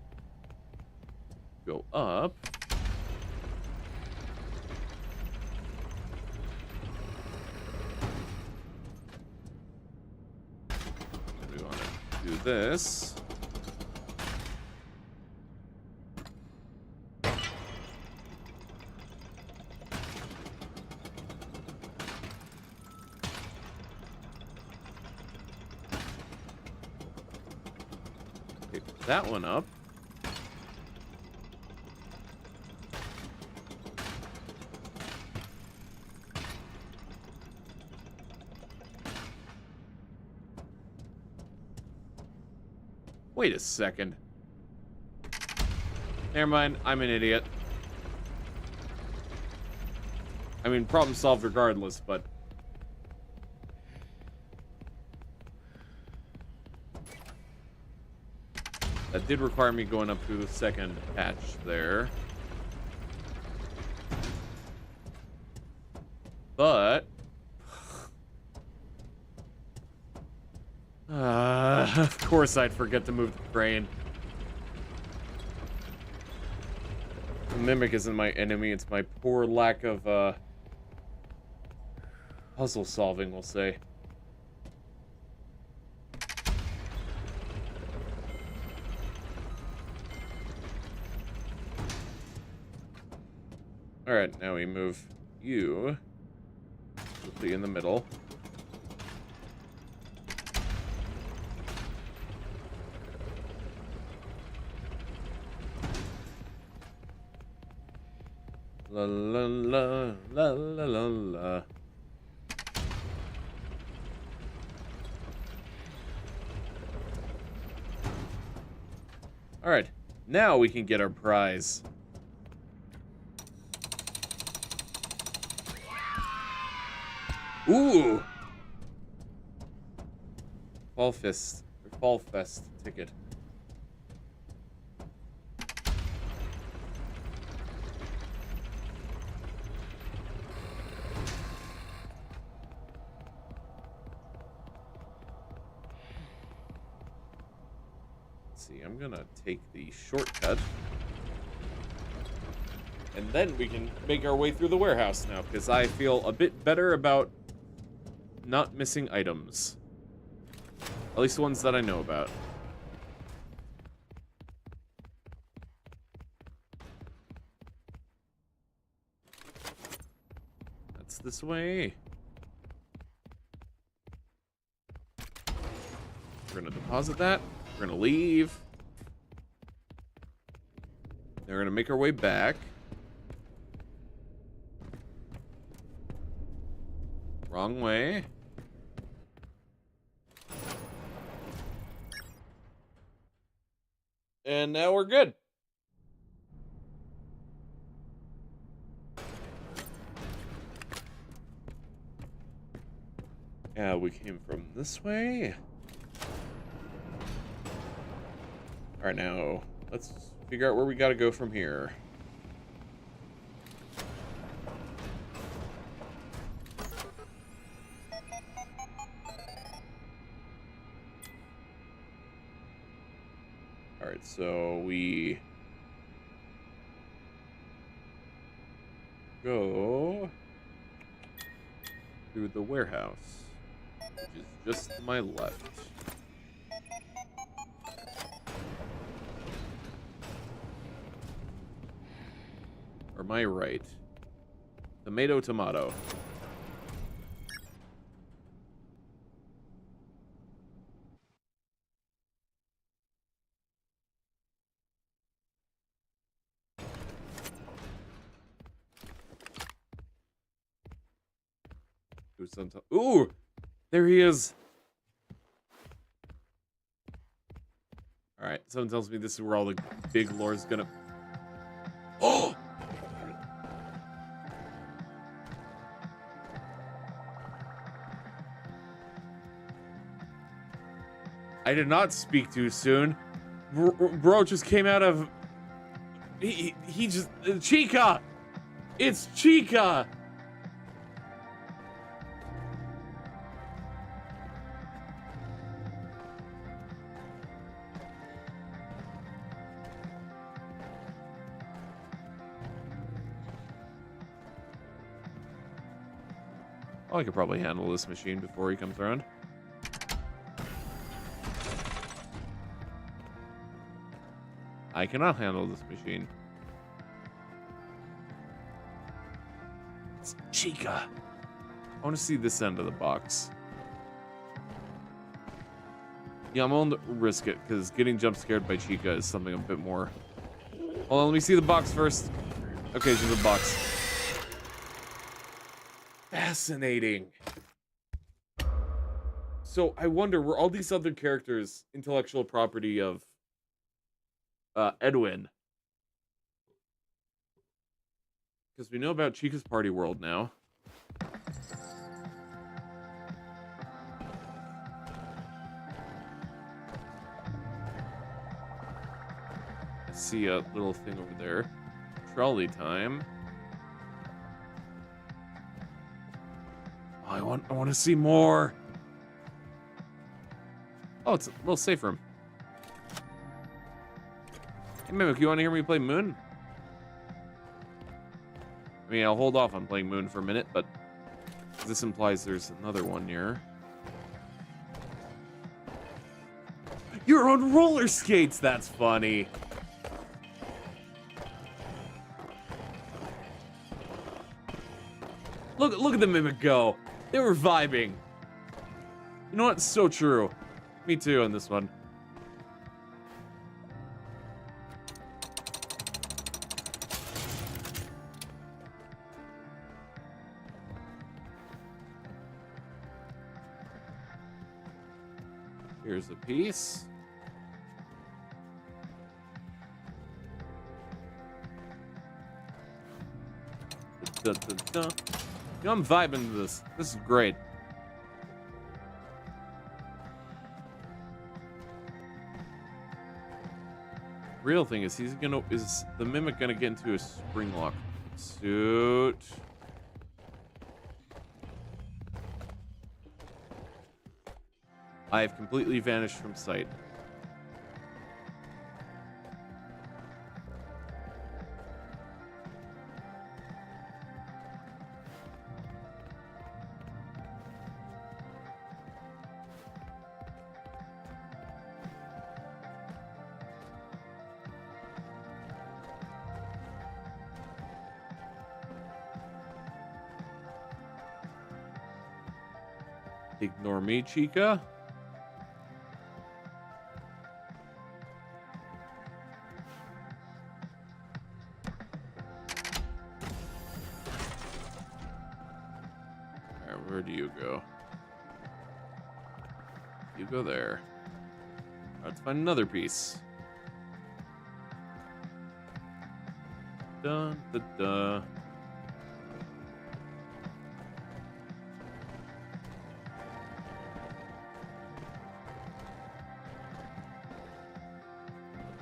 S1: go up. We want to do this. That one up. Wait a second. Never mind, I'm an idiot. I mean, problem solved regardless, but... That did require me going up through the second hatch there. But... of course I'd forget to move the crane. The Mimic isn't my enemy, it's my poor lack of, puzzle solving, we'll say. Alright, now we move you quickly in the middle. La la la la la la la. Alright, now we can get our prize. Ooh! Fall Fest ticket. Let's see, I'm gonna take the shortcut. And then we can make our way through the warehouse now, because I feel a bit better about not missing items. At least the ones that I know about. That's this way. We're gonna deposit that. We're gonna leave. Then we're gonna make our way back. Wrong way. And now we're good. Yeah, we came from this way. All right, now let's figure out where we gotta go from here. All right, so we go through the warehouse, which is just to my left. Or my right. Tomato, tomato. Ooh, there he is. All right, someone tells me this is where all the big lore's gonna. Oh! I did not speak too soon. Bro just came out of. He just. Chica! It's Chica! Oh, I could probably handle this machine before he comes around. I cannot handle this machine. It's Chica. I want to see this end of the box. Yeah, I'm willing to risk it, because getting jump scared by Chica is something a bit more. Hold on, let me see the box first. Okay, she's a box. Fascinating. So I wonder, were all these other characters intellectual property of Edwin? Because we know about Chica's Party World now. I see a little thing over there. Trolley time. Oh, I want to see more. Oh, it's a little safe room. Hey, Mimic, you want to hear me play Moon? I mean, I'll hold off on playing Moon for a minute, but this implies there's another one near. You're on roller skates! That's funny. Look at the Mimic go. They were vibing. You know what? It's so true. Me too on this one. Here's a piece. Dun, dun, dun. You know, I'm vibing to this. This is great. Real thing is, is the mimic gonna get into a spring lock suit? I have completely vanished from sight. Ignore me, Chica. Alright, where do you go? You go there. Let's find another piece. Dun, da, da.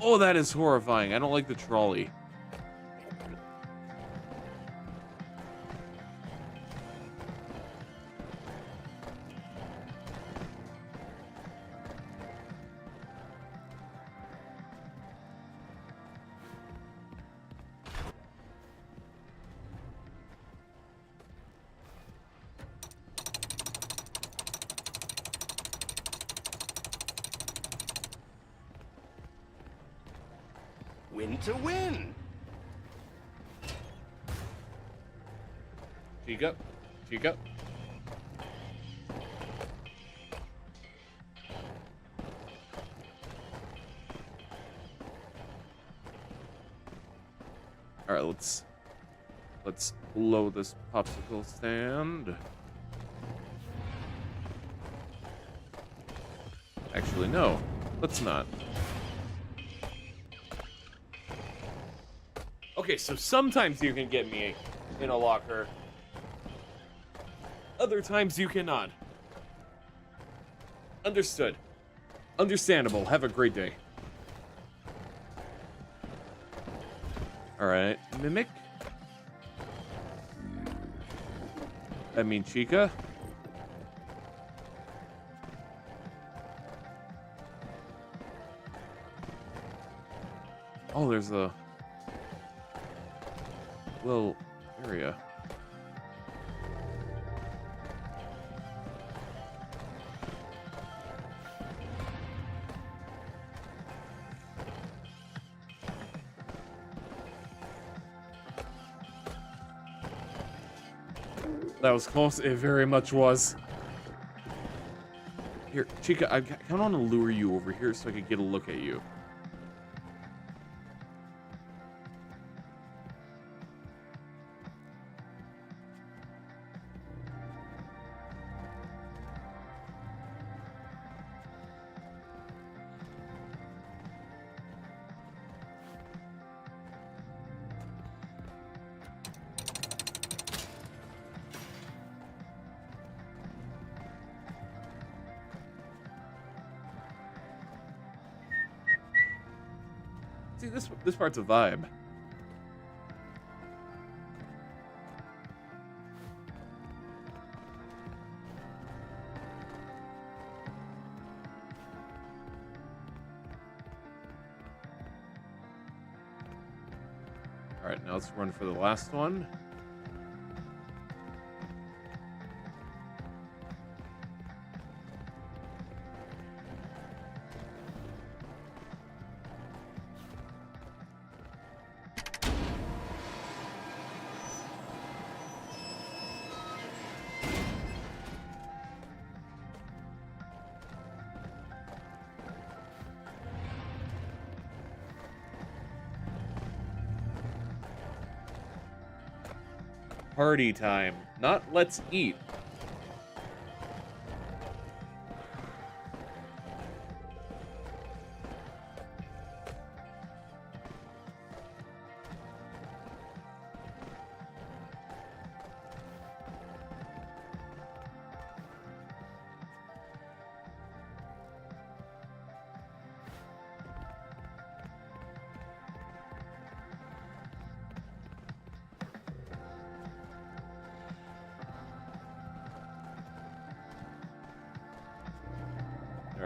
S1: Oh, that is horrifying. I don't like the trolley.
S10: Win to win.
S1: Chica. Chica. All right, let's blow this popsicle stand. Actually, no. Let's not. Okay, so sometimes you can get me in a locker. Other times you cannot. Understood. Understandable. Have a great day. Alright, Mimic. I mean, Chica. Oh, there's a little area. That was close. It very much was. Here, Chica, I kind of want to lure you over here so I could get a look at you. See, this part's a vibe. All right, now let's run for the last one. Party time, not let's eat.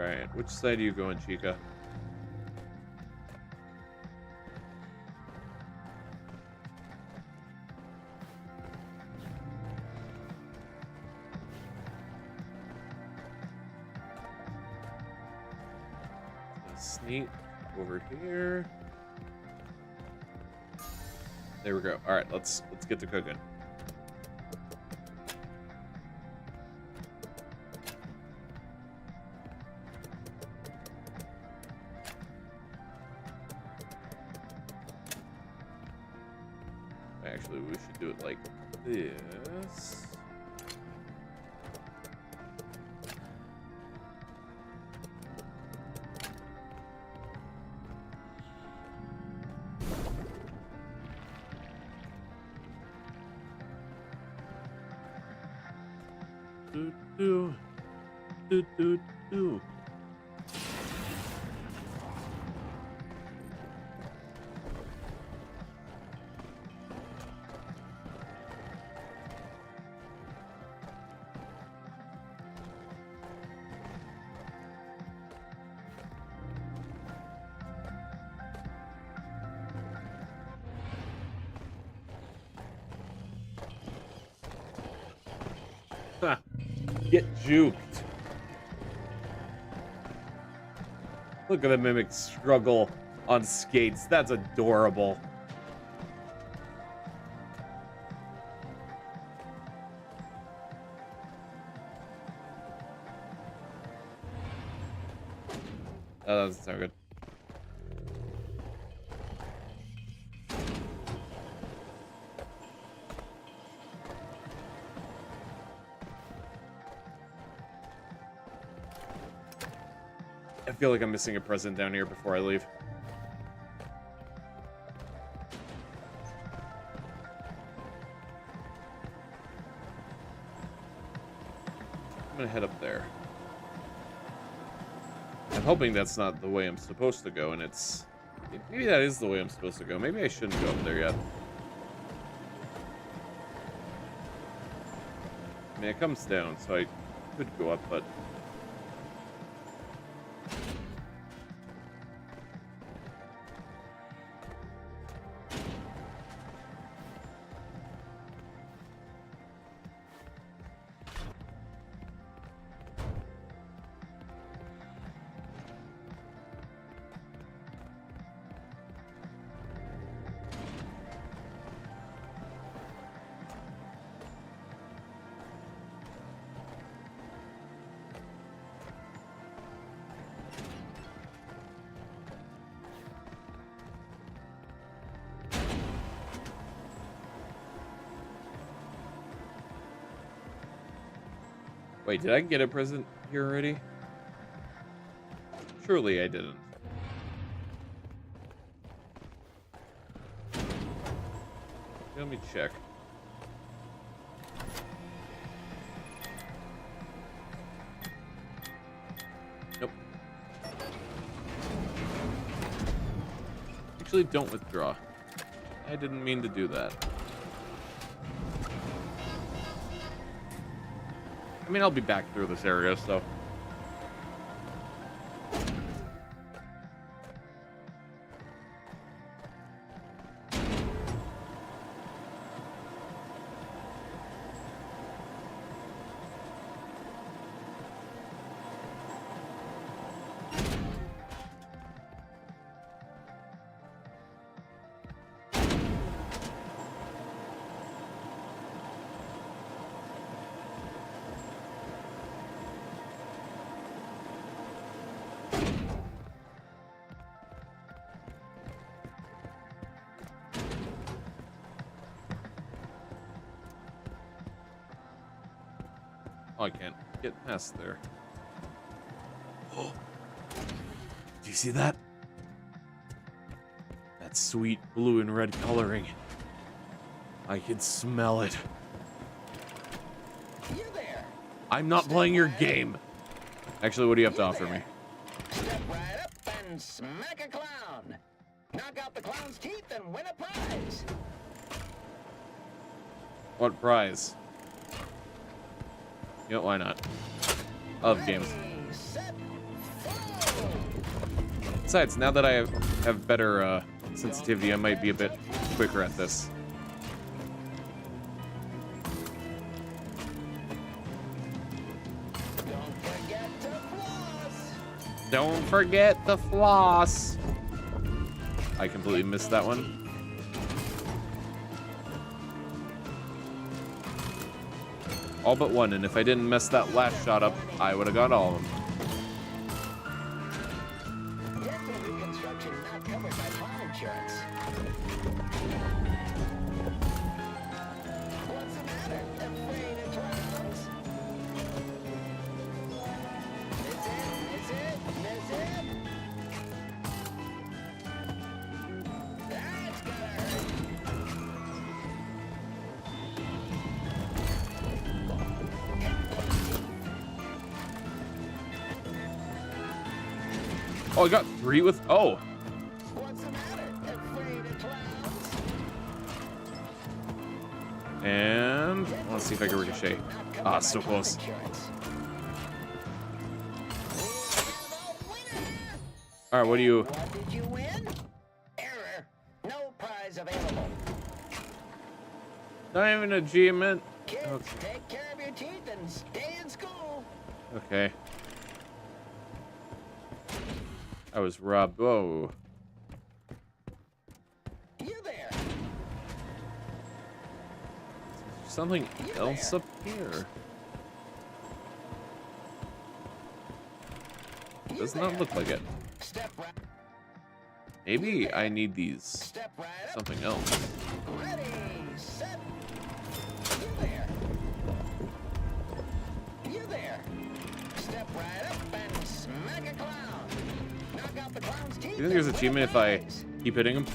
S1: Alright, which side are you going, Chica? Sneak over here. There we go. All right, let's get to cooking. Actually, we should do it like this. Do. Ha. Get juked. Look at the mimic struggle on skates. That's adorable. That doesn't sound good. I feel like I'm missing a present down here before I leave. I'm gonna head up there. I'm hoping that's not the way I'm supposed to go, and it's... Maybe that is the way I'm supposed to go. Maybe I shouldn't go up there yet. I mean, it comes down, so I could go up, but... Wait, did I get a present here already? Surely I didn't. Let me check. Nope. Actually, don't withdraw. I didn't mean to do that. I mean, I'll be back through this area, so... Oh, I can't get past there. Oh, do you see that? That sweet blue and red coloring. I can smell it.
S5: You there.
S1: I'm not playing your game. Actually, what do you have to offer me?
S5: Step right up and smack a clown. Knock out the clown's teeth and win a prize.
S1: What prize? You know, why not? I love games.
S5: Set,
S1: Besides, now that I have better sensitivity, I might be a bit quicker at this. Don't forget the floss. I completely missed that one. All but one, and if I didn't mess that last shot up, I would have got all of them. Oh, I got 3 with... Oh. And... let's see if I can ricochet. Ah, so close. Alright, what do you...
S5: What did you win? Error. No prize available.
S1: Not even an achievement.
S5: Kids,
S1: Okay.
S5: take care of your teeth and stay in school.
S1: Okay. I was robbed. Whoa.
S5: You there?
S1: Something else up here. Does not look like it. Maybe I need these. Something else.
S5: Ready, set. You there? You there? Step right up and smack a clown. Knock out the clown's teeth.
S1: Do you think there's an achievement if I keep hitting him?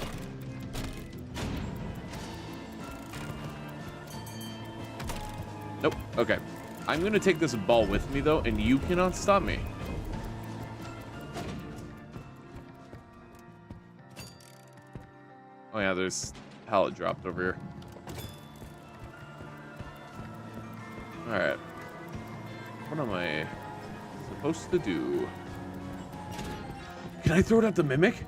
S1: Nope. Okay. I'm gonna take this ball with me though, and you cannot stop me. Oh yeah, there's pallet dropped over here. Alright. What am I supposed to do? Can I throw it at the mimic?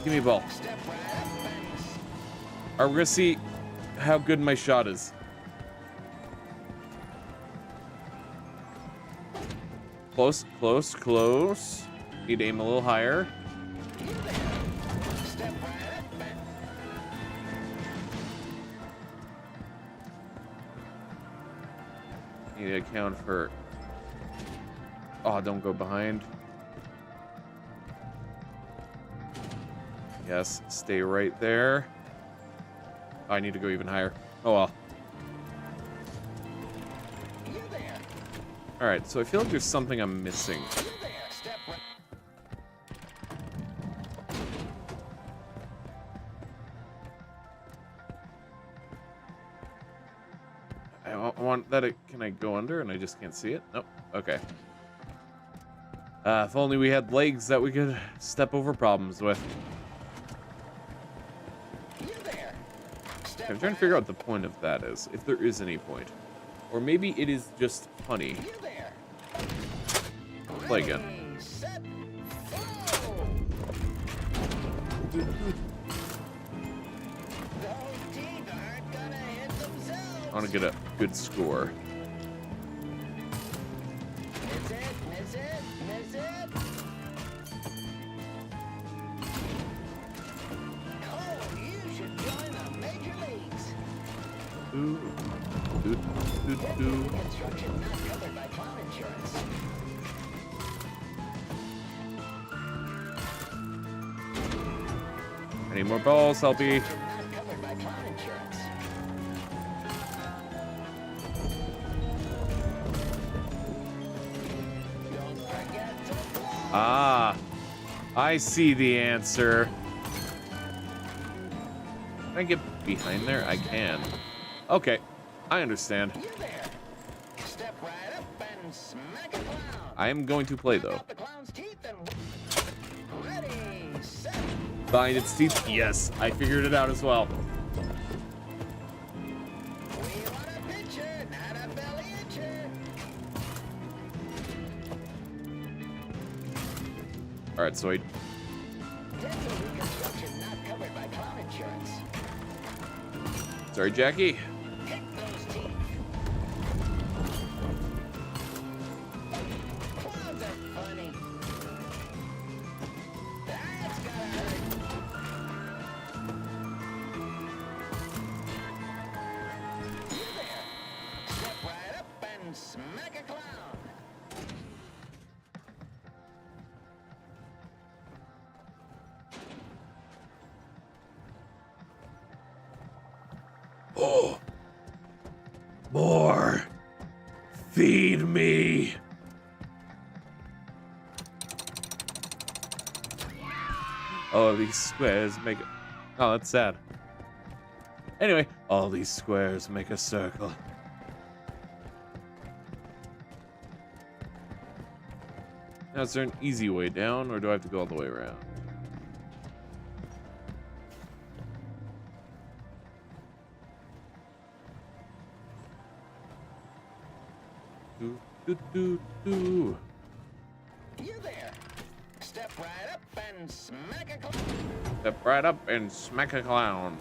S1: Give me a ball. Alright, we're gonna see how good my shot is. Close, close, close. Need to aim a little higher. Need to account for... Oh, don't go behind. Yes, stay right there. Oh, I need to go even higher. Oh well. Alright, so I feel like there's something I'm missing. I want that. Can I go under and I just can't see it? Nope. Okay. If only we had legs that we could step over problems with. I'm trying to figure out what the point of that is, if there is any point. Or maybe it is just funny. Play again. I want to get a good score. Any more balls, Helpy? Ah, I see the answer. Can I get behind there? I can. Okay, I understand. I am going to play though. Bind its teeth? Yes, I figured it out as well. Alright, so I...
S5: Dental reconstruction not covered by cloud insurance.
S1: Sorry, Jackie.
S5: Pick those teeth. Clowns are funny. That's gotta hurt. You there. Step right up and smack a clown.
S1: Oh, more. Feed me. Oh, these squares make it. Oh, that's sad. Anyway, all these squares make a circle. Now, is there an easy way down, or do I have to go all the way around? Do.
S5: You there. Step right up and smack a clown.
S1: Step right up and smack a clown.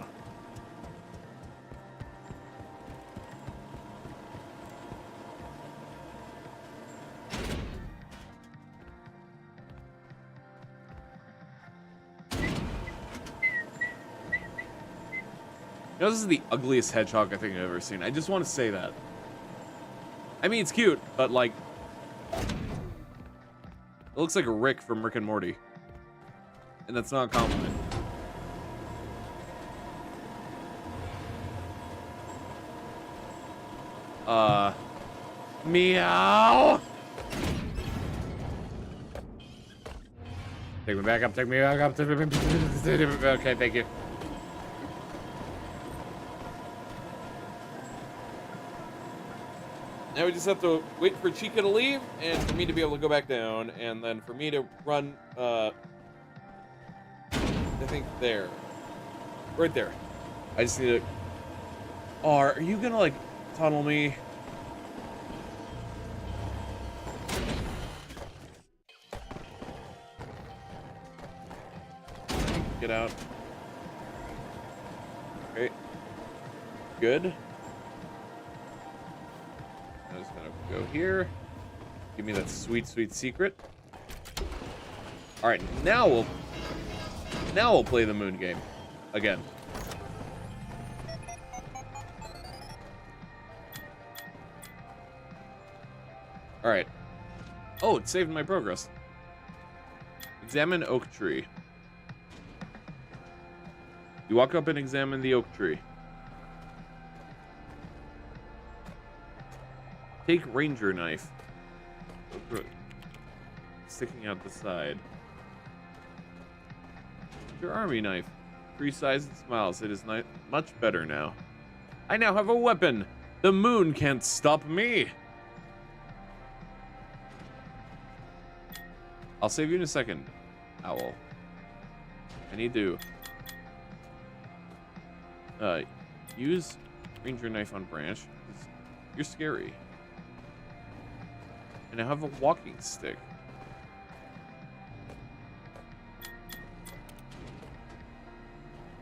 S1: You know, this is the ugliest hedgehog I think I've ever seen. I just want to say that. I mean, it's cute, but like... It looks like a Rick from Rick and Morty. And that's not a compliment. Meow! Take me back up, take me back up. Okay, thank you. Now we just have to wait for Chica to leave, and for me to be able to go back down, and then for me to run, I think there. Right there. I just need to... Oh, are you gonna, like, tunnel me? Get out. Okay. Good. I'm just gonna go here. Give me that sweet, sweet secret. All right, now we'll play the moon game again. All right. Oh, it saved my progress. Examine oak tree. You walk up and examine the oak tree. Take ranger knife. Sticking out the side. Your army knife. Tree size and smiles. It is much better now. I now have a weapon. The moon can't stop me. I'll save you in a second, Owl. I need to use ranger knife on branch. You're scary. And I have a walking stick.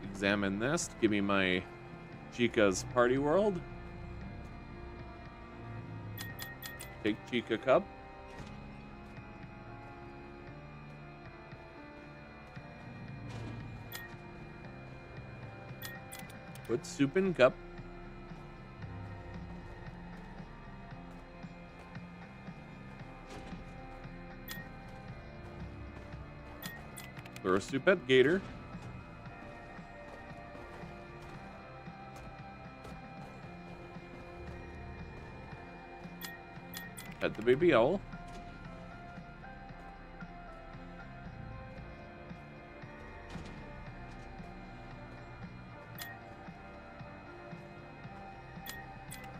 S1: Examine this. Give me my Chica's party world. Take Chica cup. Put soup in cup. Throw soup at Gator. Pet the baby owl.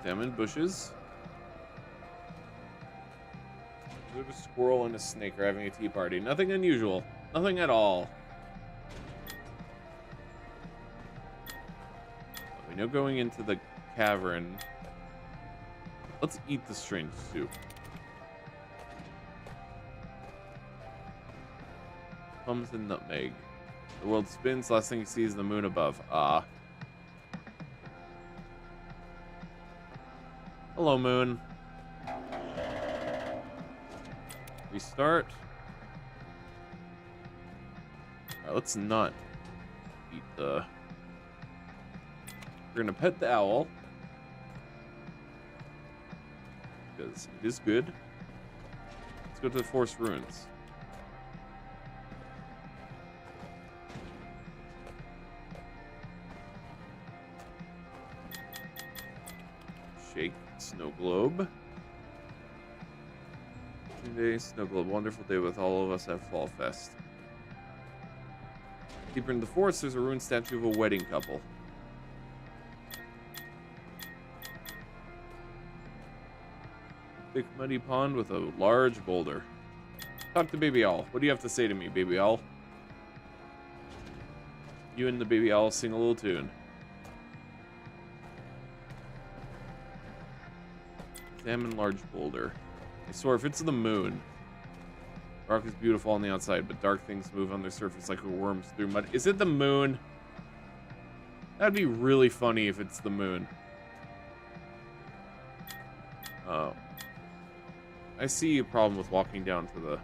S1: Examine bushes. There's a squirrel and a snake are having a tea party. Nothing unusual. Nothing at all. We know going into the cavern. Let's eat the strange soup. Plums and nutmeg. The world spins. Last thing you see is the moon above. Ah. Hello, moon. Restart. Alright, let's not eat the... We're gonna pet the owl. Because it is good. Let's go to the Forest Ruins. Shake snow globe. Day snow globe. Wonderful day with all of us at Fall Fest. Deeper in the forest, there's a ruined statue of a wedding couple. Thick muddy pond with a large boulder. Talk to Baby Owl. What do you have to say to me, Baby Owl? You and the Baby Owl sing a little tune. Examine large boulder. I swear, if it's the moon, rock is beautiful on the outside, but dark things move on their surface like worms through mud. Is it the moon? That'd be really funny if it's the moon. Oh. I see a problem with walking down to the...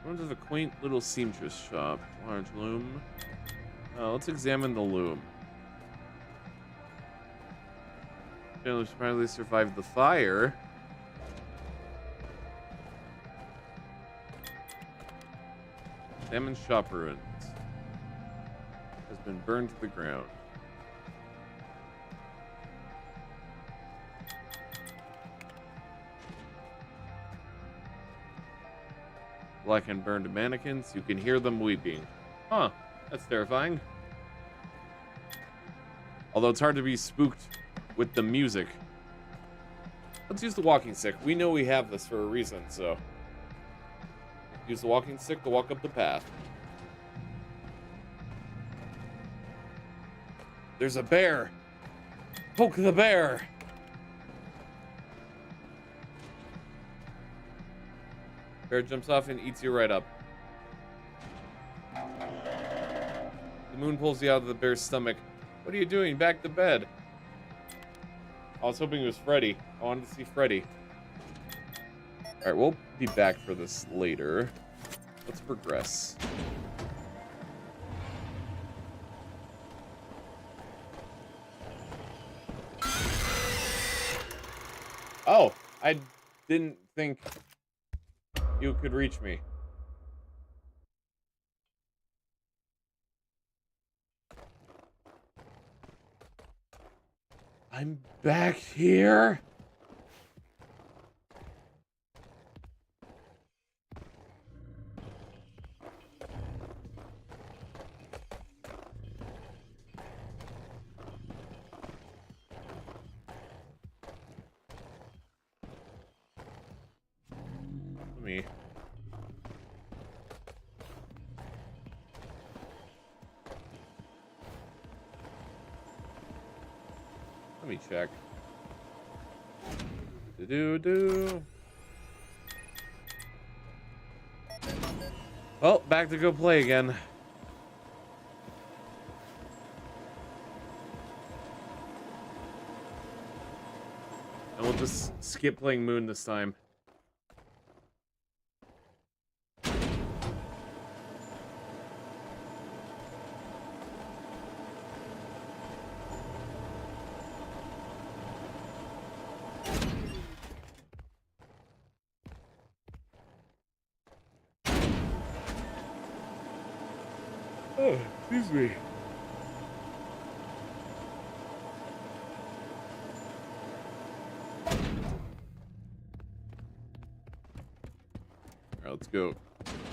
S1: Ruins of a quaint little seamstress shop. Large loom. Let's examine the loom. Family surprisingly survived the fire. Salmon shop ruins. Has been burned to the ground. Black and burned mannequins. You can hear them weeping. Huh. That's terrifying. Although it's hard to be spooked with the music. Let's use the walking stick. We know we have this for a reason, so... Use the walking stick to walk up the path. There's a bear! Poke the bear! Bear jumps off and eats you right up. The moon pulls you out of the bear's stomach. What are you doing? Back to bed. I was hoping it was Freddy. I wanted to see Freddy. Alright, we'll be back for this later. Let's progress. Oh, I didn't think you could reach me. I'm back here. Let me check. Do. Well, back to go play again. And we'll just skip playing Moon this time. Oh, excuse me. Alright, let's go.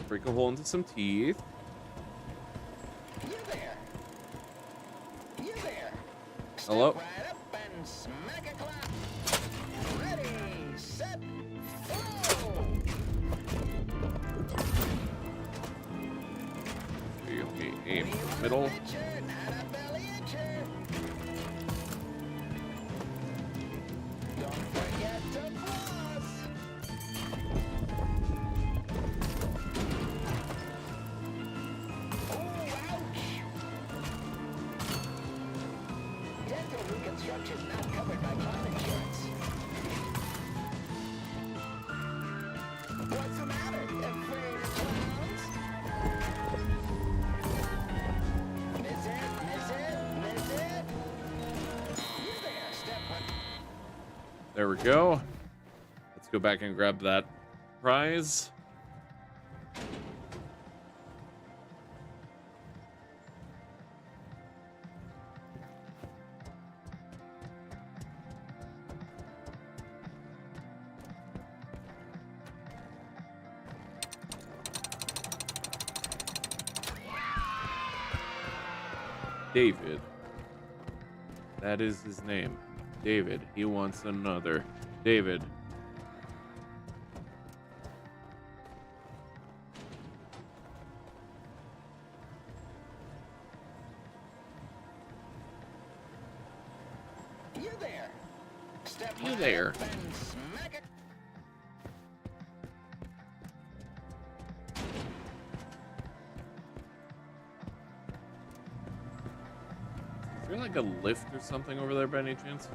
S1: Break a hole into some teeth.
S5: You there. You there.
S1: Hello?
S5: Step right up and smack a clap. Ready, set, flow.
S1: Okay, aim middle.
S5: Don't forget to floss. which is not covered by flood insurance. What's the matter, afraid of clowns? Miss it? You there, step one.
S1: There we go. Let's go back and grab that prize. David. That is his name. David. He wants another. David.
S5: You there. Step
S1: You
S5: right
S1: there.
S5: up and smack it.
S1: Is there like a lift or something over there by any chance?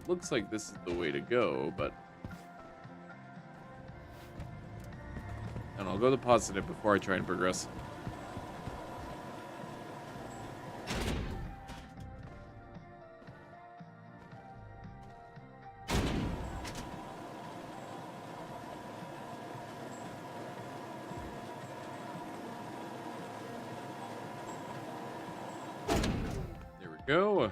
S1: Looks like this is the way to go, but... And I'll go deposit it before I try and progress. There we go.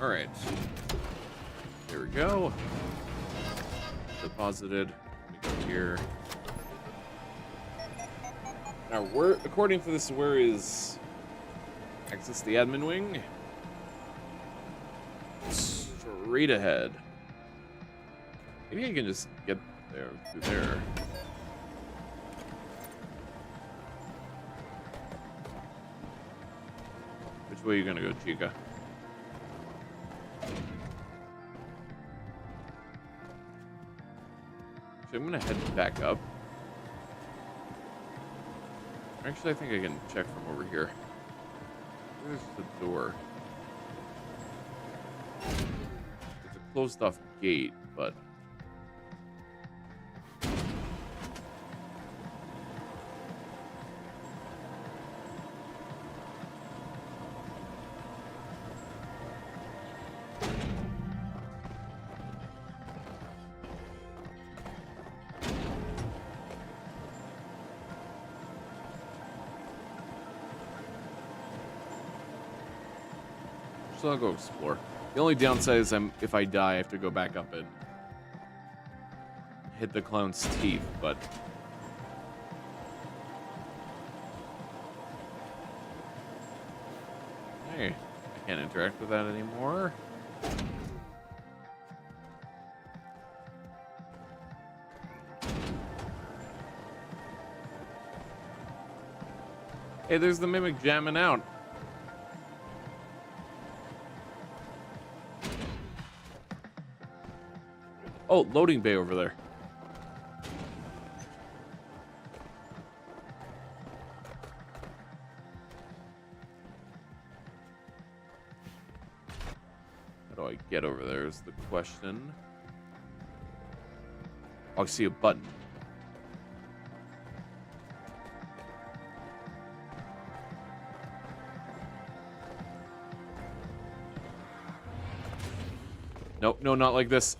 S1: All right. There we go. Deposited. Let me go here. Now, where, according to this, where is access the admin wing? Straight ahead. Maybe I can just get there through there. Which way are you gonna go, Chica? So I'm gonna head back up. Actually, I think I can check from over here. There's the door. It's a closed off gate, but... So I'll go explore. The only downside is if I die, I have to go back up and hit the clown's teeth, but... Hey, I can't interact with that anymore. Hey, there's the mimic jamming out. Oh, loading bay over there. How do I get over there is the question. Oh, I see a button. Nope, no, not like this.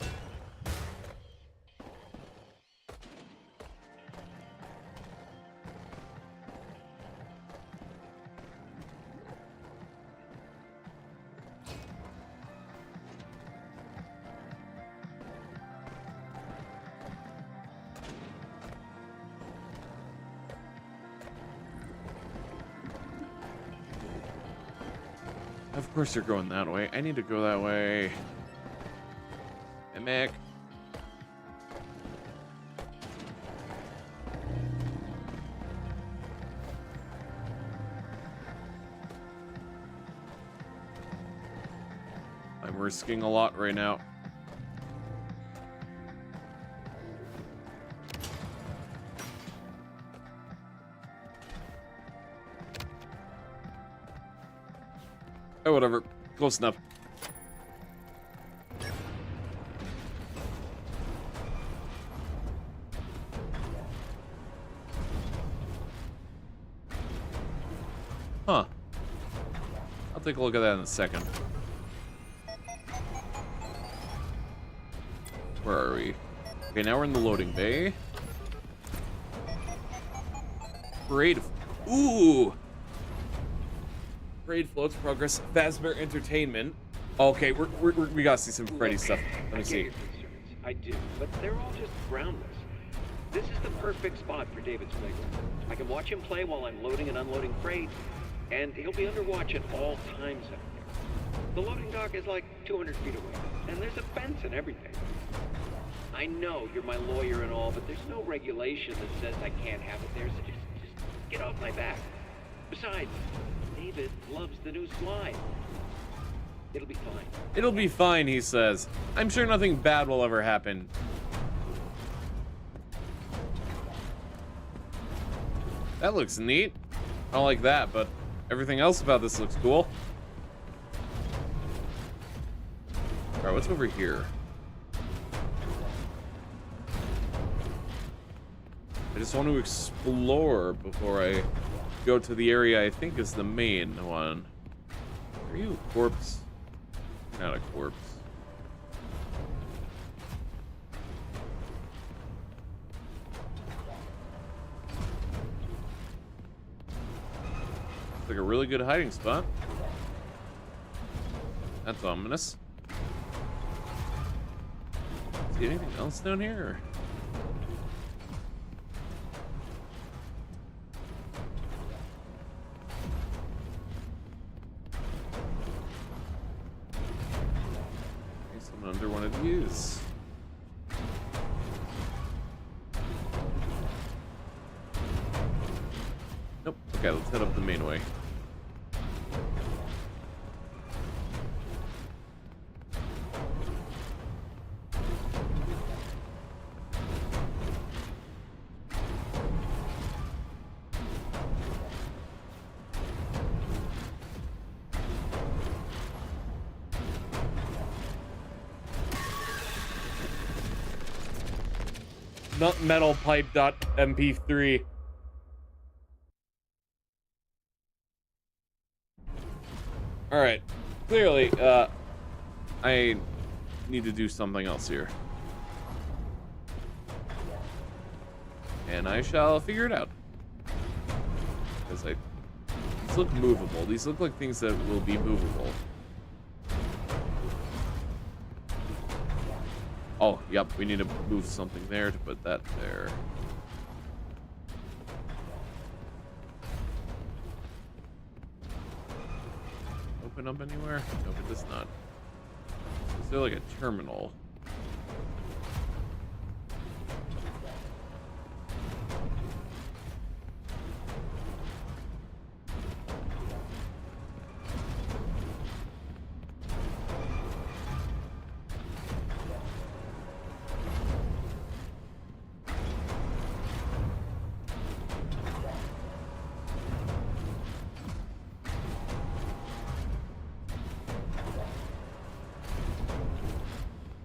S1: Of course you're going that way. I need to go that way. Mimic. I'm risking a lot right now. Oh, whatever. Close enough. Huh. I'll take a look at that in a second. Where are we? Okay, now we're in the loading bay. Parade. Ooh! Parade floats progress. Fazbear Entertainment. Okay, we gotta see some Freddy stuff. Let me see.
S13: I do, but they're all just groundless. This is the perfect spot for David's playground. I can watch him play while I'm loading and unloading freight, and he'll be under watch at all times out there. The loading dock is like 200 feet away, and there's a fence and everything. I know you're my lawyer and all, but there's no regulation that says I can't have it there, so just get off my back. Besides, David loves the new slide. It'll be fine.
S1: It'll be fine, he says. I'm sure nothing bad will ever happen. That looks neat. I don't like that, but everything else about this looks cool. Alright, what's over here? I just want to explore before I go to the area I think is the main one. Are you a corpse? Not a corpse. Looks like a really good hiding spot. That's ominous. See anything else down here? Under one of these. Nope. Okay, let's head up the main way. Metalpipe.mp3. All right. Clearly, I need to do something else here. And I shall figure it out. Because these look movable. These look like things that will be movable. Oh, yep, we need to move something there to put that there. Open up anywhere? Nope, it does not. Is there like a terminal?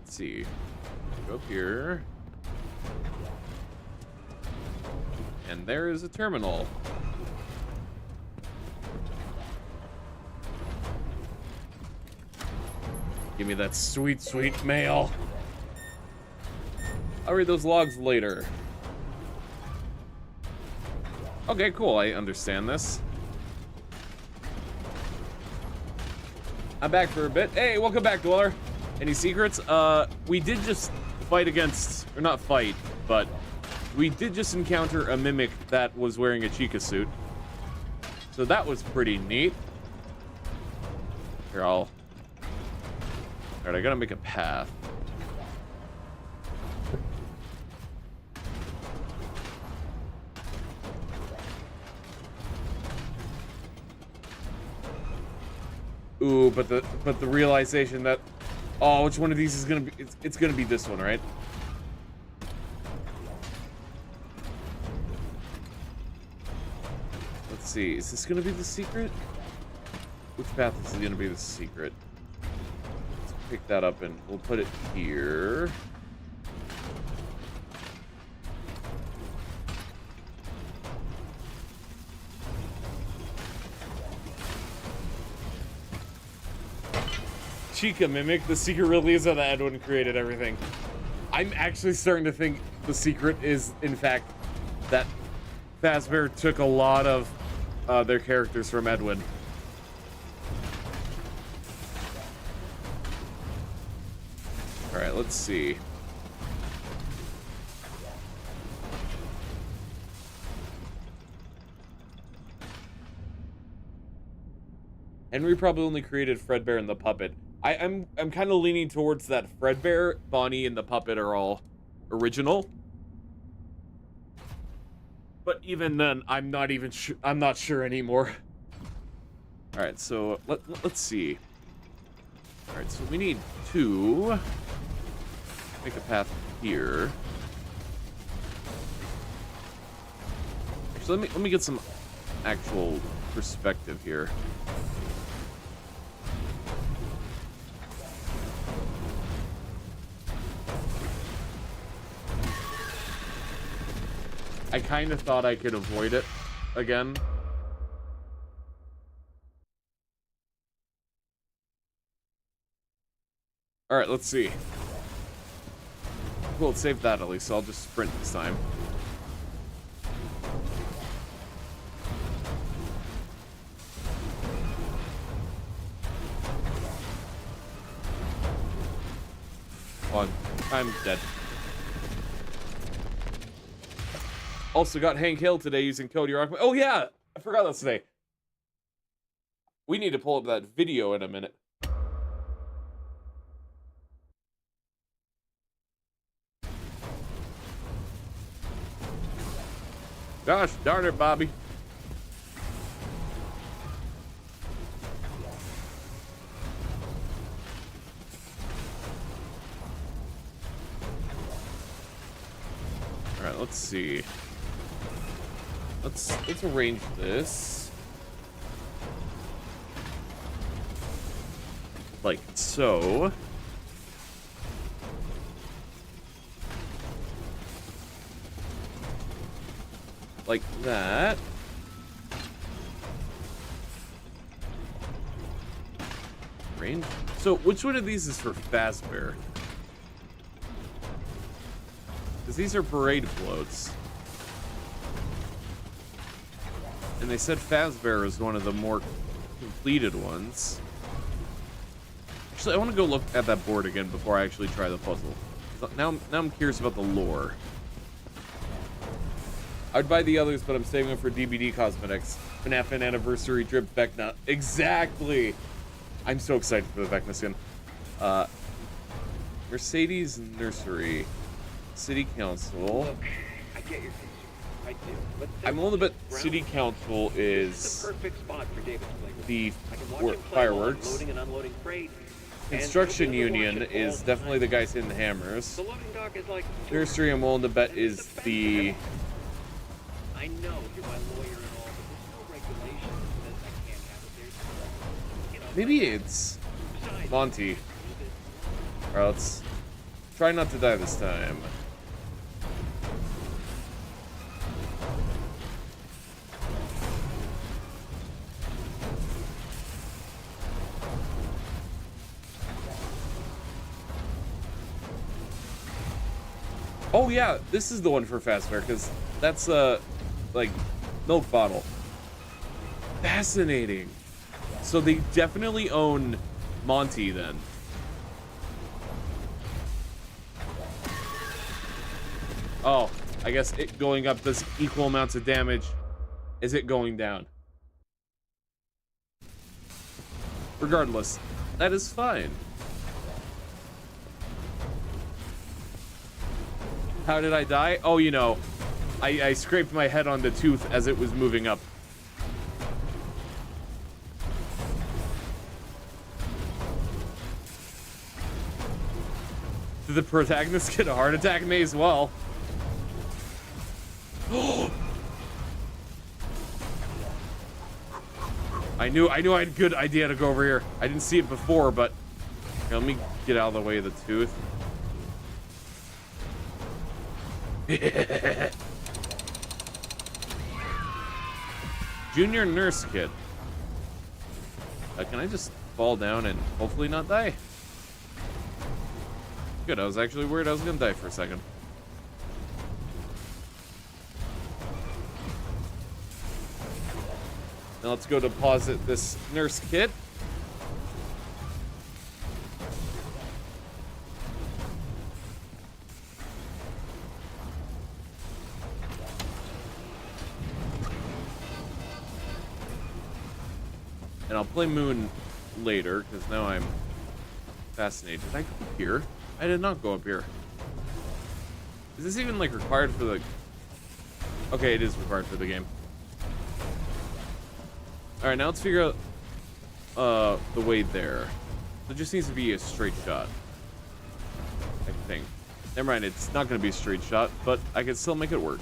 S1: See, go up here, and there is a terminal. Give me that sweet, sweet mail. I'll read those logs later. Okay, cool. I understand this. I'm back for a bit. Hey, welcome back, Dweller. Any secrets? We did just fight against, or not fight, but we did just encounter a mimic that was wearing a Chica suit. So that was pretty neat. Here, All right, I gotta make a path. Ooh, but the realization that, oh, which one of these is gonna be? It's gonna be this one, right? Let's see. Is this gonna be the secret? Which path is gonna be the secret? Let's pick that up and we'll put it here. Chica Mimic, the secret really is how the Edwin created everything. I'm actually starting to think the secret is, in fact, that Fazbear took a lot of their characters from Edwin. Alright, let's see. Henry probably only created Fredbear and the puppet. I'm kind of leaning towards that Fredbear, Bonnie, and the puppet are all original. But even then, I'm not even sure. I'm not sure anymore. All right, so let's see. All right, so we need to make a path here. So let me get some actual perspective here. I kind of thought I could avoid it again. All right, let's see. Well, it saved that at least, so I'll just sprint this time. One, I'm dead. Also got Hank Hill today using code Yerocmai. Oh yeah, I forgot that's today. We need to pull up that video in a minute. Gosh darn it, Bobby. All right, let's see. Let's arrange this like so. Like that. Range. So which one of these is for Fazbear? Because these are parade floats. And they said Fazbear is one of the more completed ones. Actually, I want to go look at that board again before I actually try the puzzle. Now I'm curious about the lore. I'd buy the others, but I'm saving them for DVD cosmetics. FNAF and Anniversary Drip Vecna. Exactly! I'm so excited for the Vecna skin. Mercedes Nursery. City Council.
S13: Look, I get your concern. I do. But
S1: I'm a little bit. City Council is
S13: the perfect spot for David to play with.
S1: The
S13: I can watch him play
S1: fireworks.
S13: loading and unloading freight.
S1: Construction Union is definitely the guys hitting the hammers.
S13: The loading dock is like
S1: Nursery, I'm willing to bet, is the.
S13: I know you're my lawyer and all, but there's no regulation that says I can't have it. There's, you know,
S1: Maybe it's Monty. Alright, let's try not to die this time. Oh yeah, this is the one for Fazbear, because that's like milk bottle. Fascinating. So they definitely own Monty then. Oh, I guess it going up does equal amounts of damage as it going down. Regardless, that is fine. How did I die? Oh, you know, I scraped my head on the tooth as it was moving up. Did the protagonist get a heart attack? May as well. I knew I had a good idea to go over here. I didn't see it before, but here, let me get out of the way of the tooth. Junior nurse kit. Can I just fall down and hopefully not die? Good, I was actually worried I was gonna die for a second. Now let's go deposit this nurse kit. And I'll play Moon later, because now I'm fascinated. Did I go up here? I did not go up here. Is this even, like, required for the... Okay, it is required for the game. Alright, now let's figure out the way there. It just needs to be a straight shot, I think. Never mind, it's not going to be a straight shot, but I can still make it work.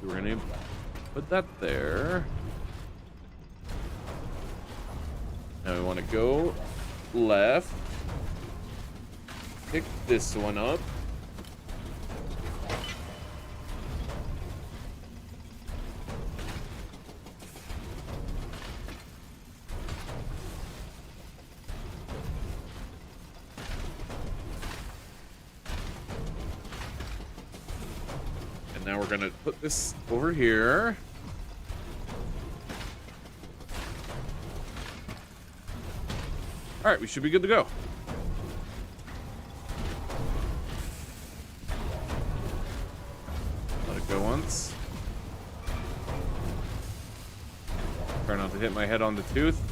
S1: We're going to put that there. Now we want to go left. Pick this one up. And now we're gonna put this over here. All right, we should be good to go. Let it go once. Try not to hit my head on the tooth.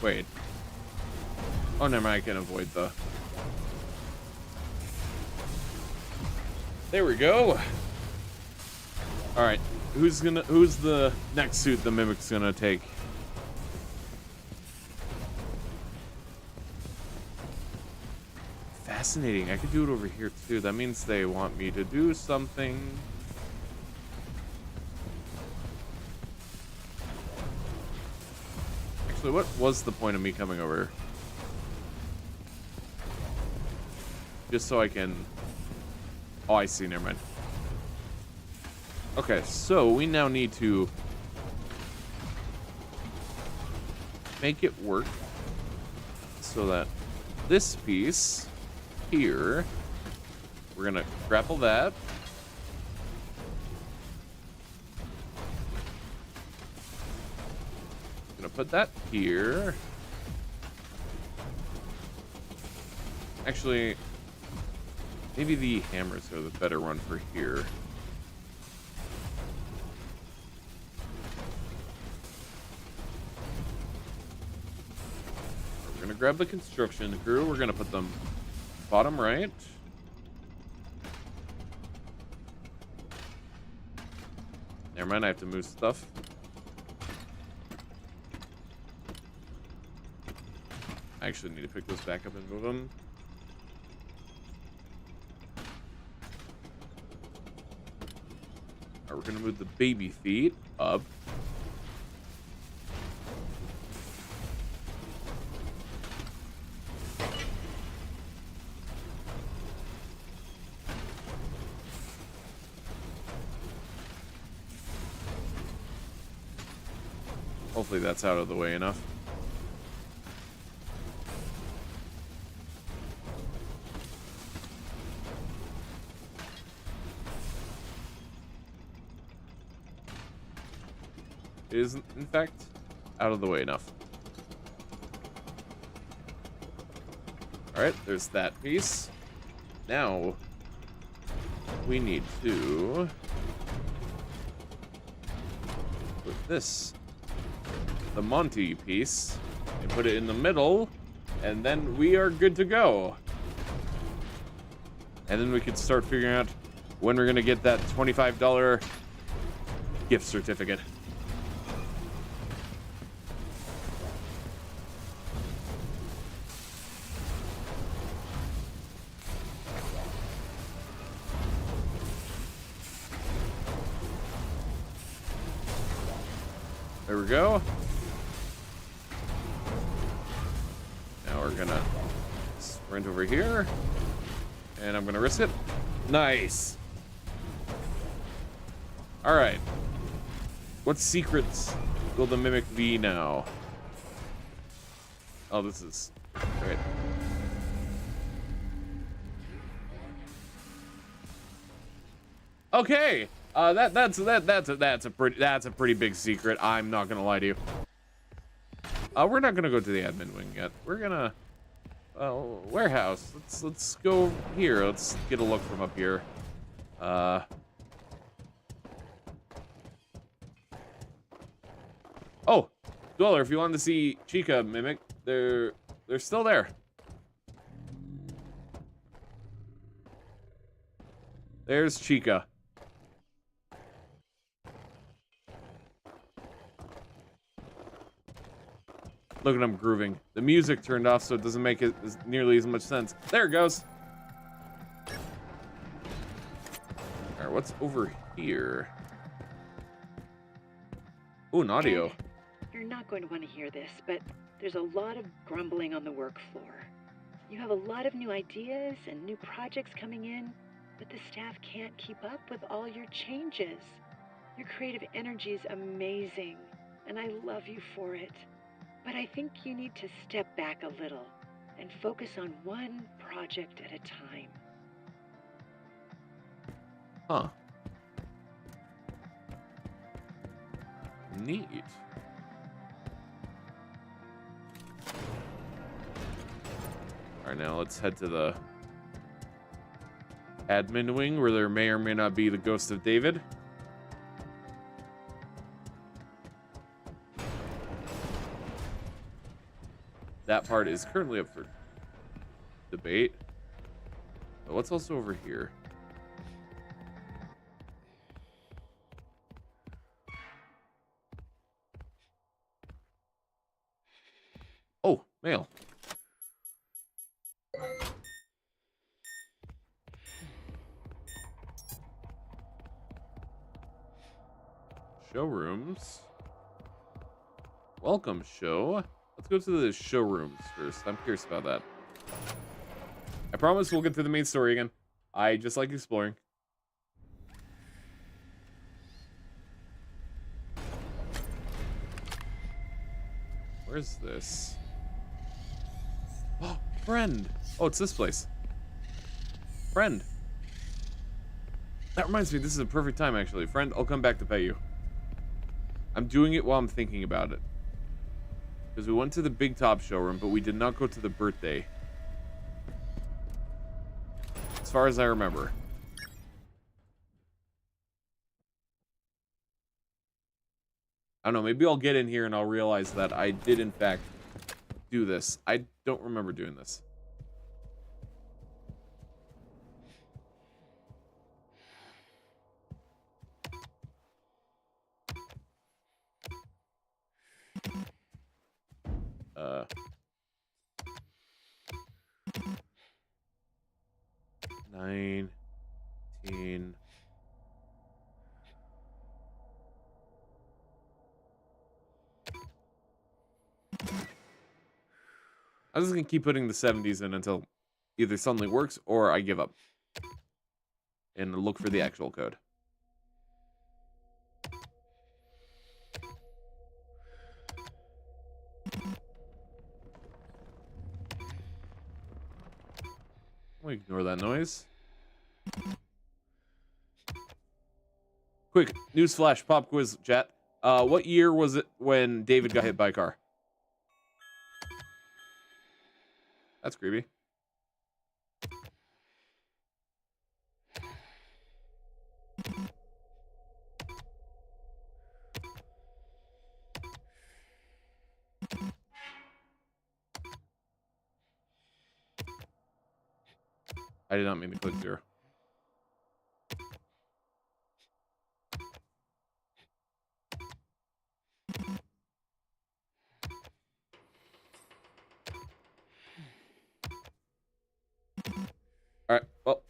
S1: Wait. Oh, never mind, I can avoid the... There we go. All right. Who's the next suit the Mimic's gonna take? Fascinating. I could do it over here too. That means they want me to do something. Actually, what was the point of me coming over here? Just so I can... Oh, I see. Never mind. Okay, so we now need to make it work so that this piece here, we're gonna grapple that. Gonna put that here. Actually, maybe the hammers are the better one for here. We're gonna grab the construction crew. We're gonna put them bottom right. Never mind, I have to move stuff. I actually need to pick those back up and move them. Alright, we're gonna move the baby feet up. Hopefully that's out of the way enough. is, in fact, out of the way enough. Alright, there's that piece. Now, we need to put this, the Monty piece, and put it in the middle, and then we are good to go. And then we could start figuring out when we're gonna get that $25 gift certificate. There we go. Now we're gonna sprint over here. And I'm gonna risk it. Nice. All right. What secrets will the mimic be now? Oh, this is great. Okay. That's a pretty big secret. I'm not gonna lie to you. We're not gonna go to the admin wing yet. We're gonna warehouse. Let's go here. Let's get a look from up here. Oh, Dweller, if you wanted to see Chica mimic, they're still there. There's Chica. Look at him grooving. The music turned off, so it doesn't make it nearly as much sense. There it goes. All right, what's over here? Ooh, an audio.
S8: Ed, you're not going to want to hear this, but there's a lot of grumbling on the work floor. You have a lot of new ideas and new projects coming in, but the staff can't keep up with all your changes. Your creative energy is amazing, and I love you for it. But I think you need to step back a little and focus on one project at a time.
S1: Huh. Neat. All right, now let's head to the admin wing where there may or may not be the ghost of David. That part is currently up for debate. But what's also over here? Oh, mail. Showrooms. Welcome, show. Let's go to the showrooms first. I'm curious about that. I promise we'll get to the main story again. I just like exploring. Where's this? Oh, friend. Oh, it's this place. Friend. That reminds me, this is a perfect time, actually. Friend, I'll come back to pay you. I'm doing it while I'm thinking about it. Because we went to the Big Top showroom, but we did not go to the birthday. As far as I remember. I don't know, maybe I'll get in here and I'll realize that I did, in fact, do this. I don't remember doing this. $19. I'm just gonna keep putting the 70s in until either suddenly works or I give up. And look for the actual code. We ignore that noise. Quick, newsflash, pop quiz, chat. What year was it when David got hit by a car? That's creepy. I did not mean to click 0. Alright, well,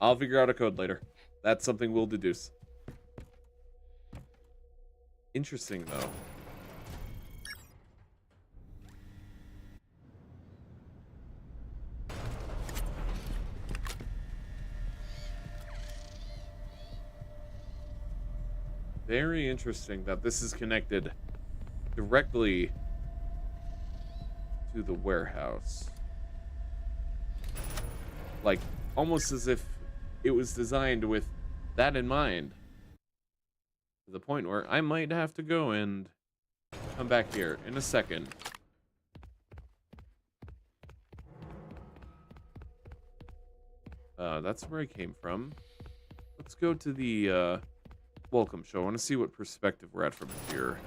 S1: I'll figure out a code later. That's something we'll deduce. Interesting, though. Very interesting that this is connected directly to the warehouse. Like, almost as if it was designed with that in mind. To the point where I might have to go and come back here in a second. That's where I came from. Let's go to the, welcome show. I want to see what perspective we're at from here.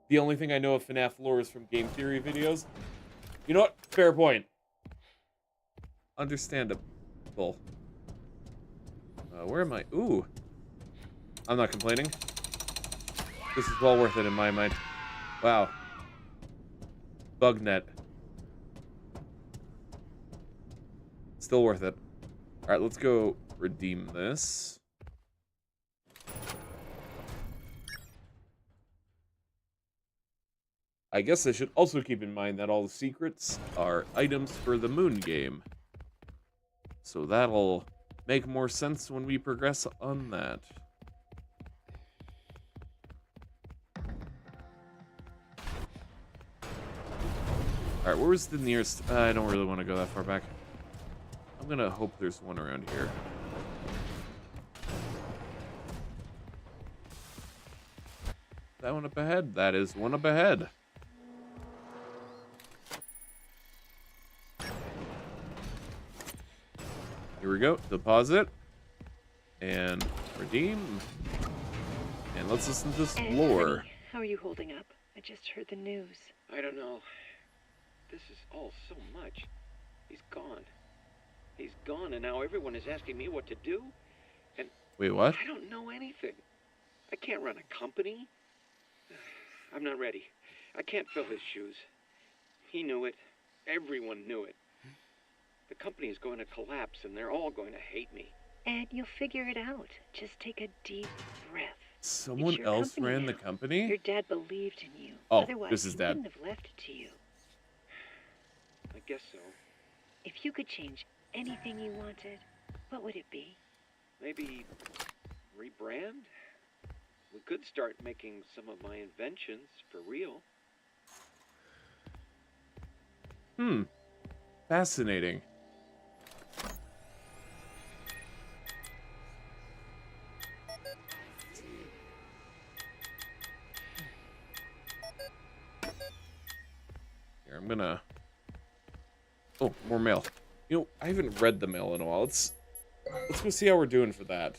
S1: The only thing I know of FNAF lore is from game theory videos. You know what? Fair point. Understandable. Where am I? Ooh. I'm not complaining. This is well worth it in my mind. Wow. Bugnet. Still worth it. Alright, let's go redeem this. I guess I should also keep in mind that all the secrets are items for the moon game. So that'll make more sense when we progress on that. Alright, where's the nearest? I don't really want to go that far back. I'm gonna hope there's one around here. That one up ahead? That is one up ahead. Here we go. Deposit. And redeem. And let's listen to this lore.
S18: Honey, how are you holding up? I just heard the news.
S13: I don't know. This is all so much. He's gone. He's gone, and now everyone is asking me what to do. And
S1: wait, what?
S13: I don't know anything. I can't run a company. I'm not ready. I can't fill his shoes. He knew it. Everyone knew it. The company is going to collapse, and they're all going to hate me.
S18: Ed, you'll figure it out. Just take a deep breath.
S1: Someone else ran the company?
S18: Your dad believed in you.
S1: Oh,
S18: Otherwise,
S1: this is
S18: he
S1: Dad.
S18: wouldn't have left it to you.
S13: I guess so.
S18: If you could change anything you wanted, what would it be?
S13: Maybe rebrand? We could start making some of my inventions for real.
S1: Fascinating. Here, I'm gonna... Oh, more mail. You know, I haven't read the mail in a while. Let's go see how we're doing for that.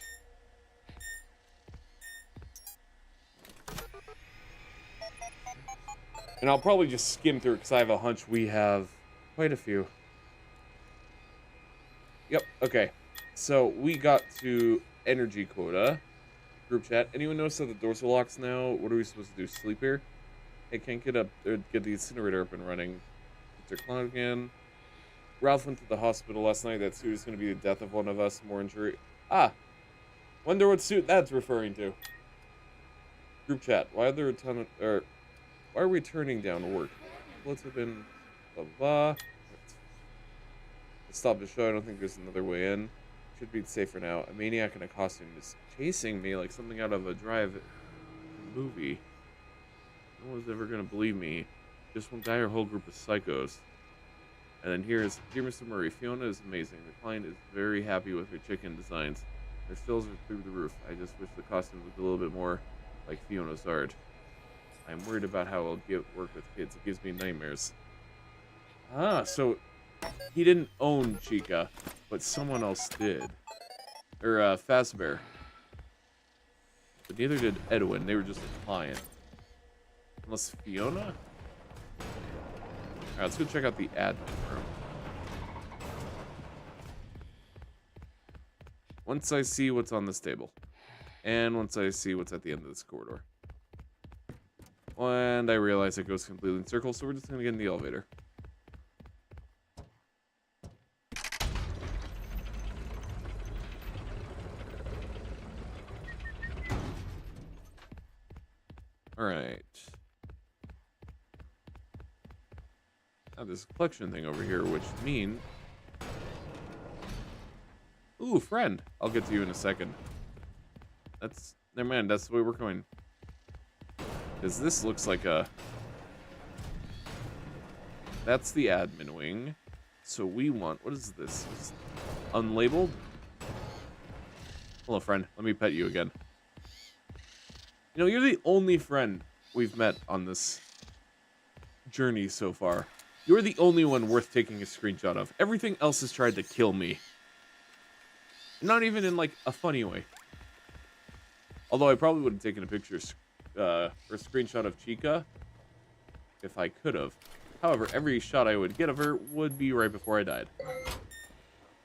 S1: And I'll probably just skim through it because I have a hunch we have quite a few. Yep, okay. So we got to energy quota. Group chat. Anyone notice that the doors are locked now? What are we supposed to do? Sleep here? Hey, can't get up or get the incinerator up and running. Mr. Clown again. Ralph went to the hospital last night. That suit is going to be the death of one of us. More injury. Ah! Wonder what suit that's referring to. Group chat. Why are there a ton of... Or, why are we turning down work? Let's have been... Blah, blah. Let's stop the show. I don't think there's another way in. Should be safer now. A maniac in a costume is chasing me like something out of a drive movie. No one's ever going to believe me. Just one guy or whole group of psychos. And then here's, dear Mr. Murray, Fiona is amazing. The client is very happy with her chicken designs. Their stills are through the roof. I just wish the costumes looked a little bit more like Fiona's art. I'm worried about how I'll work with kids. It gives me nightmares. Ah, so he didn't own Chica, but someone else did. Or, Fazbear. But neither did Edwin. They were just a client. Unless Fiona? Alright, let's go check out the admin room. Once I see what's on this table. And once I see what's at the end of this corridor. And I realize it goes completely in circles, so we're just going to get in the elevator. Alright. Now there's a collection thing over here, which means... Ooh, friend. I'll get to you in a second. Never mind, that's the way we're going. Because this looks like a... That's the admin wing. So we want... What is this? It's unlabeled? Hello, friend. Let me pet you again. You know, you're the only friend we've met on this journey so far. You're the only one worth taking a screenshot of. Everything else has tried to kill me. Not even in, like, a funny way. Although I probably would have taken a picture or a screenshot of Chica if I could have. However, every shot I would get of her would be right before I died.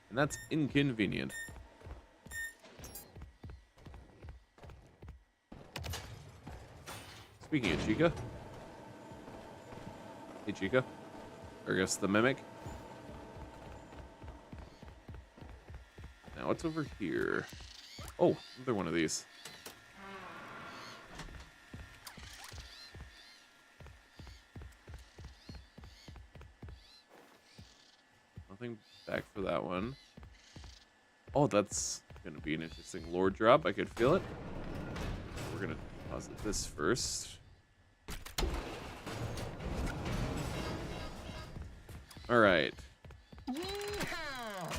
S1: And that's inconvenient. Speaking of Chica. Hey, Chica. Or I guess the Mimic. Now, what's over here? Oh, another one of these. Nothing back for that one. Oh, that's going to be an interesting lore drop. I could feel it. We're going to deposit this first. All right.
S7: Yeehaw!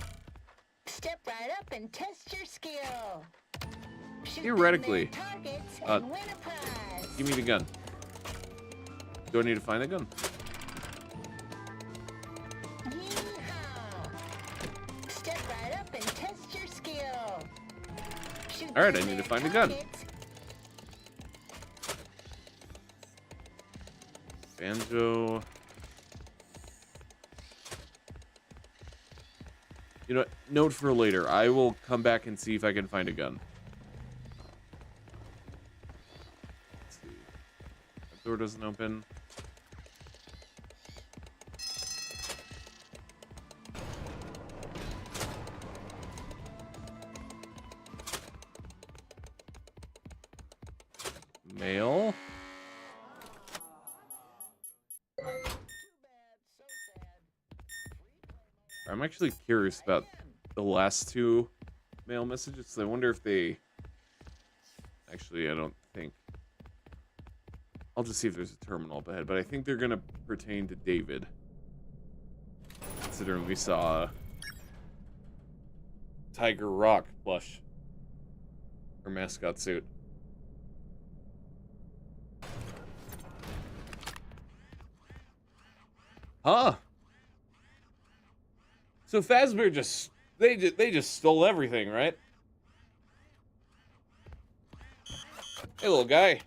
S7: Step right up and test your skill. Shoot
S1: Theoretically,
S7: targets and win a prize.
S1: give me the gun. Do I need to find the gun?
S7: Yeehaw! Step right up and test your skill. Shoot
S1: All right, I need to find the gun.
S7: targets.
S1: Banjo. You know, note for later. I will come back and see if I can find a gun. Let's see. That door doesn't open. Mail. I'm actually curious about the last two mail messages. I wonder if they... Actually, I don't think... I'll just see if there's a terminal up ahead, but I think they're going to pertain to David. Considering we saw Tiger Rock plush. Or mascot suit. Huh? So Fazbear just they just stole everything, right? Hey, little guy.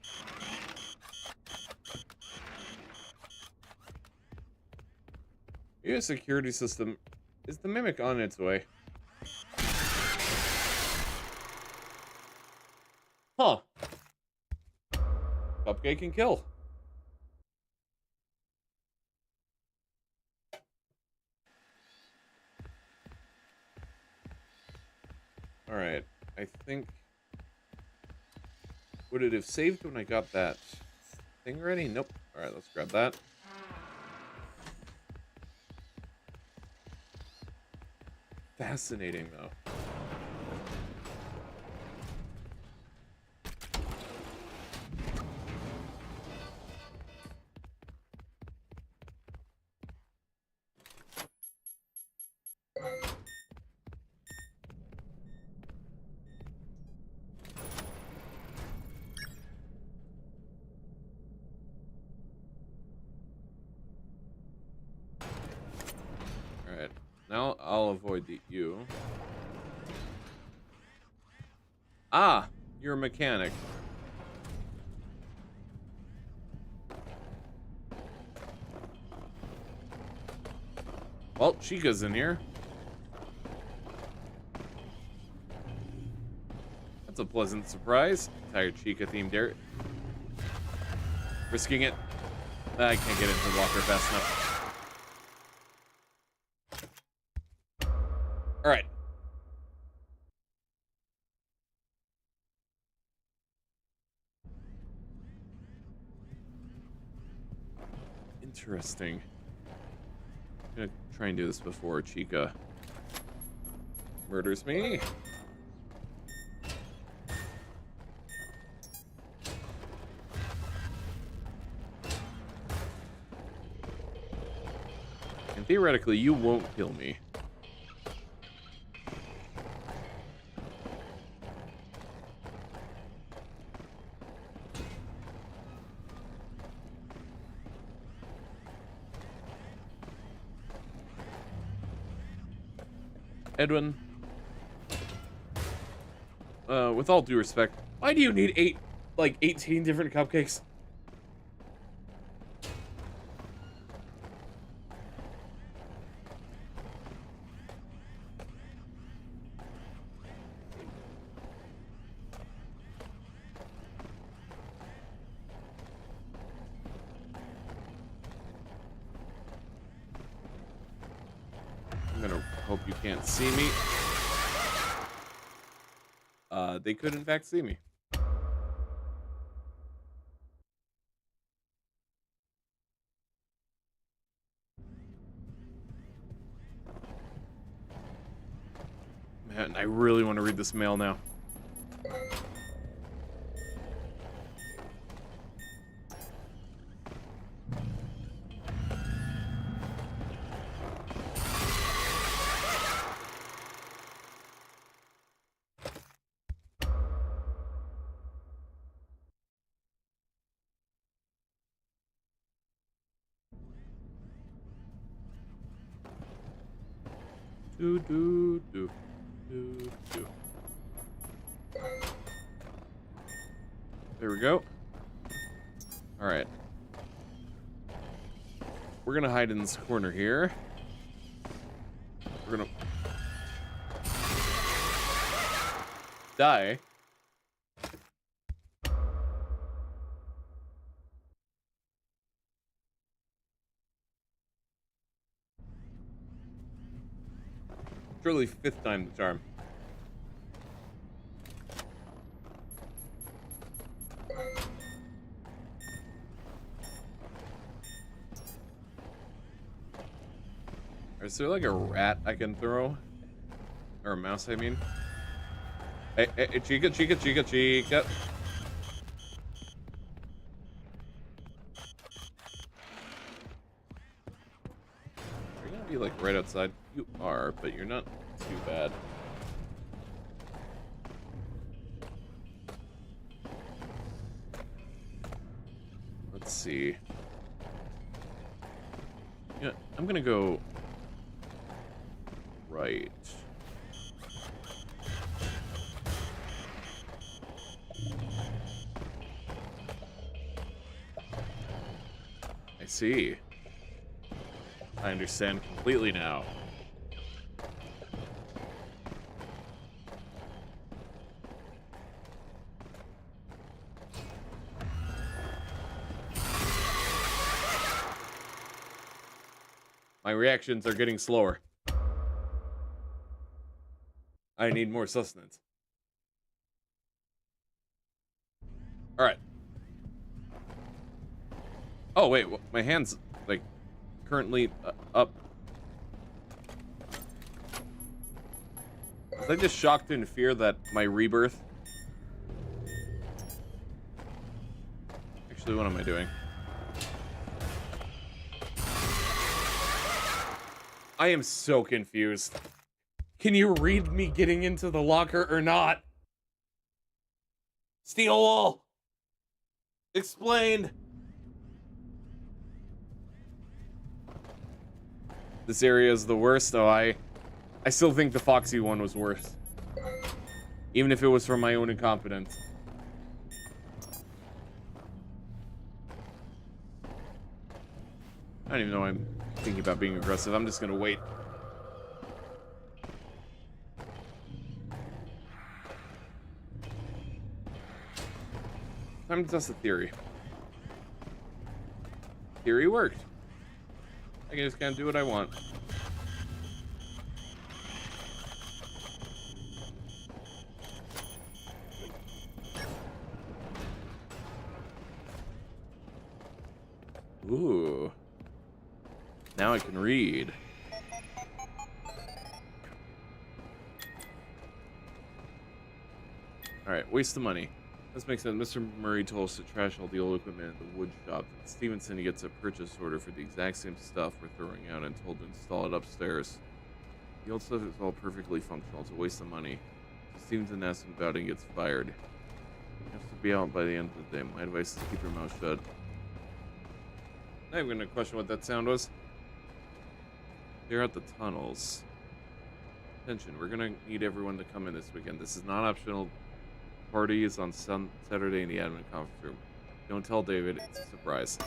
S1: Your security system is the Mimic on its way. Huh. Cupcake and kill. Alright, I think... Would it have saved when I got that thing ready? Nope. Alright, let's grab that. Fascinating, though. avoid you. Ah, you're a mechanic. Well, Chica's in here. That's a pleasant surprise. Entire Chica themed area. Risking it. I can't get into the locker fast enough. All right. Interesting. I'm gonna try and do this before Chica murders me. And theoretically, you won't kill me. Edwin, with all due respect, why do you need 18 different cupcakes? I'm gonna hope you can't see me. They could in fact see me. Man, I really want to read this mail now. Do do do do do. There we go. All right. We're gonna hide in this corner here. We're gonna die. Surely 5th time the charm. Is there like a rat I can throw? Or a mouse, I mean? Hey, Chica, Chica, Chica, Chica. Are you gonna be like right outside? You are, but you're not too bad. Let's see. Yeah, I'm gonna go right. I see. I understand completely now. My reactions are getting slower. I need more sustenance. All right. Oh, wait. My hand's, like, currently up. Was I just shocked in fear that my rebirth? Actually, what am I doing? I am so confused. Can you read me getting into the locker or not? Steel wall. Explain. This area is the worst, though. I still think the Foxy one was worse. Even if it was from my own incompetence. I don't even know why I'm thinking about being aggressive. I'm just gonna wait. Time to test the theory. Theory worked. I can just kind of do what I want. Ooh. Now I can read. Alright, waste the money. This makes sense. Mr. Murray told us to trash all the old equipment at the wood shop. Stevenson gets a purchase order for the exact same stuff we're throwing out and told to install it upstairs. The old stuff is all perfectly functional. It's a waste of money. So Stevenson asks him about it and gets fired. He has to be out by the end of the day. My advice is keep your mouth shut. I'm gonna question what that sound was. Clear out the tunnels. Attention, we're gonna need everyone to come in this weekend. This is not optional. Party is on Saturday in the admin conference room. Don't tell David, it's a surprise.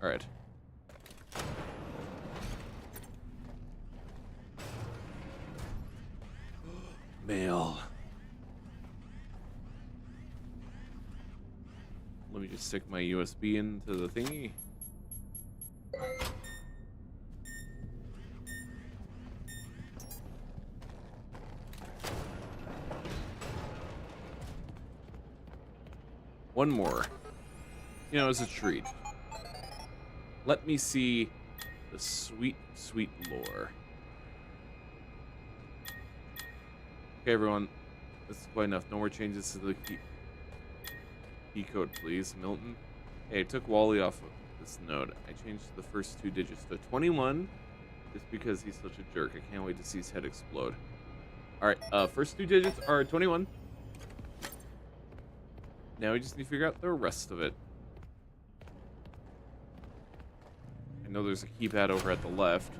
S1: Alright. Mail. Let me just stick my USB into the thingy. One more. You know, as a treat. Let me see the sweet, sweet lore. Okay, everyone. This is quite enough. No more changes to the key code, please. Milton. Hey, I took Wally off of this node. I changed the first 2 digits to 21 just because he's such a jerk. I can't wait to see his head explode. Alright, first 2 digits are 21. Now we just need to figure out the rest of it. I know there's a keypad over at the left.